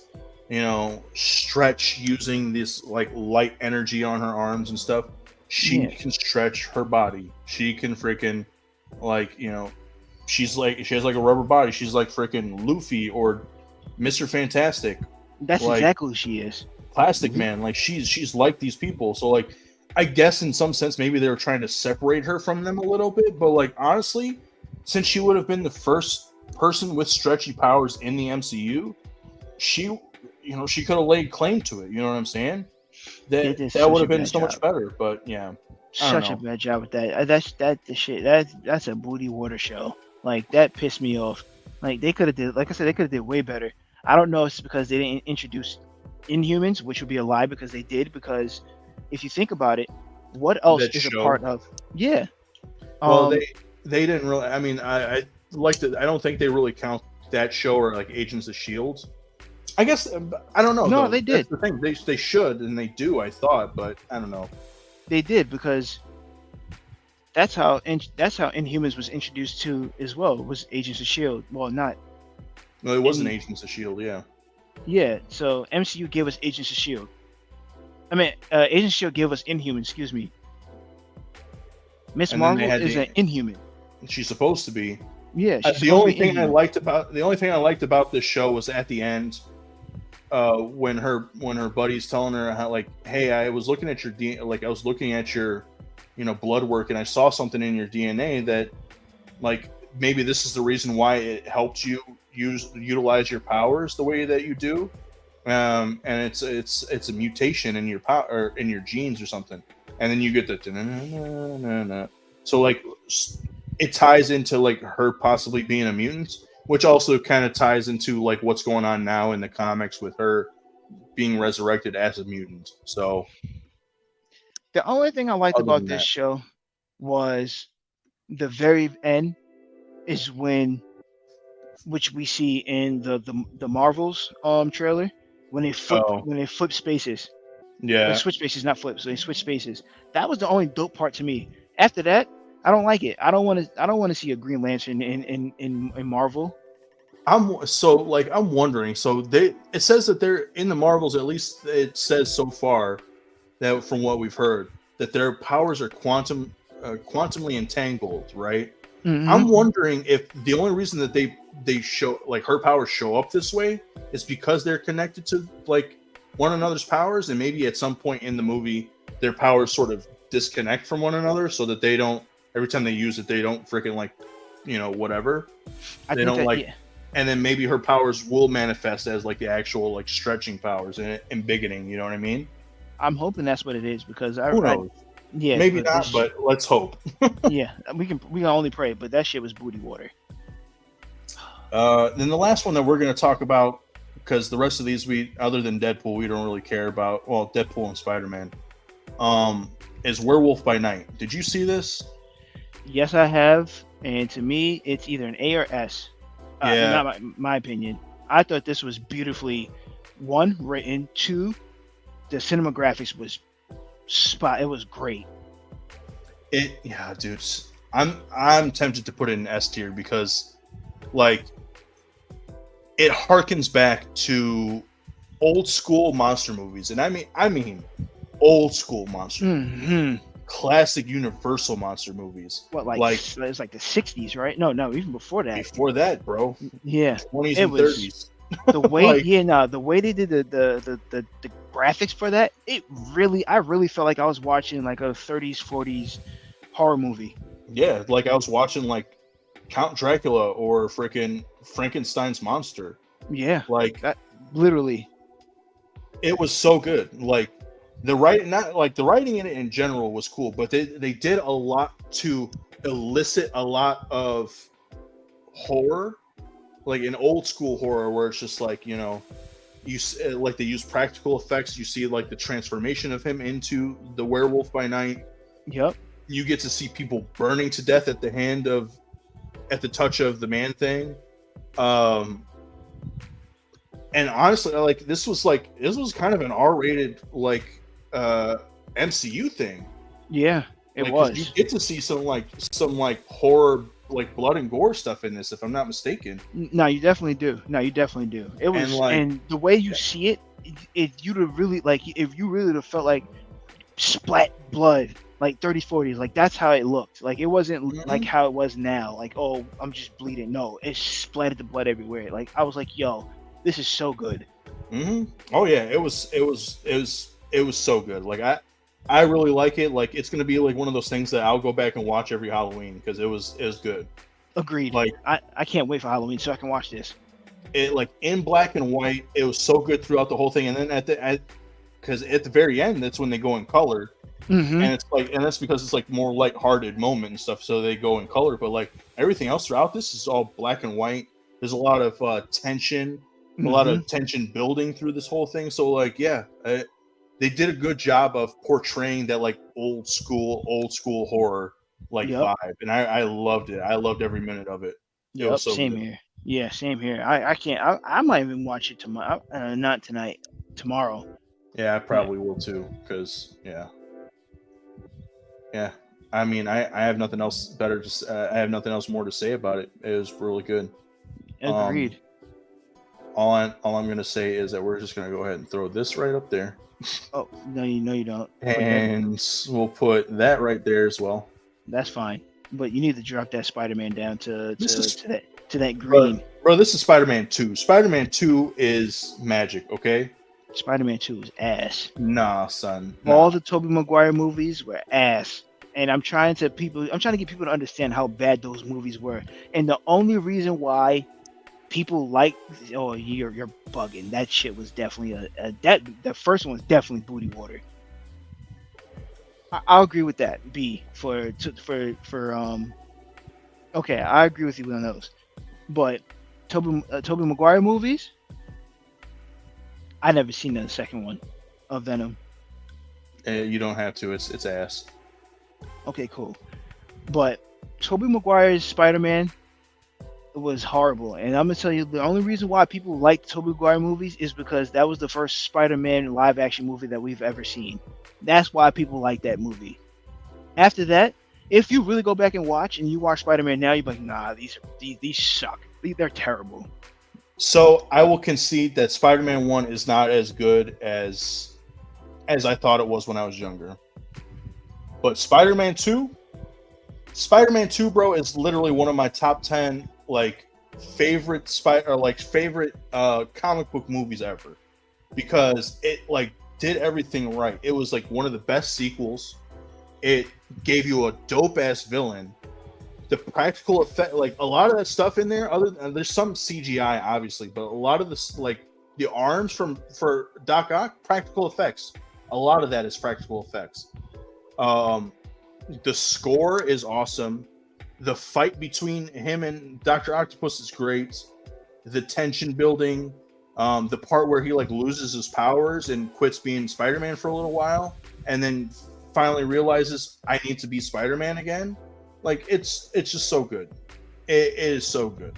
stretch using this like light energy on her arms and stuff. She can stretch her body. She can freaking she has like a rubber body. She's like freaking Luffy or Mr. Fantastic, That's like exactly who she is. Plastic Man. Like she's like these people. So like I guess in some sense maybe they were trying to separate her from them a little bit, but like honestly, since she would have been the first person with stretchy powers in the MCU, she she could have laid claim to it. You know what I'm saying? They That did that would such a have been bad so much job. better. But yeah, I don't Such a know. bad job with that. That's the shit. That's a booty water show. Like that pissed me off. Like they could have did. Like I said, they could have did way better. I don't know if it's because they didn't introduce Inhumans, which would be a lie because they did. Because if you think about it, what else That is a show. part of? Yeah. Well, Um. they didn't really. I mean, I like to. I don't think they really count that show or like Agents of Shield. I guess I don't know No, though. they That's did. the thing. They should and they do. I thought, but I don't know. They did because that's how Inhumans was introduced to as well. Was Agents of Shield. Well, not No, it wasn't in. Agents of Shield. Yeah. Yeah. So MCU gave us Agents of Shield. I mean, Agents of Shield gave us Inhumans. Excuse me. Miss And then they Marvel had is an Inhuman. she's supposed to be. Yeah, she's The supposed to only be thing I Inhuman. liked about this show was at the end, when her buddy's telling her how like, hey, I was looking at your I was looking at your, blood work, and I saw something in your DNA that, like, maybe this is the reason why it helped you utilize your powers the way that you do, and it's a mutation in your power or in your genes or something, and then you get the so like it ties into like her possibly being a mutant, which also kind of ties into like what's going on now in the comics with her being resurrected as a mutant. So The only thing I liked other about than this that, show was the very end is which we see in the Marvels trailer oh when they flip spaces. Or yeah, switch spaces, not flip. So they switch spaces. That was the only dope part to me. After that, I don't like it. I don't want to see a Green Lantern in Marvel. I'm wondering. So it says that they're in the Marvels. At least it says so far that from what we've heard that their powers are quantumly entangled, right? Hmm. I'm wondering if the only reason that they show like her powers show up this way is because they're connected to like one another's powers, and maybe at some point in the movie their powers sort of disconnect from one another, so that they don't every time they use it they don't freaking like whatever I they think don't that like, yeah. and then maybe her powers will manifest as like the actual like stretching powers and bigoting. You know what I mean? I'm hoping that's what it is because Who knows? yeah, Maybe but not, this but let's hope. yeah we can only pray. But that shit was booty water. Then the last one that we're going to talk about, because the rest of these other than Deadpool, we don't really care about. Well, Deadpool and Spider-Man, is Werewolf by Night. Did you see this? Yes, I have, and to me, it's either an A or S. Yeah, Not my opinion. I thought this was beautifully one written. Two, the cinematographics was spot. It was great. yeah, dude. I'm tempted to put it in S tier because, like, it harkens back to old school monster movies, and I mean old school monster movies, Hmm. classic Universal monster movies. What Like it's like the '60s, right? No, even before that. before that, bro, Yeah, 20s it and was 30s. the way. Like, Yeah, no, the way they did the graphics for that. I really felt like I was watching like a '30s, '40s horror movie. yeah, like I was watching like Count Dracula or freaking Frankenstein's monster. Yeah, Like that literally. it was so good. Like the writing in it in general was cool, but they did a lot to elicit a lot of horror, like an old school horror where it's just like like they use practical effects. You see like the transformation of him into the Werewolf by Night. Yep. You get to see people burning to death at the touch of the Man Thing. And honestly, like this was kind of an R-rated like MCU thing. Yeah, it Like 'cause was. you get to see some horror, like blood and gore stuff in this, if I'm not mistaken. No, you definitely do. No, you definitely do. It And was, like, and the way you see it, if you'd have really like, if you really would have felt like splat blood, like 30s, 40s, like that's how it looked. Like it wasn't like mhm. how it was now. Like, oh, I'm just bleeding. No, it splattered the blood everywhere. Like I was like, yo, This is so good. Oh yeah, it was so good. Like I really like it. Like it's gonna be like one of those things that I'll go back and watch every Halloween because it was good. Agreed. Like I can't wait for Halloween so I can watch this. it like in black and white, it was so good throughout the whole thing. And then because at the very end, that's when they go in color, Mm-hmm. and it's like, and that's because it's like more lighthearted moment and stuff. So they go in color, but like everything else throughout this is all black and white. There's a lot of tension, a lot Mm-hmm. of tension building through this whole thing. So like, yeah, they did a good job of portraying that like old school horror like Yep. vibe, and I loved it. I loved every minute of it. It was Yep. so Same good. here. Yeah, same here. I can't. I might even watch it tomorrow. Not tonight. Tomorrow. Yeah, I Yeah. probably will too, because yeah. I mean, I have nothing else better to. I have nothing else more to say about it. It was really good. Um, Agreed. all I'm gonna say is that we're just gonna go ahead and throw this right up there, Oh no, you don't. Put that. and we'll put that right there as well. That's fine. But you need to drop that Spider-Man down to This to is, to that to that bro, green. bro. This is Spider-Man 2. Spider-Man 2 is magic. Okay, Spider-Man 2 is ass. nah, son, All nah. the Tobey Maguire movies were ass. And I'm trying to get people to understand how bad those movies were. And the only reason why people like, oh, you're bugging. That shit was definitely that the first one was definitely booty water. I'll agree with that. B for okay, I agree with you on those. But Tobey Maguire movies, I never seen the second one of Venom. You don't have to. It's ass. Okay, cool. But Tobey Maguire's Spider-Man was horrible, and I'm gonna tell you the only reason why people like Tobey Maguire movies is because that was the first Spider-Man live-action movie that we've ever seen. That's why people like that movie. After that, if you really go back and watch, and you watch Spider-Man now, you're like, nah, these suck. They're terrible. So I will concede that Spider-Man 1 is not as good as I thought it was when I was younger. But Spider-Man 2, bro, is literally one of my top 10 like favorite comic book movies ever, because it like did everything right. It was like one of the best sequels. It gave you a dope ass villain. The practical effect, like a lot of that stuff in there, other than there's some CGI obviously, but a lot of this, like the arms for Doc Ock, practical effects. A lot of that is practical effects. Um, the score is awesome. The fight between him and Doctor Octopus is great. The tension building, the part where he like loses his powers and quits being Spider-Man for a little while, and then finally realizes I need to be Spider-Man again. Like it's just so good. It is so good.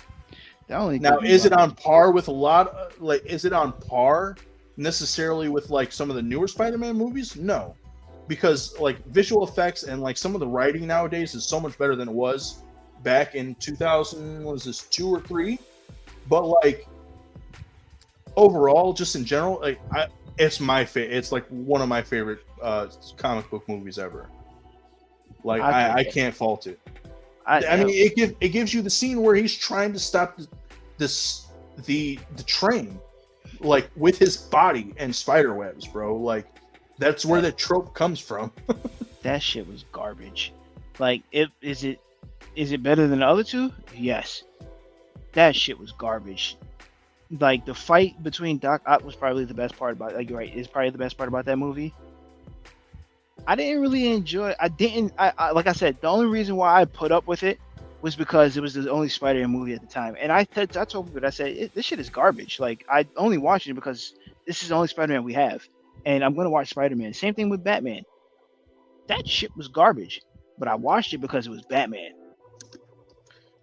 The only Now, thing is it about on par with a lot? Like, is it on par necessarily with like some of the newer Spider-Man movies? No, because like visual effects and like some of the writing nowadays is so much better than it was back in 2000. Was this 2 or 3? But like overall, just in general, like it's my favorite. It's like one of my favorite comic book movies ever. Like I can't fault it. I mean, it gives you the scene where he's trying to stop the train, like with his body and spider webs, bro. Like that's where the trope comes from. that shit was garbage. Like, is it better than the other two? Yes. That shit was garbage. Like the fight between Doc Ock was probably the best part about. Like, you're right, is probably the best part about that movie. I didn't really enjoy. I didn't. I like I said, the only reason why I put up with it was because it was the only Spider-Man movie at the time, and I told people, I said this shit is garbage. Like, I only watched it because this is the only Spider-Man we have, and I'm gonna watch Spider-Man. Same thing with Batman. That shit was garbage, but I watched it because it was Batman.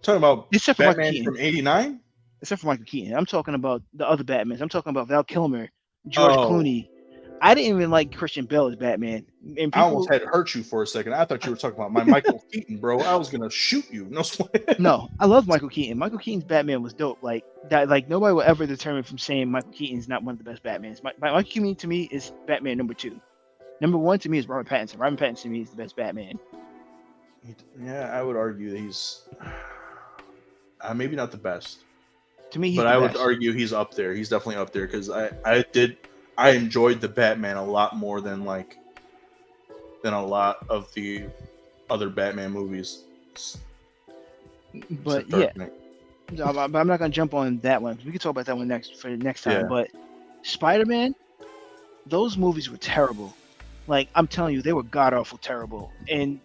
Talking about Except for Michael Batman Keaton. from '89. Except for Michael Keaton. I'm talking about the other Batmans. I'm talking about Val Kilmer, George Oh, Clooney. I didn't even like Christian Bale as Batman, and I almost people. had to hurt you for a second. I thought you were talking about my Michael Keaton, bro. I was gonna shoot you. No sweat. No, I love Michael Keaton. Michael Keaton's Batman was dope. Like that, like nobody will ever determine from saying Michael Keaton's not one of the best Batmans. Michael Keaton to me is Batman number 2. Number 1 to me is Robert Pattinson. Robert Pattinson to me is the best Batman. Yeah, I would argue that he's maybe not the best. To me, he's but the I would best. argue he's up there. He's definitely up there because I enjoyed the Batman a lot more than a lot of the other Batman movies. But Except yeah, Dark Knight. but I'm not gonna jump on that one. We can talk about that one next time. Yeah. But Spider-Man, those movies were terrible. Like I'm telling you, they were god awful terrible. And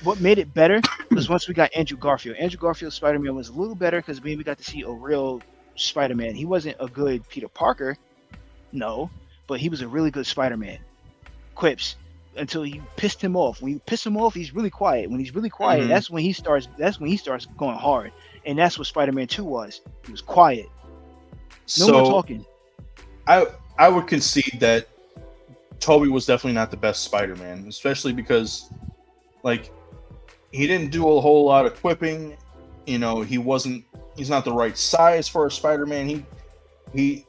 what made it better was once we got Andrew Garfield. Andrew Garfield's Spider-Man was a little better because we got to see a real Spider-Man. He wasn't a good Peter Parker, no, but he was a really good Spider-Man. Quips until you pissed him off. When you piss him off, he's really quiet. When he's really quiet, Mhm. that's when he starts. That's when he starts going hard. And that's what Spider-Man 2 was. He was quiet. No more So talking. I would concede that Toby was definitely not the best Spider-Man, especially because like he didn't do a whole lot of quipping. You know, he's not the right size for a Spider-Man. He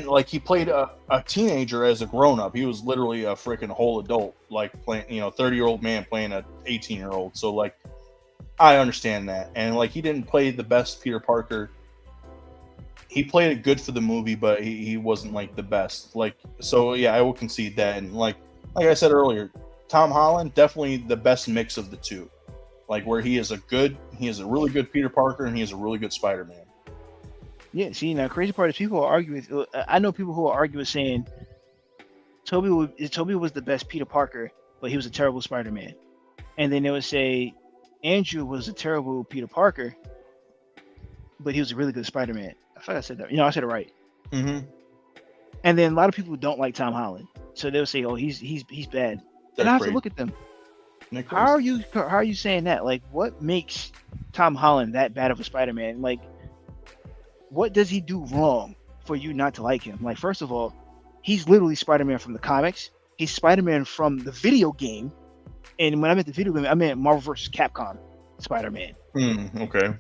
like he played a teenager as a grown-up. He was literally a freaking whole adult, like playing, 30-year-old man playing a 18-year-old. So like I understand that. And like he didn't play the best Peter Parker. He played it good for the movie, but he wasn't like the best. Like, so yeah, I will concede that. And like I said earlier, Tom Holland definitely the best mix of the two. Like where he is a really good Peter Parker and he is a really good Spider-Man. Yeah, see, now crazy part is people are arguing. I know people who are arguing saying Toby was the best Peter Parker, but he was a terrible Spider-Man. And then they would say Andrew was a terrible Peter Parker, but he was a really good Spider-Man. I thought I said that. I said it right. Mm-hmm. And then a lot of people don't like Tom Holland, so they'll say, "Oh, he's bad." And I have to look at them. How are you saying that? Like, what makes Tom Holland that bad of a Spider-Man? Like, what does he do wrong for you not to like him? Like, first of all, he's literally Spider-Man from the comics. He's Spider-Man from the video game. And when I meant the video game, I meant Marvel vs. Capcom Spider-Man. Okay.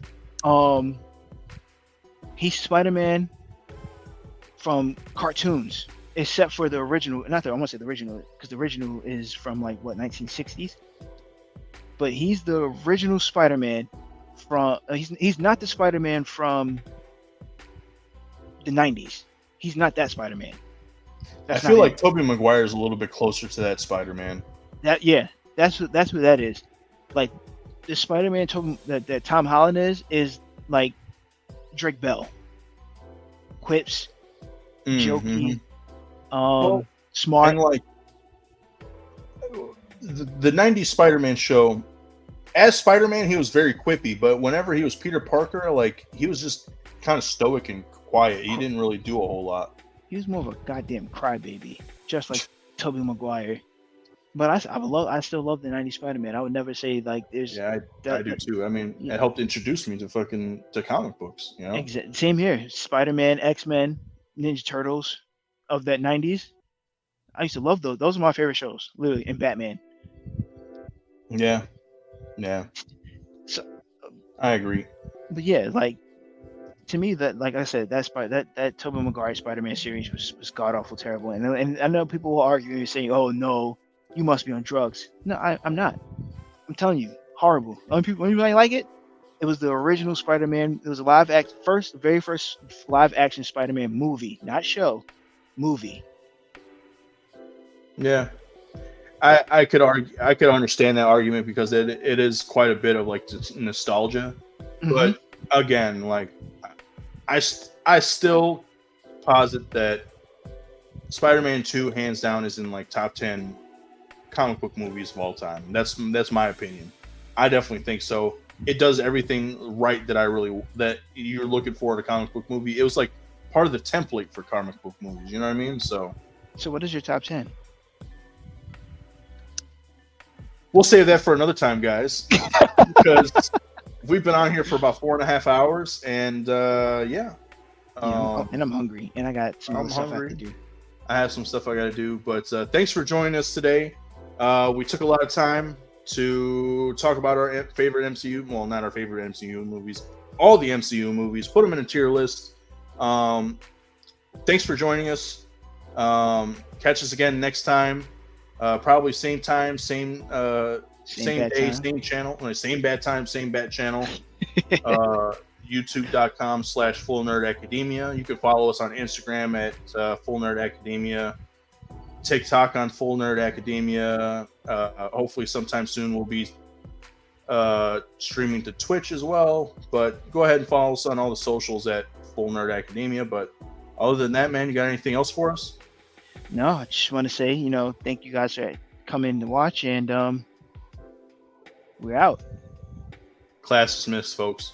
He's Spider-Man from cartoons, except for the original. I want to say the original, because the original is from like what 1960s. But he's the original Spider-Man from. He's not the Spider-Man from the 90s. He's not that Spider-Man. I feel like Tobey Maguire is a little bit closer to that Spider-Man. That's what that is. Like the Spider-Man that Tom Holland is like Drake Bell. Quips, jokey, smart. And like the 90s Spider-Man show, as Spider-Man, he was very quippy, but whenever he was Peter Parker, like he was just kind of stoic and quiet. He didn't really do a whole lot. He was more of a goddamn crybaby, just like Tobey Maguire. But I still love the 90s Spider-Man. I would never say like there's. Yeah, I do too. I mean, it helped introduce me to comic books. Same here. Spider-Man, X-Men, Ninja Turtles, of that 90s. I used to love those. Those are my favorite shows, literally, and Batman. Yeah. So, I agree. But yeah, like to me, that like I said, that Tobey Maguire Spider-Man series was god awful terrible. And I know people will argue saying, "Oh no, you must be on drugs." No, I'm not. I'm telling you, horrible. Only people like it. It was the original Spider-Man. It was a very first live action Spider-Man movie, not show, movie. Yeah, I could argue. I could understand that argument because it is quite a bit of like nostalgia. Mm-hmm. But again, like I still posit that Spider-Man 2 hands down is in like top 10 comic book movies of all time. That's my opinion. I definitely think so. It does everything right that you're looking for in a comic book movie. It was like part of the template for comic book movies. You know what I mean? So what is your top 10? We'll save that for another time, guys, because we've been on here for about 4.5 hours, and yeah. And I'm hungry, and I got some stuff I have to do. I have some stuff I got to do, but thanks for joining us today. We took a lot of time to talk about our favorite MCU. Well, not our favorite MCU movies, all the MCU movies. Put them in a tier list. Thanks for joining us. Catch us again next time. Probably same time, same day, same channel. Same bad time, same bad channel. youtube.com/Full Nerd Academia. You can follow us on Instagram at Full Nerd Academia, TikTok on Full Nerd Academia. Hopefully, sometime soon we'll be streaming to Twitch as well. But go ahead and follow us on all the socials at Full Nerd Academia. But other than that, man, you got anything else for us? No, I just want to say, thank you guys for coming to watch, and we're out. Class dismissed, folks.